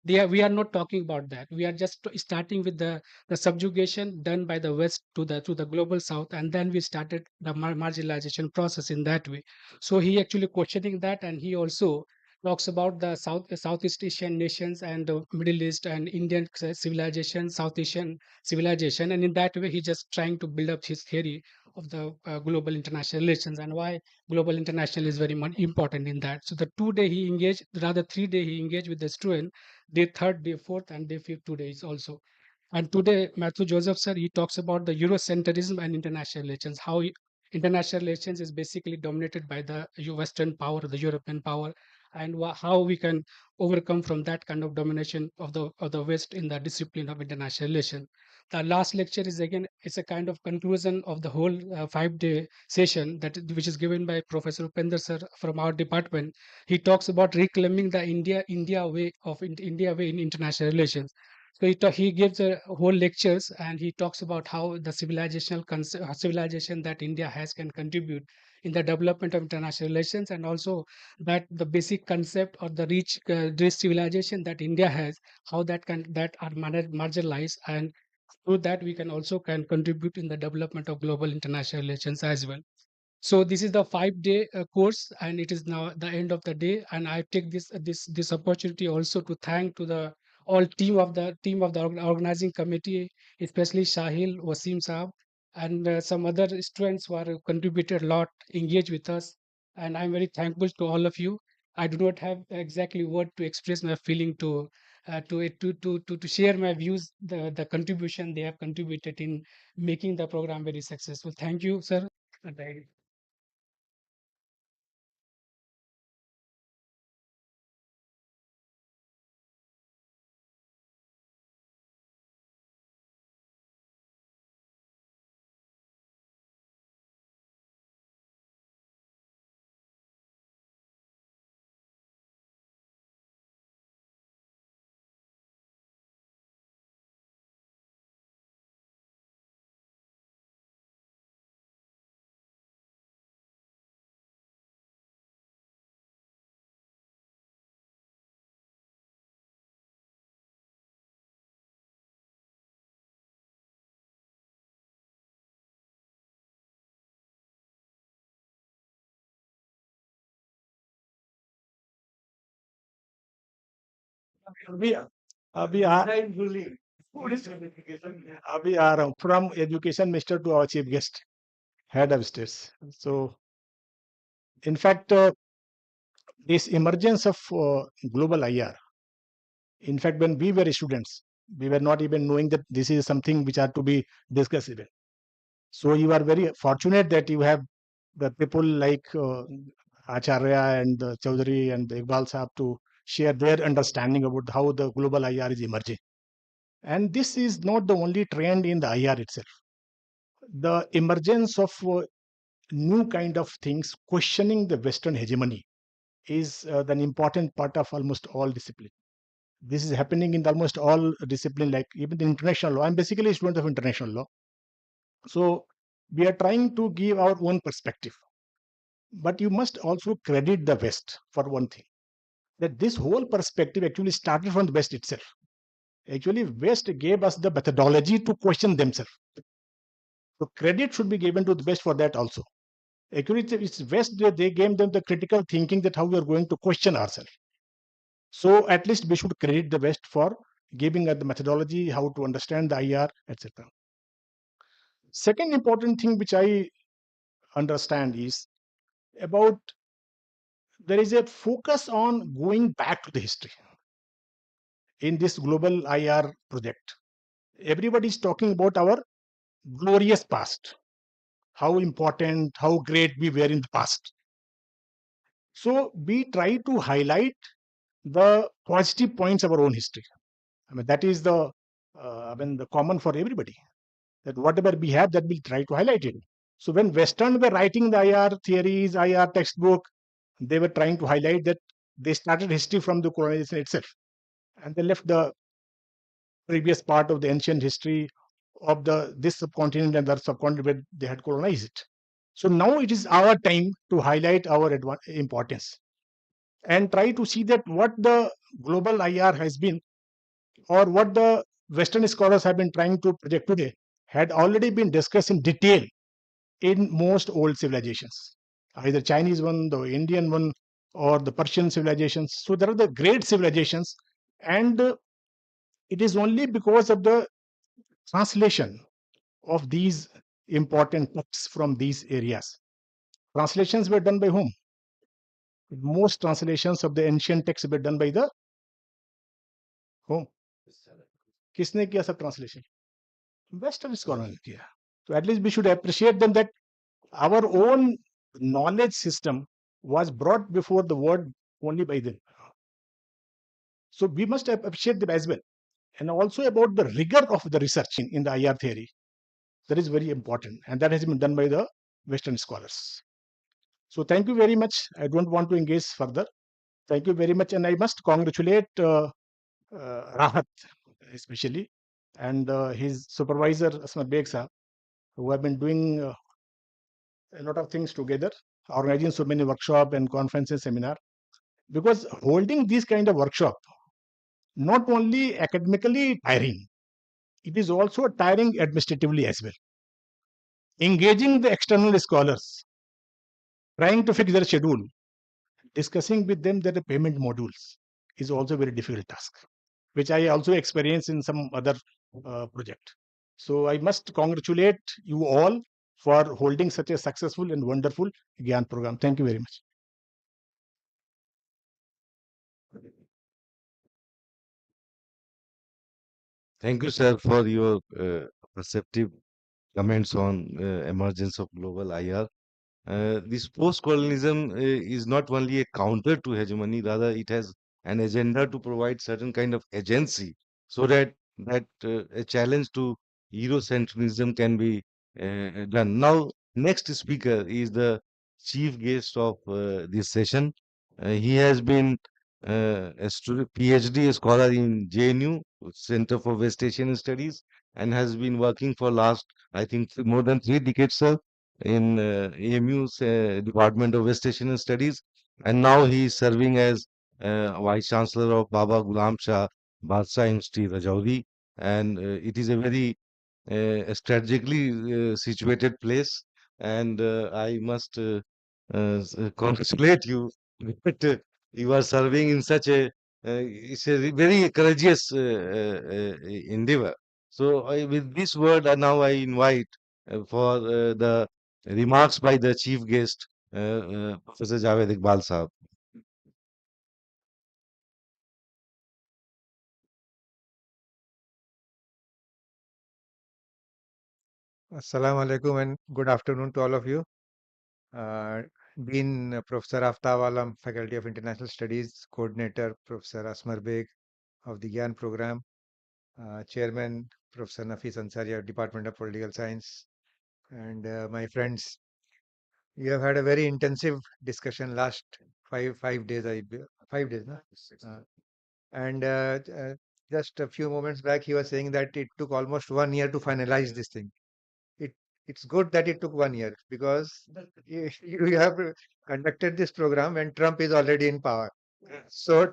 We are not talking about that. We are just starting with the subjugation done by the west to the global south, and then we started the marginalization process in that way. So he actually questioning that, and he also talks about the Southeast Asian nations and the Middle East and Indian civilization, South Asian civilization, and in that way he just trying to build up his theory of the global international relations and why global international is very much important in that. So the 2 day he engaged, rather 3 day he engaged with the student, day third, day fourth, and day fifth 2 days also. And today, Matthew Joseph sir, he talks about the Euro-centrism and international relations. How international relations is basically dominated by the Western power, the European power, and how we can overcome from that kind of domination of the West in the discipline of international relations. The last lecture is again it's a kind of conclusion of the whole 5 day session which is given by Professor Upender sir from our department. He talks about reclaiming the India way in international relations. So he gives a whole lectures and he talks about how the civilization that India has can contribute in the development of international relations, and also that the basic concept or the rich civilization that India has, how that are marginalized, and through that we can also can contribute in the development of global international relations as well. So this is the 5 day course, and it is now the end of the day. And I take this opportunity also to thank to the all team of the organizing committee, especially Shahil, Wasim Saab, and some other students who are contributed a lot, engaged with us. And I'm very thankful to all of you. I do not have exactly word to express my feeling to share my views, the contribution they have contributed in making the program very successful. Thank you, sir. And We we are we are from education minister to our chief guest, head of states. So, in fact, this emergence of global IR. In fact, when we were students, we were not even knowing that this is something which are to be discussed even. So you are very fortunate that you have the people like Acharya and Chaudhary and Iqbal Saab to share their understanding about how the global IR is emerging. And this is not the only trend in the IR itself. The emergence of new kind of things questioning the Western hegemony is an important part of almost all discipline. This is happening in almost all discipline, like even the international law. I'm basically a student of international law. So we are trying to give our own perspective. But you must also credit the West for one thing, that this whole perspective actually started from the West itself. Actually, West gave us the methodology to question themselves. So credit should be given to the West for that also. Actually, it's West, they gave them the critical thinking that how we are going to question ourselves. So at least we should credit the West for giving us the methodology, how to understand the IR, etc. Second important thing which I understand is about there is a focus on going back to the history in this global IR project. Everybody is talking about our glorious past, how important, how great we were in the past. So we try to highlight the positive points of our own history. I mean, that is the common for everybody. That whatever we have, that we'll try to highlight it. So when Western were writing the IR theories, IR textbook, they were trying to highlight that they started history from the colonization itself, and they left the previous part of the ancient history of this subcontinent and that subcontinent where they had colonized it. So now it is our time to highlight our importance and try to see that what the global IR has been, or what the Western scholars have been trying to project today, had already been discussed in detail in most old civilizations, either Chinese one, the Indian one, or the Persian civilizations. So there are the great civilizations, and it is only because of the translation of these important texts from these areas. Translations were done by whom? Most translations of the ancient texts were done by the whom? किसने किया सब translation? Western scholar ने किया. So at least we should appreciate them, that our own knowledge system was brought before the world only by them. So we must appreciate them as well. And also about the rigor of the research in the IR theory. That is very important. And that has been done by the Western scholars. So thank you very much. I don't want to engage further. Thank you very much. And I must congratulate Rahat, especially, and his supervisor, Asma Beg Sahab, who have been doing a lot of things together, organizing so many workshops and conferences, seminar. Because holding this kind of workshop, not only academically tiring, it is also tiring administratively as well. Engaging the external scholars, trying to fix their schedule, discussing with them their payment modules is also a very difficult task, which I also experienced in some other project. So I must congratulate you all for holding such a successful and wonderful GIAN program. Thank you very much. Thank you, sir, for your perceptive comments on emergence of global IR. This post-colonialism is not only a counter to hegemony, rather it has an agenda to provide certain kind of agency, so that a challenge to Euro-centrism can be done. Now, next speaker is the chief guest of this session. He has been a PhD scholar in JNU, Center for West Asian Studies, and has been working for last, I think, more than 3 decades, sir, in AMU's Department of West Asian Studies, and now he is serving as Vice Chancellor of Baba Ghulam Shah Badshah Institute, Rajouri, and it is a very strategically situated place, and I must congratulate you that you are serving in such a it's a very courageous endeavor. So with this word, now I invite for the remarks by the chief guest, Professor Javed Iqbal Sahab. Assalamu alaikum and good afternoon to all of you. Dean Professor Aftab Alam, Faculty of International Studies, Coordinator Professor Asmar Beg of the GIAN program, Chairman Professor Nafis Ansari, Department of Political Science, and my friends. You have had a very intensive discussion last five days, 5 days, no? And just a few moments back, he was saying that it took almost 1 year to finalize this thing. It's good that it took 1 year, because you have conducted this program when Trump is already in power. So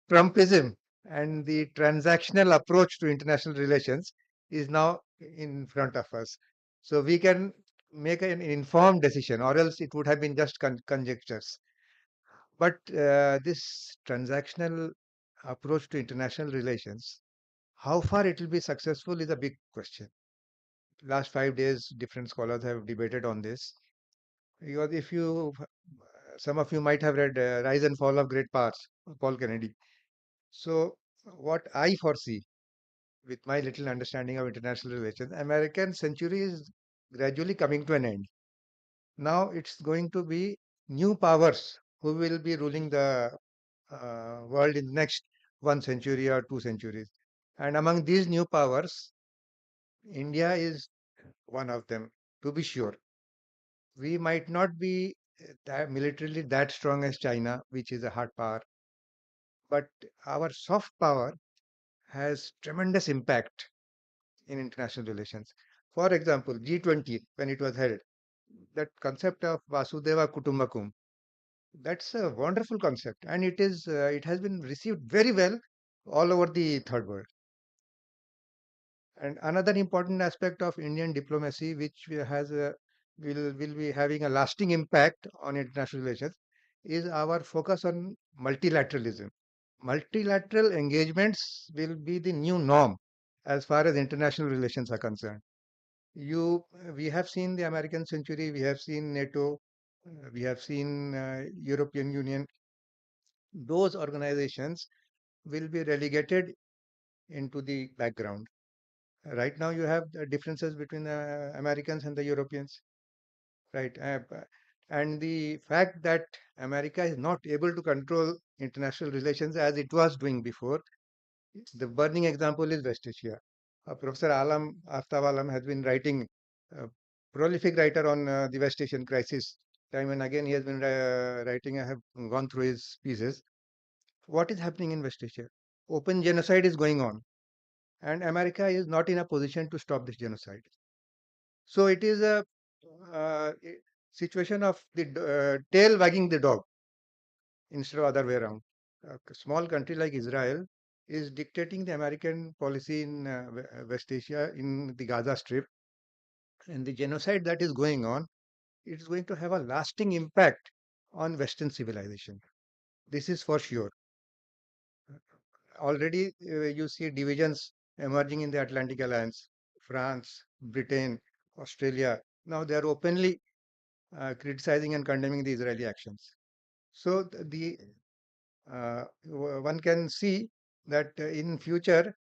Trumpism and the transactional approach to international relations is now in front of us. So we can make an informed decision, or else it would have been just conjectures. But this transactional approach to international relations, how far it will be successful is a big question. Last 5 days, different scholars have debated on this. Because if you, some of you might have read Rise and Fall of Great Powers, Paul Kennedy. So what I foresee with my little understanding of international relations, American century is gradually coming to an end. Now it's going to be new powers who will be ruling the world in the next 1 century or 2 centuries. And among these new powers, India is one of them, to be sure. We might not be militarily that strong as China, which is a hard power, but our soft power has tremendous impact in international relations. For example, G20, when it was held, that concept of Vasudeva Kutumbakum, that's a wonderful concept, and it has been received very well all over the third world. And another important aspect of Indian diplomacy, which will be having a lasting impact on international relations, is our focus on multilateralism. Multilateral engagements will be the new norm as far as international relations are concerned. We have seen the American century, we have seen NATO, we have seen European Union. Those organizations will be relegated into the background. Right now, you have the differences between the Americans and the Europeans, right? And the fact that America is not able to control international relations as it was doing before, the burning example is West Asia. Professor Aftab Alam has been writing, prolific writer on the West Asian crisis. Time and again, he has been writing. I have gone through his pieces. What is happening in West Asia? Open genocide is going on, and America is not in a position to stop this genocide. So it is a situation of the tail wagging the dog instead of other way around. A small country like Israel is dictating the American policy in West Asia, in the Gaza Strip, and the genocide that is going on, it is going to have a lasting impact on Western civilization. This is for sure. Already you see divisions emerging in the Atlantic Alliance. France, Britain, Australia, now they are openly criticizing and condemning the Israeli actions. So one can see that in future,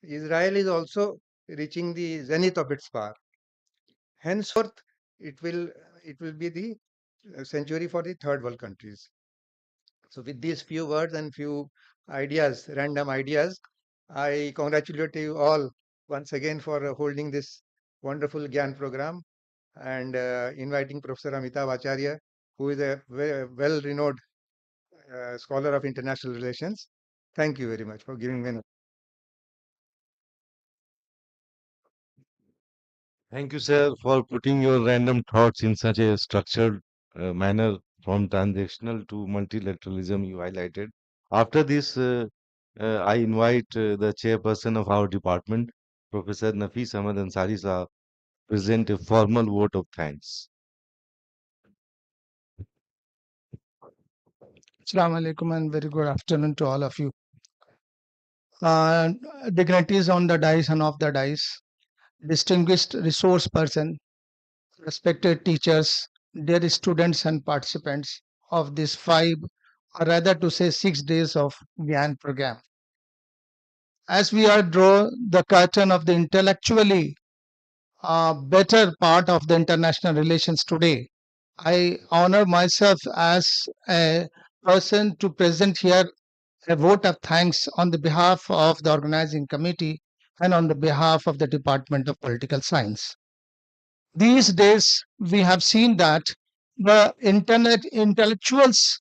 Israel is also reaching the zenith of its power. Henceforth, it will be the century for the third world countries. So with these few words and few ideas, random ideas, I congratulate you all once again for holding this wonderful GIAN program and inviting Professor Amitav Acharya, who is a well-renowned scholar of international relations. Thank you very much for giving me an. Thank you, sir, for putting your random thoughts in such a structured manner from transactional to multilateralism you highlighted. After this, I invite the chairperson of our department, Professor Nafis Ahmad Ansari Sahab, present a formal vote of thanks. Assalamu alaikum and very good afternoon to all of you. Dignitaries on the dais and off the dais, distinguished resource person, respected teachers, dear students and participants of this 5, or rather to say 6 days of GIAN program. As we are draw the curtain of the intellectually better part of the international relations today, I honor myself as a person to present here a vote of thanks on the behalf of the organizing committee and on the behalf of the Department of Political Science. These days, we have seen that the intellectuals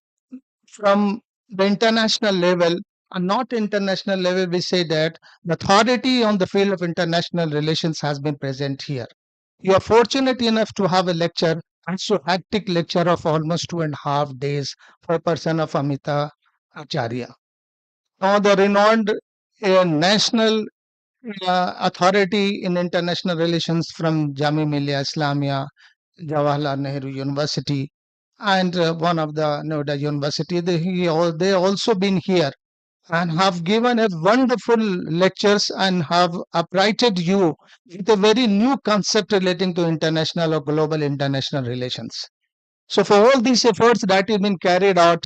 from the international level and not international level, we say that the authority on the field of international relations has been present here. You are fortunate enough to have a lecture, and so hectic lecture of almost 2.5 days for a person of Amita Acharya. Now, the renowned national authority in international relations from Jamia Millia Islamia, Jawaharlal Nehru University, and one of the Noida University, they also been here and have given a wonderful lectures and have uprighted you with a very new concept relating to international or global international relations. So for all these efforts that have been carried out,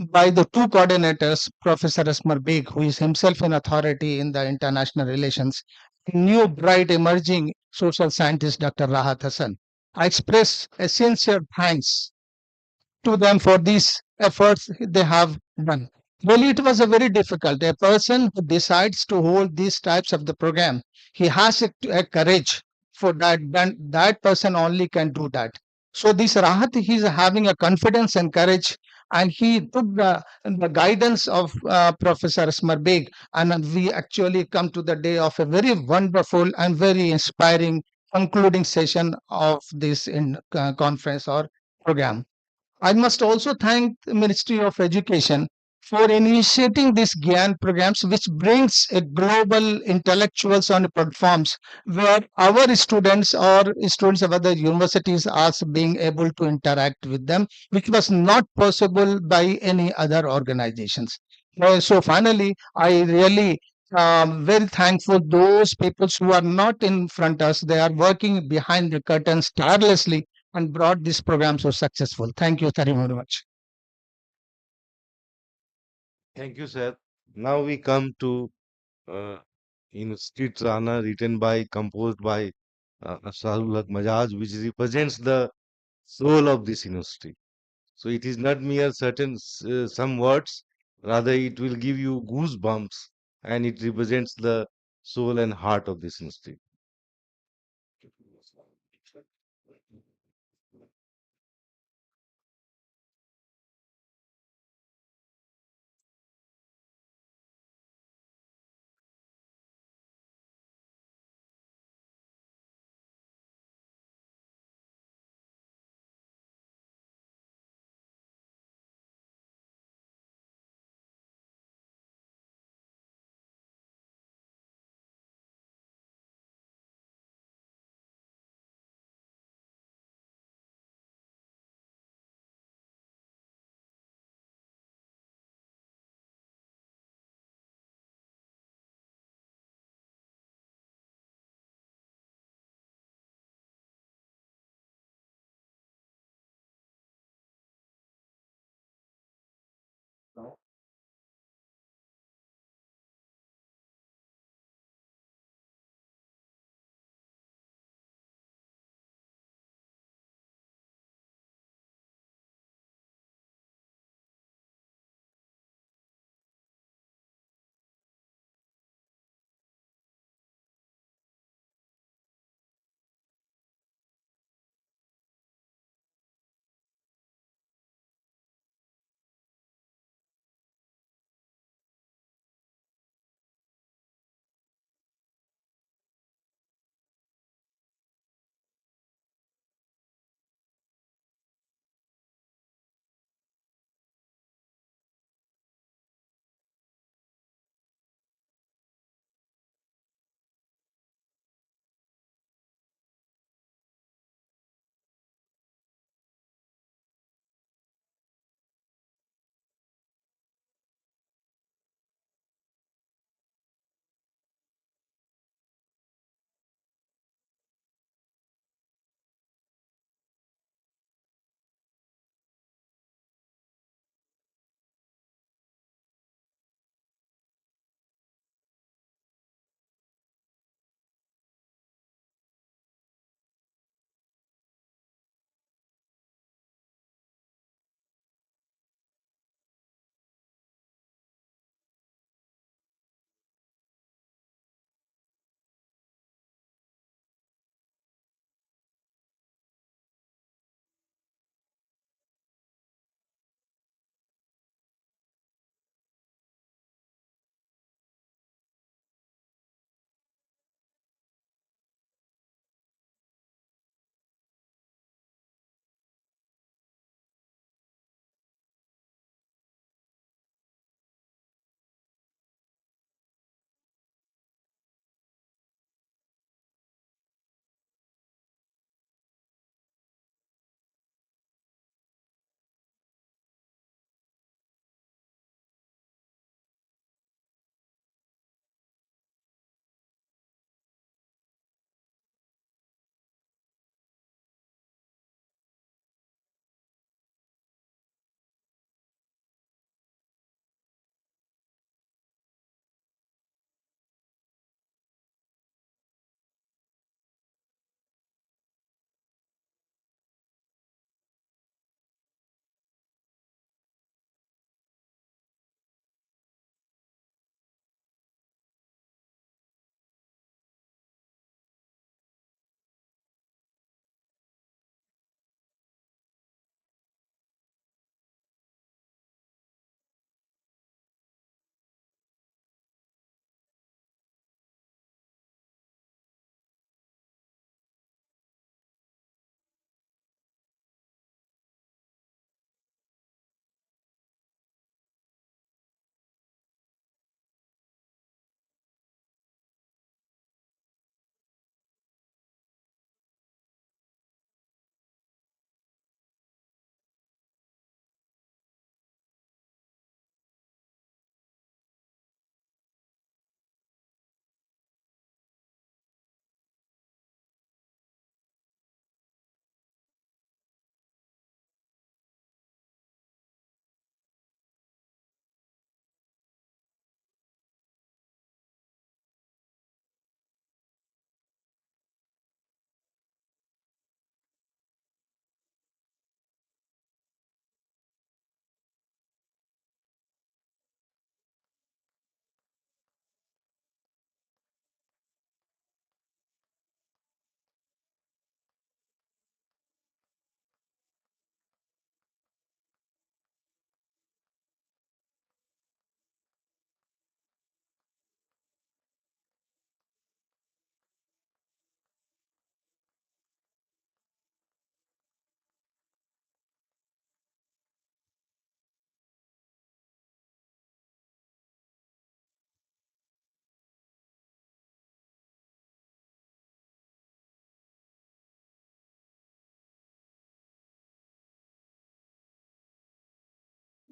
by the two coordinators, Professor Asmar Beg, who is himself an authority in the international relations, and new bright emerging social scientist Dr. Rahat Hassan. I express a sincere thanks to them for these efforts they have done. Really, it was a very difficult. A person who decides to hold these types of the program, he has a courage for that. Then that person only can do that. So this Rahat, he's having a confidence and courage, and he took the guidance of Professor Asmar Beg, and we actually come to the day of a very wonderful and very inspiring concluding session of this conference or program. I must also thank the Ministry of Education for initiating these GIAN programs, which brings a global intellectuals on platforms where our students or students of other universities are being able to interact with them, which was not possible by any other organizations. So finally, I really very thankful those people who are not in front of us. They are working behind the curtains tirelessly and brought this program so successful. Thank you very much. Thank you, sir. Now we come to uh, in Street Rana, written by, composed by Sarul Haq Majaz, which represents the soul of this industry. So it is not mere certain some words, rather it will give you goosebumps, and it represents the soul and heart of this industry.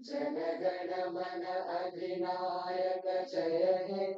Jana Gana मन अधिनायक जय हे